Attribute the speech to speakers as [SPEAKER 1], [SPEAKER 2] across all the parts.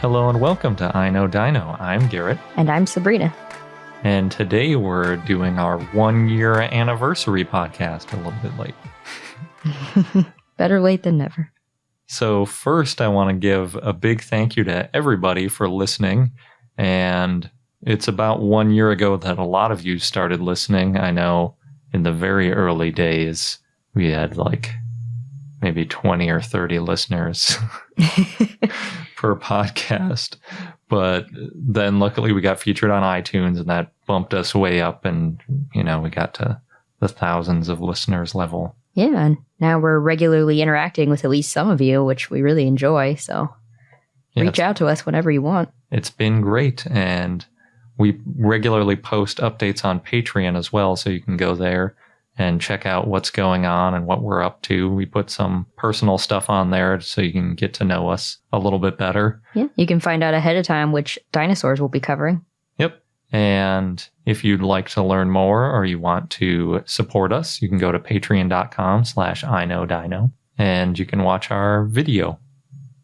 [SPEAKER 1] Hello and welcome to I Know Dino. I'm Garrett.
[SPEAKER 2] And I'm Sabrina.
[SPEAKER 1] And today we're doing our 1-year anniversary podcast, a little bit late.
[SPEAKER 2] Better late than never.
[SPEAKER 1] So first I want to give a big thank you to everybody for listening. And it's about 1 year ago that a lot of you started listening. I know in the very early days, we had like maybe 20 or 30 listeners per podcast. But then luckily we got featured on iTunes and that bumped us way up and, we got to the thousands of listeners level.
[SPEAKER 2] Yeah, and now we're regularly interacting with at least some of you, which we really enjoy. So reach out to us whenever you want. It's
[SPEAKER 1] been great. And we regularly post updates on Patreon as well. So you can go there and check out what's going on and what we're up to. We put some personal stuff on there so you can get to know us a little bit better.
[SPEAKER 2] Yeah, you can find out ahead of time which dinosaurs we'll be covering.
[SPEAKER 1] Yep. And if you'd like to learn more or you want to support us, you can go to patreon.com/iknowdino and you can watch our video,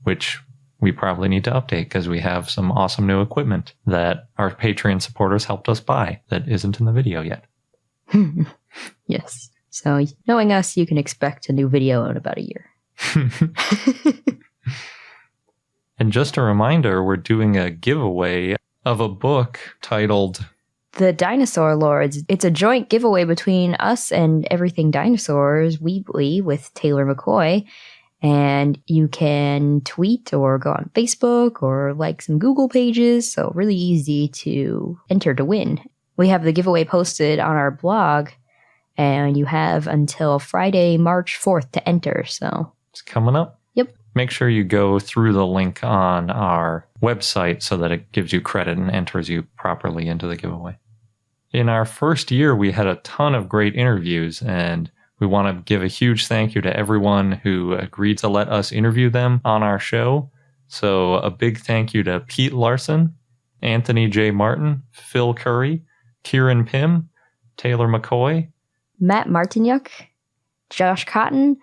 [SPEAKER 1] which we probably need to update because we have some awesome new equipment that our Patreon supporters helped us buy that isn't in the video yet.
[SPEAKER 2] Yes. So knowing us, you can expect a new video in about a year.
[SPEAKER 1] And just a reminder, we're doing a giveaway of a book titled
[SPEAKER 2] The Dinosaur Lords. It's a joint giveaway between us and Everything Dinosaurs Weebly with Taylor McCoy. And you can tweet or go on Facebook or like some Google pages. So really easy to enter to win. We have the giveaway posted on our blog. And you have until Friday, March 4th to enter. So
[SPEAKER 1] it's coming up.
[SPEAKER 2] Yep.
[SPEAKER 1] Make sure you go through the link on our website so that it gives you credit and enters you properly into the giveaway. In our first year, we had a ton of great interviews, and we want to give a huge thank you to everyone who agreed to let us interview them on our show. So a big thank you to Pete Larson, Anthony J. Martin, Phil Curry, Kieran Pym, Taylor McCoy,
[SPEAKER 2] Matt Martinyuk, Josh Cotton,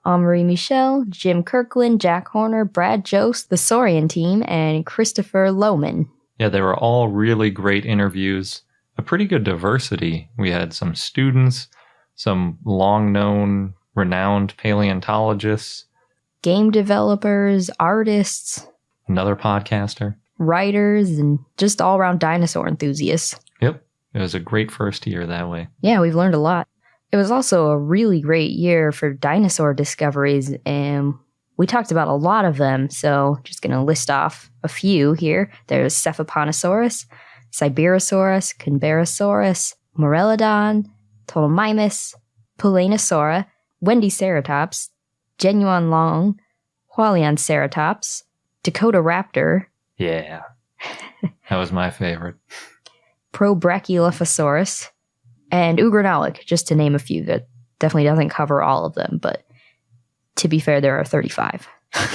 [SPEAKER 2] Omri Michel, Jim Kirkland, Jack Horner, Brad Jost, the Saurian team, and Christopher Lohman.
[SPEAKER 1] Yeah, they were all really great interviews. A pretty good diversity. We had some students, some long-known, renowned paleontologists,
[SPEAKER 2] game developers, artists,
[SPEAKER 1] another podcaster,
[SPEAKER 2] writers, and just all-around dinosaur enthusiasts.
[SPEAKER 1] Yep, it was a great first year that way.
[SPEAKER 2] Yeah, we've learned a lot. It was also a really great year for dinosaur discoveries, and we talked about a lot of them, so just going to list off a few here. There's Cephaloponosaurus, Siberosaurus, Canberrasaurus, Morelodon, Ptolemaeus, Pulanosaura, Wendyceratops, Genuine Long, Hualionceratops, Dakota Raptor.
[SPEAKER 1] Yeah, that was my favorite.
[SPEAKER 2] Probrachylophosaurus, and Ugranolic, just to name a few. That definitely doesn't cover all of them, but to be fair, there are 35.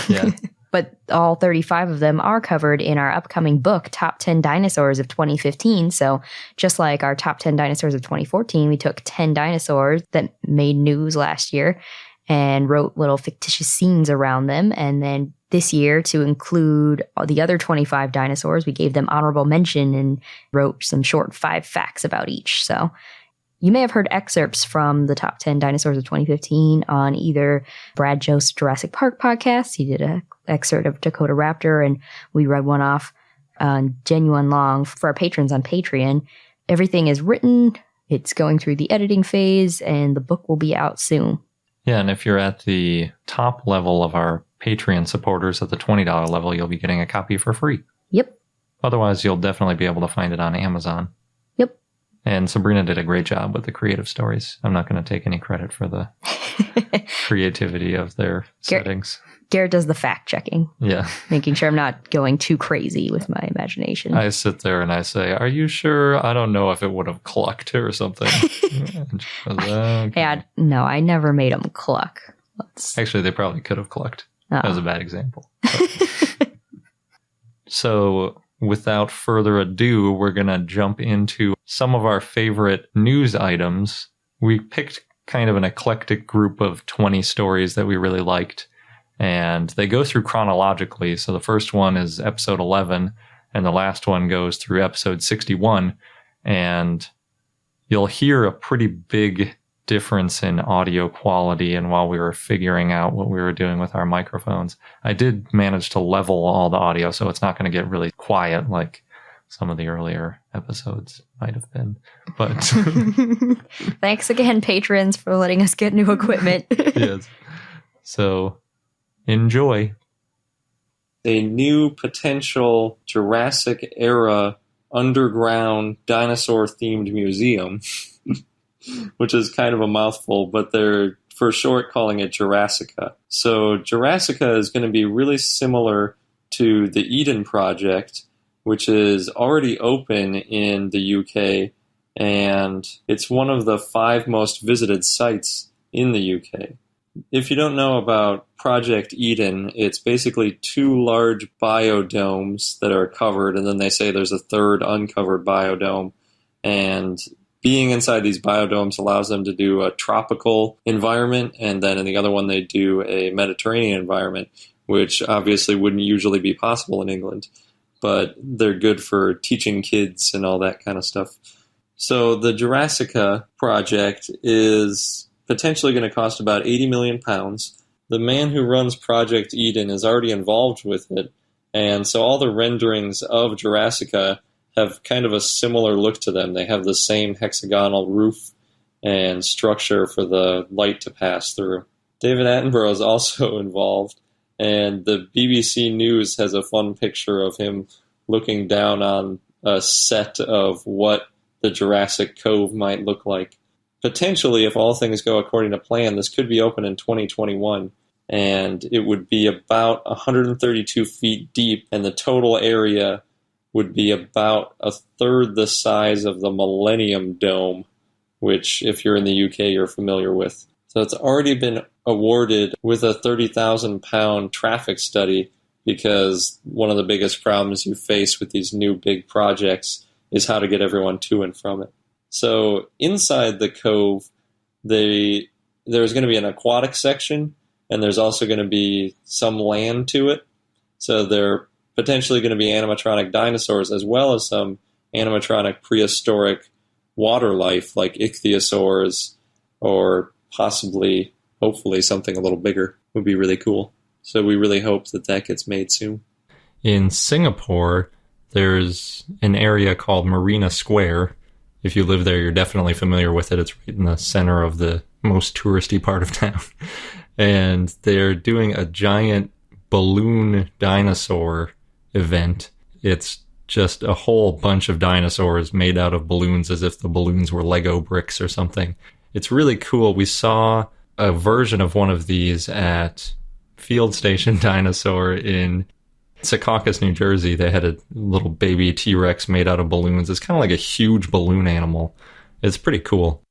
[SPEAKER 1] Yeah.
[SPEAKER 2] But all 35 of them are covered in our upcoming book, Top 10 Dinosaurs of 2015. So just like our Top 10 Dinosaurs of 2014, we took 10 dinosaurs that made news last year and wrote little fictitious scenes around them. And then this year, to include the other 25 dinosaurs, we gave them honorable mention and wrote some short 5 facts about each. So you may have heard excerpts from the Top 10 Dinosaurs of 2015 on either Brad Jost's Jurassic Park podcast. He did an excerpt of Dakota Raptor, and we read one off on Genuine Long for our patrons on Patreon. Everything is written. It's going through the editing phase, and the book will be out soon.
[SPEAKER 1] Yeah, and if you're at the top level of our Patreon supporters at the $20 level, you'll be getting a copy for free.
[SPEAKER 2] Yep.
[SPEAKER 1] Otherwise, you'll definitely be able to find it on Amazon.
[SPEAKER 2] Yep.
[SPEAKER 1] And Sabrina did a great job with the creative stories. I'm not going to take any credit for the creativity of their settings.
[SPEAKER 2] Garrett does the fact checking.
[SPEAKER 1] Yeah.
[SPEAKER 2] Making sure I'm not going too crazy with my imagination.
[SPEAKER 1] I sit there and I say, "Are you sure? I don't know if it would have clucked or something." Okay.
[SPEAKER 2] Yeah, no, I never made them cluck.
[SPEAKER 1] Actually, they probably could have clucked.
[SPEAKER 2] Oh.
[SPEAKER 1] That was a bad example. So without further ado, we're going to jump into some of our favorite news items. We picked kind of an eclectic group of 20 stories that we really liked. And they go through chronologically. So the first one is episode 11, and the last one goes through episode 61. And you'll hear a pretty big difference in audio quality. And while we were figuring out what we were doing with our microphones, I did manage to level all the audio, so it's not going to get really quiet like some of the earlier episodes might have been. But
[SPEAKER 2] thanks again, patrons, for letting us get new equipment.
[SPEAKER 1] Yes. So enjoy.
[SPEAKER 3] A new potential Jurassic era underground dinosaur themed museum, which is kind of a mouthful, but they're for short calling it Jurassica. So Jurassica is going to be really similar to the Eden Project, which is already open in the UK, and it's one of the 5 most visited sites in the UK. If you don't know about Project Eden, it's basically 2 large biodomes that are covered, and then they say there's a third uncovered biodome. And being inside these biodomes allows them to do a tropical environment, and then in the other one they do a Mediterranean environment, which obviously wouldn't usually be possible in England. But they're good for teaching kids and all that kind of stuff. So the Jurassica project is potentially going to cost about £80 million. The man who runs Project Eden is already involved with it, and so all the renderings of Jurassica have kind of a similar look to them. They have the same hexagonal roof and structure for the light to pass through. David Attenborough is also involved, and the BBC News has a fun picture of him looking down on a set of what the Jurassic Cove might look like. Potentially, if all things go according to plan, this could be open in 2021, and it would be about 132 feet deep, and the total area would be about a third the size of the Millennium Dome, which, if you're in the UK, you're familiar with. So it's already been awarded with a 30,000-pound traffic study, because one of the biggest problems you face with these new big projects is how to get everyone to and from it. So inside the cove, there's going to be an aquatic section, and there's also going to be some land to it. So there are potentially going to be animatronic dinosaurs, as well as some animatronic prehistoric water life like ichthyosaurs, or possibly, hopefully, something a little bigger would be really cool. So we really hope that that gets made soon.
[SPEAKER 1] In Singapore, there's an area called Marina Square. If you live there, you're definitely familiar with it. It's right in the center of the most touristy part of town. And they're doing a giant balloon dinosaur event. It's just a whole bunch of dinosaurs made out of balloons, as if the balloons were Lego bricks or something. It's really cool. We saw a version of one of these at Field Station Dinosaur in Secaucus, New Jersey. They had a little baby T-Rex made out of balloons. It's kind of like a huge balloon animal. It's pretty cool.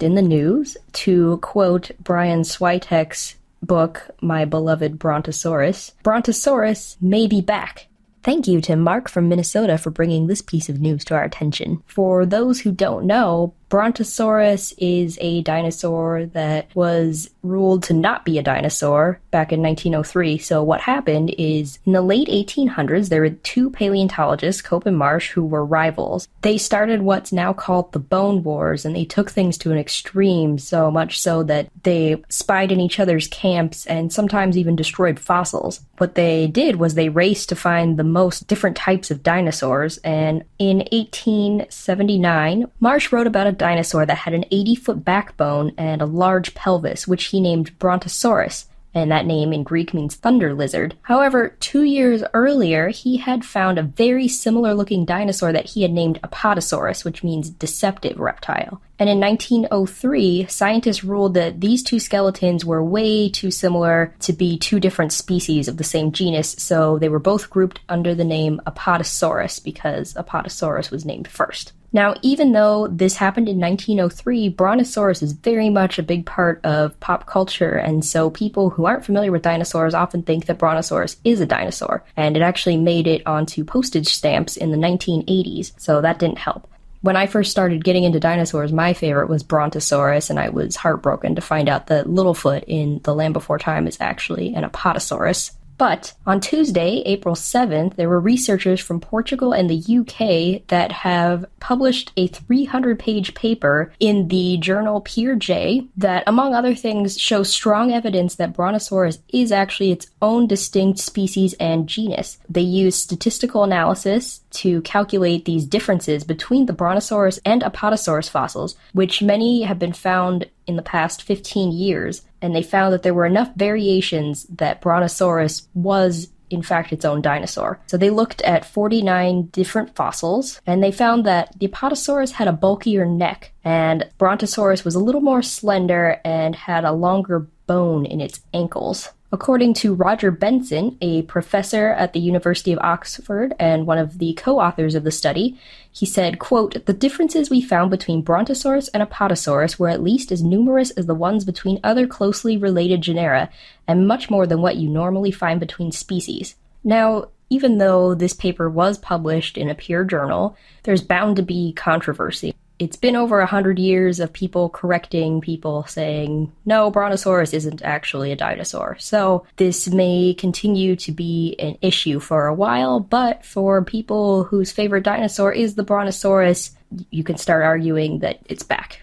[SPEAKER 2] In the news, to quote Brian Switek's book, My Beloved Brontosaurus, Brontosaurus may be back. Thank you to Mark from Minnesota for bringing this piece of news to our attention. For those who don't know, Brontosaurus is a dinosaur that was ruled to not be a dinosaur back in 1903. So what happened is, in the late 1800s, there were 2 paleontologists, Cope and Marsh, who were rivals. They started what's now called the Bone Wars, and they took things to an extreme, so much so that they spied in each other's camps and sometimes even destroyed fossils. What they did was they raced to find the most different types of dinosaurs, and in 1879, Marsh wrote about a dinosaur that had an 80-foot backbone and a large pelvis, which he named Brontosaurus, and that name in Greek means thunder lizard. However, 2 years earlier, he had found a very similar-looking dinosaur that he had named Apatosaurus, which means deceptive reptile. And in 1903, scientists ruled that these 2 skeletons were way too similar to be 2 different species of the same genus, so they were both grouped under the name Apatosaurus, because Apatosaurus was named first. Now, even though this happened in 1903, Brontosaurus is very much a big part of pop culture, and so people who aren't familiar with dinosaurs often think that Brontosaurus is a dinosaur, and it actually made it onto postage stamps in the 1980s, so that didn't help.
[SPEAKER 4] When I first started getting into dinosaurs, my favorite was Brontosaurus, and I was heartbroken to find out that Littlefoot in The Land Before Time is actually an Apatosaurus. But on Tuesday, April 7th, there were researchers from Portugal and the UK that have published a 300-page paper in the journal PeerJ that, among other things, shows strong evidence that Brontosaurus is actually its own distinct species and genus. They use statistical analysis to calculate these differences between the Brontosaurus and Apatosaurus fossils, which many have been found in the past 15 years, and they found that there were enough variations that Brontosaurus was, in fact, its own dinosaur. So they looked at 49 different fossils, and they found that the Apatosaurus had a bulkier neck, and Brontosaurus was a little more slender and had a longer bone in its ankles. According to Roger Benson, a professor at the University of Oxford and one of the co-authors of the study, he said, quote, "The differences we found between Brontosaurus and Apatosaurus were at least as numerous as the ones between other closely related genera, and much more than what you normally find between species." Now, even though this paper was published in a peer journal, there's bound to be controversy. It's been over 100 years of people correcting people saying, no, Brontosaurus isn't actually a dinosaur. So this may continue to be an issue for a while, but for people whose favorite dinosaur is the Brontosaurus, you can start arguing that it's back.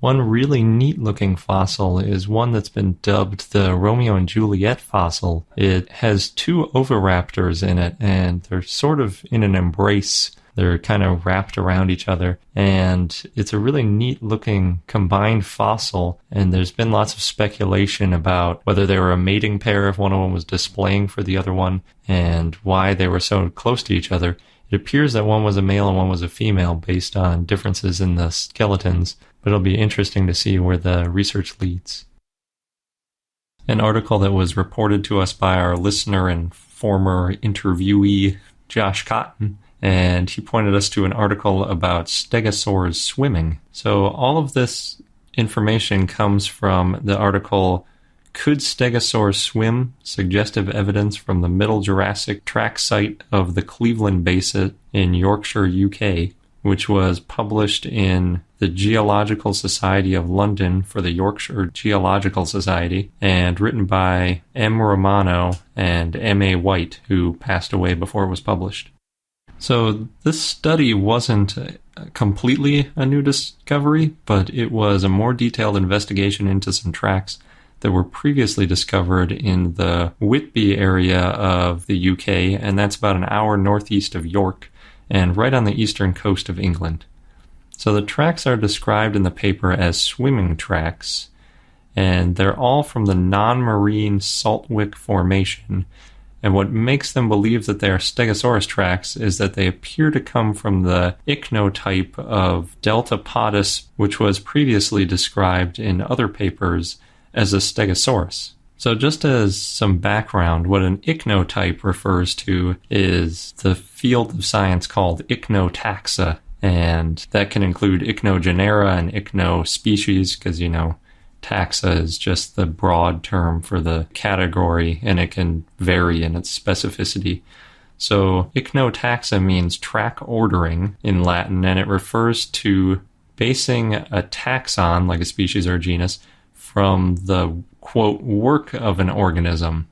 [SPEAKER 1] One really neat-looking fossil is one that's been dubbed the Romeo and Juliet fossil. It has two oviraptors in it, and they're sort of in an embrace. They're kind of wrapped around each other, and it's a really neat-looking combined fossil, and there's been lots of speculation about whether they were a mating pair if one of them was displaying for the other one, and why they were so close to each other. It appears that one was a male and one was a female based on differences in the skeletons, but it'll be interesting to see where the research leads. An article that was reported to us by our listener and former interviewee, Josh Cotton, and he pointed us to an article about stegosaurs swimming. So all of this information comes from the article, Could Stegosaurs Swim? Suggestive Evidence from the Middle Jurassic Track Site of the Cleveland Basin in Yorkshire, UK, which was published in the Geological Society of London for the Yorkshire Geological Society, and written by M. Romano and M. A. White, who passed away before it was published. So this study wasn't completely a new discovery, but it was a more detailed investigation into some tracks that were previously discovered in the Whitby area of the UK, and that's about an hour northeast of York, and right on the eastern coast of England. So the tracks are described in the paper as swimming tracks, and they're all from the non-marine Saltwick Formation. And what makes them believe that they are Stegosaurus tracks is that they appear to come from the ichnotype of Deltapodus, which was previously described in other papers as a Stegosaurus. So just as some background, what an ichnotype refers to is the field of science called ichnotaxa, and that can include ichnogenera and ichnospecies, because, taxa is just the broad term for the category, and it can vary in its specificity. So ichnotaxa means track ordering in Latin, and it refers to basing a taxon, like a species or a genus, from the, quote, work of an organism.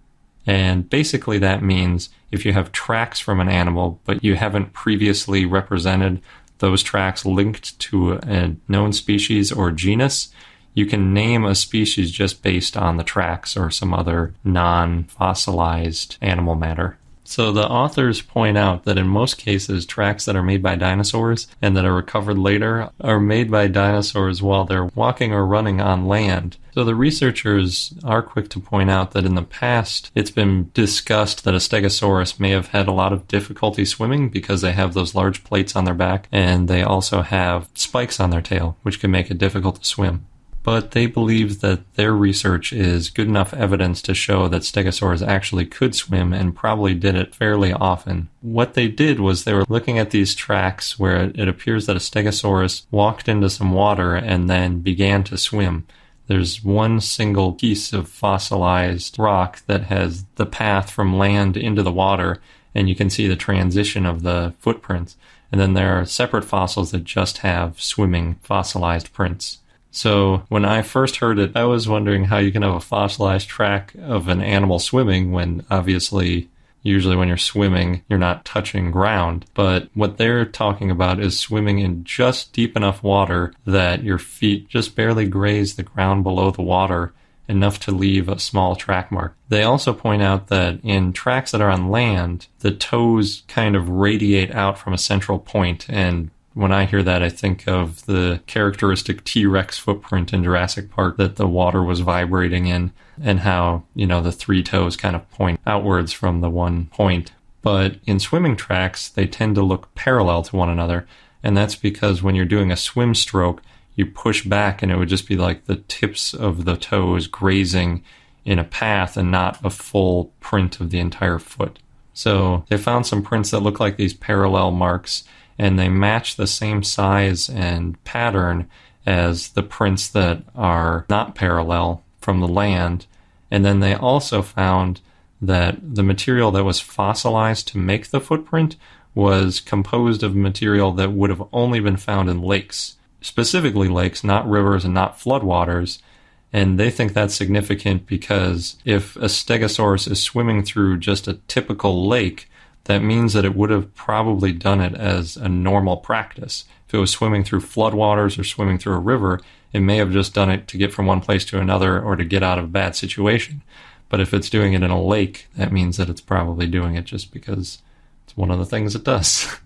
[SPEAKER 1] And basically that means if you have tracks from an animal, but you haven't previously represented those tracks linked to a known species or genus, you can name a species just based on the tracks or some other non-fossilized animal matter. So the authors point out that in most cases, tracks that are made by dinosaurs and that are recovered later are made by dinosaurs while they're walking or running on land. So the researchers are quick to point out that in the past, it's been discussed that a Stegosaurus may have had a lot of difficulty swimming because they have those large plates on their back, and they also have spikes on their tail, which can make it difficult to swim. But they believe that their research is good enough evidence to show that stegosaurs actually could swim and probably did it fairly often. What they did was they were looking at these tracks where it appears that a stegosaurus walked into some water and then began to swim. There's one single piece of fossilized rock that has the path from land into the water, and you can see the transition of the footprints. And then there are separate fossils that just have swimming fossilized prints. So when I first heard it, I was wondering how you can have a fossilized track of an animal swimming when obviously, usually when you're swimming, you're not touching ground. But what they're talking about is swimming in just deep enough water that your feet just barely graze the ground below the water, enough to leave a small track mark. They also point out that in tracks that are on land, the toes kind of radiate out from a central point. And when I hear that, I think of the characteristic T-Rex footprint in Jurassic Park that the water was vibrating in, and how, the three toes kind of point outwards from the one point. But in swimming tracks, they tend to look parallel to one another. And that's because when you're doing a swim stroke, you push back and it would just be like the tips of the toes grazing in a path and not a full print of the entire foot. So they found some prints that look like these parallel marks, and they match the same size and pattern as the prints that are not parallel from the land. And then they also found that the material that was fossilized to make the footprint was composed of material that would have only been found in lakes. Specifically lakes, not rivers and not floodwaters. And they think that's significant because if a stegosaurus is swimming through just a typical lake, that means that it would have probably done it as a normal practice. If it was swimming through floodwaters or swimming through a river, it may have just done it to get from one place to another or to get out of a bad situation. But if it's doing it in a lake, that means that it's probably doing it just because it's one of the things it does.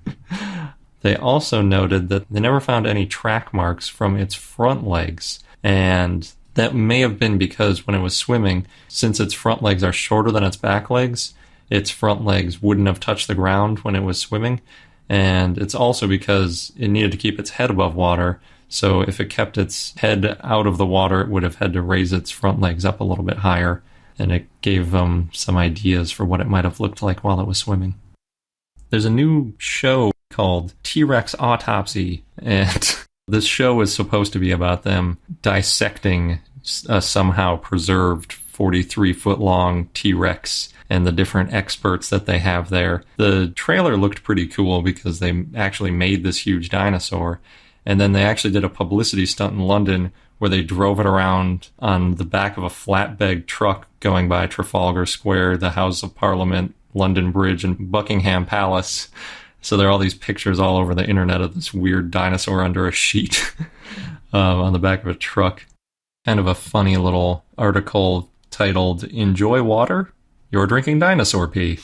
[SPEAKER 1] They also noted that they never found any track marks from its front legs, and that may have been because when it was swimming, since its front legs are shorter than its back legs, its front legs wouldn't have touched the ground when it was swimming, and it's also because it needed to keep its head above water, so if it kept its head out of the water, it would have had to raise its front legs up a little bit higher, and it gave them some ideas for what it might have looked like while it was swimming. There's a new show called T-Rex Autopsy, and this show is supposed to be about them dissecting a somehow preserved 43-foot-long T-Rex and the different experts that they have there. The trailer looked pretty cool because they actually made this huge dinosaur, and then they actually did a publicity stunt in London where they drove it around on the back of a flatbed truck going by Trafalgar Square, the House of Parliament, London Bridge, and Buckingham Palace. So there are all these pictures all over the internet of this weird dinosaur under a sheet on the back of a truck. Kind of a funny little article titled, "Enjoy Water? You're drinking dinosaur pee."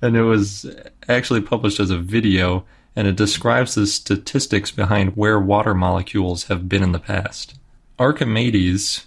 [SPEAKER 1] And it was actually published as a video, and it describes the statistics behind where water molecules have been in the past. Archimedes,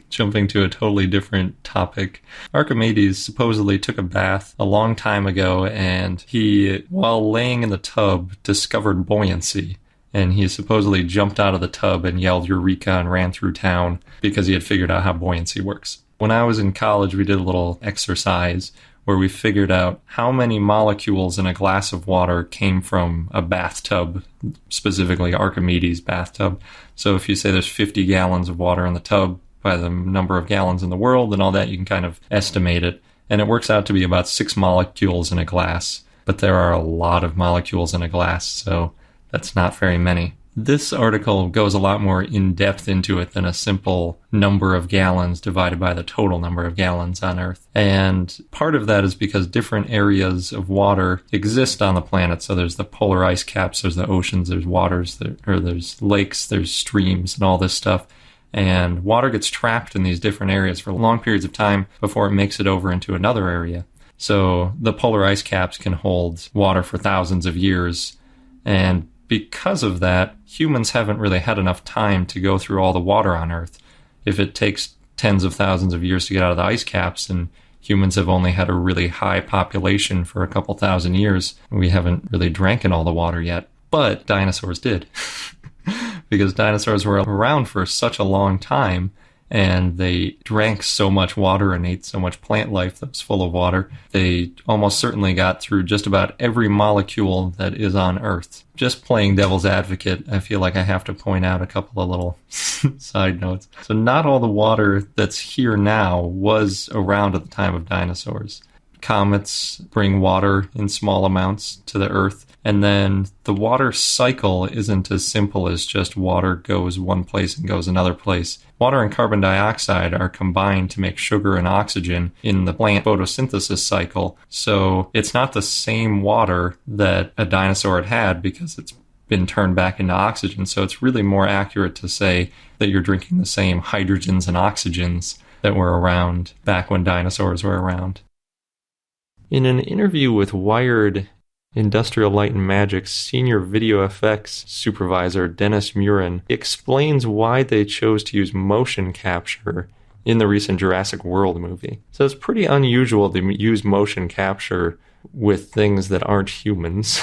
[SPEAKER 1] jumping to a totally different topic, Archimedes supposedly took a bath a long time ago, and he, while laying in the tub, discovered buoyancy. And he supposedly jumped out of the tub and yelled "Eureka" and ran through town because he had figured out how buoyancy works. When I was in college, we did a little exercise where we figured out how many molecules in a glass of water came from a bathtub, specifically Archimedes' bathtub. So if you say there's 50 gallons of water in the tub, by the number of gallons in the world and all that, you can kind of estimate it. And it works out to be about 6 molecules in a glass. But there are a lot of molecules in a glass, so that's not very many. This article goes a lot more in-depth into it than a simple number of gallons divided by the total number of gallons on Earth. And part of that is because different areas of water exist on the planet. So there's the polar ice caps, there's the oceans, there's waters, there's lakes, there's streams, and all this stuff. And water gets trapped in these different areas for long periods of time before it makes it over into another area. So the polar ice caps can hold water for thousands of years, and because of that, humans haven't really had enough time to go through all the water on Earth. If it takes tens of thousands of years to get out of the ice caps, and humans have only had a really high population for a couple thousand years, we haven't really drank in all the water yet. But dinosaurs did. Because dinosaurs were around for such a long time, and they drank so much water and ate so much plant life that was full of water, they almost certainly got through just about every molecule that is on Earth. Just playing devil's advocate, I feel like I have to point out a couple of little side notes. So not all the water that's here now was around at the time of dinosaurs.
[SPEAKER 3] comets bring water in small amounts to the Earth. And then the water cycle isn't as simple as just water goes one place and goes another place. Water and carbon dioxide are combined to make sugar and oxygen in the plant photosynthesis cycle. So it's not the same water that a dinosaur had because it's been turned back into oxygen. So it's really more accurate to say that you're drinking the same hydrogens and oxygens that were around back when dinosaurs were around. In an interview with Wired, Industrial Light and Magic's senior video effects supervisor, Dennis Murin, explains why they chose to use motion capture in the recent Jurassic World movie. So it's pretty unusual to use motion capture with things that aren't humans.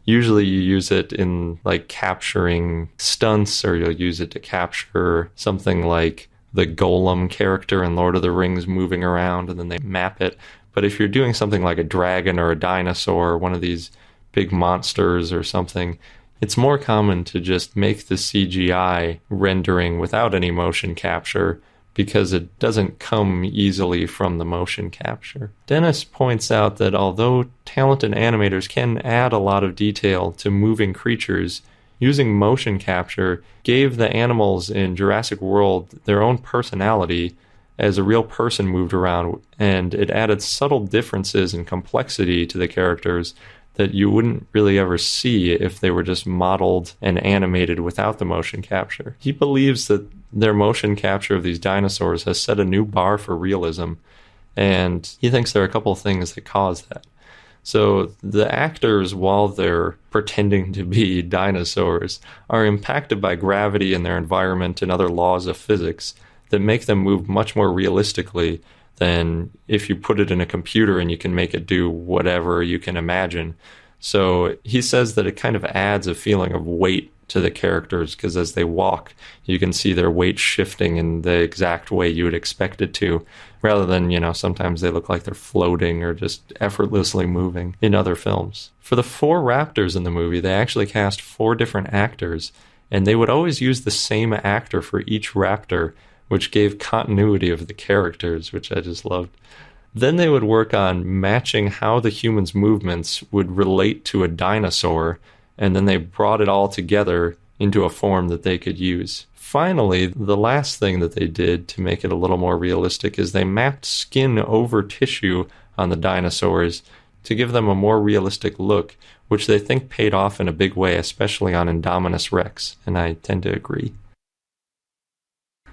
[SPEAKER 3] Usually you use it in like capturing stunts, or you'll use it to capture something like the Golem character in Lord of the Rings moving around and then they map it. But if you're doing something like a dragon or a dinosaur, or one of these big monsters or something, it's more common to just make the CGI rendering without any motion capture because it doesn't come easily from the motion capture. Dennis points out that although talented animators can add a lot of detail to moving creatures, using motion capture gave the animals in Jurassic World their own personality as a real person moved around, and it added subtle differences and complexity to the characters that you wouldn't really ever see if they were just modeled and animated without the motion capture. He believes that their motion capture of these dinosaurs has set a new bar for realism, and he thinks there are a couple of things that cause that. So the actors, while they're pretending to be dinosaurs, are impacted by gravity and their environment and other laws of physics that make them move much more realistically than if you put it in a computer and you can make it do whatever you can imagine. So he says that it kind of adds a feeling of weight to the characters because as they walk, you can see their weight shifting in the exact way you would expect it to, rather than, sometimes they look like they're floating or just effortlessly moving in other films. For the 4 raptors in the movie, they actually cast 4 different actors, and they would always use the same actor for each raptor, which gave continuity of the characters, which I just loved. Then they would work on matching how the humans' movements would relate to a dinosaur, and then they brought it all together into a form that they could use. Finally, the last thing that they did to make it a little more realistic is they mapped skin over tissue on the dinosaurs to give them a more realistic look, which they think paid off in a big way, especially on Indominus Rex, and I tend to agree.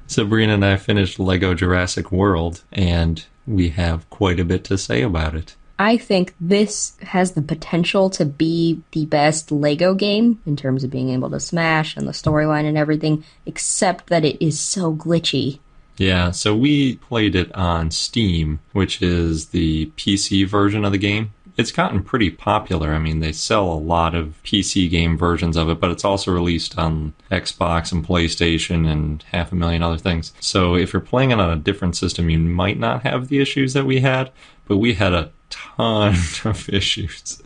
[SPEAKER 3] Sabrina and I finished Lego Jurassic World, and we have quite a bit to say about it.
[SPEAKER 4] I think this has the potential to be the best Lego game in terms of being able to smash and the storyline and everything, except that it is so glitchy.
[SPEAKER 3] Yeah, so we played it on Steam, which is the PC version of the game. It's gotten pretty popular. I mean, they sell a lot of PC game versions of it, but it's also released on Xbox and PlayStation and 500,000 other things. So if you're playing it on a different system, you might not have the issues that we had, but we had a ton of issues.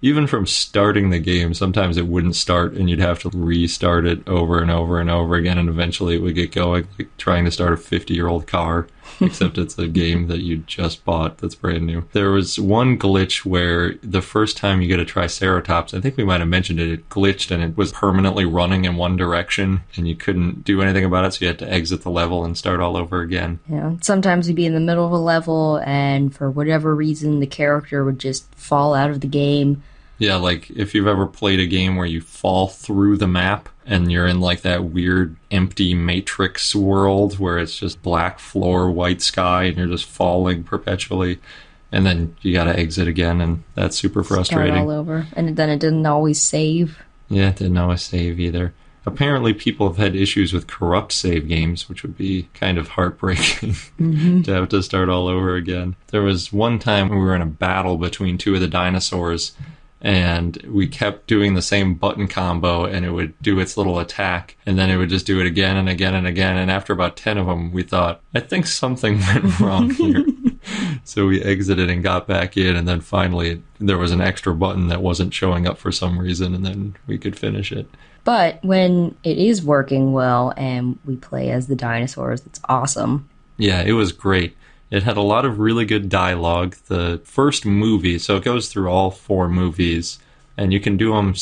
[SPEAKER 3] Even from starting the game, sometimes it wouldn't start and you'd have to restart it over and over and over again, and eventually it would get going, like trying to start a 50-year-old car, except it's a game that you just bought that's brand new. There was one glitch where the first time you get a Triceratops, I think we might have mentioned it, it glitched and it was permanently running in one direction and you couldn't do anything about it, so you had to exit the level and start all over again.
[SPEAKER 4] Yeah, sometimes you'd be in the middle of a level and for whatever reason the character would just fall out of the game.
[SPEAKER 3] Yeah, like if you've ever played a game where you fall through the map and you're in like that weird empty Matrix world where it's just black floor, white sky, and you're just falling perpetually, and then you gotta exit again, and that's super frustrating.
[SPEAKER 4] Start all over, and then it didn't always save.
[SPEAKER 3] Yeah, it didn't always save either. Apparently people have had issues with corrupt save games, which would be kind of heartbreaking to have to start all over again. There was one time we were in a battle between 2 of the dinosaurs, and we kept doing the same button combo, and it would do its little attack, and then it would just do it again and again and again, and after about 10 of them, we thought, I think something went wrong here. So we exited and got back in, and then finally there was an extra button that wasn't showing up for some reason, and then we could finish it.
[SPEAKER 4] But when it is working well and we play as the dinosaurs, it's awesome.
[SPEAKER 3] Yeah, it was great.
[SPEAKER 5] It had a lot of really good dialogue. The first movie, so it goes through all 4 movies, and you can do them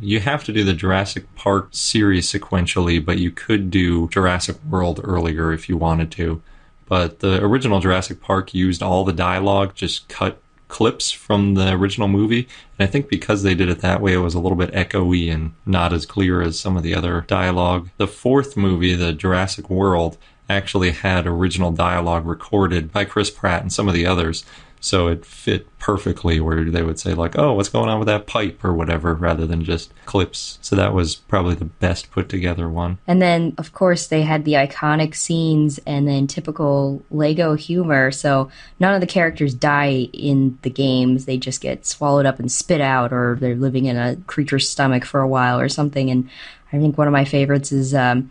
[SPEAKER 5] you have to do the Jurassic Park series sequentially, but you could do Jurassic World earlier if you wanted to. But the original Jurassic Park used all the dialogue, just cut clips from the original movie. And I think because they did it that way, it was a little bit echoey and not as clear as some of the other dialogue. The 4th movie, the Jurassic World, actually had original dialogue recorded by Chris Pratt and some of the others. So it fit perfectly where they would say like, oh, what's going on with that pipe or whatever, rather than just clips. So that was probably the best put together one.
[SPEAKER 4] And then, of course, they had the iconic scenes and then typical Lego humor. So none of the characters die in the games. They just get swallowed up and spit out, or they're living in a creature's stomach for a while or something. And I think one of my favorites is, I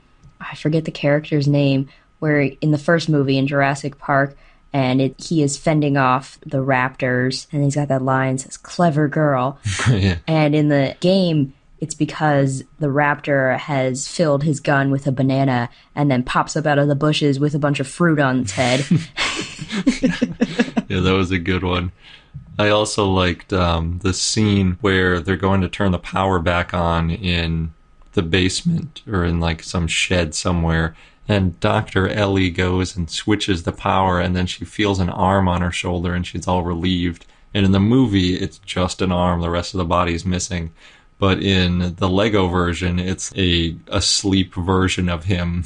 [SPEAKER 4] forget the character's name, where in the first movie in Jurassic Park, and he is fending off the raptors, and he's got that line that says, "Clever girl."
[SPEAKER 5] Yeah.
[SPEAKER 4] And in the game, it's because the raptor has filled his gun with a banana and then pops up out of the bushes with a bunch of fruit on its head.
[SPEAKER 5] Yeah, that was a good one. I also liked the scene where they're going to turn the power back on in the basement or in like some shed somewhere. And Dr. Ellie goes and switches the power, and then she feels an arm on her shoulder, and she's all relieved. And in the movie, it's just an arm. The rest of the body is missing. But in the Lego version, it's a asleep version of him.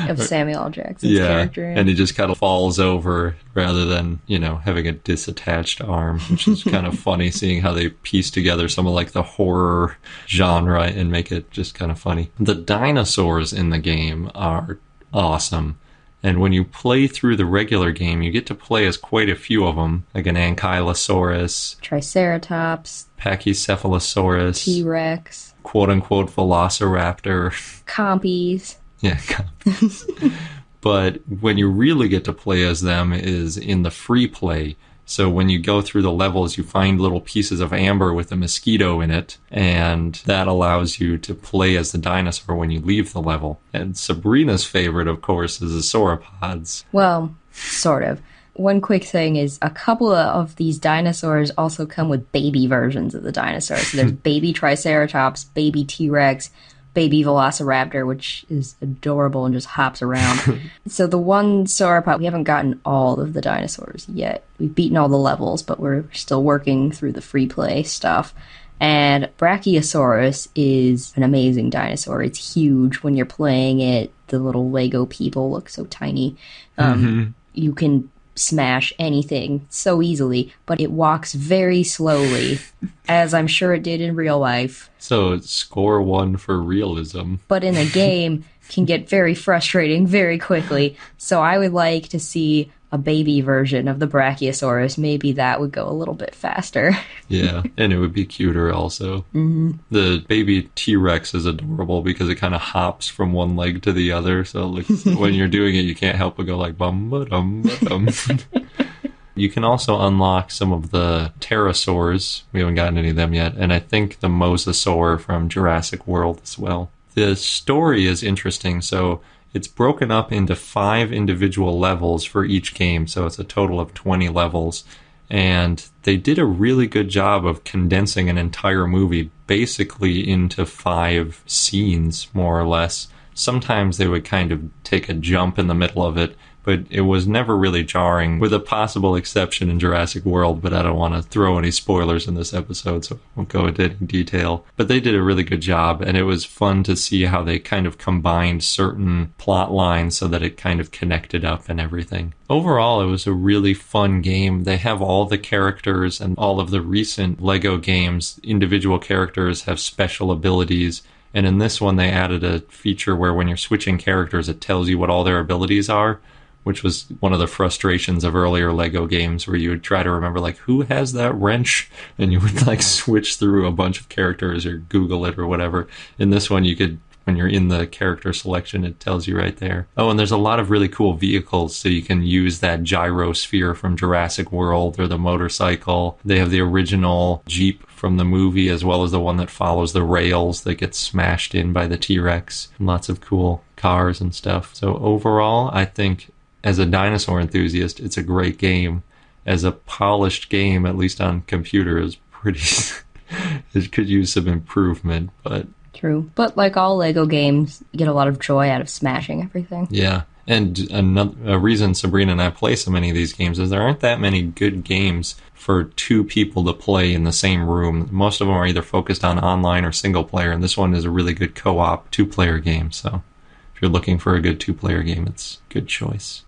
[SPEAKER 4] Of Samuel L. Jackson's character.
[SPEAKER 5] And he just kind of falls over rather than, having a disattached arm, which is kind of funny seeing how they piece together some of like the horror genre and make it just kind of funny. The dinosaurs in the game are awesome. And when you play through the regular game, you get to play as quite a few of them, like an Ankylosaurus,
[SPEAKER 4] Triceratops,
[SPEAKER 5] Pachycephalosaurus,
[SPEAKER 4] T-Rex,
[SPEAKER 5] quote-unquote Velociraptor.
[SPEAKER 4] Compies.
[SPEAKER 5] Yeah, compies. But when you really get to play as them is in the free play. So when you go through the levels, you find little pieces of amber with a mosquito in it, and that allows you to play as the dinosaur when you leave the level. And Sabrina's favorite, of course, is the sauropods.
[SPEAKER 4] Well, sort of. One quick thing is a couple of these dinosaurs also come with baby versions of the dinosaurs. So there's baby Triceratops, baby T-Rex, baby Velociraptor, which is adorable and just hops around. So the one sauropod, we haven't gotten all of the dinosaurs yet. We've beaten all the levels, but we're still working through the free play stuff. And Brachiosaurus is an amazing dinosaur. It's huge when you're playing it. The little Lego people look so tiny. You can smash anything so easily, but it walks very slowly, as I'm sure it did in real life.
[SPEAKER 5] So it's score 1 for realism.
[SPEAKER 4] But in a game, can get very frustrating very quickly. So I would like to see a baby version of the Brachiosaurus. Maybe that would go a little bit faster.
[SPEAKER 5] Yeah, and it would be cuter also.
[SPEAKER 4] Mm-hmm.
[SPEAKER 5] The baby T-Rex is adorable because it kind of hops from one leg to the other. So like, when you're doing it, you can't help but go like bum-ba-dum-ba-dum. You can also unlock some of the pterosaurs. We haven't gotten any of them yet. And I think the mosasaur from Jurassic World as well. The story is interesting. So it's broken up into 5 individual levels for each game, so it's a total of 20 levels. And they did a really good job of condensing an entire movie basically into 5 scenes, more or less. Sometimes they would kind of take a jump in the middle of it, but it was never really jarring, with a possible exception in Jurassic World, but I don't want to throw any spoilers in this episode, so I won't go into any detail. But they did a really good job, and it was fun to see how they kind of combined certain plot lines so that it kind of connected up and everything. Overall, it was a really fun game. They have all the characters, and all of the recent LEGO games, individual characters have special abilities. And in this one, they added a feature where when you're switching characters, it tells you what all their abilities are, which was one of the frustrations of earlier Lego games where you would try to remember, like, who has that wrench? And you would, like, switch through a bunch of characters or Google it or whatever. In this one, you could, when you're in the character selection, it tells you right there. Oh, and there's a lot of really cool vehicles, so you can use that gyrosphere from Jurassic World or the motorcycle. They have the original Jeep from the movie, as well as the one that follows the rails that gets smashed in by the T-Rex. Lots of cool cars and stuff. So overall, I think as a dinosaur enthusiast, it's a great game. As a polished game, at least on computer, is pretty... it could use some improvement, but...
[SPEAKER 4] True. But like all Lego games, you get a lot of joy out of smashing everything.
[SPEAKER 5] Yeah. And a reason Sabrina and I play so many of these games is there aren't that many good games for two people to play in the same room. Most of them are either focused on online or single player, and this one is a really good co-op two-player game. So if you're looking for a good two-player game, it's a good choice.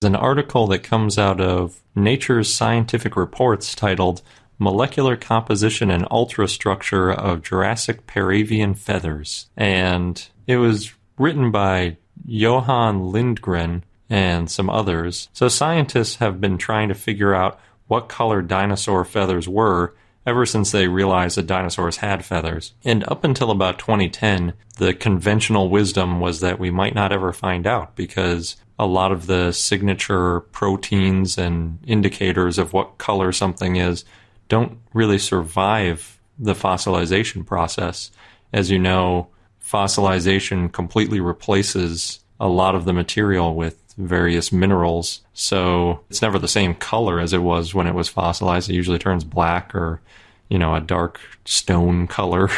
[SPEAKER 5] There's an article that comes out of Nature's Scientific Reports titled Molecular Composition and Ultrastructure of Jurassic Paravian Feathers. And it was written by Johan Lindgren and some others. So scientists have been trying to figure out what color dinosaur feathers were ever since they realized that dinosaurs had feathers. And up until about 2010, the conventional wisdom was that we might not ever find out because a lot of the signature proteins and indicators of what color something is don't really survive the fossilization process. As you know, fossilization completely replaces a lot of the material with various minerals. So it's never the same color as it was when it was fossilized. It usually turns black or, a dark stone color.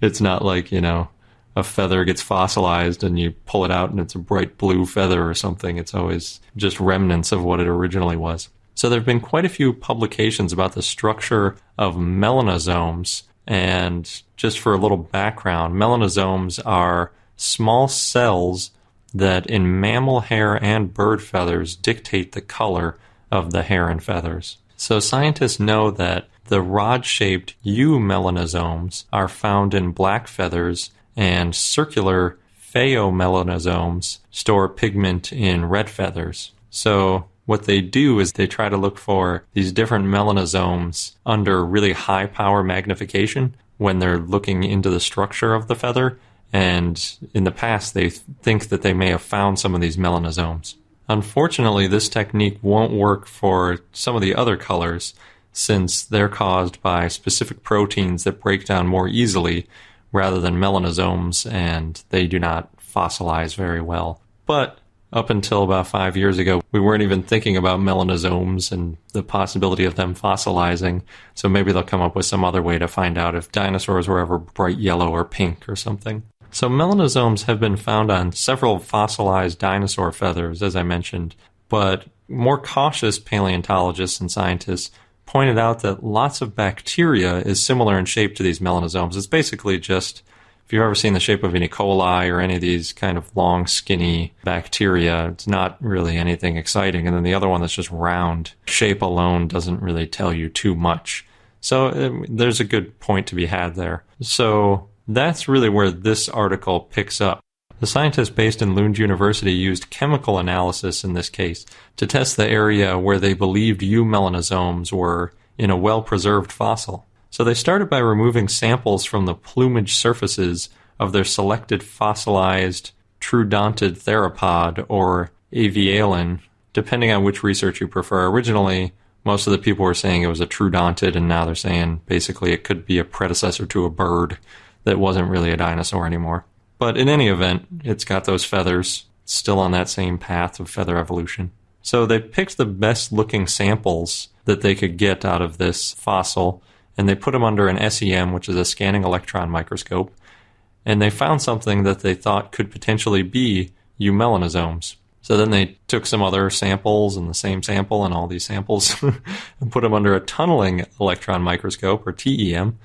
[SPEAKER 5] It's not like, a feather gets fossilized and you pull it out and it's a bright blue feather or something. It's always just remnants of what it originally was. So there have been quite a few publications about the structure of melanosomes. And just for a little background, melanosomes are small cells that in mammal hair and bird feathers dictate the color of the hair and feathers. So scientists know that the rod-shaped eumelanosomes are found in black feathers, and circular phaeomelanosomes store pigment in red feathers. So what they do is they try to look for these different melanosomes under really high power magnification when they're looking into the structure of the feather. And in the past, they think that they may have found some of these melanosomes. Unfortunately, this technique won't work for some of the other colors since they're caused by specific proteins that break down more easily rather than melanosomes, and they do not fossilize very well. But up until about 5 years ago, we weren't even thinking about melanosomes and the possibility of them fossilizing. So maybe they'll come up with some other way to find out if dinosaurs were ever bright yellow or pink or something. So melanosomes have been found on several fossilized dinosaur feathers, as I mentioned, but more cautious paleontologists and scientists pointed out that lots of bacteria is similar in shape to these melanosomes. It's basically just, if you've ever seen the shape of an E. coli or any of these kind of long, skinny bacteria, it's not really anything exciting. And then the other one that's just round. Shape alone doesn't really tell you too much. So there's a good point to be had there. So that's really where this article picks up. The scientists based in Lund University used chemical analysis in this case to test the area where they believed eumelanosomes were in a well-preserved fossil. So they started by removing samples from the plumage surfaces of their selected fossilized troodontid theropod or avialin, depending on which research you prefer. Originally, most of the people were saying it was a troodontid, and now they're saying basically it could be a predecessor to a bird that wasn't really a dinosaur anymore. But in any event, it's got those feathers, still on that same path of feather evolution. So they picked the best looking samples that they could get out of this fossil, and they put them under an SEM, which is a scanning electron microscope, and they found something that they thought could potentially be eumelanosomes. So then they took some other samples and the same sample and all these samples and put them under a tunneling electron microscope, or TEM,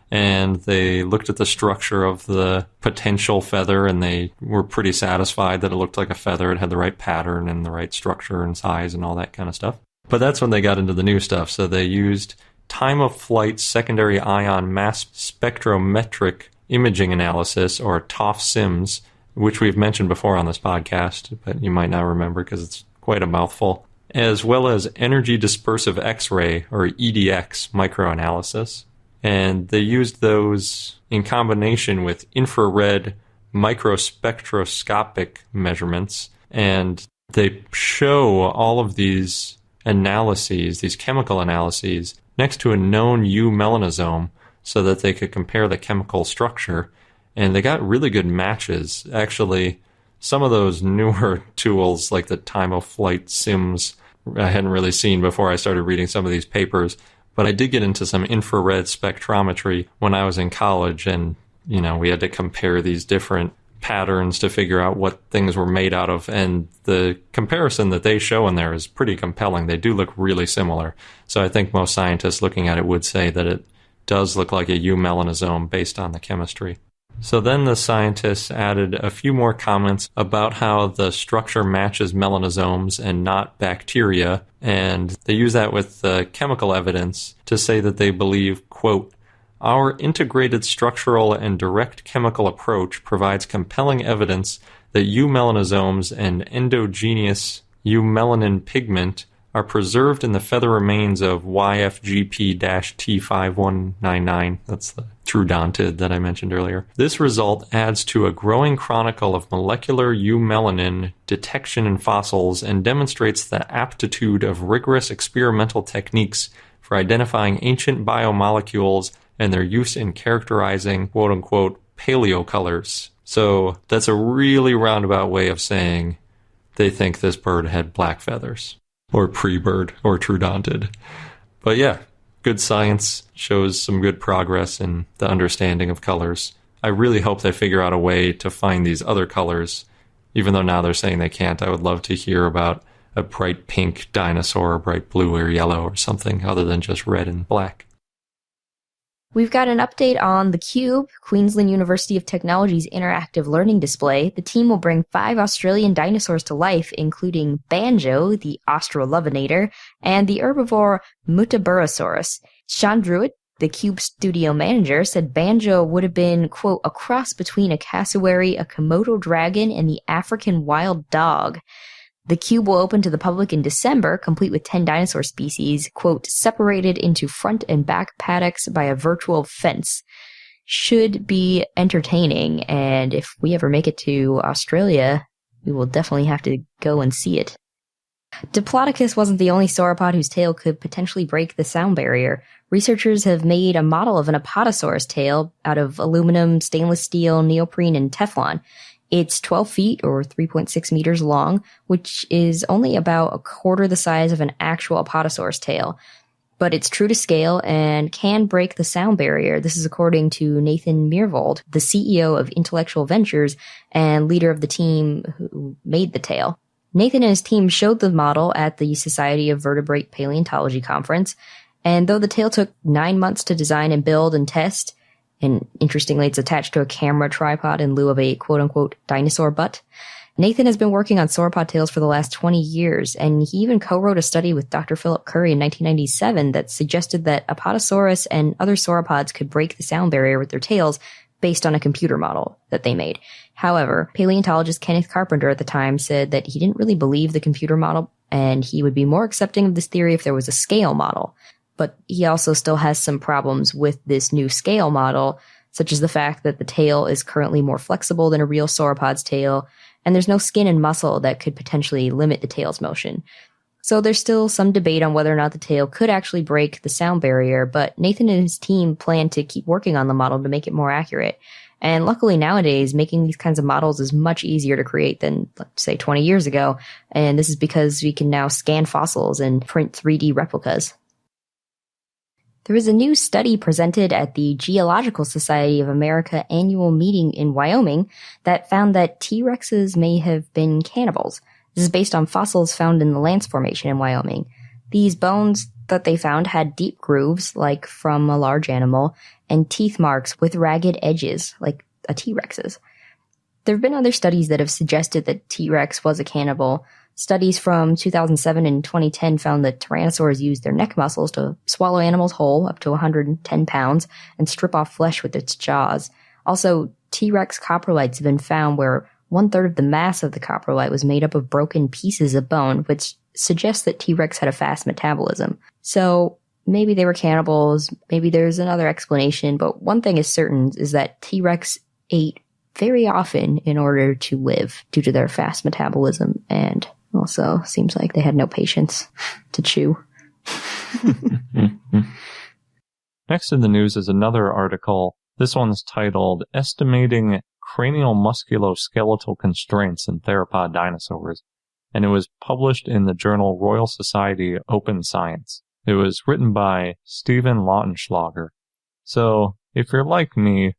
[SPEAKER 5] and they looked at the structure of the potential feather, and they were pretty satisfied that it looked like a feather. It had the right pattern and the right structure and size and all that kind of stuff. But that's when they got into the new stuff. So they used time-of-flight secondary ion mass spectrometric imaging analysis, or TOF-SIMS, which we've mentioned before on this podcast, but you might not remember because it's quite a mouthful, as well as energy dispersive X-ray, or EDX, microanalysis. And they used those in combination with infrared microspectroscopic measurements. And they show all of these analyses, these chemical analyses, next to a known eumelanosome so that they could compare the chemical structure. and they got really good matches. Actually, some of those newer tools, like the time of flight sims, I hadn't really seen before I started reading some of these papers. But I did get into some infrared spectrometry when I was in college, and, we had to compare these different patterns to figure out what things were made out of. And the comparison that they show in there is pretty compelling. They do look really similar. So I think most scientists looking at it would say that it does look like a eumelanosome based on the chemistry. So then the scientists added a few more comments about how the structure matches melanosomes and not bacteria, and they use that with chemical evidence to say that they believe, quote, "Our integrated structural and direct chemical approach provides compelling evidence that eumelaноsomes and endogenous eumelanin pigment are preserved in the feather remains of YFGP-T5199. That's the troodontid that I mentioned earlier. This result adds to a growing chronicle of molecular eumelanin detection in fossils and demonstrates the aptitude of rigorous experimental techniques for identifying ancient biomolecules and their use in characterizing quote-unquote paleocolors." So that's a really roundabout way of saying they think this bird had black feathers. Or pre-bird, or troodontid. But yeah, good science shows some good progress in the understanding of colors. I really hope they figure out a way to find these other colors. Even though now they're saying they can't, I would love to hear about a bright pink dinosaur, or bright blue or yellow, or something other than just red and black.
[SPEAKER 2] We've got an update on the Cube, Queensland University of Technology's interactive learning display. The team will bring 5 Australian dinosaurs to life, including Banjo, the Australovenator, and the herbivore Muttaburrasaurus. Sean Druitt, the Cube studio manager, said Banjo would have been, quote, "a cross between a cassowary, a Komodo dragon, and the African wild dog." The Cube will open to the public in December, complete with 10 dinosaur species, quote, "separated into front and back paddocks by a virtual fence." Should be entertaining, and if we ever make it to Australia, we will definitely have to go and see it. Diplodocus wasn't the only sauropod whose tail could potentially break the sound barrier. Researchers have made a model of an Apatosaurus tail out of aluminum, stainless steel, neoprene, and Teflon. It's 12 feet or 3.6 meters long, which is only about a quarter the size of an actual Apatosaurus tail. But it's true to scale and can break the sound barrier. This is according to Nathan Myhrvold, the CEO of Intellectual Ventures and leader of the team who made the tail. Nathan and his team showed the model at the Society of Vertebrate Paleontology conference, and though the tail took 9 months to design and build and test, and interestingly, it's attached to a camera tripod in lieu of a quote-unquote dinosaur butt, Nathan has been working on sauropod tails for the last 20 years, and he even co-wrote a study with Dr. Philip Curry in 1997 that suggested that Apatosaurus and other sauropods could break the sound barrier with their tails based on a computer model that they made. However, paleontologist Kenneth Carpenter at the time said that he didn't really believe the computer model, and he would be more accepting of this theory if there was a scale model. But he also still has some problems with this new scale model, such as the fact that the tail is currently more flexible than a real sauropod's tail, and there's no skin and muscle that could potentially limit the tail's motion. So there's still some debate on whether or not the tail could actually break the sound barrier, but Nathan and his team plan to keep working on the model to make it more accurate. And luckily nowadays, making these kinds of models is much easier to create than, let's say, 20 years ago, and this is because we can now scan fossils and print 3D replicas. There was a new study presented at the Geological Society of America annual meeting in Wyoming that found that T-Rexes may have been cannibals. This is based on fossils found in the Lance Formation in Wyoming. These bones that they found had deep grooves, like from a large animal, and teeth marks with ragged edges, like a T-Rex's. There have been other studies that have suggested that T-Rex was a cannibal. Studies from 2007 and 2010 found that tyrannosaurs used their neck muscles to swallow animals whole, up to 110 pounds, and strip off flesh with its jaws. Also, T-Rex coprolites have been found where 1/3 of the mass of the coprolite was made up of broken pieces of bone, which suggests that T-Rex had a fast metabolism. So maybe they were cannibals, maybe there's another explanation, but one thing is certain is that T-Rex ate very often in order to live due to their fast metabolism, and also seems like they had no patience to chew.
[SPEAKER 1] Next in the news is another article This one's titled Estimating Cranial Musculoskeletal Constraints in Theropod Dinosaurs, and it was published in the journal Royal Society Open Science. It was written by Stephen Lautenschlager. So, if you're like me,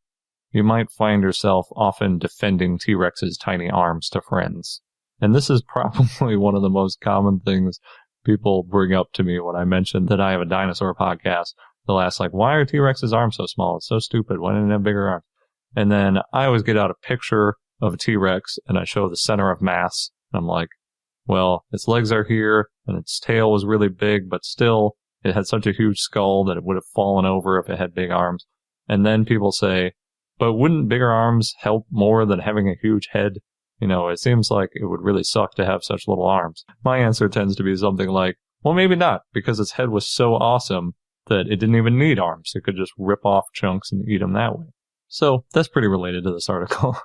[SPEAKER 1] you might find yourself often defending T-Rex's tiny arms to friends. And this is probably one of the most common things people bring up to me when I mention that I have a dinosaur podcast. They'll ask, like, why are T-Rex's arms so small? It's so stupid. Why didn't it have bigger arms? And then I always get out a picture of a T-Rex and I show the center of mass. And I'm like, well, its legs are here and its tail was really big, but still it had such a huge skull that it would have fallen over if it had big arms. And then people say, but wouldn't bigger arms help more than having a huge head? You know, it seems like it would really suck to have such little arms. My answer tends to be something like, well, maybe not, because its head was so awesome that it didn't even need arms. It could just rip off chunks and eat them that way. So that's pretty related to this article.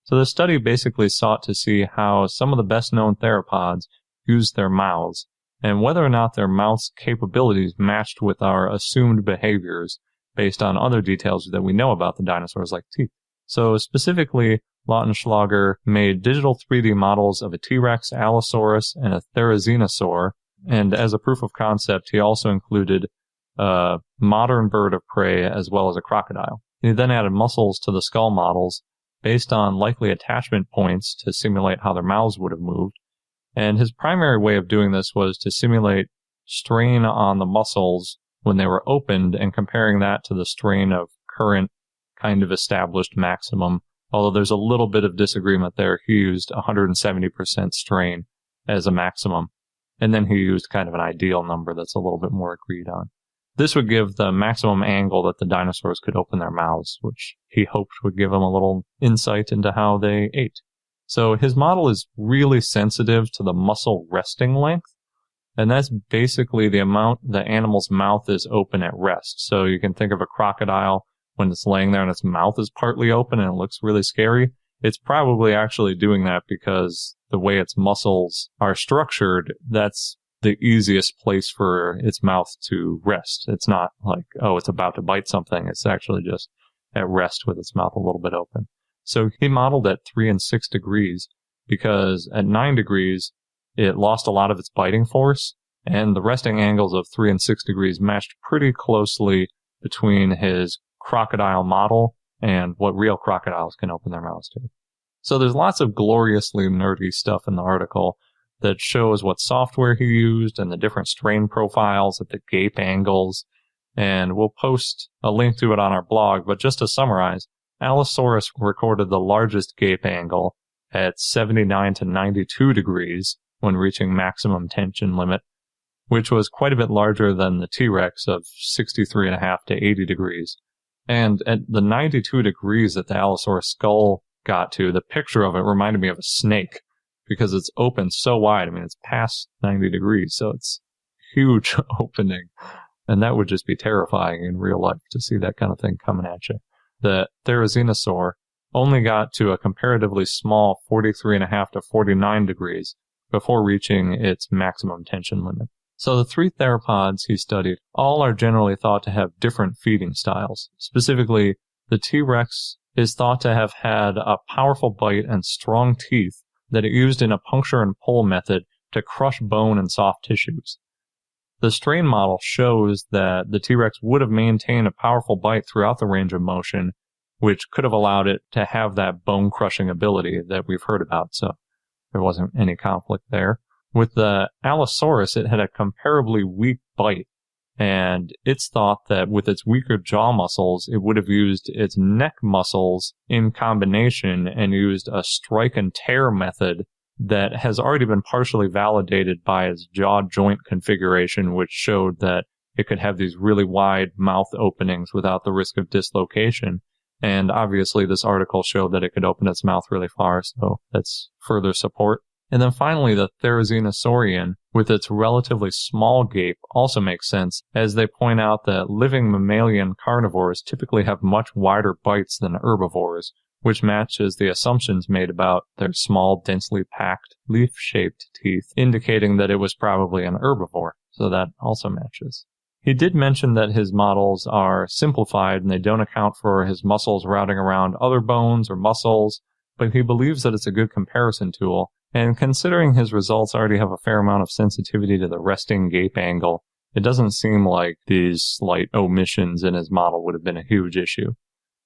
[SPEAKER 1] So the study basically sought to see how some of the best-known theropods used their mouths, and whether or not their mouths' capabilities matched with our assumed behaviors based on other details that we know about the dinosaurs, like teeth. So specifically, Lautenschlager made digital 3D models of a T-Rex, Allosaurus, and a Therizinosaur, and as a proof of concept, he also included a modern bird of prey as well as a crocodile. He then added muscles to the skull models based on likely attachment points to simulate how their mouths would have moved. And his primary way of doing this was to simulate strain on the muscles when they were opened and comparing that to the strain of current kind of established maximum. Although there's a little bit of disagreement there. He used 170% strain as a maximum. And then he used kind of an ideal number that's a little bit more agreed on. This would give the maximum angle that the dinosaurs could open their mouths, which he hoped would give them a little insight into how they ate. So his model is really sensitive to the muscle resting length, and that's basically the amount the animal's mouth is open at rest. So you can think of a crocodile when it's laying there and its mouth is partly open and it looks really scary. It's probably actually doing that because the way its muscles are structured, that's the easiest place for its mouth to rest. It's not like, oh, it's about to bite something. It's actually just at rest with its mouth a little bit open. So he modeled at 3 and 6 degrees because at 9 degrees, it lost a lot of its biting force, and the resting angles of 3 and 6 degrees matched pretty closely between his crocodile model and what real crocodiles can open their mouths to. So there's lots of gloriously nerdy stuff in the article that shows what software he used and the different strain profiles at the gape angles, and we'll post a link to it on our blog, but just to summarize, Allosaurus recorded the largest gape angle at 79 to 92 degrees when reaching maximum tension limit, which was quite a bit larger than the T-Rex of 63.5 to 80 degrees. And at the 92 degrees that the Allosaurus skull got to, the picture of it reminded me of a snake because it's open so wide. I mean, it's past 90 degrees, so it's huge opening. And that would just be terrifying in real life to see that kind of thing coming at you. The Therizinosaur only got to a comparatively small 43.5 to 49 degrees before reaching its maximum tension limit. So the 3 theropods he studied all are generally thought to have different feeding styles. Specifically, the T-Rex is thought to have had a powerful bite and strong teeth that it used in a puncture and pull method to crush bone and soft tissues. The strain model shows that the T-Rex would have maintained a powerful bite throughout the range of motion, which could have allowed it to have that bone-crushing ability that we've heard about, so there wasn't any conflict there. With the Allosaurus, it had a comparably weak bite, and it's thought that with its weaker jaw muscles, it would have used its neck muscles in combination and used a strike and tear method that has already been partially validated by its jaw joint configuration, which showed that it could have these really wide mouth openings without the risk of dislocation. And obviously this article showed that it could open its mouth really far, so that's further support. And then finally, the Therizinosaurian, with its relatively small gape, also makes sense, as they point out that living mammalian carnivores typically have much wider bites than herbivores, which matches the assumptions made about their small, densely packed, leaf-shaped teeth, indicating that it was probably an herbivore. So that also matches. He did mention that his models are simplified and they don't account for his muscles routing around other bones or muscles, but he believes that it's a good comparison tool. And considering his results already have a fair amount of sensitivity to the resting gape angle, it doesn't seem like these slight omissions in his model would have been a huge issue.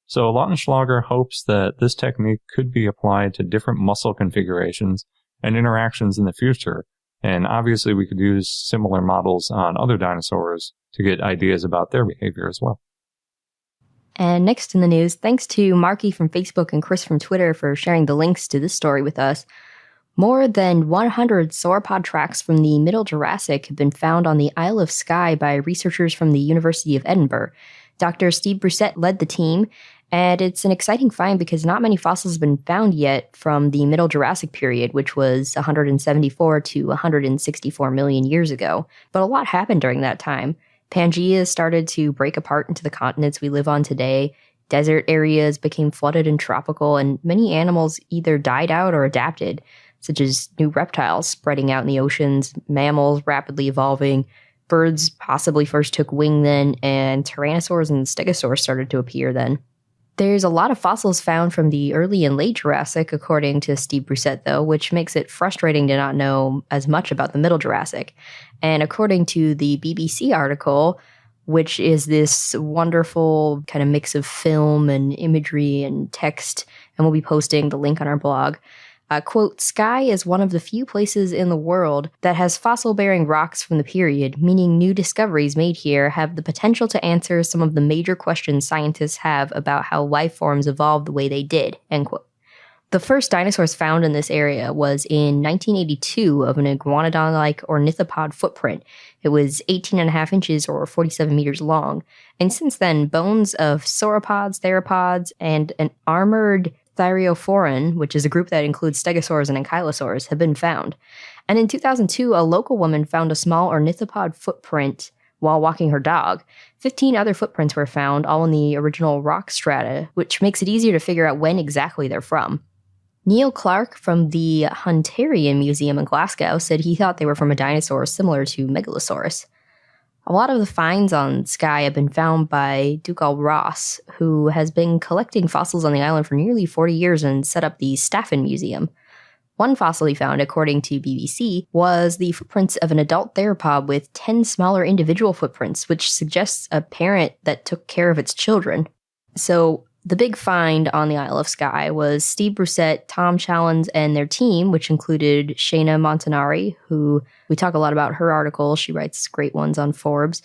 [SPEAKER 1] So Lautenschlager hopes that this technique could be applied to different muscle configurations and interactions in the future. And obviously we could use similar models on other dinosaurs to get ideas about their behavior as well.
[SPEAKER 2] And next in the news, thanks to Marky from Facebook and Chris from Twitter for sharing the links to this story with us. More than 100 sauropod tracks from the Middle Jurassic have been found on the Isle of Skye by researchers from the University of Edinburgh. Dr. Steve Brusette led the team, and it's an exciting find because not many fossils have been found yet from the Middle Jurassic period, which was 174 to 164 million years ago. But a lot happened during that time. Pangea started to break apart into the continents we live on today. Desert areas became flooded and tropical, and many animals either died out or adapted, such as new reptiles spreading out in the oceans, mammals rapidly evolving, birds possibly first took wing then, and tyrannosaurs and stegosaurs started to appear then. There's a lot of fossils found from the early and late Jurassic, according to Steve Brusette, though, which makes it frustrating to not know as much about the Middle Jurassic. And according to the BBC article, which is this wonderful kind of mix of film and imagery and text, and we'll be posting the link on our blog, quote, Skye is one of the few places in the world that has fossil-bearing rocks from the period, meaning new discoveries made here have the potential to answer some of the major questions scientists have about how life forms evolved the way they did, end quote. The first dinosaurs found in this area was in 1982 of an iguanodon-like ornithopod footprint. It was 18.5 inches or 47 meters long. And since then, bones of sauropods, theropods, and an armored Thyreophoran, which is a group that includes stegosaurs and ankylosaurs, have been found. And in 2002, a local woman found a small ornithopod footprint while walking her dog. 15 other footprints were found, all in the original rock strata, which makes it easier to figure out when exactly they're from. Neil Clark from the Hunterian Museum in Glasgow said he thought they were from a dinosaur similar to Megalosaurus. A lot of the finds on Skye have been found by Dougal Ross, who has been collecting fossils on the island for nearly 40 years and set up the Staffen Museum. One fossil he found, according to BBC, was the footprints of an adult theropod with 10 smaller individual footprints, which suggests a parent that took care of its children. So the big find on the Isle of Skye was Steve Brusette, Tom Challens, and their team, which included Shayna Montanari, who we talk a lot about her article. She writes great ones on Forbes,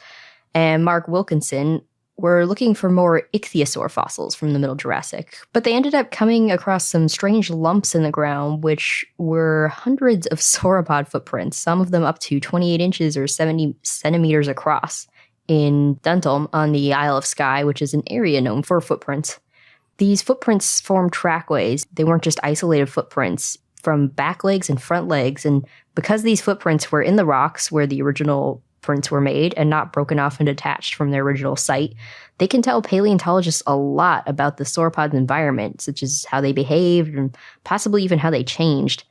[SPEAKER 2] and Mark Wilkinson, were looking for more ichthyosaur fossils from the Middle Jurassic. But they ended up coming across some strange lumps in the ground, which were hundreds of sauropod footprints, some of them up to 28 inches or 70 centimeters across, in Duntelm on the Isle of Skye, which is an area known for footprints. These footprints formed trackways. They weren't just isolated footprints from back legs and front legs. And because these footprints were in the rocks where the original prints were made and not broken off and detached from their original site, they can tell paleontologists a lot about the sauropod's environment, such as how they behaved and possibly even how they changed.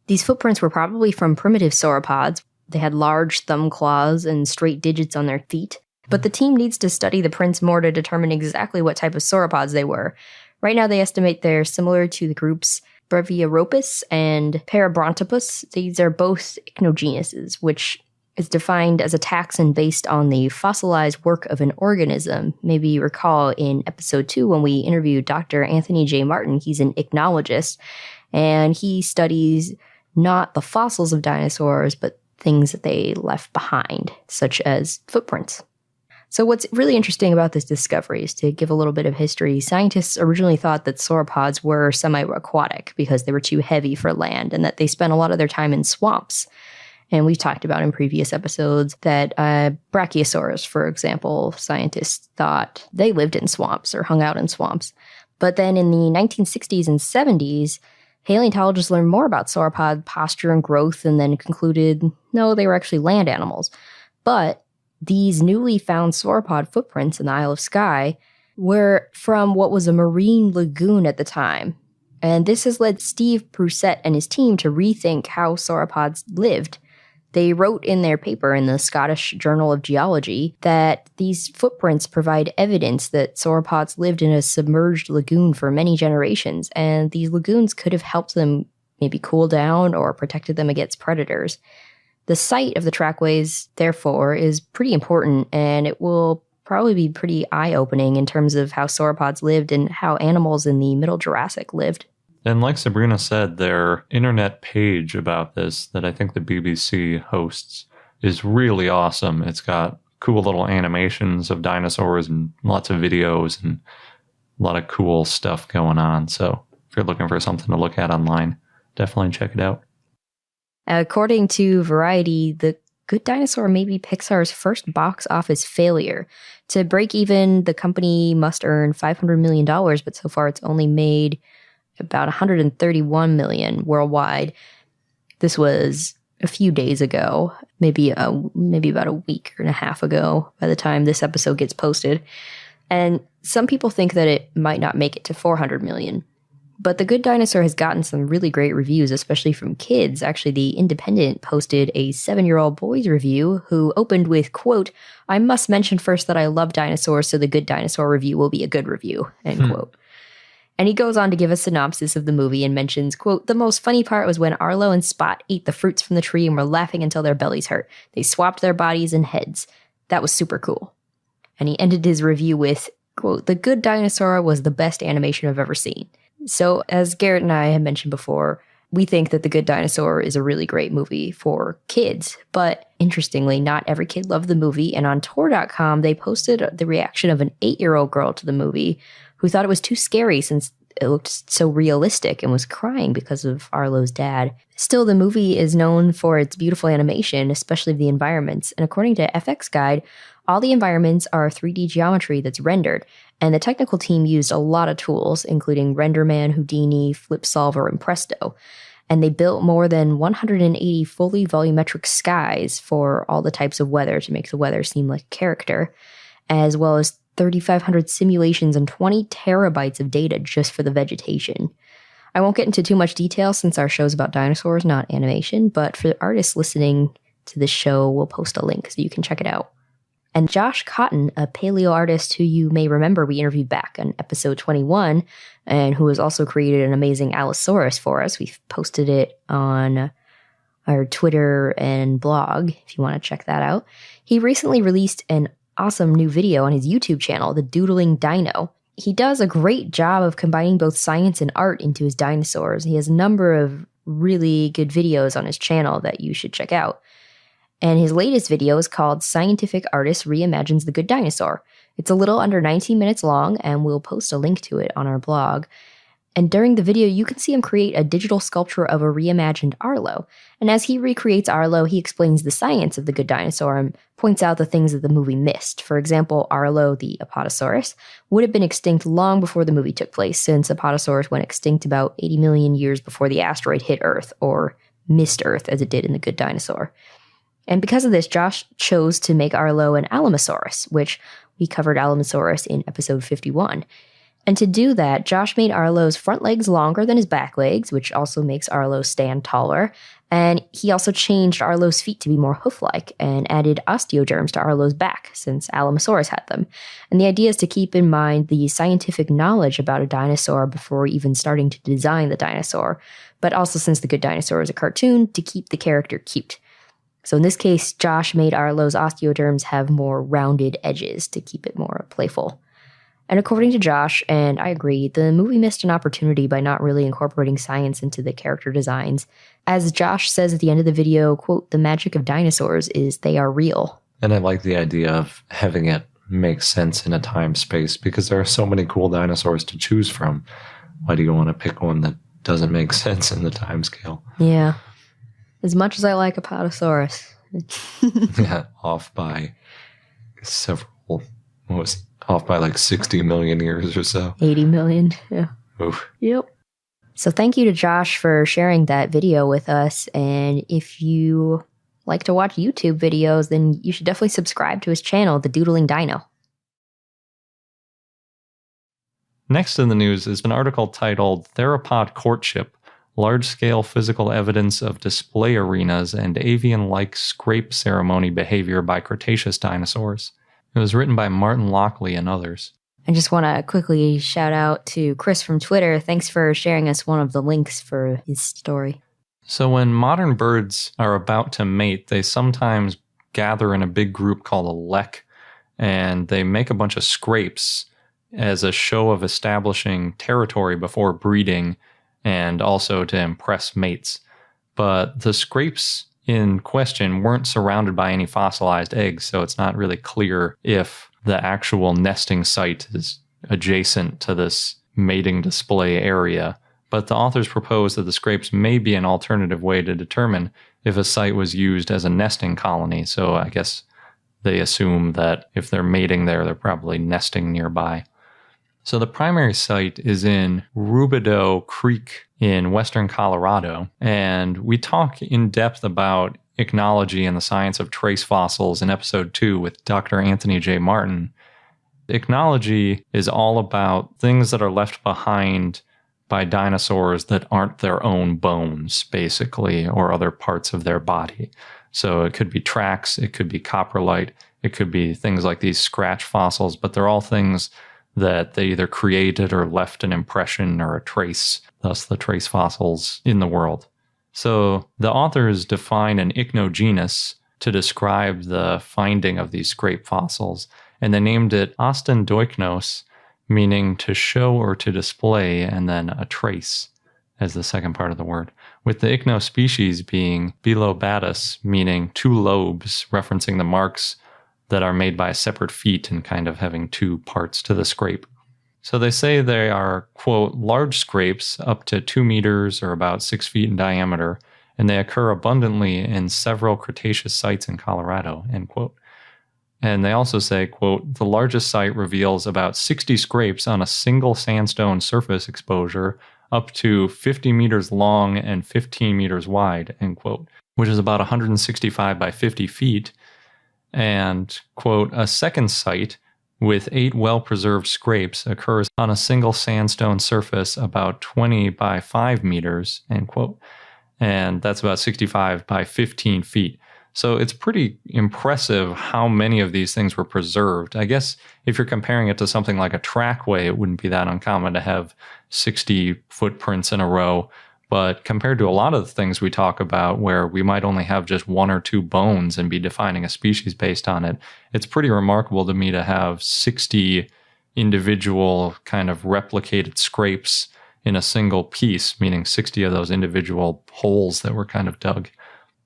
[SPEAKER 2] These footprints were probably from primitive sauropods. They had large thumb claws and straight digits on their feet. But the team needs to study the prints more to determine exactly what type of sauropods they were. Right now, they estimate they're similar to the groups Breviaropus and Parabrontopus. These are both ichnogenuses, which is defined as a taxon based on the fossilized work of an organism. Maybe you recall in episode 2 when we interviewed Dr. Anthony J. Martin. He's an ichnologist, and he studies not the fossils of dinosaurs, but things that they left behind, such as footprints. So what's really interesting about this discovery is, to give a little bit of history, scientists originally thought that sauropods were semi-aquatic because they were too heavy for land and that they spent a lot of their time in swamps. And we've talked about in previous episodes that Brachiosaurus, for example, scientists thought they lived in swamps or hung out in swamps. But then in the 1960s and 70s, paleontologists learned more about sauropod posture and growth and then concluded, no, they were actually land animals. But these newly found sauropod footprints in the Isle of Skye were from what was a marine lagoon at the time. And this has led Steve Brusette and his team to rethink how sauropods lived. They wrote in their paper in the Scottish Journal of Geology that these footprints provide evidence that sauropods lived in a submerged lagoon for many generations, and these lagoons could have helped them maybe cool down or protected them against predators. The site of the trackways, therefore, is pretty important, and it will probably be pretty eye-opening in terms of how sauropods lived and how animals in the Middle Jurassic lived.
[SPEAKER 1] And like Sabrina said, their internet page about this that I think the BBC hosts is really awesome. It's got cool little animations of dinosaurs and lots of videos and a lot of cool stuff going on. So if you're looking for something to look at online, definitely check it out.
[SPEAKER 2] According to Variety, The Good Dinosaur may be Pixar's first box office failure. To break even, the company must earn $500 million, but so far it's only made about $131 million worldwide. This was a few days ago, maybe about a week and a half ago by the time this episode gets posted. And some people think that it might not make it to $400 million. But The Good Dinosaur has gotten some really great reviews, especially from kids. Actually, The Independent posted a 7-year-old boy's review who opened with, quote, "I must mention first that I love dinosaurs, so The Good Dinosaur review will be a good review," end quote. And he goes on to give a synopsis of the movie and mentions, quote, "The most funny part was when Arlo and Spot ate the fruits from the tree and were laughing until their bellies hurt. They swapped their bodies and heads. That was super cool." And he ended his review with, quote, "The Good Dinosaur was the best animation I've ever seen." So as Garrett and I had mentioned before, we think that The Good Dinosaur is a really great movie for kids. But interestingly, not every kid loved the movie. And on Tor.com, they posted the reaction of an 8-year-old girl to the movie who thought it was too scary since it looked so realistic and was crying because of Arlo's dad. Still, the movie is known for its beautiful animation, especially the environments. And according to FX Guide, all the environments are 3D geometry that's rendered. And the technical team used a lot of tools, including RenderMan, Houdini, FlipSolver, and Presto. And they built more than 180 fully volumetric skies for all the types of weather to make the weather seem like a character, as well as 3,500 simulations and 20 terabytes of data just for the vegetation. I won't get into too much detail since our show's about dinosaurs, not animation, but for artists listening to this show, we'll post a link so you can check it out. And Josh Cotton, a paleo artist who you may remember we interviewed back on episode 21, and who has also created an amazing Allosaurus for us. We've posted it on our Twitter and blog, if you want to check that out. He recently released an awesome new video on his YouTube channel, The Doodling Dino. He does a great job of combining both science and art into his dinosaurs. He has a number of really good videos on his channel that you should check out. And his latest video is called Scientific Artist Reimagines the Good Dinosaur. It's a little under 19 minutes long, and we'll post a link to it on our blog. And during the video, you can see him create a digital sculpture of a reimagined Arlo. And as he recreates Arlo, he explains the science of the Good Dinosaur and points out the things that the movie missed. For example, Arlo, the Apatosaurus, would have been extinct long before the movie took place, since Apatosaurus went extinct about 80 million years before the asteroid hit Earth, or missed Earth as it did in The Good Dinosaur. And because of this, Josh chose to make Arlo an Alamosaurus, which we covered Alamosaurus in episode 51. And to do that, Josh made Arlo's front legs longer than his back legs, which also makes Arlo stand taller. And he also changed Arlo's feet to be more hoof-like and added osteoderms to Arlo's back, since Alamosaurus had them. And the idea is to keep in mind the scientific knowledge about a dinosaur before even starting to design the dinosaur, but also, since The Good Dinosaur is a cartoon, to keep the character cute. So in this case, Josh made Arlo's osteoderms have more rounded edges to keep it more playful. And according to Josh, and I agree, the movie missed an opportunity by not really incorporating science into the character designs. As Josh says at the end of the video, quote, "The magic of dinosaurs is they are real."
[SPEAKER 1] And I like the idea of having it make sense in a time space, because there are so many cool dinosaurs to choose from. Why do you want to pick one that doesn't make sense in the time scale?
[SPEAKER 2] Yeah. As much as I like Apatosaurus.
[SPEAKER 1] Yeah, off by like 60 million years or so.
[SPEAKER 2] 80 million, yeah.
[SPEAKER 1] Oof.
[SPEAKER 2] Yep. So thank you to Josh for sharing that video with us. And if you like to watch YouTube videos, then you should definitely subscribe to his channel, The Doodling Dino.
[SPEAKER 1] Next in the news is an article titled Theropod Courtship. large-scale physical evidence of display arenas and avian-like scrape ceremony behavior by Cretaceous dinosaurs. It was written by Martin Lockley and others.
[SPEAKER 2] I just want to quickly shout out to Chris from Twitter. Thanks for sharing us one of the links for his story.
[SPEAKER 1] So when modern birds are about to mate, they sometimes gather in a big group called a lek, and they make a bunch of scrapes as a show of establishing territory before breeding and also to impress mates. But the scrapes in question weren't surrounded by any fossilized eggs, so it's not really clear if the actual nesting site is adjacent to this mating display area. But the authors propose that the scrapes may be an alternative way to determine if a site was used as a nesting colony. So I guess they assume that if they're mating there, they're probably nesting nearby. So the primary site is in Rubidoux Creek in western Colorado. And we talk in depth about ichnology and the science of trace fossils in episode 2 with Dr. Anthony J. Martin. Ichnology is all about things that are left behind by dinosaurs that aren't their own bones, basically, or other parts of their body. So it could be tracks, it could be coprolite, it could be things like these scratch fossils, but they're all things that they either created or left an impression or a trace, thus the trace fossils in the world. So the authors define an ichnogenus to describe the finding of these scrape fossils, and they named it ostendoiknos, meaning to show or to display, and then a trace as the second part of the word, with the ichno species being bilobatus, meaning two lobes, referencing the marks that are made by separate feet and kind of having two parts to the scrape. So they say they are, quote, large scrapes up to 2 meters or about 6 feet in diameter, and they occur abundantly in several Cretaceous sites in Colorado, end quote. And they also say, quote, the largest site reveals about 60 scrapes on a single sandstone surface exposure up to 50 meters long and 15 meters wide, end quote, which is about 165 by 50 feet. And, quote, a second site with 8 well-preserved scrapes occurs on a single sandstone surface about 20 by 5 meters, end quote. And that's about 65 by 15 feet. So it's pretty impressive how many of these things were preserved. I guess if you're comparing it to something like a trackway, it wouldn't be that uncommon to have 60 footprints in a row. But compared to a lot of the things we talk about where we might only have just 1 or 2 bones and be defining a species based on it, it's pretty remarkable to me to have 60 individual kind of replicated scrapes in a single piece, meaning 60 of those individual holes that were kind of dug.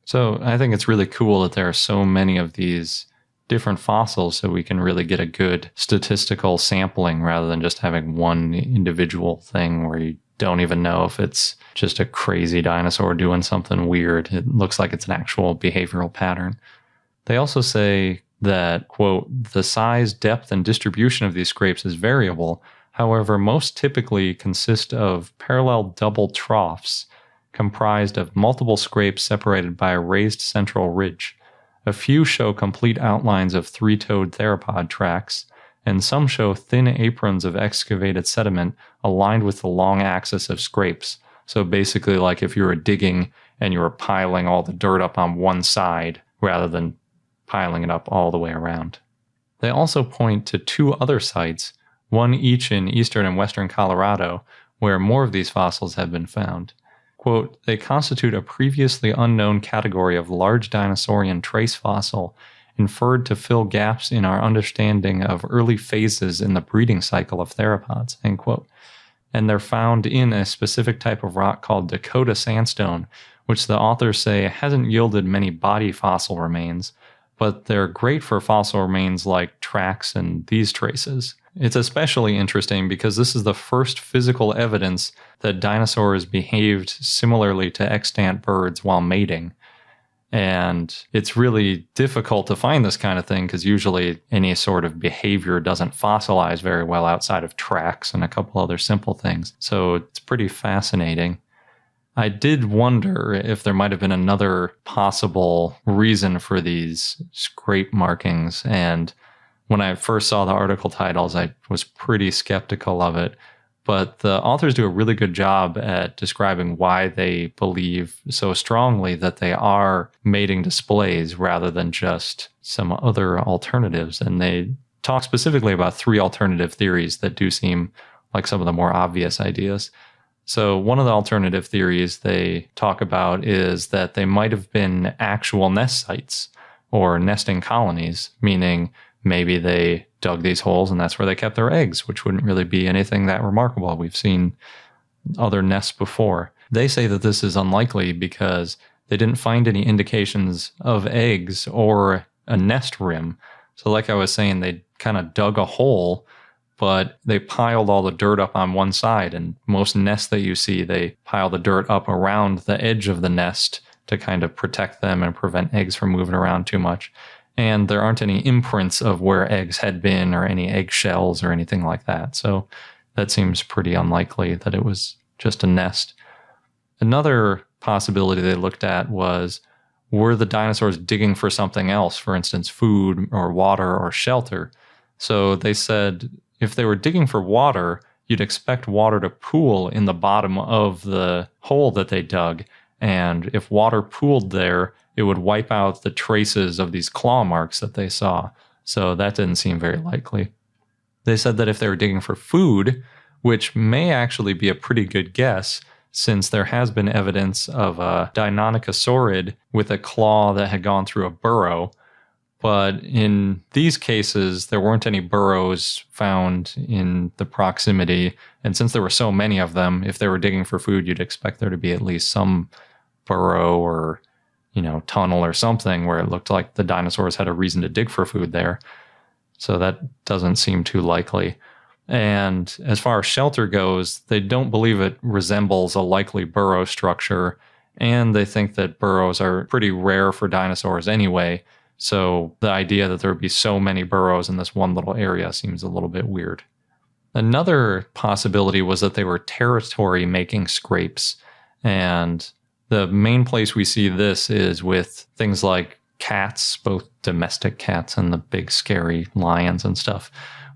[SPEAKER 1] So I think it's really cool that there are so many of these different fossils so we can really get a good statistical sampling rather than just having one individual thing where you don't even know if it's just a crazy dinosaur doing something weird. It looks like it's an actual behavioral pattern. They also say that, quote, the size, depth, and distribution of these scrapes is variable. However, most typically consist of parallel double troughs comprised of multiple scrapes separated by a raised central ridge. A few show complete outlines of 3-toed theropod tracks, and some show thin aprons of excavated sediment aligned with the long axis of scrapes. So basically like if you were digging and you were piling all the dirt up on one side rather than piling it up all the way around. They also point to 2 other sites, one each in eastern and western Colorado, where more of these fossils have been found. Quote, they constitute a previously unknown category of large dinosaurian trace fossil inferred to fill gaps in our understanding of early phases in the breeding cycle of theropods, end quote. And they're found in a specific type of rock called Dakota sandstone, which the authors say hasn't yielded many body fossil remains, but they're great for fossil remains like tracks and these traces. It's especially interesting because this is the first physical evidence that dinosaurs behaved similarly to extant birds while mating. And it's really difficult to find this kind of thing because usually any sort of behavior doesn't fossilize very well outside of tracks and a couple other simple things. So it's pretty fascinating. I did wonder if there might have been another possible reason for these scrape markings. And when I first saw the article titles, I was pretty skeptical of it. But the authors do a really good job at describing why they believe so strongly that they are mating displays rather than just some other alternatives. And they talk specifically about 3 alternative theories that do seem like some of the more obvious ideas. So one of the alternative theories they talk about is that they might have been actual nest sites or nesting colonies, meaning maybe they dug these holes and that's where they kept their eggs, which wouldn't really be anything that remarkable. We've seen other nests before. They say that this is unlikely because they didn't find any indications of eggs or a nest rim. So like I was saying, they kind of dug a hole, but they piled all the dirt up on one side. And most nests that you see, they pile the dirt up around the edge of the nest to kind of protect them and prevent eggs from moving around too much. And there aren't any imprints of where eggs had been or any egg shells or anything like that. So that seems pretty unlikely that it was just a nest. Another possibility they looked at was, were the dinosaurs digging for something else, for instance, food or water or shelter? So they said if they were digging for water, you'd expect water to pool in the bottom of the hole that they dug. And if water pooled there, it would wipe out the traces of these claw marks that they saw. So that didn't seem very likely. They said that if they were digging for food, which may actually be a pretty good guess, since there has been evidence of a Deinonychosaurid with a claw that had gone through a burrow. But in these cases, there weren't any burrows found in the proximity. And since there were so many of them, if they were digging for food, you'd expect there to be at least some burrow or, tunnel or something where it looked like the dinosaurs had a reason to dig for food there. So that doesn't seem too likely. And as far as shelter goes, they don't believe it resembles a likely burrow structure. And they think that burrows are pretty rare for dinosaurs anyway. So the idea that there would be so many burrows in this one little area seems a little bit weird. Another possibility was that they were territory making scrapes. And the main place we see this is with things like cats, both domestic cats and the big scary lions and stuff.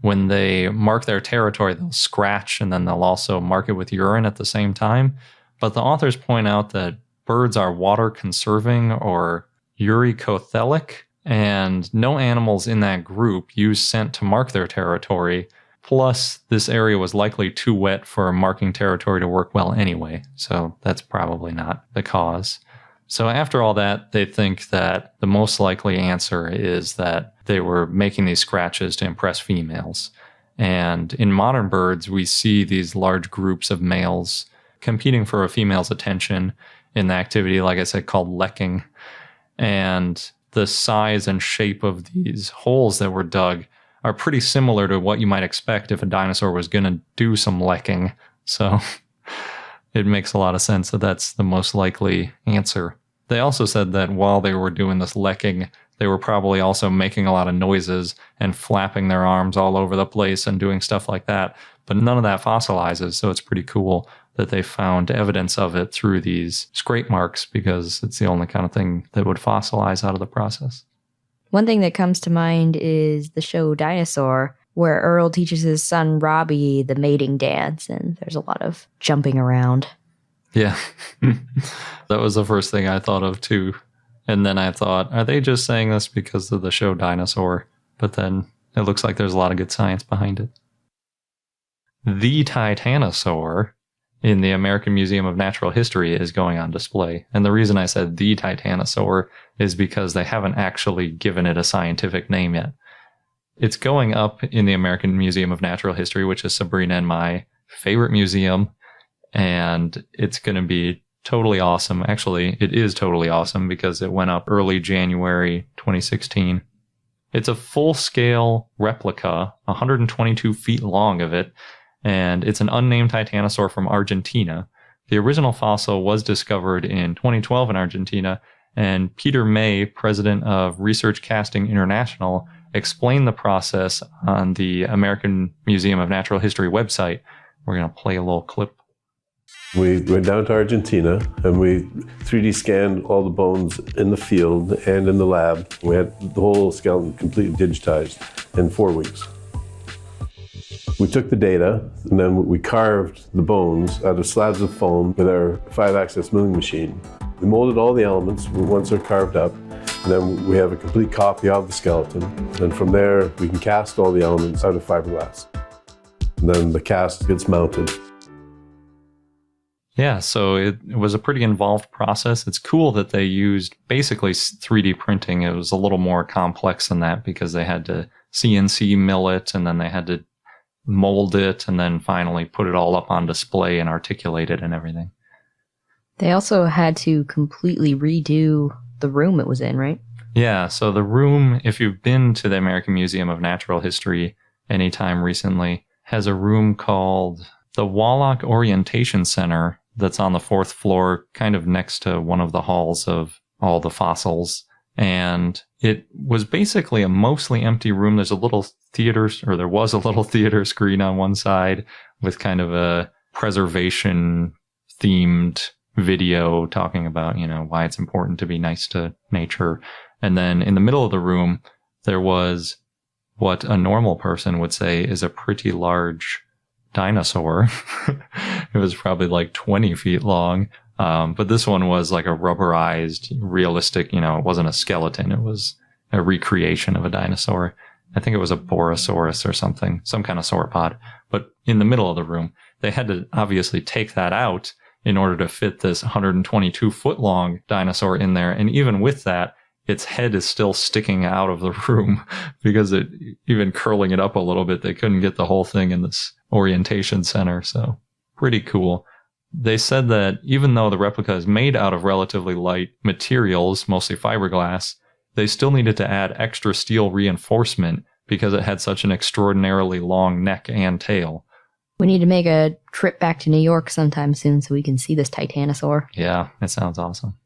[SPEAKER 1] When they mark their territory, they'll scratch and then they'll also mark it with urine at the same time. But the authors point out that birds are water conserving or urecothelic, and no animals in that group use scent to mark their territory. Plus, this area was likely too wet for marking territory to work well anyway, so that's probably not the cause. So after all that, they think that the most likely answer is that they were making these scratches to impress females. And in modern birds, we see these large groups of males competing for a female's attention in the activity, like I said, called lecking. And the size and shape of these holes that were dug are pretty similar to what you might expect if a dinosaur was going to do some lecking. So it makes a lot of sense that that's the most likely answer. They also said that while they were doing this lecking, they were probably also making a lot of noises and flapping their arms all over the place and doing stuff like that. But none of that fossilizes, so it's pretty cool that they found evidence of it through these scrape marks, because it's the only kind of thing that would fossilize out of the process.
[SPEAKER 2] One thing that comes to mind is the show Dinosaur, where Earl teaches his son Robbie the mating dance, and there's a lot of jumping around.
[SPEAKER 1] Yeah, that was the first thing I thought of too. And then I thought, are they just saying this because of the show Dinosaur? But then it looks like there's a lot of good science behind it. The Tyrannosaur in the American Museum of Natural History is going on display. And the reason I said the Tyrannosaur is because they haven't actually given it a scientific name yet. It's going up in the American Museum of Natural History, which is Sabrina and my favorite museum. And it's going to be totally awesome. Actually, it is totally awesome because it went up early January 2016. It's a full-scale replica, 122 feet long of it, and it's an unnamed Tyrannosaur from Argentina. The original fossil was discovered in 2012 in Argentina, and Peter May, president of Research Casting International, explained the process on the American Museum of Natural History website. We're going to play a little clip.
[SPEAKER 6] We went down to Argentina and we 3D scanned all the bones in the field and in the lab. We had the whole skeleton completely digitized in 4 weeks. We took the data and then we carved the bones out of slabs of foam with our 5-axis milling machine. We molded all the elements once they're carved up, and then we have a complete copy of the skeleton. And from there, we can cast all the elements out of fiberglass. And then the cast gets mounted.
[SPEAKER 1] Yeah, so it was a pretty involved process. It's cool that they used basically 3D printing. It was a little more complex than that because they had to CNC mill it, and then they had to mold it, and then finally put it all up on display and articulate it and everything.
[SPEAKER 2] They also had to completely redo the room it was in, right?
[SPEAKER 1] Yeah, so the room, if you've been to the American Museum of Natural History anytime recently, has a room called the Wallach Orientation Center that's on the 4th floor, kind of next to one of the halls of all the fossils. And it was basically a mostly empty room. There's a little theater, or there was a little theater screen on one side with kind of a preservation themed video talking about, why it's important to be nice to nature. And then in the middle of the room, there was what a normal person would say is a pretty large dinosaur. It was probably like 20 feet long. But this one was like a rubberized, realistic, it wasn't a skeleton. It was a recreation of a dinosaur. I think it was a Borealopelta or something, some kind of sauropod. But in the middle of the room, they had to obviously take that out in order to fit this 122-foot long dinosaur in there. And even with that, its head is still sticking out of the room because even curling it up a little bit, they couldn't get the whole thing in this orientation center. So pretty cool. They said that even though the replica is made out of relatively light materials, mostly fiberglass, they still needed to add extra steel reinforcement because it had such an extraordinarily long neck and tail.
[SPEAKER 2] We need to make a trip back to New York sometime soon so we can see this Titanosaur.
[SPEAKER 1] Yeah, it sounds awesome.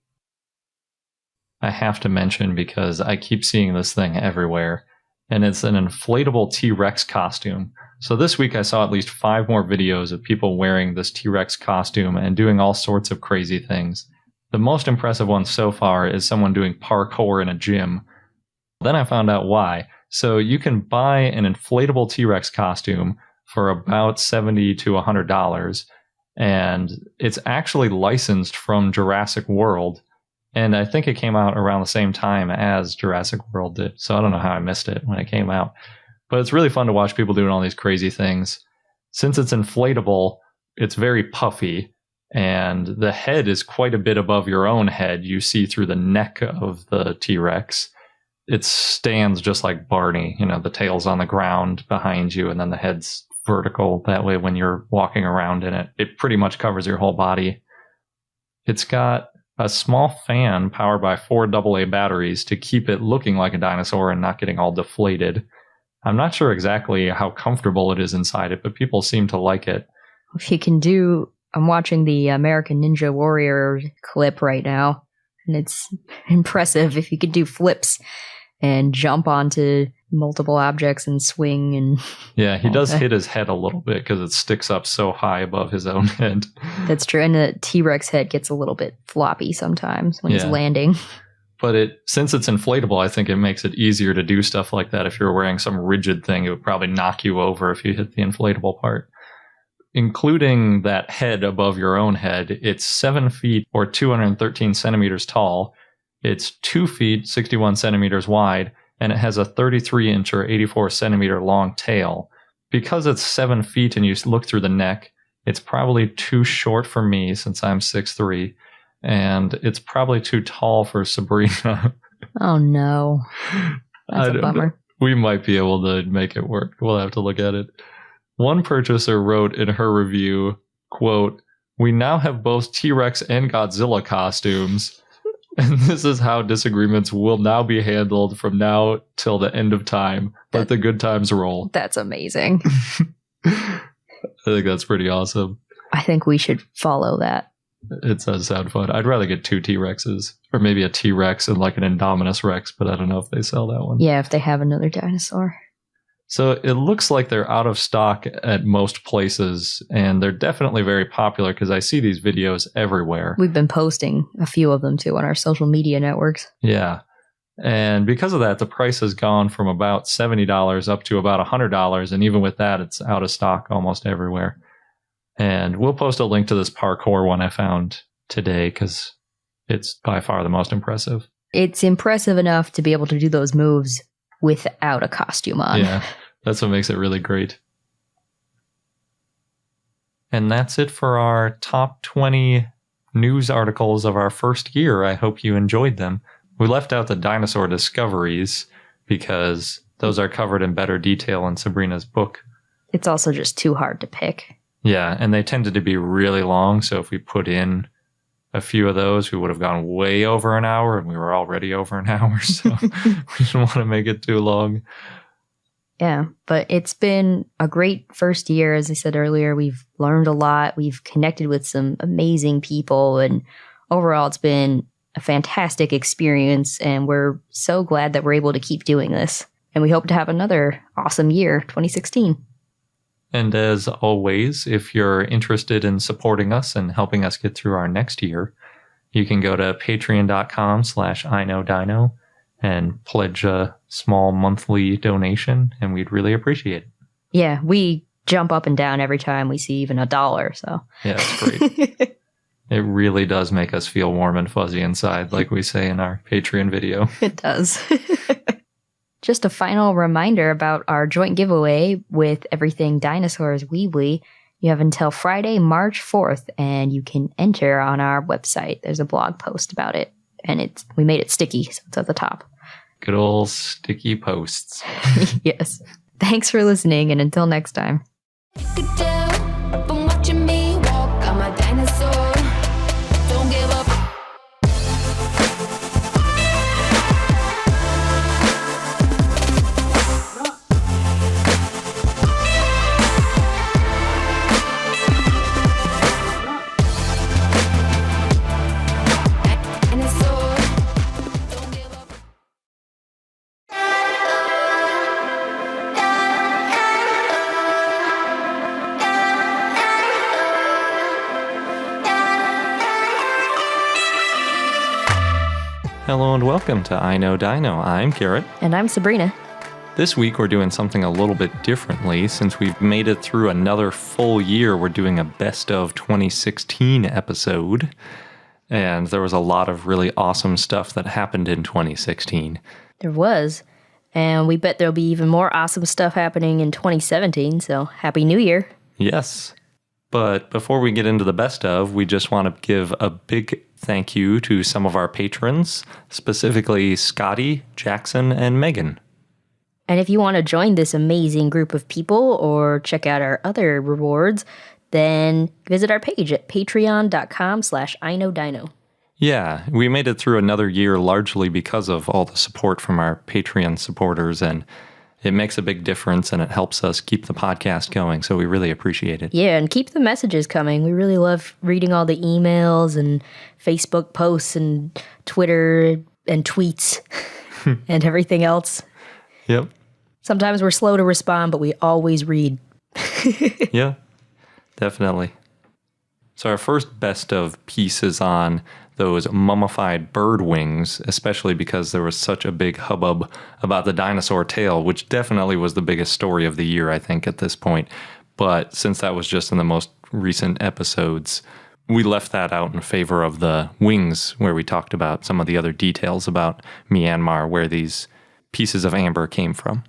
[SPEAKER 1] I have to mention, because I keep seeing this thing everywhere, and it's an inflatable T-Rex costume. So this week I saw at least 5 more videos of people wearing this T-Rex costume and doing all sorts of crazy things. The most impressive one so far is someone doing parkour in a gym. Then I found out why. So you can buy an inflatable T-Rex costume for about $70 to $100, and it's actually licensed from Jurassic World. And I think it came out around the same time as Jurassic World did. So I don't know how I missed it when it came out. But it's really fun to watch people doing all these crazy things. Since it's inflatable, it's very puffy. And the head is quite a bit above your own head. You see through the neck of the T-Rex. It stands just like Barney. The tail's on the ground behind you, and then the head's vertical. That way, when you're walking around in it, it pretty much covers your whole body. It's got a small fan powered by 4 AA batteries to keep it looking like a dinosaur and not getting all deflated. I'm not sure exactly how comfortable it is inside it, but people seem to like it.
[SPEAKER 2] If you can I'm watching the American Ninja Warrior clip right now, and it's impressive if you could do flips and jump onto multiple objects and swing. And
[SPEAKER 1] yeah, he does hit his head a little bit because it sticks up so high above his own head.
[SPEAKER 2] That's true. And the T-Rex head gets a little bit floppy sometimes when he's landing.
[SPEAKER 1] But since it's inflatable, I think it makes it easier to do stuff like that. If you're wearing some rigid thing, it would probably knock you over if you hit the inflatable part. Including that head above your own head, it's 7 feet or 213 centimeters tall. It's 2 feet, 61 centimeters wide, and it has a 33-inch or 84 centimeter long tail. Because it's 7 feet and you look through the neck, it's probably too short for me since I'm 6'3", and it's probably too tall for Sabrina.
[SPEAKER 2] Oh no. That's a bummer.
[SPEAKER 1] We might be able to make it work. We'll have to look at it. One purchaser wrote in her review, quote, "We now have both T-Rex and Godzilla costumes, and this is how disagreements will now be handled from now till the end of time. Let the good times roll."
[SPEAKER 2] That's amazing.
[SPEAKER 1] I think that's pretty awesome.
[SPEAKER 2] I think we should follow that.
[SPEAKER 1] It does sound fun. I'd rather get 2 T-Rexes, or maybe a T-Rex and like an Indominus Rex, but I don't know if they sell that one.
[SPEAKER 2] Yeah, if they have another dinosaur.
[SPEAKER 1] So it looks like they're out of stock at most places, and they're definitely very popular because I see these videos everywhere.
[SPEAKER 2] We've been posting a few of them too on our social media networks.
[SPEAKER 1] Yeah. And because of that, the price has gone from about $70 up to about $100. And even with that, it's out of stock almost everywhere. And we'll post a link to this parkour one I found today because it's by far the most impressive.
[SPEAKER 2] It's impressive enough to be able to do those moves without a costume on.
[SPEAKER 1] Yeah, that's what makes it really great. And that's it for our top 20 news articles of our first year. I hope you enjoyed them. We left out the dinosaur discoveries because those are covered in better detail in Sabrina's book.
[SPEAKER 2] It's also just too hard to pick.
[SPEAKER 1] Yeah, and they tended to be really long, so if we put in a few of those, we would have gone way over an hour, and we were already over an hour, so we didn't want to make it too long.
[SPEAKER 2] Yeah, but it's been a great first year. As I said earlier, we've learned a lot. We've connected with some amazing people, and overall it's been a fantastic experience, and we're so glad that we're able to keep doing this. And we hope to have another awesome year, 2016.
[SPEAKER 1] And as always, if you're interested in supporting us and helping us get through our next year, you can go to patreon.com/iknowdino and pledge a small monthly donation, and we'd really appreciate it.
[SPEAKER 2] Yeah, we jump up and down every time we see even $1, so.
[SPEAKER 1] Yeah, it's great. It really does make us feel warm and fuzzy inside, like we say in our Patreon video.
[SPEAKER 2] It does. Just a final reminder about our joint giveaway with Everything Dinosaurs Weebly. You have until Friday, March 4th, and you can enter on our website. There's a blog post about it, and we made it sticky, so it's at the top.
[SPEAKER 1] Good old sticky posts.
[SPEAKER 2] Yes. Thanks for listening, and until next time.
[SPEAKER 1] Hello and welcome to I Know Dino. I'm Garrett.
[SPEAKER 2] And I'm Sabrina.
[SPEAKER 1] This week we're doing something a little bit differently. Since we've made it through another full year, we're doing a best of 2016 episode. And there was a lot of really awesome stuff that happened in 2016.
[SPEAKER 2] There was. And we bet there'll be even more awesome stuff happening in 2017, so Happy New Year.
[SPEAKER 1] Yes. But before we get into the best of, we just want to give a big thank you to some of our patrons, specifically Scotty, Jackson, and Megan.
[SPEAKER 2] And if you want to join this amazing group of people or check out our other rewards, then visit our page at patreon.com/iknowdino.
[SPEAKER 1] Yeah, we made it through another year largely because of all the support from our Patreon supporters, and it makes a big difference and it helps us keep the podcast going, so we really appreciate it.
[SPEAKER 2] Yeah, and keep the messages coming. We really love reading all the emails and Facebook posts and Twitter and tweets and everything else.
[SPEAKER 1] Yep.
[SPEAKER 2] Sometimes we're slow to respond, but we always read.
[SPEAKER 1] Yeah, definitely. So our first best of piece is on those mummified bird wings, especially because there was such a big hubbub about the dinosaur tail, which definitely was the biggest story of the year, I think, at this point. But since that was just in the most recent episodes, we left that out in favor of the wings, where we talked about some of the other details about Myanmar, where these pieces of amber came from.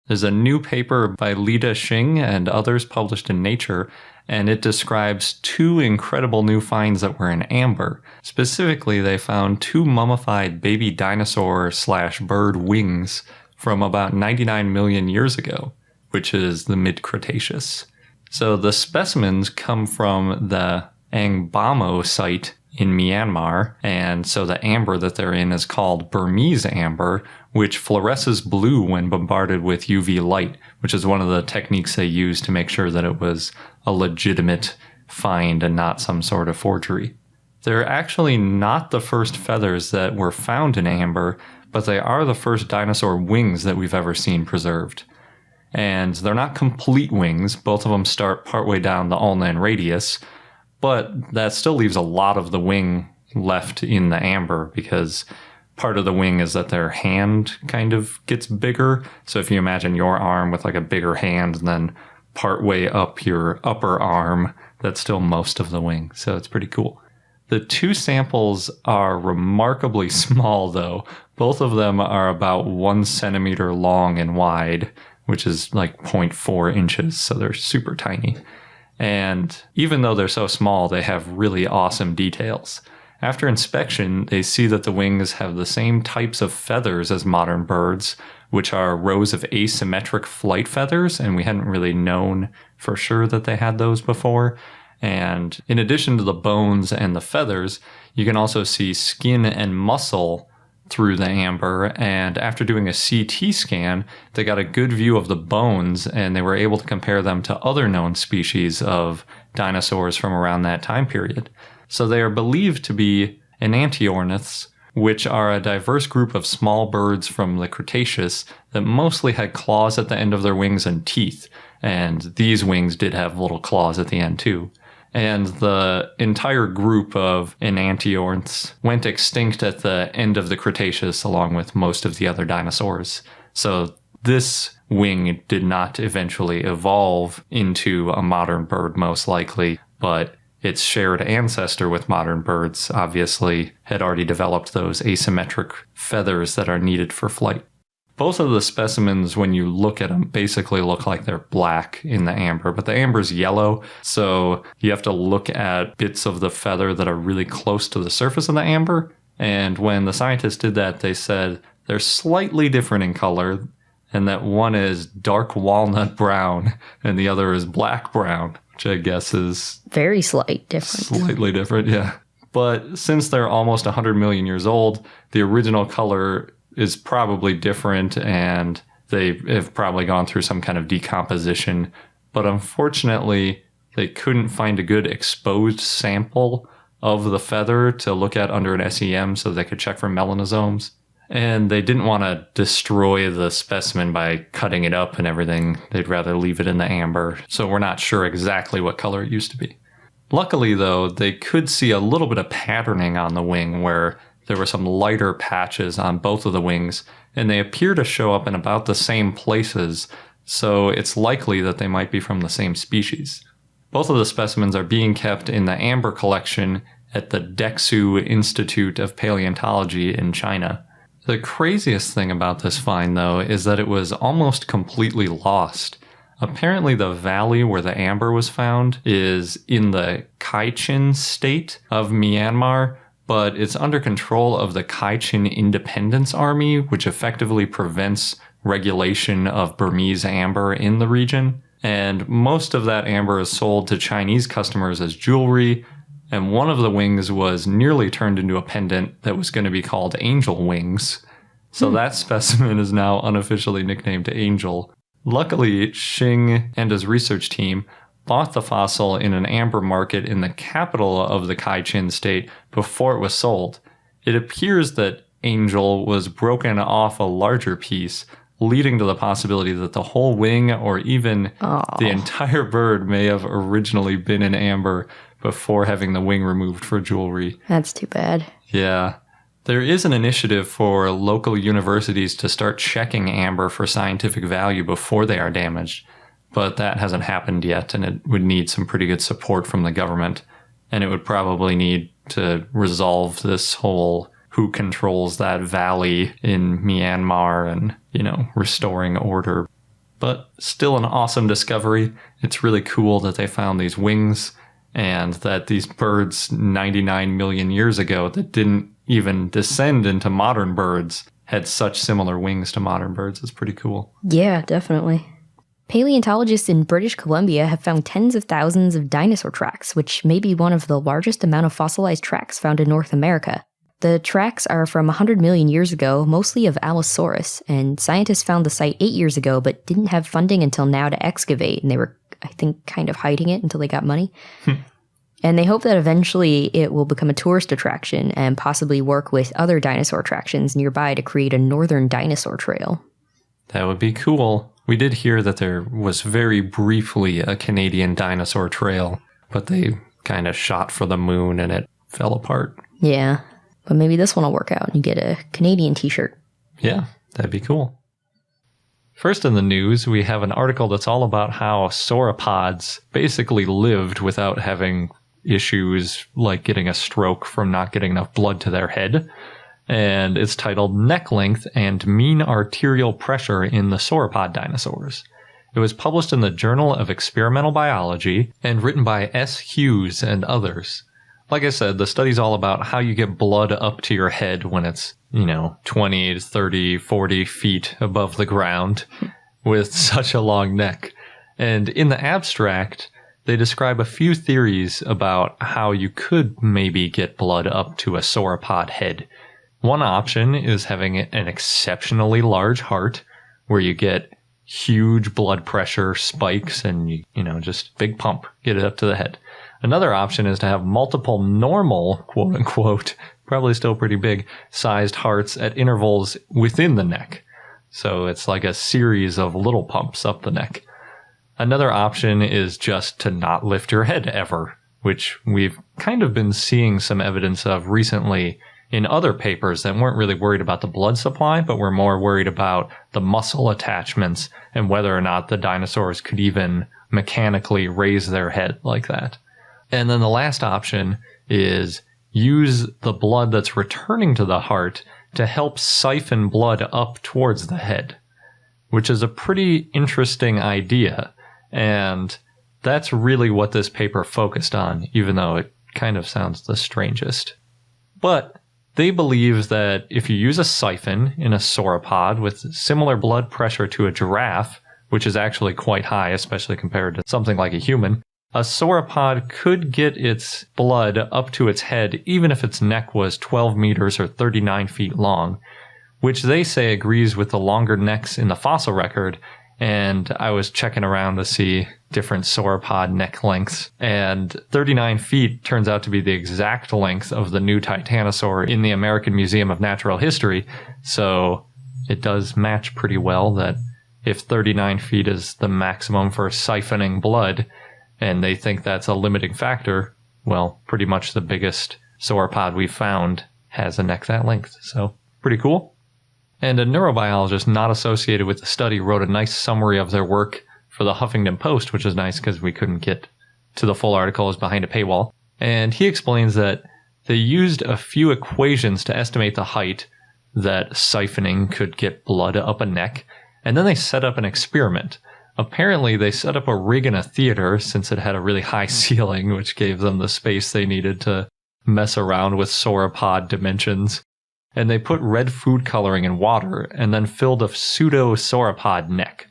[SPEAKER 1] There's a new paper by Lida Xing and others published in Nature, and it describes two incredible new finds that were in amber. Specifically, they found two mummified baby dinosaur/bird wings from about 99 million years ago, which is the mid-Cretaceous. So the specimens come from the Angbamo site in Myanmar, and so the amber that they're in is called Burmese amber, which fluoresces blue when bombarded with UV light, which is one of the techniques they use to make sure that it was a legitimate find and not some sort of forgery. They're actually not the first feathers that were found in amber, but they are the first dinosaur wings that we've ever seen preserved. And they're not complete wings. Both of them start partway down the ulnar radius, but that still leaves a lot of the wing left in the amber because part of the wing is that their hand kind of gets bigger. So if you imagine your arm with like a bigger hand and then part way up your upper arm, that's still most of the wing. So it's pretty cool. The two samples are remarkably small, though. Both of them are about 1 centimeter long and wide, which is like 0.4 inches. So they're super tiny. And even though they're so small, they have really awesome details. After inspection, they see that the wings have the same types of feathers as modern birds, which are rows of asymmetric flight feathers, and we hadn't really known for sure that they had those before. And in addition to the bones and the feathers, you can also see skin and muscle through the amber. And after doing a CT scan, they got a good view of the bones, and they were able to compare them to other known species of dinosaurs from around that time period. So they are believed to be enantiorniths, which are a diverse group of small birds from the Cretaceous that mostly had claws at the end of their wings and teeth. And these wings did have little claws at the end too. And the entire group of enantiorniths went extinct at the end of the Cretaceous along with most of the other dinosaurs. So this wing did not eventually evolve into a modern bird, most likely, but its shared ancestor with modern birds obviously had already developed those asymmetric feathers that are needed for flight. Both of the specimens, when you look at them, basically look like they're black in the amber, but the amber's yellow, so you have to look at bits of the feather that are really close to the surface of the amber. And when the scientists did that, they said they're slightly different in color, and that one is dark walnut brown and the other is black brown, which I guess is
[SPEAKER 2] Very slight difference.
[SPEAKER 1] slightly different, yeah. But since they're almost 100 million years old, the original color is probably different, and they have probably gone through some kind of decomposition. But unfortunately, they couldn't find a good exposed sample of the feather to look at under an SEM so they could check for melanosomes. And they didn't want to destroy the specimen by cutting it up and everything. They'd rather leave it in the amber. So we're not sure exactly what color it used to be. Luckily, though, they could see a little bit of patterning on the wing where there were some lighter patches on both of the wings, and they appear to show up in about the same places, so it's likely that they might be from the same species. Both of the specimens are being kept in the amber collection at the Dexu Institute of Paleontology in China. The craziest thing about this find, though, is that it was almost completely lost. Apparently, the valley where the amber was found is in the Kachin state of Myanmar, but it's under control of the Kachin Independence Army, which effectively prevents regulation of Burmese amber in the region. And most of that amber is sold to Chinese customers as jewelry, and one of the wings was nearly turned into a pendant that was going to be called Angel Wings. So that specimen is now unofficially nicknamed Angel. Luckily, Xing and his research team bought the fossil in an amber market in the capital of the Kachin state before it was sold. It appears that Angel was broken off a larger piece, leading to the possibility that the whole wing or even the entire bird may have originally been in amber before having the wing removed for jewelry.
[SPEAKER 2] That's too bad.
[SPEAKER 1] Yeah. There is an initiative for local universities to start checking amber for scientific value before they are damaged. But that hasn't happened yet, and it would need some pretty good support from the government. And it would probably need to resolve this whole who controls that valley in Myanmar and, restoring order. But still an awesome discovery. It's really cool that they found these wings and that these birds 99 million years ago that didn't even descend into modern birds had such similar wings to modern birds. It's pretty cool.
[SPEAKER 2] Yeah, definitely. Paleontologists in British Columbia have found tens of thousands of dinosaur tracks, which may be one of the largest amount of fossilized tracks found in North America. The tracks are from 100 million years ago, mostly of Allosaurus, and scientists found the site 8 years ago but didn't have funding until now to excavate, and they were, I think, kind of hiding it until they got money. And they hope that eventually it will become a tourist attraction and possibly work with other dinosaur attractions nearby to create a northern dinosaur trail.
[SPEAKER 1] That would be cool. We did hear that there was very briefly a Canadian dinosaur trail, but they kind of shot for the moon and it fell apart.
[SPEAKER 2] Yeah.
[SPEAKER 4] But maybe this one will work out and you get a Canadian t-shirt.
[SPEAKER 1] Yeah, that'd be cool. First in the news, we have an article that's all about how sauropods basically lived without having issues like getting a stroke from not getting enough blood to their head. And it's titled Neck Length and Mean Arterial Pressure in the Sauropod Dinosaurs. It was published in the Journal of Experimental Biology and written by S. Hughes and others. Like I said, the study's all about how you get blood up to your head when it's, 20, 30, 40 feet above the ground with such a long neck. And in the abstract, they describe a few theories about how you could maybe get blood up to a sauropod head. One option is having an exceptionally large heart where you get huge blood pressure spikes and, just big pump, get it up to the head. Another option is to have multiple normal, quote unquote, probably still pretty big, sized hearts at intervals within the neck. So it's like a series of little pumps up the neck. Another option is just to not lift your head ever, which we've kind of been seeing some evidence of recently in other papers that weren't really worried about the blood supply, but were more worried about the muscle attachments and whether or not the dinosaurs could even mechanically raise their head like that. And then the last option is use the blood that's returning to the heart to help siphon blood up towards the head, which is a pretty interesting idea. And that's really what this paper focused on, even though it kind of sounds the strangest. But they believe that if you use a siphon in a sauropod with similar blood pressure to a giraffe, which is actually quite high, especially compared to something like a human, a sauropod could get its blood up to its head even if its neck was 12 meters or 39 feet long, which they say agrees with the longer necks in the fossil record. And I was checking around to see different sauropod neck lengths, and 39 feet turns out to be the exact length of the new Tyrannosaur in the American Museum of Natural History. So it does match pretty well that if 39 feet is the maximum for siphoning blood, and they think that's a limiting factor, well, pretty much the biggest sauropod we've found has a neck that length. So pretty cool. And a neurobiologist not associated with the study wrote a nice summary of their work for the Huffington Post, which is nice because we couldn't get to the full article. It was behind a paywall. And he explains that they used a few equations to estimate the height that siphoning could get blood up a neck. And then they set up an experiment. Apparently, they set up a rig in a theater since it had a really high ceiling, which gave them the space they needed to mess around with sauropod dimensions. And they put red food coloring in water and then filled a pseudo-sauropod neck.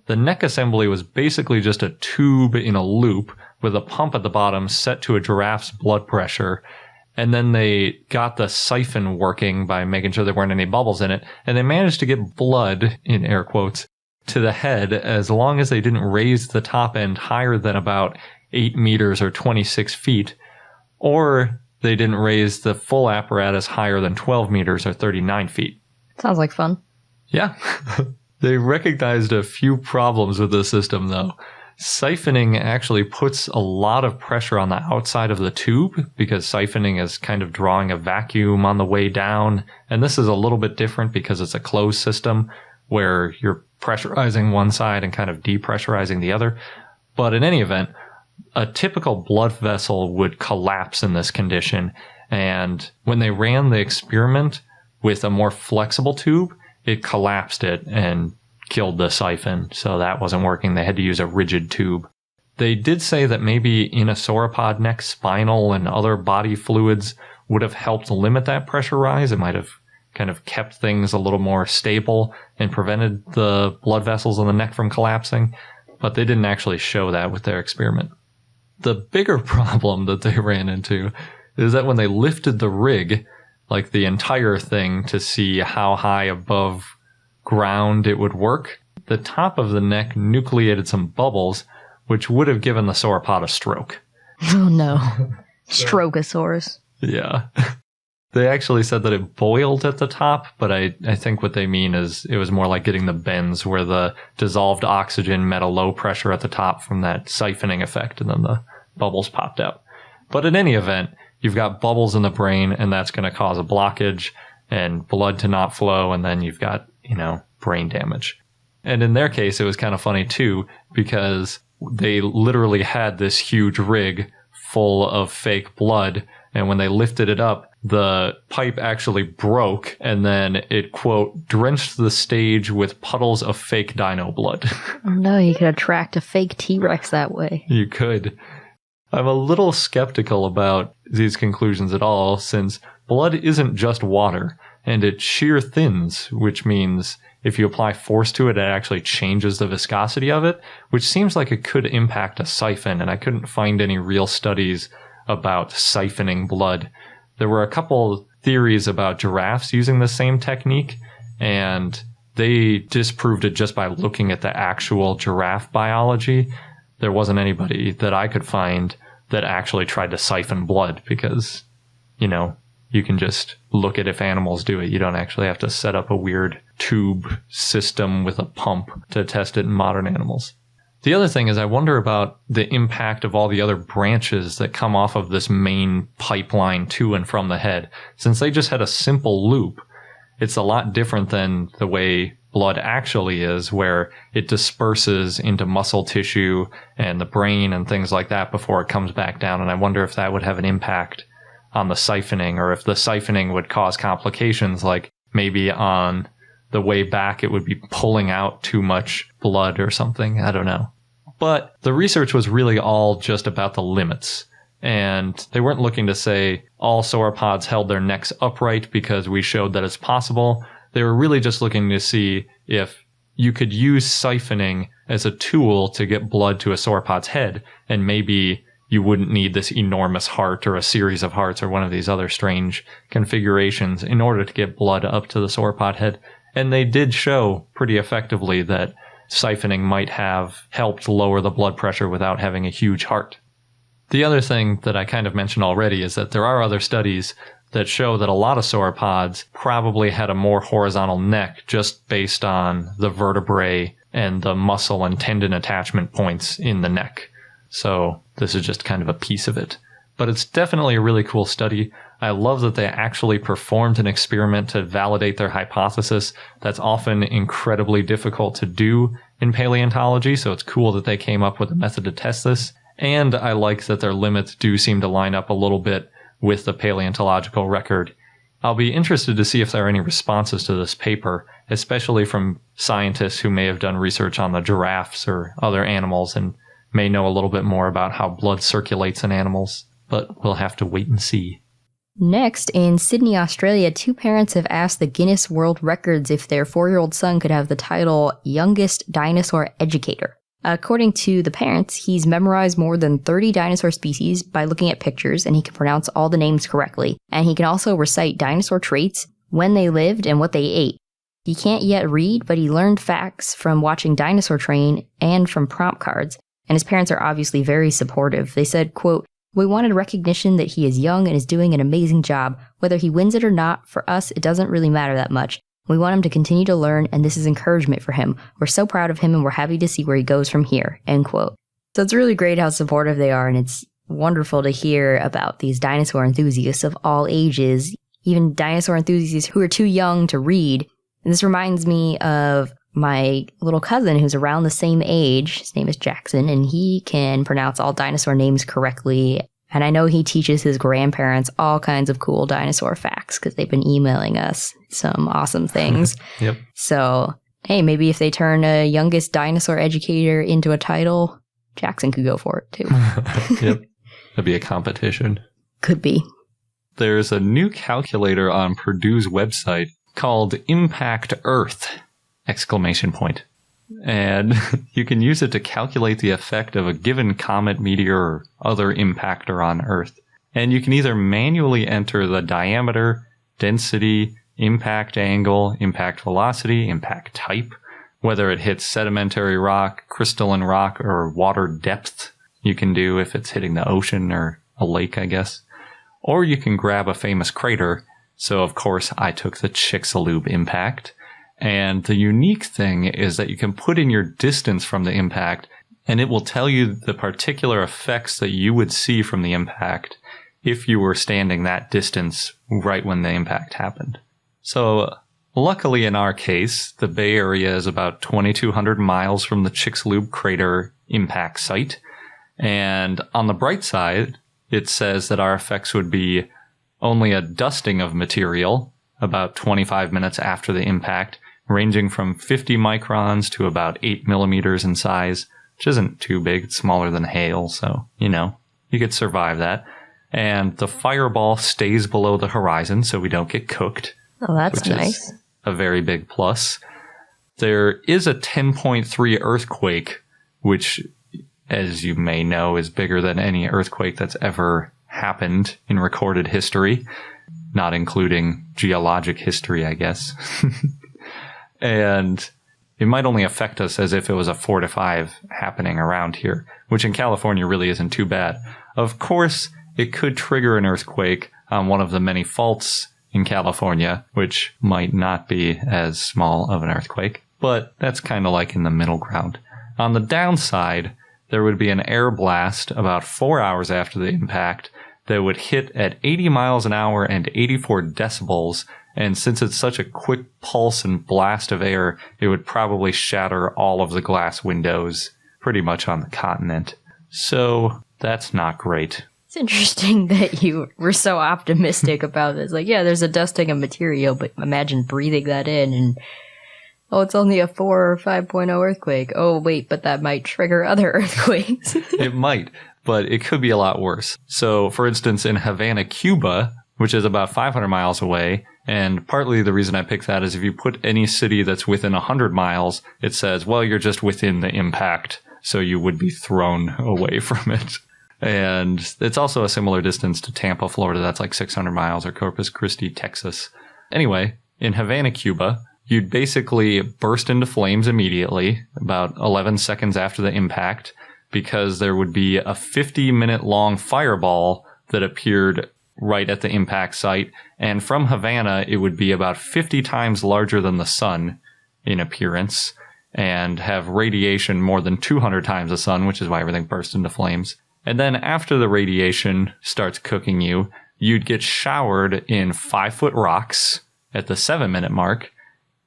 [SPEAKER 1] The neck assembly was basically just a tube in a loop with a pump at the bottom set to a giraffe's blood pressure. And then they got the siphon working by making sure there weren't any bubbles in it. And they managed to get blood, in air quotes, to the head as long as they didn't raise the top end higher than about 8 meters or 26 feet, or they didn't raise the full apparatus higher than 12 meters or 39 feet.
[SPEAKER 2] Sounds like fun.
[SPEAKER 1] Yeah. They recognized a few problems with the system, though. Siphoning actually puts a lot of pressure on the outside of the tube because siphoning is kind of drawing a vacuum on the way down. And this is a little bit different because it's a closed system where you're pressurizing one side and kind of depressurizing the other. But in any event, a typical blood vessel would collapse in this condition. And when they ran the experiment with a more flexible tube, it collapsed it and killed the siphon. So that wasn't working. They had to use a rigid tube. They did say that maybe in a sauropod neck, spinal and other body fluids would have helped limit that pressure rise. It might have kind of kept things a little more stable and prevented the blood vessels in the neck from collapsing. But they didn't actually show that with their experiment. The bigger problem that they ran into is that when they lifted the rig, like the entire thing, to see how high above ground it would work, the top of the neck nucleated some bubbles, which would have given the sauropod a stroke.
[SPEAKER 2] Oh no. Strogosaurus.
[SPEAKER 1] Yeah. They actually said that it boiled at the top, but I think what they mean is it was more like getting the bends where the dissolved oxygen met a low pressure at the top from that siphoning effect, and then the bubbles popped out. But in any event, you've got bubbles in the brain, and that's going to cause a blockage and blood to not flow, and then you've got, brain damage. And in their case, it was kind of funny too, because they literally had this huge rig full of fake blood, and when they lifted it up, the pipe actually broke, and then it, quote, drenched the stage with puddles of fake dino blood.
[SPEAKER 2] Oh no, you could attract a fake T-Rex that way.
[SPEAKER 1] You could. I'm a little skeptical about these conclusions at all, since blood isn't just water, and it shear thins, which means if you apply force to it, it actually changes the viscosity of it, which seems like it could impact a siphon, and I couldn't find any real studies about siphoning blood. There were a couple theories about giraffes using the same technique, and they disproved it just by looking at the actual giraffe biology. There wasn't anybody that I could find that actually tried to siphon blood because, you can just look at if animals do it. You don't actually have to set up a weird tube system with a pump to test it in modern animals. The other thing is I wonder about the impact of all the other branches that come off of this main pipeline to and from the head. Since they just had a simple loop, it's a lot different than the way blood actually is, where it disperses into muscle tissue and the brain and things like that before it comes back down. And I wonder if that would have an impact on the siphoning, or if the siphoning would cause complications, like maybe on the way back it would be pulling out too much blood or something. I don't know. But the research was really all just about the limits. And they weren't looking to say all sauropods held their necks upright because we showed that it's possible. They were really just looking to see if you could use siphoning as a tool to get blood to a sauropod's head, and maybe you wouldn't need this enormous heart or a series of hearts or one of these other strange configurations in order to get blood up to the sauropod head. And they did show pretty effectively that siphoning might have helped lower the blood pressure without having a huge heart. The other thing that I kind of mentioned already is that there are other studies that show that a lot of sauropods probably had a more horizontal neck just based on the vertebrae and the muscle and tendon attachment points in the neck. So this is just kind of a piece of it. But it's definitely a really cool study. I love that they actually performed an experiment to validate their hypothesis. That's often incredibly difficult to do in paleontology, so it's cool that they came up with a method to test this. And I like that their limits do seem to line up a little bit with the paleontological record. I'll be interested to see if there are any responses to this paper, especially from scientists who may have done research on the giraffes or other animals and may know a little bit more about how blood circulates in animals. But we'll have to wait and see.
[SPEAKER 2] Next, in Sydney, Australia, 2 parents have asked the Guinness World Records if their 4-year-old son could have the title Youngest Dinosaur Educator. According to the parents, he's memorized more than 30 dinosaur species by looking at pictures, and he can pronounce all the names correctly. And he can also recite dinosaur traits, when they lived, and what they ate. He can't yet read, but he learned facts from watching Dinosaur Train and from prompt cards. And his parents are obviously very supportive. They said, quote, "We wanted recognition that he is young and is doing an amazing job. Whether he wins it or not, for us, it doesn't really matter that much. We want him to continue to learn, and this is encouragement for him. We're so proud of him, and we're happy to see where he goes from here," end quote. So it's really great how supportive they are, and it's wonderful to hear about these dinosaur enthusiasts of all ages, even dinosaur enthusiasts who are too young to read. And this reminds me of my little cousin who's around the same age. His name is Jackson, and he can pronounce all dinosaur names correctly. And I know he teaches his grandparents all kinds of cool dinosaur facts because they've been emailing us some awesome things.
[SPEAKER 1] Yep.
[SPEAKER 2] So, hey, maybe if they turn a Youngest Dinosaur Educator into a title, Jackson could go for it too.
[SPEAKER 1] Yep. That'd be a competition.
[SPEAKER 2] Could be.
[SPEAKER 1] There's a new calculator on Purdue's website called Impact Earth! Exclamation point. And you can use it to calculate the effect of a given comet, meteor, or other impactor on Earth. And you can either manually enter the diameter, density, impact angle, impact velocity, impact type, whether it hits sedimentary rock, crystalline rock, or water depth. You can do if it's hitting the ocean or a lake, I guess. Or you can grab a famous crater. So, of course, I took the Chicxulub impact. And the unique thing is that you can put in your distance from the impact, and it will tell you the particular effects that you would see from the impact if you were standing that distance right when the impact happened. So luckily in our case, the Bay Area is about 2,200 miles from the Chicxulub crater impact site. And on the bright side, it says that our effects would be only a dusting of material about 25 minutes after the impact, ranging from 50 microns to about 8 millimeters in size, which isn't too big. It's smaller than hail, so, you could survive that. And the fireball stays below the horizon, so we don't get cooked.
[SPEAKER 2] Oh, that's
[SPEAKER 1] which
[SPEAKER 2] nice.
[SPEAKER 1] Is a very big plus. There is a 10.3 earthquake, which, as you may know, is bigger than any earthquake that's ever happened in recorded history, not including geologic history, I guess. And it might only affect us as if it was a 4 to 5 happening around here, which in California really isn't too bad. Of course, it could trigger an earthquake on one of the many faults in California, which might not be as small of an earthquake, but that's kind of like in the middle ground. On the downside, there would be an air blast about 4 hours after the impact that would hit at 80 miles an hour and 84 decibels, and since it's such a quick pulse and blast of air, it would probably shatter all of the glass windows pretty much on the continent. So that's not great.
[SPEAKER 2] It's interesting that you were so optimistic about this. Like, yeah, there's a dusting of material, but imagine breathing that in and, oh, it's only a 4 or 5.0 earthquake. Oh, wait, but that might trigger other earthquakes.
[SPEAKER 1] It might, but it could be a lot worse. So, for instance, in Havana, Cuba, which is about 500 miles away, and partly the reason I picked that is if you put any city that's within 100 miles, it says, well, you're just within the impact, so you would be thrown away from it. And it's also a similar distance to Tampa, Florida. That's like 600 miles, or Corpus Christi, Texas. Anyway, in Havana, Cuba, you'd basically burst into flames immediately, about 11 seconds after the impact, because there would be a 50-minute long fireball that appeared right at the impact site. And from Havana, it would be about 50 times larger than the sun in appearance and have radiation more than 200 times the sun, which is why everything burst into flames. And then after the radiation starts cooking you, you'd get showered in 5-foot rocks at the 7-minute mark.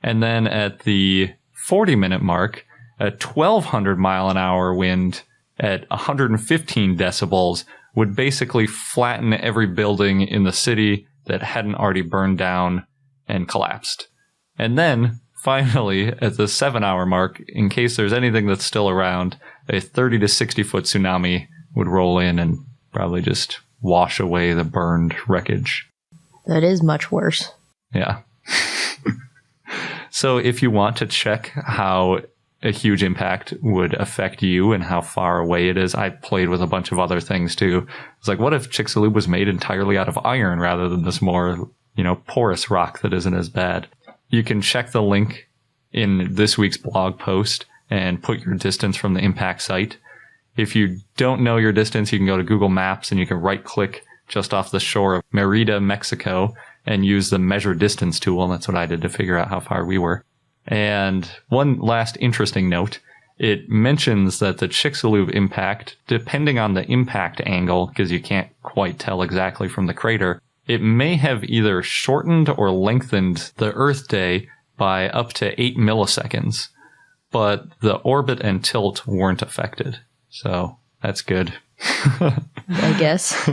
[SPEAKER 1] And then at the 40-minute mark, a 1,200 mile an hour wind at 115 decibels would basically flatten every building in the city that hadn't already burned down and collapsed. And then, finally, at the 7-hour mark, in case there's anything that's still around, a 30 to 60-foot tsunami would roll in and probably just wash away the burned wreckage.
[SPEAKER 2] That is much worse.
[SPEAKER 1] Yeah. So if you want to check how a huge impact would affect you and how far away it is, I played with a bunch of other things too. It's like, what if Chicxulub was made entirely out of iron rather than this more, porous rock that isn't as bad? You can check the link in this week's blog post and put your distance from the impact site. If you don't know your distance, you can go to Google Maps and you can right-click just off the shore of Merida, Mexico, and use the measure distance tool. And that's what I did to figure out how far we were. And one last interesting note, it mentions that the Chicxulub impact, depending on the impact angle, because you can't quite tell exactly from the crater, it may have either shortened or lengthened the Earth day by up to 8 milliseconds. But the orbit and tilt weren't affected. So that's good.
[SPEAKER 2] I guess.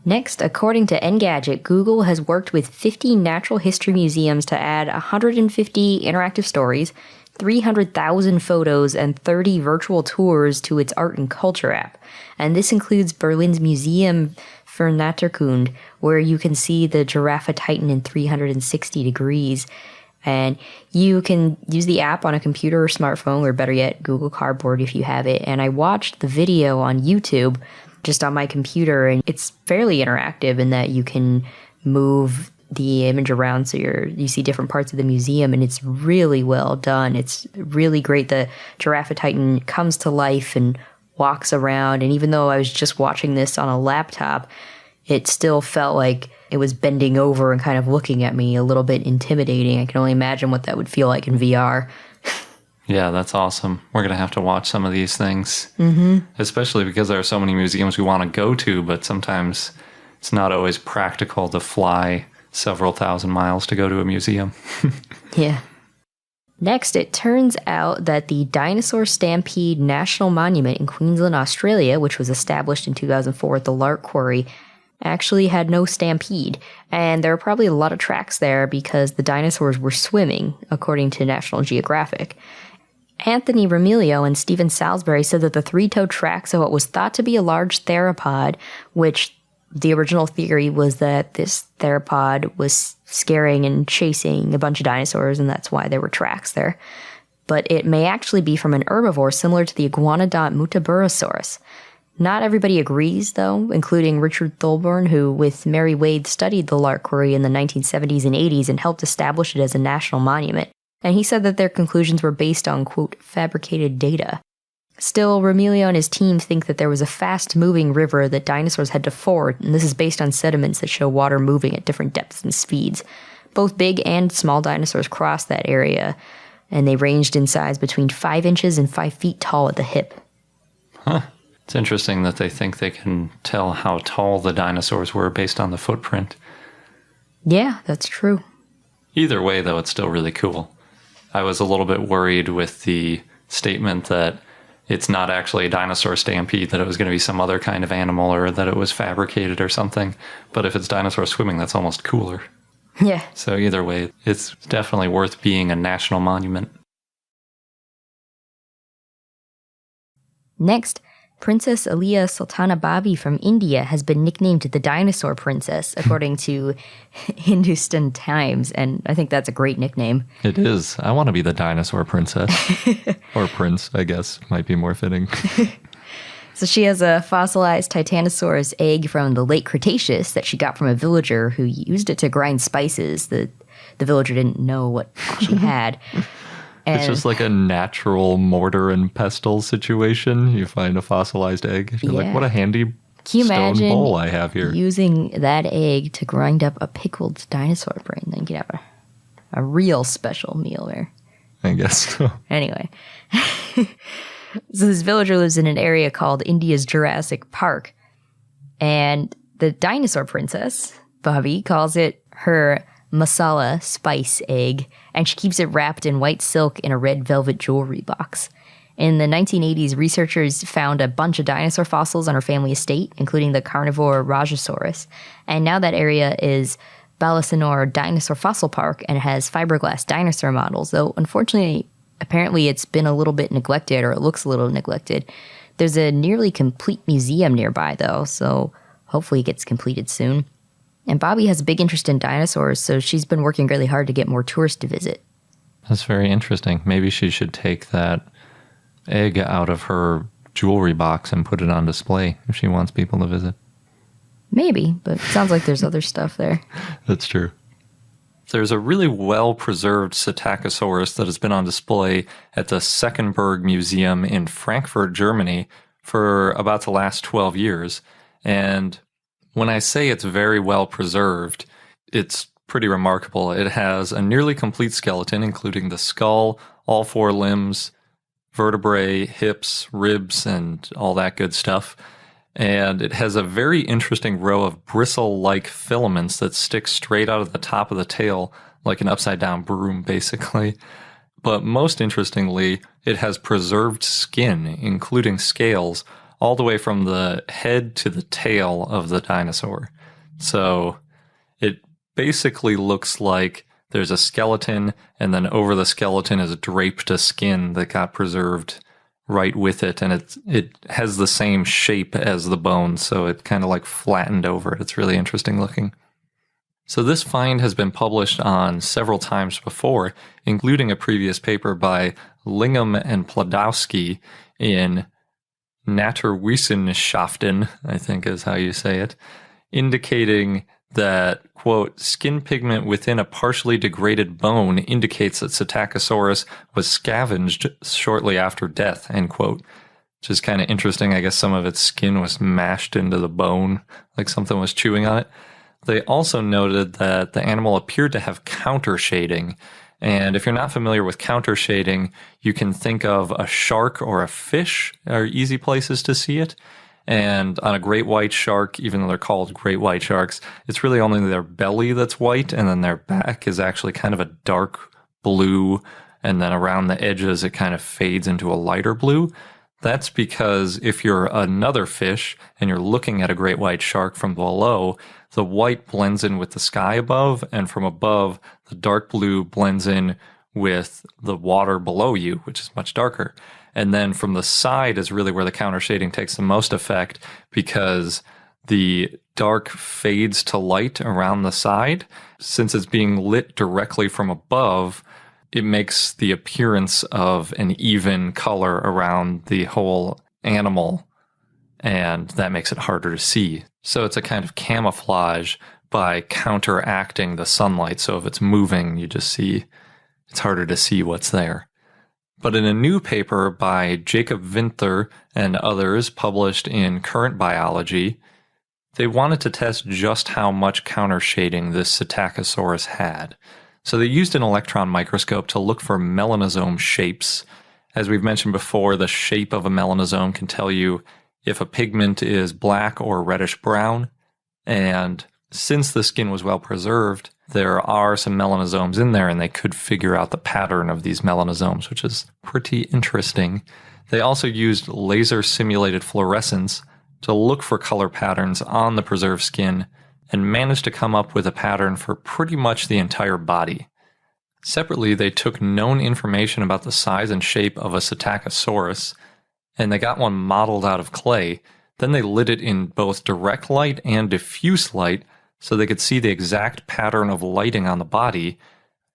[SPEAKER 2] Next, according to Engadget, Google has worked with 50 natural history museums to add 150 interactive stories, 300,000 photos, and 30 virtual tours to its art and culture app. And this includes Berlin's Museum für Naturkunde, where you can see the Giraffe Titan in 360 degrees. And you can use the app on a computer or smartphone, or better yet, Google Cardboard if you have it. And I watched the video on YouTube just on my computer, and it's fairly interactive in that you can move the image around so you see different parts of the museum, and it's really well done. It's really great. The Giraffe Titan comes to life and walks around, and even though I was just watching this on a laptop, it still felt like it was bending over and kind of looking at me, a little bit intimidating. I can only imagine what that would feel like in VR.
[SPEAKER 1] Yeah, that's awesome. We're going to have to watch some of these things, especially because there are so many museums we want to go to, but sometimes it's not always practical to fly several thousand miles to go to a museum.
[SPEAKER 2] Yeah. Next, it turns out that the Dinosaur Stampede National Monument in Queensland, Australia, which was established in 2004 at the Lark Quarry, actually had no stampede. And there were probably a lot of tracks there because the dinosaurs were swimming, according to National Geographic. Anthony Remilio and Stephen Salisbury said that the three-toed tracks of what was thought to be a large theropod, which the original theory was that this theropod was scaring and chasing a bunch of dinosaurs, and that's why there were tracks there. But it may actually be from an herbivore similar to the Iguanodont Muttaburrasaurus. Not everybody agrees, though, including Richard Thorburn, who, with Mary Wade, studied the Lark Quarry in the 1970s and 80s and helped establish it as a national monument. And he said that their conclusions were based on, quote, fabricated data. Still, Remilio and his team think that there was a fast-moving river that dinosaurs had to ford, and this is based on sediments that show water moving at different depths and speeds. Both big and small dinosaurs crossed that area, and they ranged in size between 5 inches and 5 feet tall at the hip.
[SPEAKER 1] Huh. It's interesting that they think they can tell how tall the dinosaurs were based on the footprint.
[SPEAKER 2] Yeah, that's true.
[SPEAKER 1] Either way, though, it's still really cool. I was a little bit worried with the statement that it's not actually a dinosaur stampede, that it was going to be some other kind of animal or that it was fabricated or something. But if it's dinosaur swimming, that's almost cooler.
[SPEAKER 2] Yeah.
[SPEAKER 1] So either way, it's definitely worth being a national monument.
[SPEAKER 2] Next, Princess Aliyah Sultana Babi from India has been nicknamed the Dinosaur Princess, according to Hindustan Times, and I think that's a great nickname.
[SPEAKER 1] It is. I want to be the dinosaur princess. Or prince, I guess, might be more fitting.
[SPEAKER 2] So she has a fossilized Titanosaurus egg from the late Cretaceous that she got from a villager who used it to grind spices. The villager didn't know what she had.
[SPEAKER 1] It's just like a natural mortar and pestle situation. You find a fossilized egg. You're like, what a handy stone bowl I have here.
[SPEAKER 2] Using that egg to grind up a pickled dinosaur brain. Then you could have a real special meal there.
[SPEAKER 1] I guess so.
[SPEAKER 2] Anyway. So this villager lives in an area called India's Jurassic Park. And the dinosaur princess, Bobby, calls it her masala spice egg, and she keeps it wrapped in white silk in a red velvet jewelry box. In the 1980s, researchers found a bunch of dinosaur fossils on her family estate, including the carnivore Rajasaurus. And now that area is Balasinore Dinosaur Fossil Park and has fiberglass dinosaur models, though unfortunately, apparently it's been a little bit neglected, or it looks a little neglected. There's a nearly complete museum nearby, though, so hopefully it gets completed soon. And Bobby has a big interest in dinosaurs, so she's been working really hard to get more tourists to visit.
[SPEAKER 1] That's very interesting. Maybe she should take that egg out of her jewelry box and put it on display if she wants people to visit.
[SPEAKER 2] Maybe, but it sounds like there's other stuff there.
[SPEAKER 1] That's true. There's a really well-preserved Psittacosaurus that has been on display at the Seckenberg Museum in Frankfurt, Germany for about the last 12 years. And when I say it's very well preserved, it's pretty remarkable. It has a nearly complete skeleton, including the skull, all 4 limbs, vertebrae, hips, ribs, and all that good stuff. And it has a very interesting row of bristle-like filaments that stick straight out of the top of the tail, like an upside-down broom, basically. But most interestingly, it has preserved skin, including scales, all the way from the head to the tail of the dinosaur. So it basically looks like there's a skeleton, and then over the skeleton is draped a skin that got preserved right with it, and it has the same shape as the bones, so it kind of like flattened over it. It's really interesting looking. So this find has been published on several times before, including a previous paper by Lingham and Plodowski in Naturwissenschaften, I think is how you say it, indicating that, quote, skin pigment within a partially degraded bone indicates that Psittacosaurus was scavenged shortly after death, end quote. Which is kind of interesting. I guess some of its skin was mashed into the bone, like something was chewing on it. They also noted that the animal appeared to have counter shading, And if you're not familiar with counter shading, you can think of a shark or a fish are easy places to see it. And on a great white shark, even though they're called great white sharks, it's really only their belly that's white, and then their back is actually kind of a dark blue, and then around the edges it kind of fades into a lighter blue. That's because if you're another fish and you're looking at a great white shark from below, the white blends in with the sky above, and from above, the dark blue blends in with the water below you, which is much darker. And then from the side is really where the counter shading takes the most effect, because the dark fades to light around the side. Since it's being lit directly from above, it makes the appearance of an even color around the whole animal, and that makes it harder to see. So it's a kind of camouflage by counteracting the sunlight. So if it's moving, you just see, it's harder to see what's there. But in a new paper by Jacob Vinther and others published in Current Biology, they wanted to test just how much counter shading this Psittacosaurus had. So they used an electron microscope to look for melanosome shapes. As we've mentioned before, the shape of a melanosome can tell you if a pigment is black or reddish brown. And since the skin was well preserved, there are some melanosomes in there, and they could figure out the pattern of these melanosomes, which is pretty interesting. They also used laser simulated fluorescence to look for color patterns on the preserved skin, and managed to come up with a pattern for pretty much the entire body. Separately, they took known information about the size and shape of a Psittacosaurus, and they got one modeled out of clay. Then they lit it in both direct light and diffuse light so they could see the exact pattern of lighting on the body.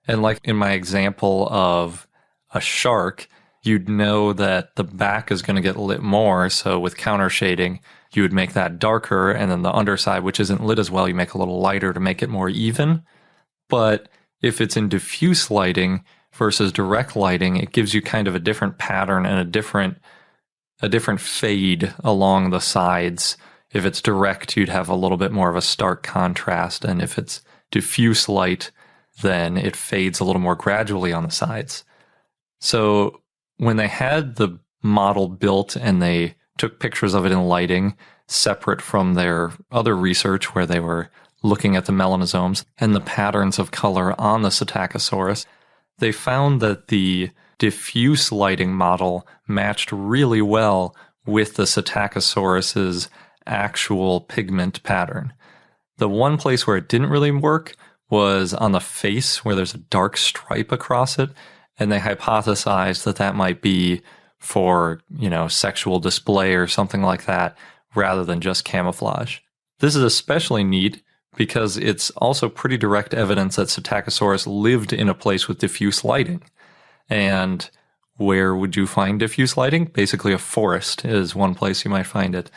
[SPEAKER 1] And like in my example of a shark, you'd know that the back is going to get lit more. So with counter shading, you would make that darker, and then the underside, which isn't lit as well, you make a little lighter to make it more even. But if it's in diffuse lighting versus direct lighting, it gives you kind of a different pattern and a different fade along the sides. If it's direct, you'd have a little bit more of a stark contrast, and if it's diffuse light, then it fades a little more gradually on the sides. So when they had the model built and they took pictures of it in lighting, separate from their other research where they were looking at the melanosomes and the patterns of color on the Psittacosaurus, they found that the diffuse lighting model matched really well with the Psittacosaurus's actual pigment pattern. The one place where it didn't really work was on the face, where there's a dark stripe across it, and they hypothesized that that might be for, sexual display or something like that, rather than just camouflage. This is especially neat because it's also pretty direct evidence that Psittacosaurus lived in a place with diffuse lighting. And where would you find diffuse lighting? Basically, a forest is one place you might find it.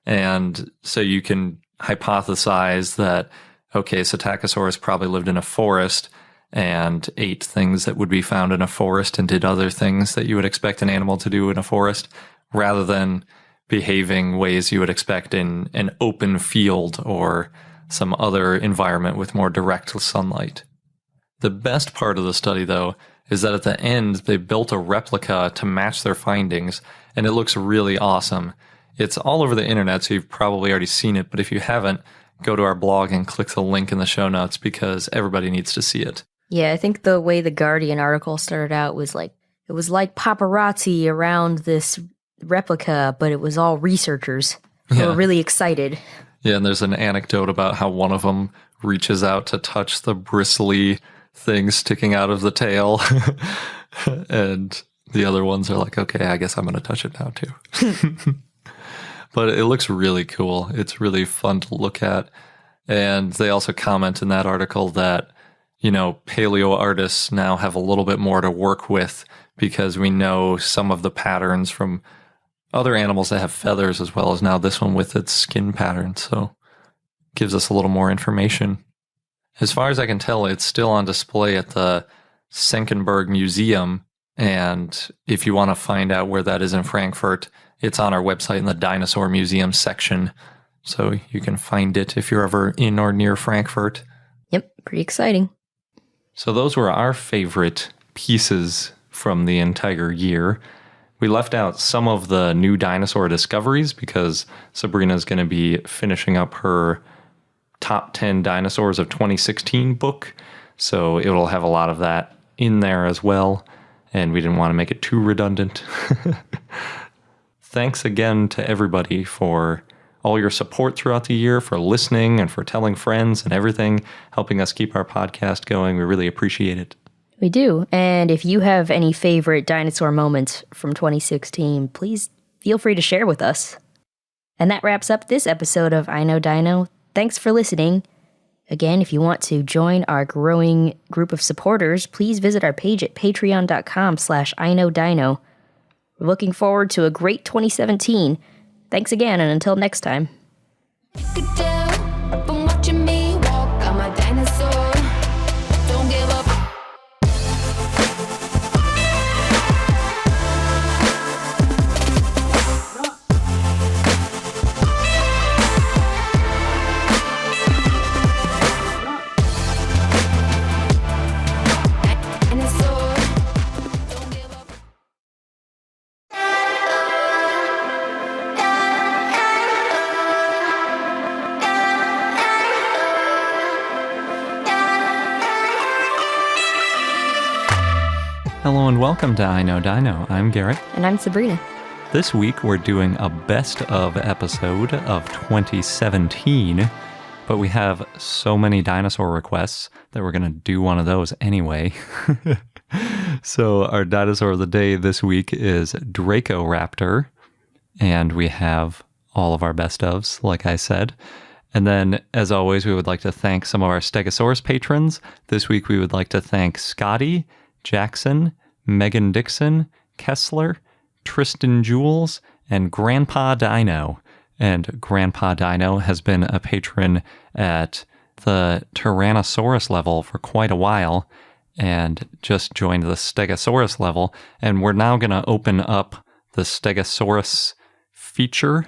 [SPEAKER 1] And so you can hypothesize that, okay, Psittacosaurus probably lived in a forest and ate things that would be found in a forest and did other things that you would expect an animal to do in a forest, rather than behaving ways you would expect in an open field or some other environment with more direct sunlight. The best part of the study, though, is that at the end, they built a replica to match their findings, and it looks really awesome. It's all over the internet, so you've probably already seen it, but if you haven't, go to our blog and click the link in the show notes because everybody needs to see it.
[SPEAKER 2] Yeah, I think the way the Guardian article started out was like, it was like paparazzi around this replica, but it was all researchers who were really excited.
[SPEAKER 1] Yeah, and there's an anecdote about how one of them reaches out to touch the bristly thing sticking out of the tail. And the other ones are like, okay, I guess I'm going to touch it now too. But it looks really cool. It's really fun to look at. And they also comment in that article that, paleo artists now have a little bit more to work with because we know some of the patterns from other animals that have feathers, as well as now this one with its skin pattern. So it gives us a little more information. As far as I can tell, it's still on display at the Senckenberg Museum. And if you want to find out where that is in Frankfurt, it's on our website in the Dinosaur Museum section. So you can find it if you're ever in or near Frankfurt.
[SPEAKER 2] Yep, pretty exciting.
[SPEAKER 1] So those were our favorite pieces from the entire year. We left out some of the new dinosaur discoveries because Sabrina's going to be finishing up her top 10 dinosaurs of 2016 book. So it'll have a lot of that in there as well. And we didn't want to make it too redundant. Thanks again to everybody for all your support throughout the year, for listening and for telling friends and everything, helping us keep our podcast going. We really appreciate it.
[SPEAKER 2] We do. And if you have any favorite dinosaur moments from 2016, please feel free to share with us. And that wraps up this episode of I Know Dino. Thanks for listening. Again, if you want to join our growing group of supporters, please visit our page at patreon.com/iknowdino. We're looking forward to a great 2017. Thanks again, and until next time.
[SPEAKER 1] Hello and welcome to I Know Dino. I'm Garrett.
[SPEAKER 2] And I'm Sabrina.
[SPEAKER 1] This week we're doing a best of episode of 2017, but we have so many dinosaur requests that we're going to do one of those anyway. So our dinosaur of the day this week is Dracoraptor, and we have all of our best ofs, like I said. And then, as always, we would like to thank some of our Stegosaurus patrons. This week we would like to thank Scotty, Jackson, Megan Dixon, Kessler, Tristan Jules, and Grandpa Dino. And Grandpa Dino has been a patron at the Tyrannosaurus level for quite a while and just joined the Stegosaurus level. And we're now going to open up the Stegosaurus feature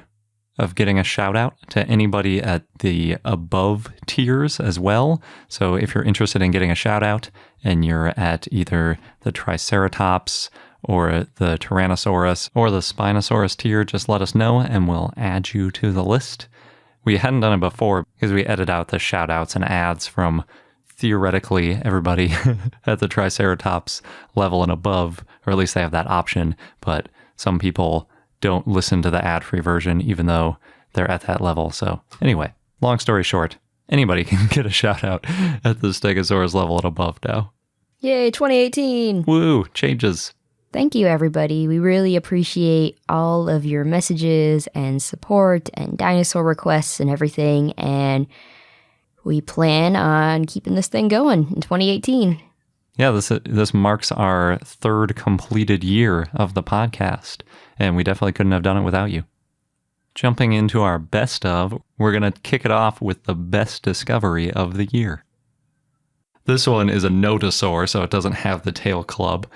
[SPEAKER 1] of getting a shout out to anybody at the above tiers as well. So if you're interested in getting a shout out and you're at either the Triceratops or the Tyrannosaurus or the Spinosaurus tier, just let us know and we'll add you to the list. We hadn't done it before because we edit out the shout outs and ads from theoretically everybody at the Triceratops level and above, or at least they have that option, but some people don't listen to the ad-free version even though they're at that level. So anyway, long story short, anybody can get a shout out at the Stegosaurus level and above now.
[SPEAKER 2] Yay, 2018!
[SPEAKER 1] Woo, changes.
[SPEAKER 2] Thank you, everybody. We really appreciate all of your messages and support and dinosaur requests and everything. And we plan on keeping this thing going in 2018.
[SPEAKER 1] Yeah, this marks our third completed year of the podcast, and we definitely couldn't have done it without you. Jumping into our best of, we're going to kick it off with the best discovery of the year. This one is a notosaur, so it doesn't have the tail club,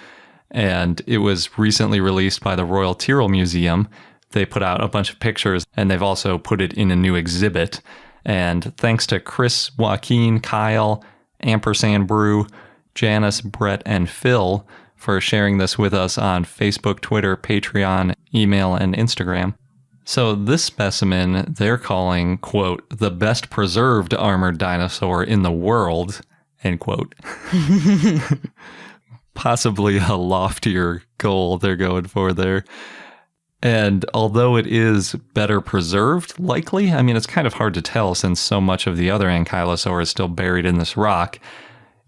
[SPEAKER 1] and it was recently released by the Royal Tyrrell Museum. They put out a bunch of pictures, and they've also put it in a new exhibit. And thanks to Chris, Joaquin, Kyle, Ampersand Brew, Janice, Brett, and Phil for sharing this with us on Facebook, Twitter, Patreon, email, and Instagram. So this specimen they're calling, quote, the best preserved armored dinosaur in the world, end quote. Possibly a loftier goal they're going for there. And although it is better preserved, likely, I mean, it's kind of hard to tell since so much of the other ankylosaur is still buried in this rock.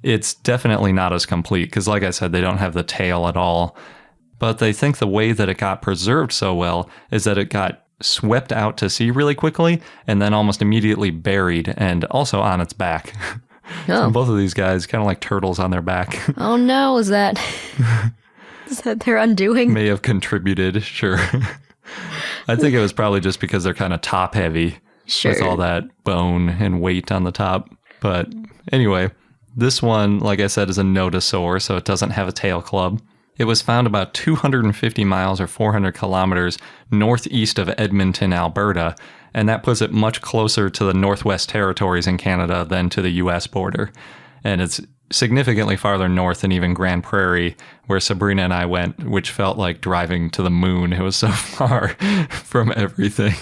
[SPEAKER 1] It's definitely not as complete because, like I said, they don't have the tail at all. But they think the way that it got preserved so well is that it got swept out to sea really quickly and then almost immediately buried and also on its back.
[SPEAKER 2] Oh.
[SPEAKER 1] So both of these guys kind of like turtles on their back.
[SPEAKER 2] Oh no, is that their undoing?
[SPEAKER 1] May have contributed, sure. I think it was probably just because they're kind of top heavy with all that bone and weight on the top. But anyway, this one, like I said, is a notosaur, so it doesn't have a tail club. It was found about 250 miles or 400 kilometers northeast of Edmonton, Alberta, and that puts it much closer to the Northwest Territories in Canada than to the U.S. border. And it's significantly farther north than even Grand Prairie, where Sabrina and I went, which felt like driving to the moon. It was so far from everything.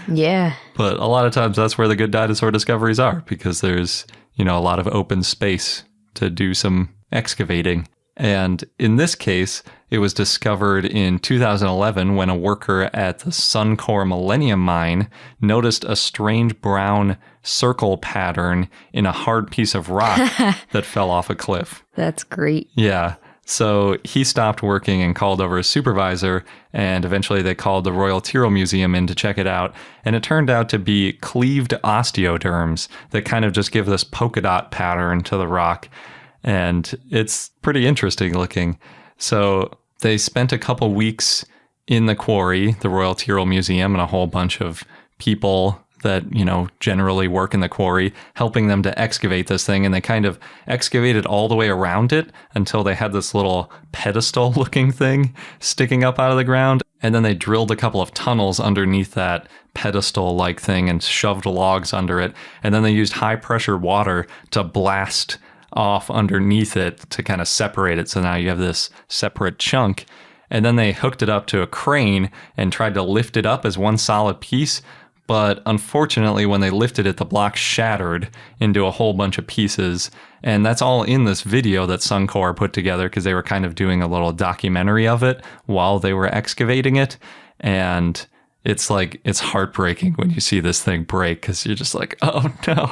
[SPEAKER 2] Yeah.
[SPEAKER 1] But a lot of times that's where the good dinosaur discoveries are, because there's, a lot of open space to do some excavating. And in this case, it was discovered in 2011 when a worker at the Suncor Millennium Mine noticed a strange brown circle pattern in a hard piece of rock that fell off a cliff.
[SPEAKER 2] That's great.
[SPEAKER 1] Yeah. So he stopped working and called over his supervisor, and eventually they called the Royal Tyrrell Museum in to check it out. And it turned out to be cleaved osteoderms that kind of just give this polka dot pattern to the rock. And it's pretty interesting looking. So they spent a couple weeks in the quarry, the Royal Tyrrell Museum, and a whole bunch of people that, generally work in the quarry, helping them to excavate this thing. And they kind of excavated all the way around it until they had this little pedestal looking thing sticking up out of the ground. And then they drilled a couple of tunnels underneath that pedestal like thing and shoved logs under it. And then they used high pressure water to blast off underneath it to kind of separate it. So now you have this separate chunk. And then they hooked it up to a crane and tried to lift it up as one solid piece. But unfortunately, when they lifted it, the block shattered into a whole bunch of pieces. And that's all in this video that Suncor put together, because they were kind of doing a little documentary of it while they were excavating it. And it's heartbreaking when you see this thing break, because you're just like, oh no,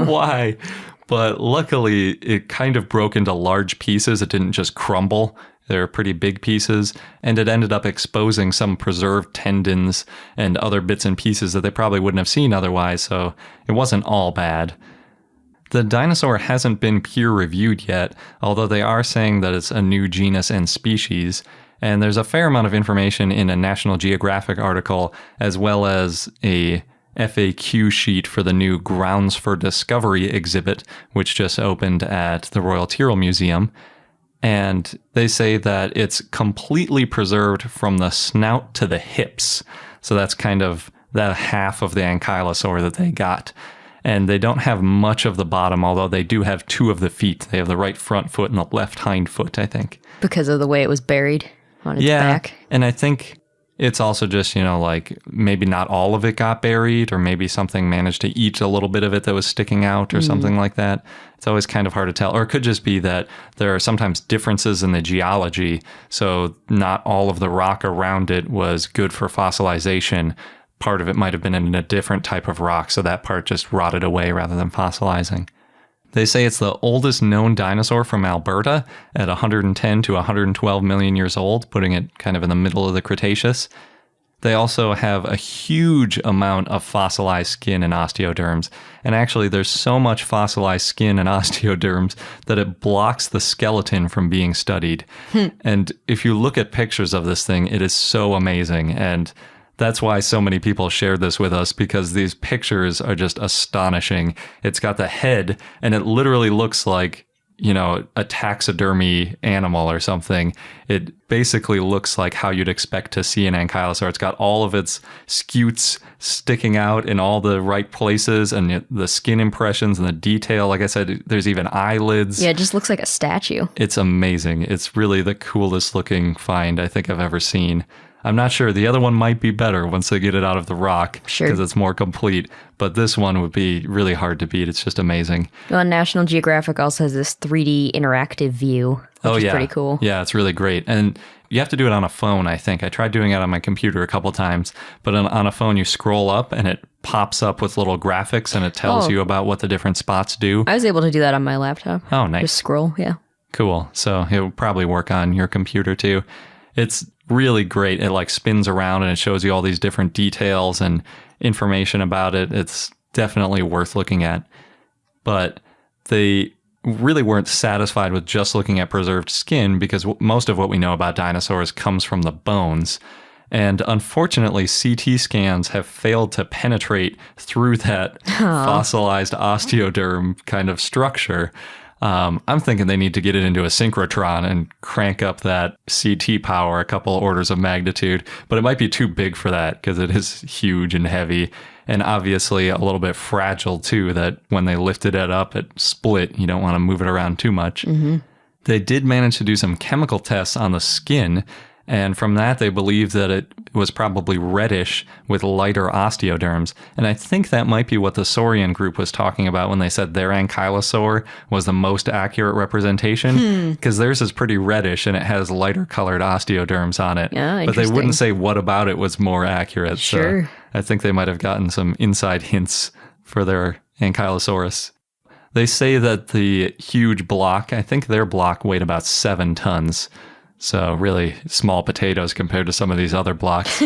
[SPEAKER 1] why? But luckily, it kind of broke into large pieces. It didn't just crumble. They're pretty big pieces, and it ended up exposing some preserved tendons and other bits and pieces that they probably wouldn't have seen otherwise, so it wasn't all bad. The dinosaur hasn't been peer-reviewed yet, although they are saying that it's a new genus and species, and there's a fair amount of information in a National Geographic article, as well as a FAQ sheet for the new Grounds for Discovery exhibit, which just opened at the Royal Tyrrell Museum. And they say that it's completely preserved from the snout to the hips. So that's kind of that half of the ankylosaur that they got. And they don't have much of the bottom, although they do have two of the feet. They have the right front foot and the left hind foot, I think.
[SPEAKER 2] Because of the way it was buried on its back.
[SPEAKER 1] And I think it's also just, maybe not all of it got buried, or maybe something managed to eat a little bit of it that was sticking out or something like that. It's always kind of hard to tell. Or it could just be that there are sometimes differences in the geology. So not all of the rock around it was good for fossilization. Part of it might have been in a different type of rock, so that part just rotted away rather than fossilizing. They say it's the oldest known dinosaur from Alberta at 110 to 112 million years old, putting it kind of in the middle of the Cretaceous. They also have a huge amount of fossilized skin and osteoderms. And actually, there's so much fossilized skin and osteoderms that it blocks the skeleton from being studied. And if you look at pictures of this thing, it is so amazing. And that's why so many people shared this with us, because these pictures are just astonishing. It's got the head, and it literally looks like, a taxidermy animal or something. It basically looks like how you'd expect to see an ankylosaur. It's got all of its scutes sticking out in all the right places, and the skin impressions and the detail. Like I said, there's even eyelids.
[SPEAKER 2] Yeah, it just looks like a statue.
[SPEAKER 1] It's amazing. It's really the coolest looking find I think I've ever seen. I'm not sure. The other one might be better once they get it out of the rock, because it's more complete. But this one would be really hard to beat. It's just amazing.
[SPEAKER 2] Well, National Geographic also has this 3D interactive view, which is pretty cool.
[SPEAKER 1] Yeah, it's really great. And you have to do it on a phone, I think. I tried doing it on my computer a couple times. But on a phone, you scroll up, and it pops up with little graphics, and it tells you about what the different spots do.
[SPEAKER 2] I was able to do that on my laptop.
[SPEAKER 1] Oh, nice.
[SPEAKER 2] Just scroll, yeah.
[SPEAKER 1] Cool. So it will probably work on your computer, too. It's really great. It spins around and it shows you all these different details and information about it. It's definitely worth looking at. But they really weren't satisfied with just looking at preserved skin, because most of what we know about dinosaurs comes from the bones. And unfortunately, CT scans have failed to penetrate through that fossilized osteoderm kind of structure. I'm thinking they need to get it into a synchrotron and crank up that CT power a couple orders of magnitude, but it might be too big for that because it is huge and heavy. And obviously a little bit fragile too, that when they lifted it up, it split. You don't want to move it around too much.
[SPEAKER 2] Mm-hmm.
[SPEAKER 1] They did manage to do some chemical tests on the skin, and from that they believe that it was probably reddish with lighter osteoderms. And I think that might be what the Saurian group was talking about when they said their ankylosaur was the most accurate representation, because theirs is pretty reddish and it has lighter colored osteoderms on it.
[SPEAKER 2] Yeah,
[SPEAKER 1] but they
[SPEAKER 2] interesting.
[SPEAKER 1] wouldn't say what about it was more accurate.
[SPEAKER 2] Sure.
[SPEAKER 1] So I think they might have gotten some inside hints for their ankylosaurus. They say that the huge block, I think their block weighed about 7 tons. So really small potatoes compared to some of these other blocks.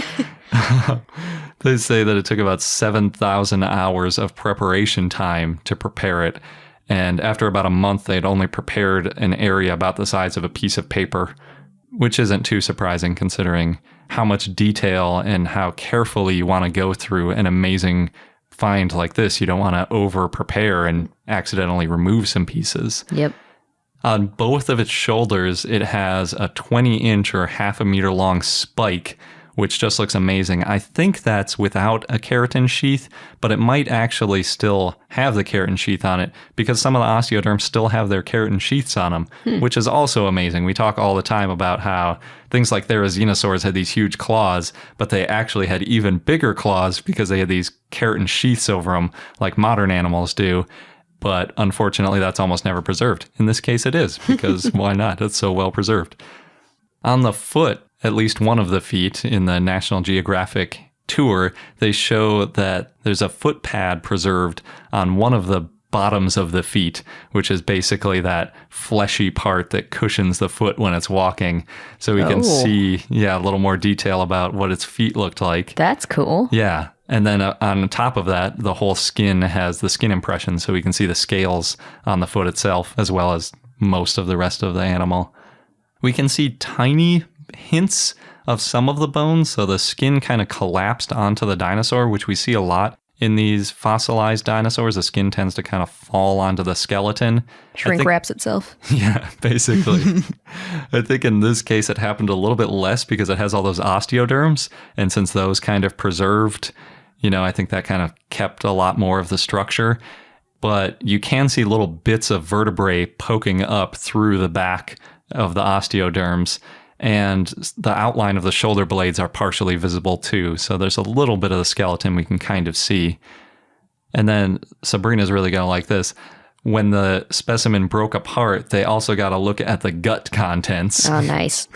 [SPEAKER 1] They say that it took about 7,000 hours of preparation time to prepare it. And after about a month, they'd only prepared an area about the size of a piece of paper, which isn't too surprising considering how much detail and how carefully you want to go through an amazing find like this. You don't want to over prepare and accidentally remove some pieces.
[SPEAKER 2] Yep.
[SPEAKER 1] On both of its shoulders, it has a 20-inch or half a meter long spike, which just looks amazing. I think that's without a keratin sheath, but it might actually still have the keratin sheath on it because some of the osteoderms still have their keratin sheaths on them, which is also amazing. We talk all the time about how things like therizinosaurs had these huge claws, but they actually had even bigger claws because they had these keratin sheaths over them like modern animals do. But unfortunately, that's almost never preserved. In this case, it is, because why not? It's so well preserved. On the foot, at least one of the feet in the National Geographic tour, they show that there's a foot pad preserved on one of the bottoms of the feet, which is basically that fleshy part that cushions the foot when it's walking. So we can see, a little more detail about what its feet looked like.
[SPEAKER 2] That's cool.
[SPEAKER 1] Yeah. And then on top of that, the whole skin has the skin impression, so we can see the scales on the foot itself, as well as most of the rest of the animal. We can see tiny hints of some of the bones, so the skin kind of collapsed onto the dinosaur, which we see a lot in these fossilized dinosaurs. The skin tends to kind of fall onto the skeleton.
[SPEAKER 2] Shrink wraps itself.
[SPEAKER 1] Yeah, basically. I think in this case it happened a little bit less because it has all those osteoderms, and since those kind of preserved, I think that kind of kept a lot more of the structure. But you can see little bits of vertebrae poking up through the back of the osteoderms, and the outline of the shoulder blades are partially visible too. So there's a little bit of the skeleton we can kind of see. And then Sabrina's really going to like this. When the specimen broke apart, they also got a look at the gut contents.
[SPEAKER 2] Oh, nice.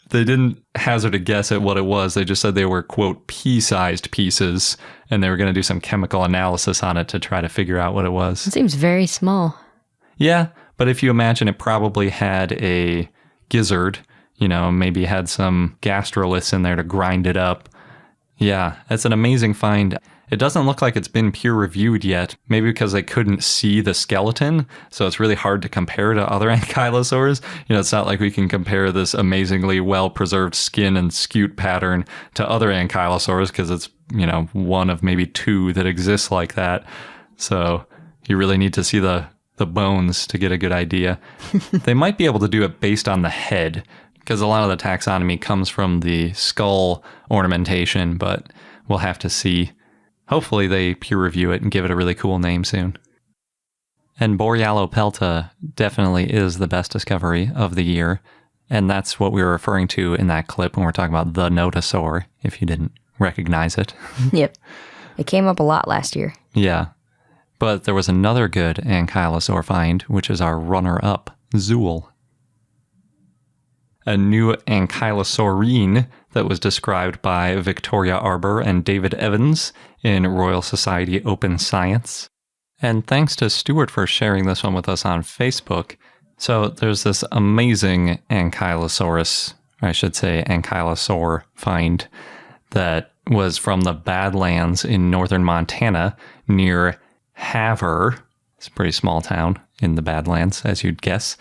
[SPEAKER 1] They didn't hazard a guess at what it was. They just said they were, quote, pea-sized pieces, and they were going to do some chemical analysis on it to try to figure out what it was.
[SPEAKER 2] It seems very small.
[SPEAKER 1] Yeah, but if you imagine it probably had a gizzard, maybe had some gastroliths in there to grind it up. Yeah, it's an amazing find. It doesn't look like it's been peer-reviewed yet, maybe because they couldn't see the skeleton, so it's really hard to compare to other ankylosaurs. It's not like we can compare this amazingly well-preserved skin and scute pattern to other ankylosaurs, because it's, one of maybe 2 that exists like that. So you really need to see the bones to get a good idea. They might be able to do it based on the head, because a lot of the taxonomy comes from the skull ornamentation, but we'll have to see. Hopefully they peer review it and give it a really cool name soon. And Borealopelta definitely is the best discovery of the year. And that's what we were referring to in that clip when we're talking about the Notosaur, if you didn't recognize it.
[SPEAKER 2] Yep. It came up a lot last year.
[SPEAKER 1] Yeah. But there was another good ankylosaur find, which is our runner-up, Zool. A new ankylosaurine that was described by Victoria Arbour and David Evans in Royal Society Open Science. And thanks to Stuart for sharing this one with us on Facebook. So there's this amazing ankylosaurus, or I should say ankylosaur find, that was from the Badlands in northern Montana near Havre. It's a pretty small town in the Badlands, as you'd guess.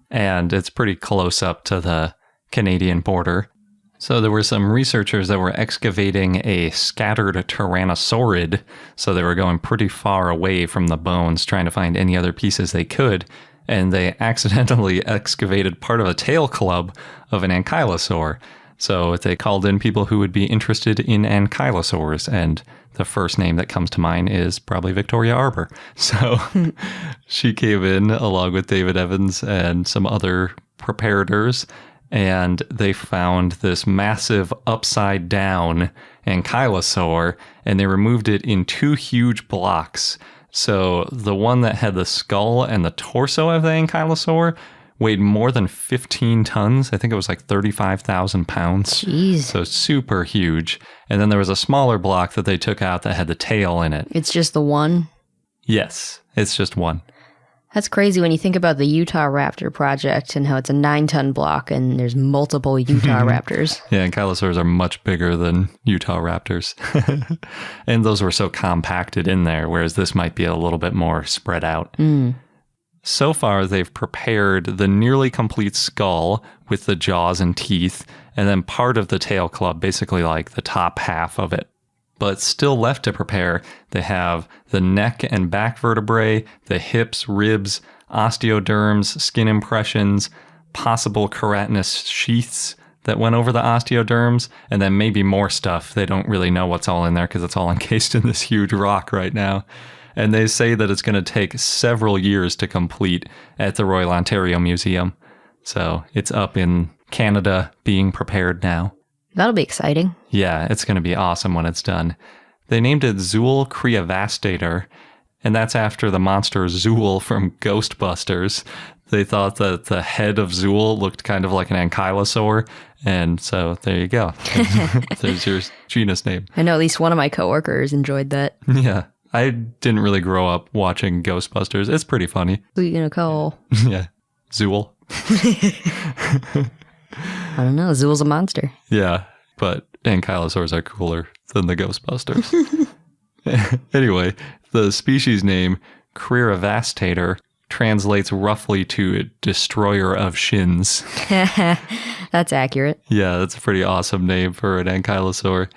[SPEAKER 1] And it's pretty close up to the Canadian border. So there were some researchers that were excavating a scattered tyrannosaurid. So they were going pretty far away from the bones, trying to find any other pieces they could. And they accidentally excavated part of a tail club of an ankylosaur. So they called in people who would be interested in ankylosaurs, and the first name that comes to mind is probably Victoria Arbor. So she came in along with David Evans and some other preparators, and they found this massive upside down ankylosaur, and they removed it in 2 huge blocks. So the one that had the skull and the torso of the ankylosaur weighed more than 15 tons. I think it was like 35,000 pounds.
[SPEAKER 2] Jeez.
[SPEAKER 1] So super huge. And then there was a smaller block that they took out that had the tail in it.
[SPEAKER 2] It's just the one?
[SPEAKER 1] Yes, it's just one.
[SPEAKER 2] That's crazy when you think about the Utah Raptor project and how it's a 9-ton block and there's multiple Utah Raptors.
[SPEAKER 1] Yeah, ankylosaurs are much bigger than Utah Raptors. And those were so compacted in there, whereas this might be a little bit more spread out. So far, they've prepared the nearly complete skull with the jaws and teeth, and then part of the tail club, basically like the top half of it. But still left to prepare, they have the neck and back vertebrae, the hips, ribs, osteoderms, skin impressions, possible keratinous sheaths that went over the osteoderms, and then maybe more stuff. They don't really know what's all in there because it's all encased in this huge rock right now. And they say that it's going to take several years to complete at the Royal Ontario Museum. So it's up in Canada being prepared now.
[SPEAKER 2] That'll be exciting.
[SPEAKER 1] Yeah, it's going to be awesome when it's done. They named it Zool Creavastator, and that's after the monster Zool from Ghostbusters. They thought that the head of Zool looked kind of like an ankylosaur, and so there you go. There's your genus name.
[SPEAKER 2] I know at least one of my coworkers enjoyed that.
[SPEAKER 1] Yeah. I didn't really grow up watching Ghostbusters. It's pretty funny.
[SPEAKER 2] Who you gonna call?
[SPEAKER 1] Yeah. Zool.
[SPEAKER 2] I don't know. Zool's a monster.
[SPEAKER 1] Yeah, but ankylosaurs are cooler than the Ghostbusters. Anyway, the species name Creavastator translates roughly to destroyer of shins.
[SPEAKER 2] That's accurate.
[SPEAKER 1] Yeah, that's a pretty awesome name for an ankylosaur.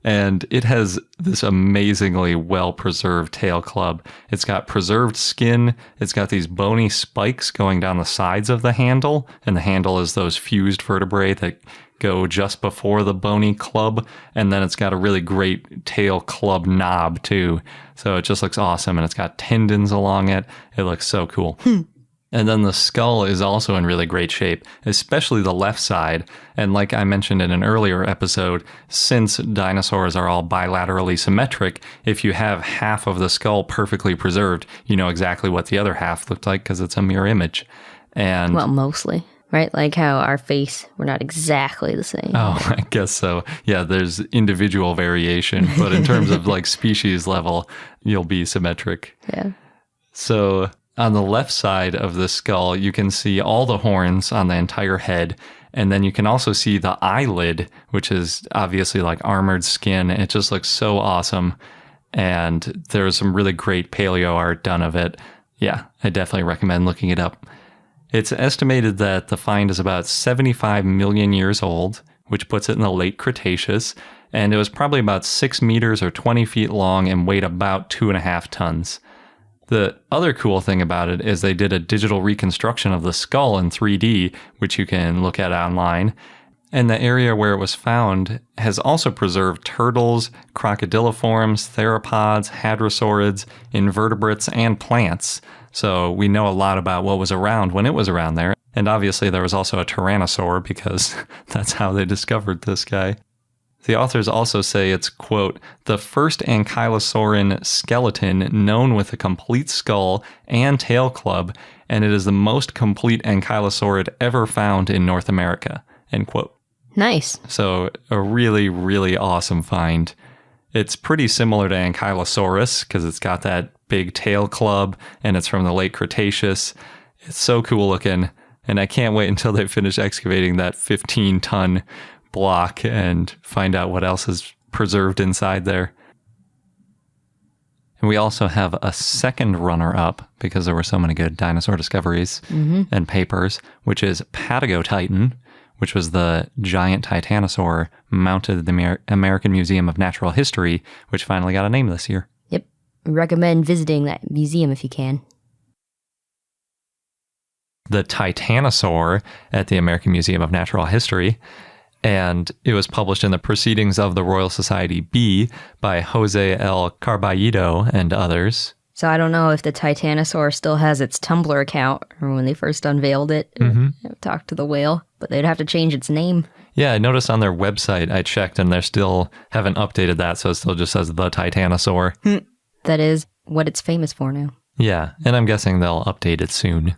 [SPEAKER 1] And it has this amazingly well-preserved tail club. It's got preserved skin. It's got these bony spikes going down the sides of the handle. And the handle is those fused vertebrae that go just before the bony club. And then it's got a really great tail club knob, too. So it just looks awesome. And it's got tendons along it. It looks so cool. And then the skull is also in really great shape, especially the left side. And like I mentioned in an earlier episode, since dinosaurs are all bilaterally symmetric, if you have half of the skull perfectly preserved, you know exactly what the other half looked like because it's a mirror image. And
[SPEAKER 2] well, mostly, right? Like how our face, we're not exactly the same.
[SPEAKER 1] Oh, I guess so. Yeah, there's individual variation, but in terms of like species level, you'll be symmetric.
[SPEAKER 2] Yeah.
[SPEAKER 1] So on the left side of the skull, you can see all the horns on the entire head. And then you can also see the eyelid, which is obviously like armored skin. It just looks so awesome. And there's some really great paleo art done of it. Yeah, I definitely recommend looking it up. It's estimated that the find is about 75 million years old, which puts it in the late Cretaceous. And it was probably about 6 meters or 20 feet long and weighed about 2.5 tons. The other cool thing about it is they did a digital reconstruction of the skull in 3D, which you can look at online. And the area where it was found has also preserved turtles, crocodiliforms, theropods, hadrosaurids, invertebrates, and plants. So we know a lot about what was around when it was around there. And obviously there was also a tyrannosaur because that's how they discovered this guy. The authors also say it's, quote, the first ankylosaurin skeleton known with a complete skull and tail club, and it is the most complete ankylosaurid ever found in North America, end quote.
[SPEAKER 2] Nice.
[SPEAKER 1] So a really, really awesome find. It's pretty similar to Ankylosaurus because it's got that big tail club and it's from the late Cretaceous. It's so cool looking, and I can't wait until they finish excavating that 15-ton block and find out what else is preserved inside there. And we also have a second runner-up because there were so many good dinosaur discoveries and papers, which is Patagotitan, which was the giant titanosaur mounted at the American Museum of Natural History, which finally got a name this year.
[SPEAKER 2] Yep. Recommend visiting that museum if you can.
[SPEAKER 1] The Titanosaur at the American Museum of Natural History And it was published in the Proceedings of the Royal Society B by Jose L. Carballido and others.
[SPEAKER 2] So I don't know if the Titanosaur still has its Tumblr account or when they first unveiled it. Talked to the whale, but they'd have to change its name.
[SPEAKER 1] Yeah, I noticed on their website, I checked, and they still haven't updated that, so it still just says the Titanosaur.
[SPEAKER 2] That is what it's famous for now.
[SPEAKER 1] Yeah, and I'm guessing they'll update it soon.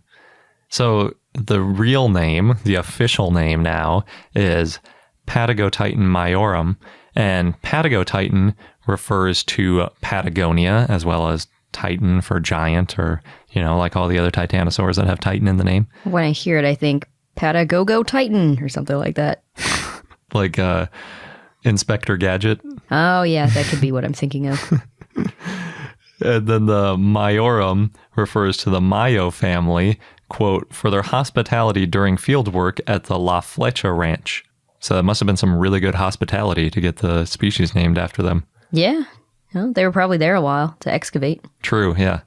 [SPEAKER 1] So the real name, the official name now, is Patagotitan maiorum, and Patagotitan refers to Patagonia as well as Titan for giant, or, like all the other titanosaurs that have Titan in the name.
[SPEAKER 2] When I hear it, I think Patagogo Titan or something like that.
[SPEAKER 1] Like Inspector Gadget.
[SPEAKER 2] Oh, yeah, that could be what I'm thinking of.
[SPEAKER 1] And then the maiorum refers to the Mayo family, quote, for their hospitality during field work at the La Flecha Ranch. So it must have been some really good hospitality to get the species named after them.
[SPEAKER 2] Yeah. Well, they were probably there a while to excavate.
[SPEAKER 1] True, yeah.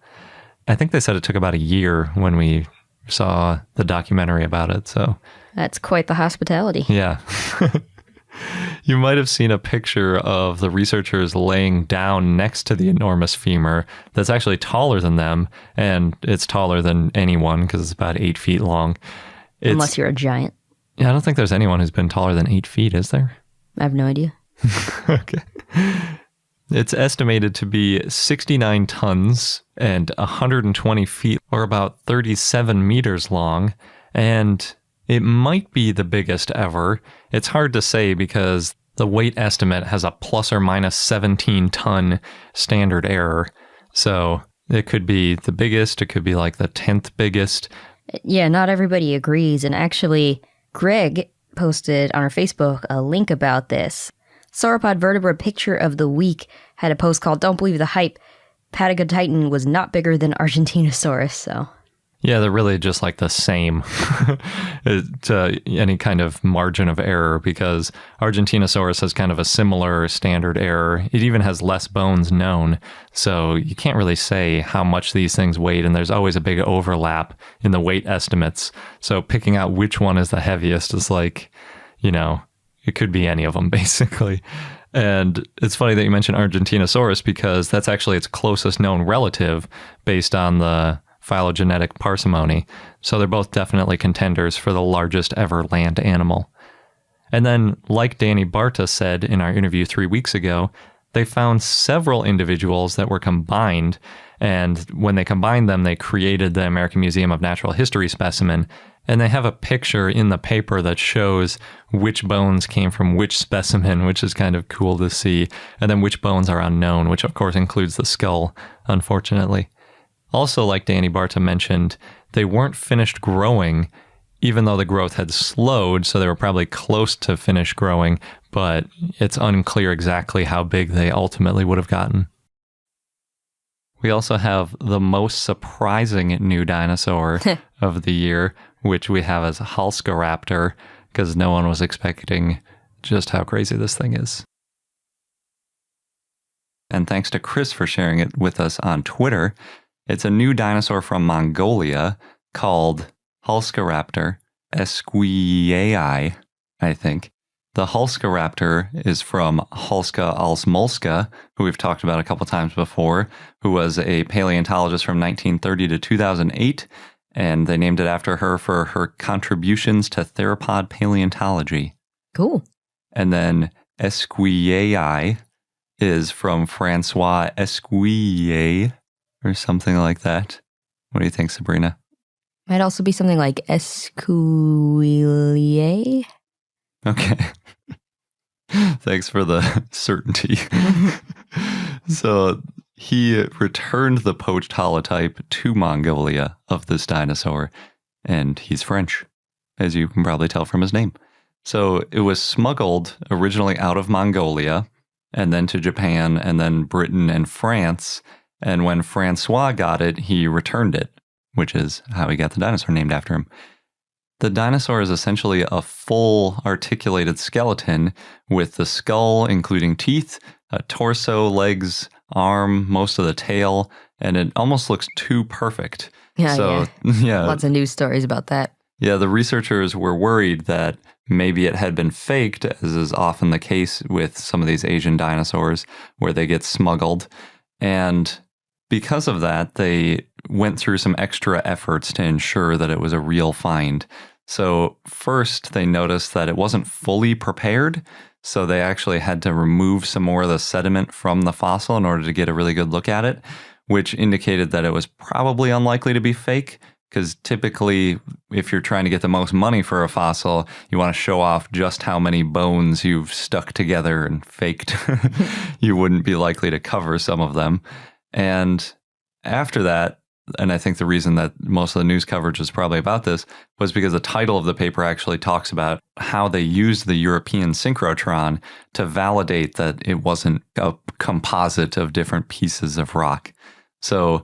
[SPEAKER 1] I think they said it took about a year when we saw the documentary about it, so...
[SPEAKER 2] That's quite the hospitality.
[SPEAKER 1] Yeah. You might have seen a picture of the researchers laying down next to the enormous femur that's actually taller than them, and it's taller than anyone because it's about 8 feet long.
[SPEAKER 2] Unless you're a giant.
[SPEAKER 1] Yeah, I don't think there's anyone who's been taller than 8 feet, is there?
[SPEAKER 2] I have no idea.
[SPEAKER 1] Okay. It's estimated to be 69 tons and 120 feet, or about 37 meters long, and it might be the biggest ever. It's hard to say because the weight estimate has a plus or minus 17 ton standard error. So it could be the biggest, it could be like the 10th biggest.
[SPEAKER 2] Yeah, not everybody agrees. And actually, Greg posted on our Facebook a link about this. Sauropod Vertebra Picture of the Week had a post called Don't Believe the Hype. Patagotitan was not bigger than Argentinosaurus, so...
[SPEAKER 1] Yeah, they're really just like the same to any kind of margin of error, because Argentinosaurus has kind of a similar standard error. It even has less bones known, so you can't really say how much these things weighed, and there's always a big overlap in the weight estimates. So picking out which one is the heaviest is like, it could be any of them, basically. And it's funny that you mentioned Argentinosaurus, because that's actually its closest known relative based on the phylogenetic parsimony. So they're both definitely contenders for the largest ever land animal. And then, like Danny Barta said in our interview 3 weeks ago, they found several individuals that were combined, and when they combined them, they created the American Museum of Natural History specimen, and they have a picture in the paper that shows which bones came from which specimen, which is kind of cool to see, and then which bones are unknown, which of course includes the skull, unfortunately. Also, like Danny Barta mentioned, they weren't finished growing, even though the growth had slowed, so they were probably close to finished growing, but it's unclear exactly how big they ultimately would have gotten. We also have the most surprising new dinosaur of the year, which we have as Halskaraptor, because no one was expecting just how crazy this thing is. And thanks to Chris for sharing it with us on Twitter. It's a new dinosaur from Mongolia called Halskaraptor esquiei, I think. The Halskaraptor is from Halska alsmolska, who we've talked about a couple times before, who was a paleontologist from 1930 to 2008, and they named it after her for her contributions to theropod paleontology.
[SPEAKER 2] Cool.
[SPEAKER 1] And then esquiei is from Francois Esquier, or something like that. What do you think, Sabrina?
[SPEAKER 2] Might also be something like Esquilier.
[SPEAKER 1] Okay. Thanks for the certainty. So he returned the poached holotype to Mongolia of this dinosaur, and he's French, as you can probably tell from his name. So it was smuggled originally out of Mongolia, and then to Japan, and then Britain and France. And when Francois got it, he returned it, which is how he got the dinosaur named after him. The dinosaur is essentially a full articulated skeleton with the skull, including teeth, a torso, legs, arm, most of the tail, and it almost looks too perfect.
[SPEAKER 2] Yeah.
[SPEAKER 1] Yeah.
[SPEAKER 2] Lots of news stories about that.
[SPEAKER 1] Yeah, the researchers were worried that
[SPEAKER 5] maybe it had been faked, as is often the case with some of these Asian dinosaurs, where they get smuggled. And because of that, they went through some extra efforts to ensure that it was a real find. So first, they noticed that it wasn't fully prepared, so they actually had to remove some more of the sediment from the fossil in order to get a really good look at it, which indicated that it was probably unlikely to be fake, because typically, if you're trying to get the most money for a fossil, you want to show off just how many bones you've stuck together and faked. You wouldn't be likely to cover some of them. And after that, and I think the reason that most of the news coverage was probably about this was because the title of the paper actually talks about how they used the European synchrotron to validate that it wasn't a composite of different pieces of rock. So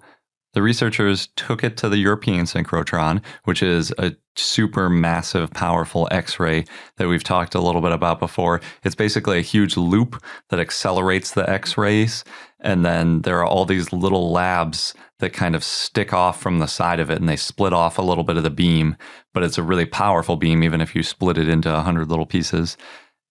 [SPEAKER 5] the researchers took it to the European synchrotron, which is a super massive, powerful X-ray that we've talked a little bit about before. It's basically a huge loop that accelerates the X-rays, and then there are all these little labs that kind of stick off from the side of it, and they split off a little bit of the beam, but it's a really powerful beam, even if you split it into 100 little pieces.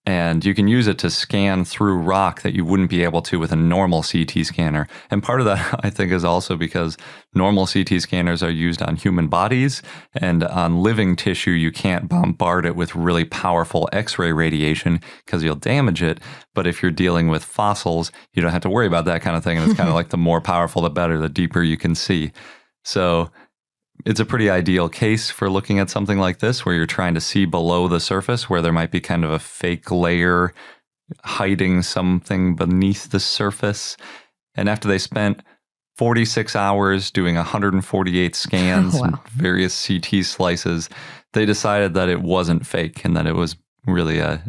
[SPEAKER 5] And you can use it to scan through rock that you wouldn't be able to with a normal CT scanner. And part of that, I think, is also because normal CT scanners are used on human bodies, and on living tissue, you can't bombard it with really powerful X-ray radiation because you'll damage it. But if you're dealing with fossils, you don't have to worry about that kind of thing. And it's kind of like the more powerful, the better, the deeper you can see. So it's a pretty ideal case for looking at something like this, where you're trying to see below the surface, where there might be kind of a fake layer hiding something beneath the surface. And after they spent 46 hours doing 148 scans and various CT slices, they decided that it wasn't fake and that it was really a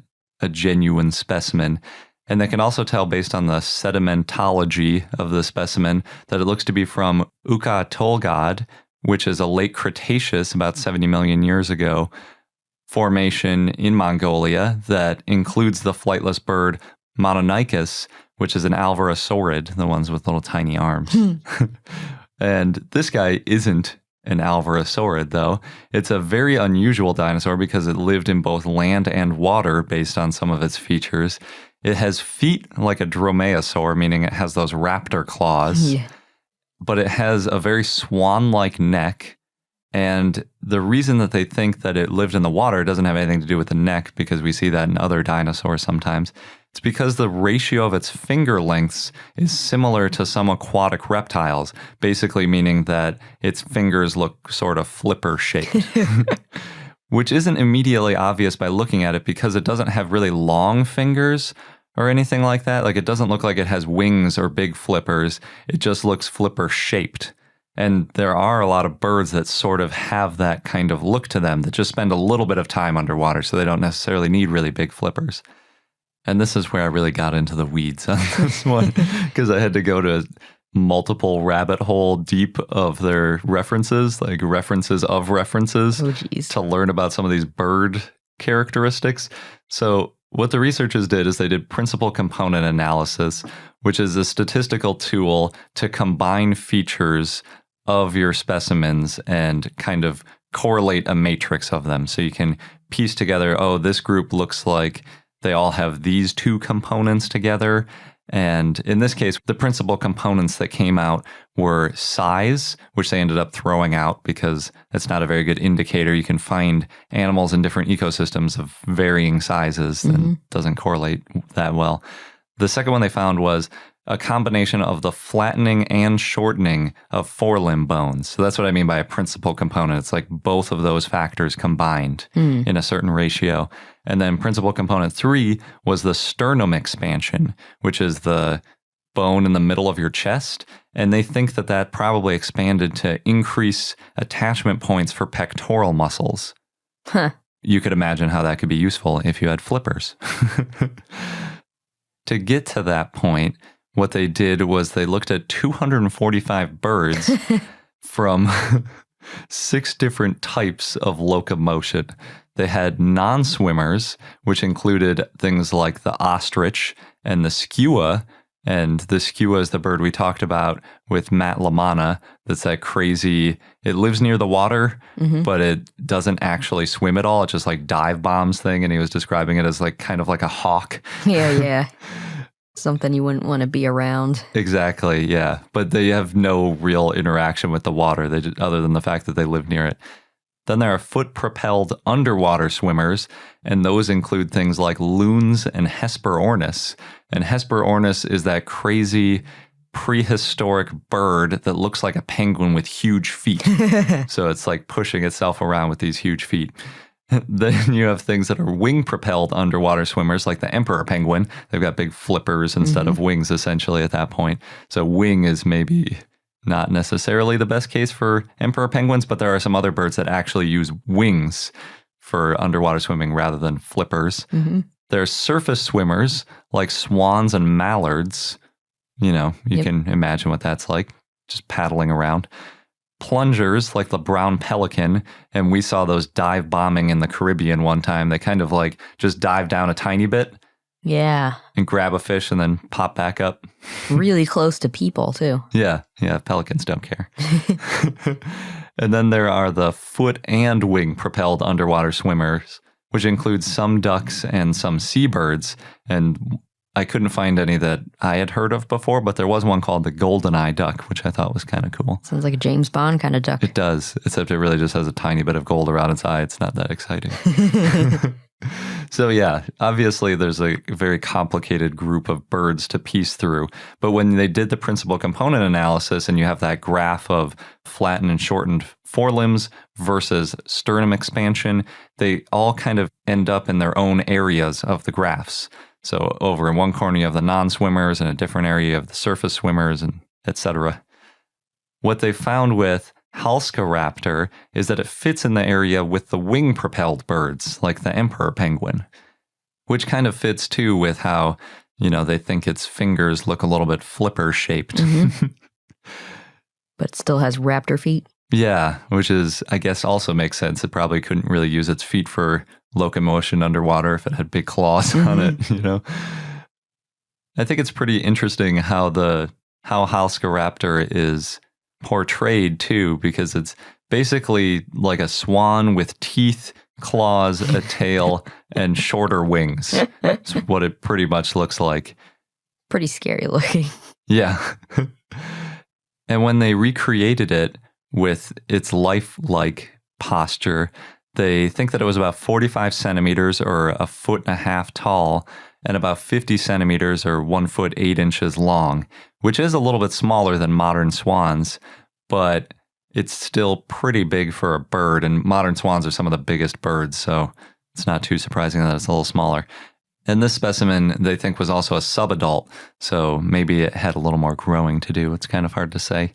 [SPEAKER 5] genuine specimen. And they can also tell based on the sedimentology of the specimen that it looks to be from Uka Tolgod, which is a late Cretaceous, about 70 million years ago, formation in Mongolia that includes the flightless bird Mononychus, which is an alvarosaurid, the ones with little tiny arms. And this guy isn't an alvarosaurid, though. It's a very unusual dinosaur because it lived in both land and water based on some of its features. It has feet like a dromaeosaur, meaning it has those raptor claws. Yeah. But it has a very swan-like neck, and the reason that they think that it lived in the water doesn't have anything to do with the neck, because we see that in other dinosaurs sometimes. It's because the ratio of its finger lengths is similar to some aquatic reptiles, basically meaning that its fingers look sort of flipper-shaped, which isn't immediately obvious by looking at it because it doesn't have really long fingers or anything like that. Like, it doesn't look like it has wings or big flippers. It just looks flipper shaped. And there are a lot of birds that sort of have that kind of look to them that just spend a little bit of time underwater, so they don't necessarily need really big flippers. And this is where I really got into the weeds on this one, because I had to go to multiple rabbit hole deep of their references, like references of references, to learn about some of these bird characteristics. So what the researchers did is they did principal component analysis, which is a statistical tool to combine features of your specimens and kind of correlate a matrix of them. So you can piece together, oh, this group looks like they all have these two components together. And in this case, the principal components that came out were size, which they ended up throwing out because it's not a very good indicator. You can find animals in different ecosystems of varying sizes and doesn't correlate that well. The second one they found was a combination of the flattening and shortening of forelimb bones. So that's what I mean by a principal component. It's like both of those factors combined in a certain ratio. And then principal component 3 was the sternum expansion, which is the bone in the middle of your chest. And they think that that probably expanded to increase attachment points for pectoral muscles. Huh. You could imagine how that could be useful if you had flippers. To get to that point, what they did was they looked at 245 birds from 6 different types of locomotion. They had non-swimmers, which included things like the ostrich and the skua,
[SPEAKER 1] And the skua is the bird we talked about with Matt Lamana. That's that crazy, it lives near the water, but it doesn't actually swim at all. It just like dive bombs thing. And he was describing it as like kind of like a hawk.
[SPEAKER 2] Yeah. Something you wouldn't want to be around.
[SPEAKER 1] Exactly, yeah. But they have no real interaction with the water other than the fact that they live near it. Then there are foot-propelled underwater swimmers, and those include things like loons and Hesperornis. And Hesperornis is that crazy prehistoric bird that looks like a penguin with huge feet. So it's like pushing itself around with these huge feet. Then you have things that are wing-propelled underwater swimmers, like the emperor penguin. They've got big flippers instead of wings, essentially, at that point. So wing is maybe not necessarily the best case for emperor penguins, but there are some other birds that actually use wings for underwater swimming rather than flippers. There's surface swimmers like swans and mallards. You know, you can imagine what that's like, just paddling around. Plungers like the brown pelican, and we saw those dive bombing in the Caribbean one time. They kind of like just dive down a tiny bit.
[SPEAKER 2] Yeah.
[SPEAKER 1] And grab a fish and then pop back up.
[SPEAKER 2] Really close to people, too.
[SPEAKER 1] Yeah, pelicans don't care. And then there are the foot and wing propelled underwater swimmers, which includes some ducks and some seabirds. And I couldn't find any that I had heard of before, but there was one called the goldeneye duck, which I thought was kind of cool.
[SPEAKER 2] Sounds like a James Bond kind of duck.
[SPEAKER 1] It does, except it really just has a tiny bit of gold around its eye. It's not that exciting. So yeah, obviously there's a very complicated group of birds to piece through. But when they did the principal component analysis and you have that graph of flattened and shortened forelimbs versus sternum expansion, they all kind of end up in their own areas of the graphs. So over in one corner you have the non-swimmers, and a different area of the surface swimmers, and etc. What they found with Halskaraptor is that it fits in the area with the wing-propelled birds, like the emperor penguin, which kind of fits too with how, you know, they think its fingers look a little bit flipper-shaped.
[SPEAKER 2] But it still has raptor feet.
[SPEAKER 1] Yeah, which is, I guess, also makes sense. It probably couldn't really use its feet for locomotion underwater if it had big claws on it, you know. I think it's pretty interesting how Halskaraptor is portrayed too, because it's basically like a swan with teeth, claws, a tail, and shorter wings. That's what it pretty much looks like.
[SPEAKER 2] Pretty scary looking.
[SPEAKER 1] Yeah. And when they recreated it with its lifelike posture, they think that it was about 45 centimeters or 1.5 feet tall and about 50 centimeters or 1 foot 8 inches long, which is a little bit smaller than modern swans, but it's still pretty big for a bird, and modern swans are some of the biggest birds, so it's not too surprising that it's a little smaller. And this specimen, they think, was also a subadult, so maybe it had a little more growing to do. It's kind of hard to say.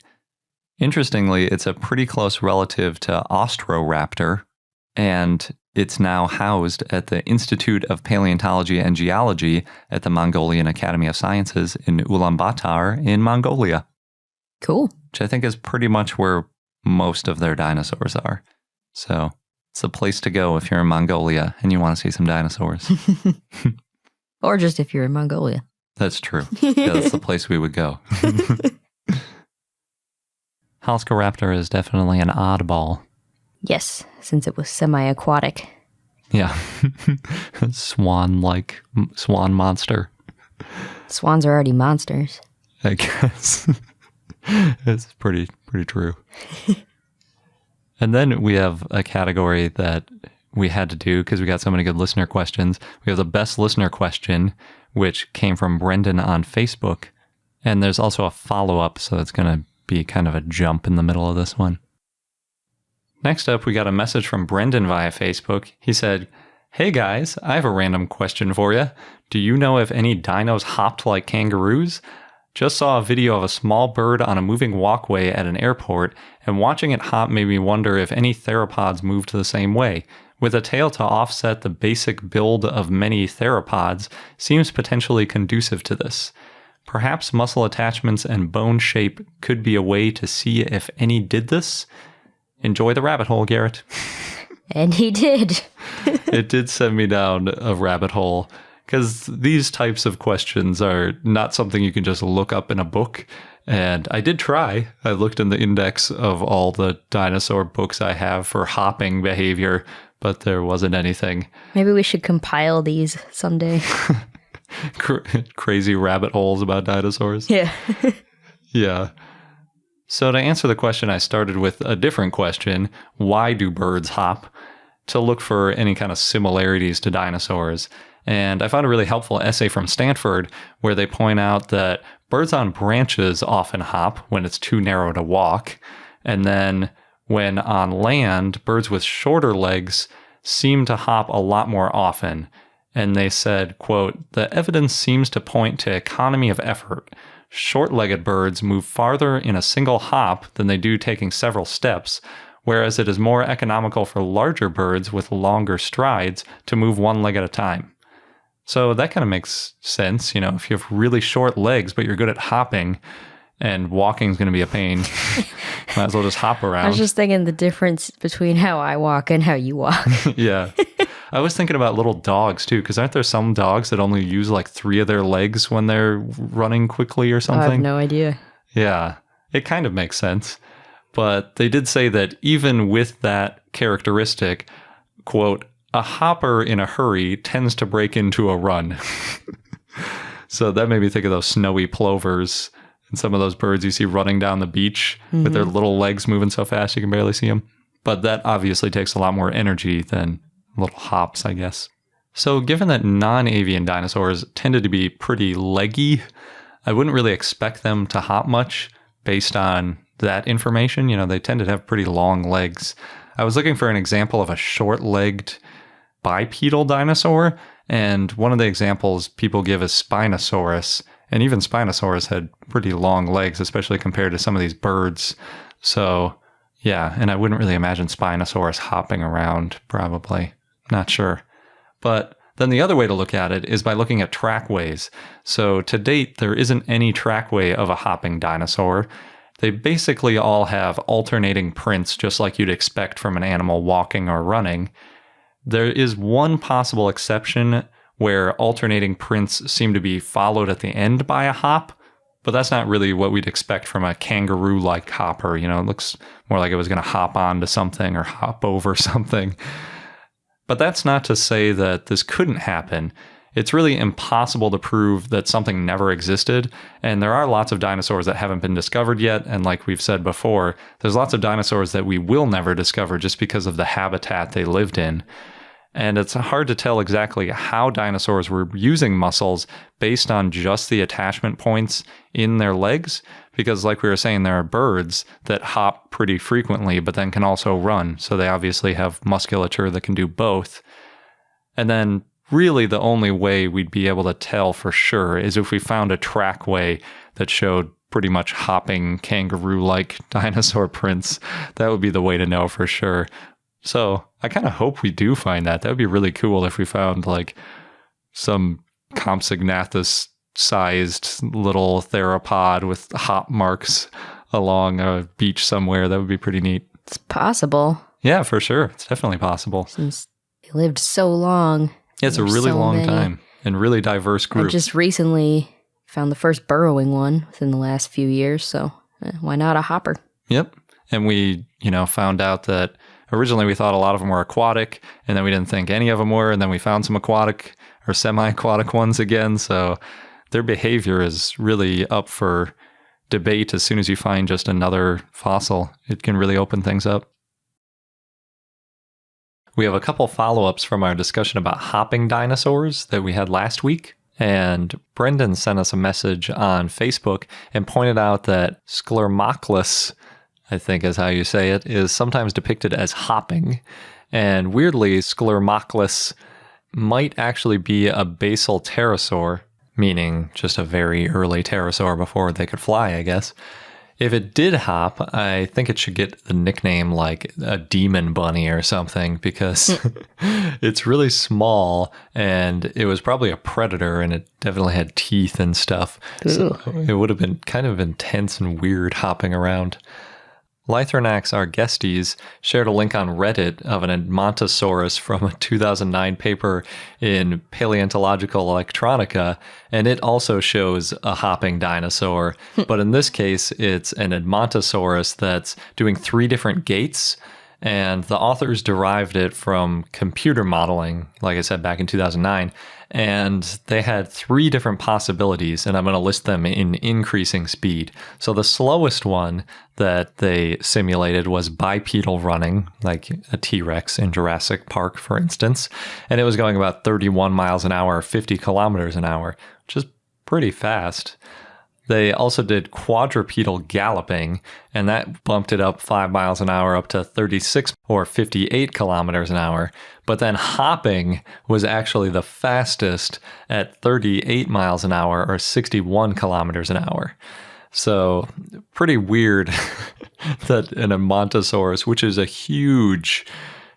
[SPEAKER 1] Interestingly, it's a pretty close relative to Austroraptor, and it's now housed at the Institute of Paleontology and Geology at the Mongolian Academy of Sciences in Ulaanbaatar in Mongolia.
[SPEAKER 2] Cool.
[SPEAKER 1] Which I think is pretty much where most of their dinosaurs are. So it's a place to go if you're in Mongolia and you want to see some dinosaurs.
[SPEAKER 2] Or just if you're in Mongolia.
[SPEAKER 1] That's true. Yeah, that's the place we would go. Halskaraptor is definitely an oddball.
[SPEAKER 2] Yes, since it was semi-aquatic.
[SPEAKER 1] Yeah. Swan monster.
[SPEAKER 2] Swans are already monsters.
[SPEAKER 1] I guess. It's pretty true. And then we have a category that we had to do because we got so many good listener questions. We have the best listener question, which came from Brendan on Facebook. And there's also a follow-up, so it's going to be kind of a jump in the middle of this one. Next up, we got a message from Brendan via Facebook. He said, "Hey guys, I have a random question for you. Do you know if any dinos hopped like kangaroos? Just saw a video of a small bird on a moving walkway at an airport, and watching it hop made me wonder if any theropods moved the same way. With a tail to offset the basic build of many theropods seems potentially conducive to this. Perhaps muscle attachments and bone shape could be a way to see if any did this. Enjoy the rabbit hole, Garrett."
[SPEAKER 2] And he did.
[SPEAKER 1] It did send me down a rabbit hole because these types of questions are not something you can just look up in a book. And I did try. I looked in the index of all the dinosaur books I have for hopping behavior, but there wasn't anything.
[SPEAKER 2] Maybe we should compile these someday.
[SPEAKER 1] Crazy rabbit holes about dinosaurs.
[SPEAKER 2] Yeah.
[SPEAKER 1] Yeah. So to answer the question, I started with a different question. Why do birds hop? To look for any kind of similarities to dinosaurs. And I found a really helpful essay from Stanford where they point out that birds on branches often hop when it's too narrow to walk. And then when on land, birds with shorter legs seem to hop a lot more often. And they said, quote, "The evidence seems to point to economy of effort. Short-legged birds move farther in a single hop than they do taking several steps, whereas it is more economical for larger birds with longer strides to move one leg at a time." So that kind of makes sense. You know, if you have really short legs, but you're good at hopping and walking is going to be a pain, might as well just hop around.
[SPEAKER 2] I was just thinking the difference between how I walk and how you walk.
[SPEAKER 1] Yeah. I was thinking about little dogs too, because aren't there some dogs that only use like 3 of their legs when they're running quickly or something?
[SPEAKER 2] I have no idea.
[SPEAKER 1] Yeah, it kind of makes sense. But they did say that even with that characteristic, quote, "a hopper in a hurry tends to break into a run." So that made me think of those snowy plovers and some of those birds you see running down the beach with their little legs moving so fast you can barely see them. But that obviously takes a lot more energy than little hops, I guess. So given that non-avian dinosaurs tended to be pretty leggy, I wouldn't really expect them to hop much based on that information. You know, they tended to have pretty long legs. I was looking for an example of a short-legged bipedal dinosaur, and one of the examples people give is Spinosaurus, and even Spinosaurus had pretty long legs, especially compared to some of these birds. So, yeah, and I wouldn't really imagine Spinosaurus hopping around, probably. Not sure. But then the other way to look at it is by looking at trackways. So to date, there isn't any trackway of a hopping dinosaur. They basically all have alternating prints, just like you'd expect from an animal walking or running. There is one possible exception where alternating prints seem to be followed at the end by a hop, but that's not really what we'd expect from a kangaroo-like hopper. You know, it looks more like it was going to hop onto something or hop over something. But that's not to say that this couldn't happen. It's really impossible to prove that something never existed, and there are lots of dinosaurs that haven't been discovered yet, and like we've said before, there's lots of dinosaurs that we will never discover just because of the habitat they lived in. And it's hard to tell exactly how dinosaurs were using muscles based on just the attachment points in their legs, because like we were saying, there are birds that hop pretty frequently, but then can also run, so they obviously have musculature that can do both. And then really the only way we'd be able to tell for sure is if we found a trackway that showed pretty much hopping kangaroo-like dinosaur prints. That would be the way to know for sure. So I kind of hope we do find that. That would be really cool if we found like some Compsognathus-sized little theropod with hop marks along a beach somewhere. That would be pretty neat.
[SPEAKER 2] It's possible.
[SPEAKER 1] Yeah, for sure. It's definitely possible.
[SPEAKER 2] Since they lived so long.
[SPEAKER 1] Yeah, it's a really long time and really diverse group.
[SPEAKER 2] I just recently found the first burrowing one within the last few years, so why not a hopper?
[SPEAKER 1] Yep. And we, found out that originally we thought a lot of them were aquatic, and then we didn't think any of them were, and then we found some aquatic or semi-aquatic ones again, so their behavior is really up for debate. As soon as you find just another fossil, it can really open things up. We have a couple follow-ups from our discussion about hopping dinosaurs that we had last week. And Brendan sent us a message on Facebook and pointed out that Sclermochlus, I think is how you say it, is sometimes depicted as hopping. And weirdly, Sclermochlus might actually be a basal pterosaur, meaning just a very early pterosaur before they could fly, I guess. If it did hop, I think it should get the nickname like a demon bunny or something, because it's really small and it was probably a predator and it definitely had teeth and stuff. So it would have been kind of intense and weird hopping around. Lythronax Argestes shared a link on Reddit of an Edmontosaurus from a 2009 paper in Paleontological Electronica, and it also shows a hopping dinosaur. But in this case, it's an Edmontosaurus that's doing 3 different gaits, and the authors derived it from computer modeling, like I said, back in 2009. And they had 3 different possibilities, and I'm going to list them in increasing speed. So the slowest one that they simulated was bipedal running, like a T-Rex in Jurassic Park, for instance. And it was going about 31 miles an hour, 50 kilometers an hour, which is pretty fast. They also did quadrupedal galloping, and that bumped it up 5 miles an hour up to 36 or 58 kilometers an hour. But then hopping was actually the fastest at 38 miles an hour or 61 kilometers an hour. So pretty weird that an Edmontosaurus, which is a huge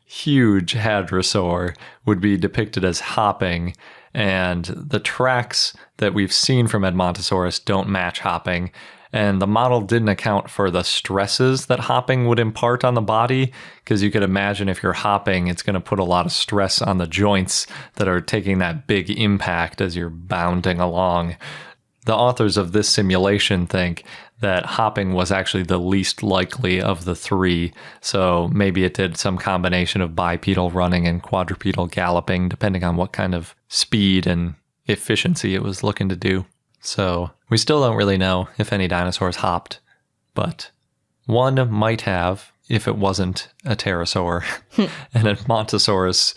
[SPEAKER 1] hadrosaur, would be depicted as hopping. And the tracks that we've seen from Edmontosaurus don't match hopping. And the model didn't account for the stresses that hopping would impart on the body, because you could imagine if you're hopping, it's going to put a lot of stress on the joints that are taking that big impact as you're bounding along. The authors of this simulation think that hopping was actually the least likely of the 3. So maybe it did some combination of bipedal running and quadrupedal galloping, depending on what kind of speed and efficiency it was looking to do. So we still don't really know if any dinosaurs hopped, but one might have if it wasn't a pterosaur. And a Edmontosaurus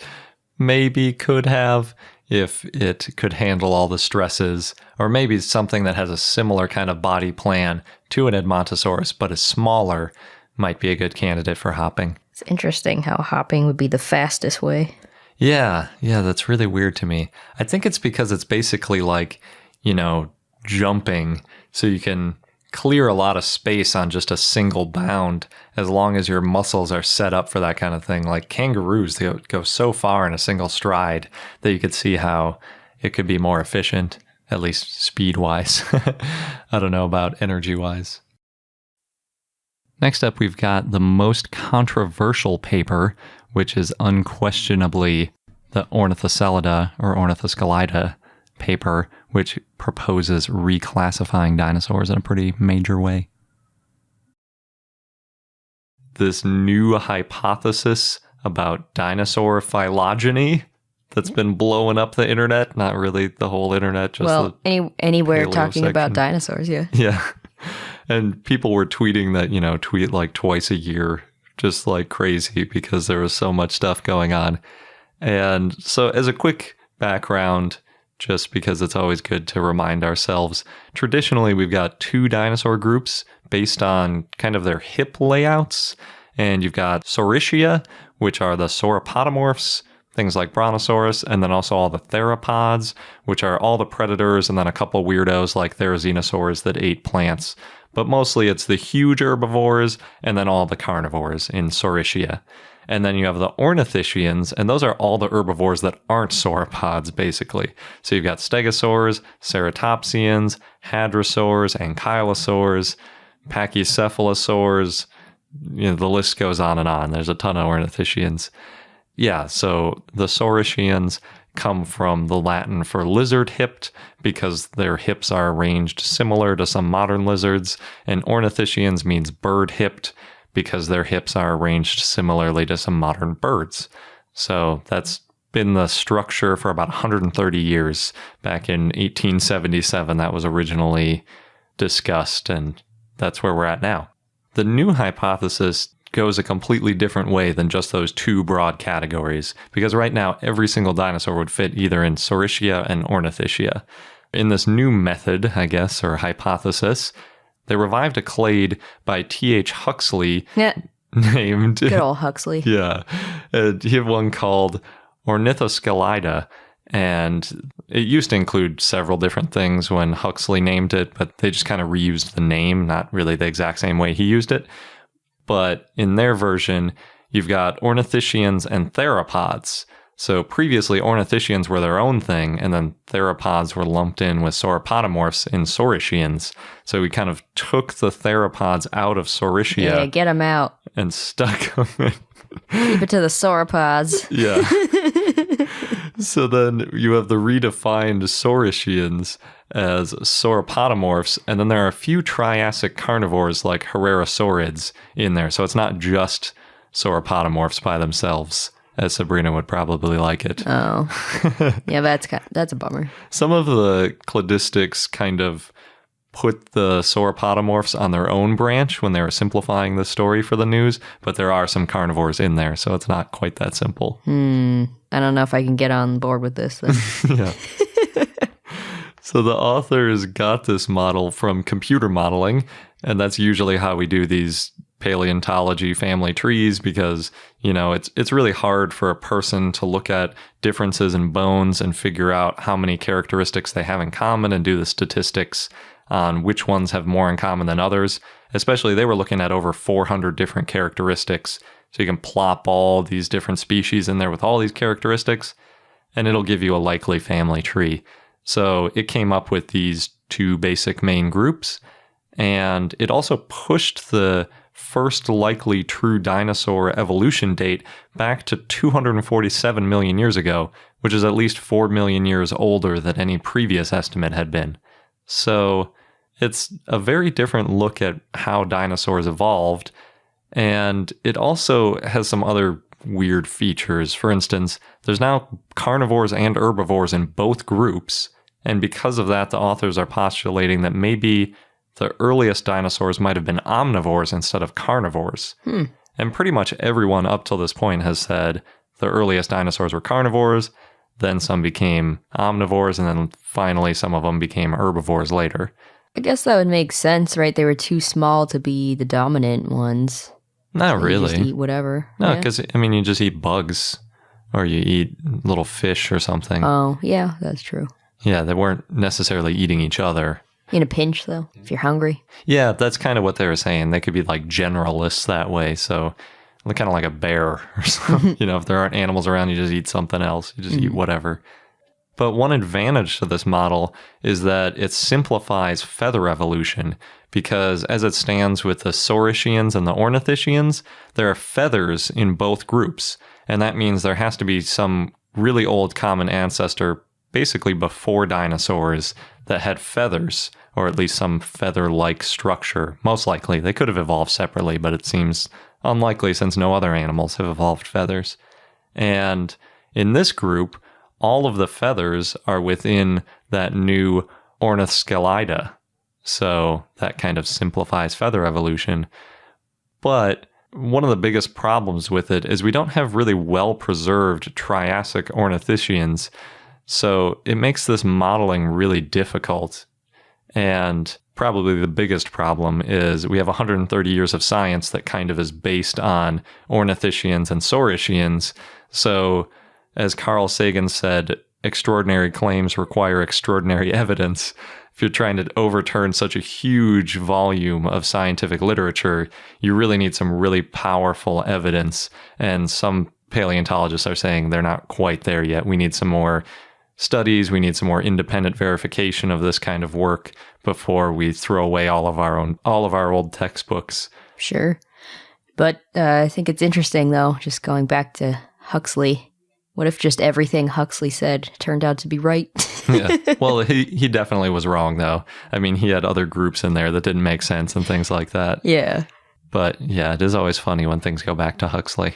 [SPEAKER 1] maybe could have if it could handle all the stresses, or maybe something that has a similar kind of body plan to an Edmontosaurus but is smaller might be a good candidate for hopping.
[SPEAKER 2] It's interesting how hopping would be the fastest way.
[SPEAKER 1] Yeah, that's really weird to me. I think it's because it's basically like, jumping, so you can clear a lot of space on just a single bound as long as your muscles are set up for that kind of thing. Like kangaroos, they go so far in a single stride that you could see how it could be more efficient, at least speed-wise. I don't know about energy-wise. Next up, we've got the most controversial paper, which is unquestionably the Ornithocelida or Ornithoscelida paper, which proposes reclassifying dinosaurs in a pretty major way. This new hypothesis about dinosaur phylogeny that's been blowing up the internet, not really the whole internet, just
[SPEAKER 2] anywhere talking
[SPEAKER 1] section.
[SPEAKER 2] about dinosaurs, yeah.
[SPEAKER 1] Yeah. And people were tweeting that, tweet like twice a year, just like crazy, because there was so much stuff going on. And so as a quick background, just because it's always good to remind ourselves, traditionally we've got 2 dinosaur groups based on kind of their hip layouts. And you've got Saurischia, which are the sauropodomorphs, things like Brontosaurus, and then also all the theropods, which are all the predators, and then a couple weirdos like therizinosaurs that ate plants. But mostly it's the huge herbivores and then all the carnivores in Saurischia. And then you have the ornithischians, and those are all the herbivores that aren't sauropods, basically. So you've got stegosaurs, ceratopsians, hadrosaurs, ankylosaurs, pachycephalosaurs. The list goes on and on. There's a ton of ornithischians. Yeah, so the Saurischians come from the Latin for lizard-hipped because their hips are arranged similar to some modern lizards, and ornithischians means bird-hipped because their hips are arranged similarly to some modern birds. So that's been the structure for about 130 years. Back in 1877, that was originally discussed, and that's where we're at now. The new hypothesis goes a completely different way than just those 2 broad categories, because right now every single dinosaur would fit either in Saurischia and Ornithischia. In this new method, I guess, or hypothesis, they revived a clade by T.H. Huxley named...
[SPEAKER 2] Good old Huxley.
[SPEAKER 1] Yeah. He had one called Ornithoscelida, and it used to include several different things when Huxley named it, but they just kind of reused the name, not really the exact same way he used it. But in their version, you've got ornithischians and theropods. So previously, ornithischians were their own thing, and then theropods were lumped in with sauropodomorphs in saurischians. So we kind of took the theropods out of Saurischia.
[SPEAKER 2] Yeah, get them out.
[SPEAKER 1] And stuck them in.
[SPEAKER 2] Keep it to the sauropods.
[SPEAKER 1] Yeah. So then you have the redefined saurischians as sauropodomorphs, and then there are a few Triassic carnivores like Herrerasaurids in there. So it's not just sauropodomorphs by themselves, as Sabrina would probably like it.
[SPEAKER 2] Oh. Yeah, that's a bummer.
[SPEAKER 1] Some of the cladistics kind of put the sauropodomorphs on their own branch when they were simplifying the story for the news, but there are some carnivores in there, so it's not quite that simple.
[SPEAKER 2] I don't know if I can get on board with this then.
[SPEAKER 1] Yeah. So the authors got this model from computer modeling, and that's usually how we do these paleontology family trees, because, you know, it's really hard for a person to look at differences in bones and figure out how many characteristics they have in common and do the statistics on which ones have more in common than others. Especially, they were looking at over 400 different characteristics. So you can plop all these different species in there with all these characteristics, and it'll give you a likely family tree. So it came up with these two basic main groups, and it also pushed the first likely true dinosaur evolution date back to 247 million years ago, which is at least 4 million years older than any previous estimate had been. So it's a very different look at how dinosaurs evolved, and it also has some other weird features. For instance, there's now carnivores and herbivores in both groups, and because of that, the authors are postulating that maybe the earliest dinosaurs might have been omnivores instead of carnivores. And pretty much everyone up till this point has said the earliest dinosaurs were carnivores, then some became omnivores, and then finally some of them became herbivores later.
[SPEAKER 2] I guess that would make sense, right? They were too small to be the dominant ones.
[SPEAKER 1] Not
[SPEAKER 2] So
[SPEAKER 1] really.
[SPEAKER 2] You just eat whatever.
[SPEAKER 1] No,
[SPEAKER 2] Yeah.
[SPEAKER 1] because, I mean, you just eat bugs, or you eat little fish or something.
[SPEAKER 2] Oh, yeah, that's true.
[SPEAKER 1] Yeah, they weren't necessarily eating each other.
[SPEAKER 2] In a pinch, though, if you're hungry.
[SPEAKER 1] Yeah, that's kind of what they were saying. They could be like generalists that way. So kind of like a bear or something. You know, if there aren't animals around, you just eat something else. You just eat whatever. But one advantage to this model is that it simplifies feather evolution, because as it stands with the saurischians and the ornithischians, there are feathers in both groups. And that means there has to be some really old common ancestor, basically before dinosaurs, that had feathers, or at least some feather-like structure. Most likely. They could have evolved separately, but it seems unlikely since no other animals have evolved feathers. And in this group, all of the feathers are within that new Ornithscelida. So that kind of simplifies feather evolution. But one of the biggest problems with it is we don't have really well-preserved Triassic ornithischians. So it makes this modeling really difficult. And probably the biggest problem is we have 130 years of science that kind of is based on ornithischians and saurischians. So as Carl Sagan said, extraordinary claims require extraordinary evidence. If you're trying to overturn such a huge volume of scientific literature, you really need some really powerful evidence. And some paleontologists are saying they're not quite there yet. We need some more studies. We need some more independent verification of this kind of work before we throw away all of our old textbooks.
[SPEAKER 2] Sure. But I think it's interesting, though, just going back to Huxley. What if just everything Huxley said turned out to be right?
[SPEAKER 1] Yeah. Well, he definitely was wrong, though. I mean, he had other groups in there that didn't make sense and things like that.
[SPEAKER 2] Yeah.
[SPEAKER 1] But yeah, it is always funny when things go back to Huxley.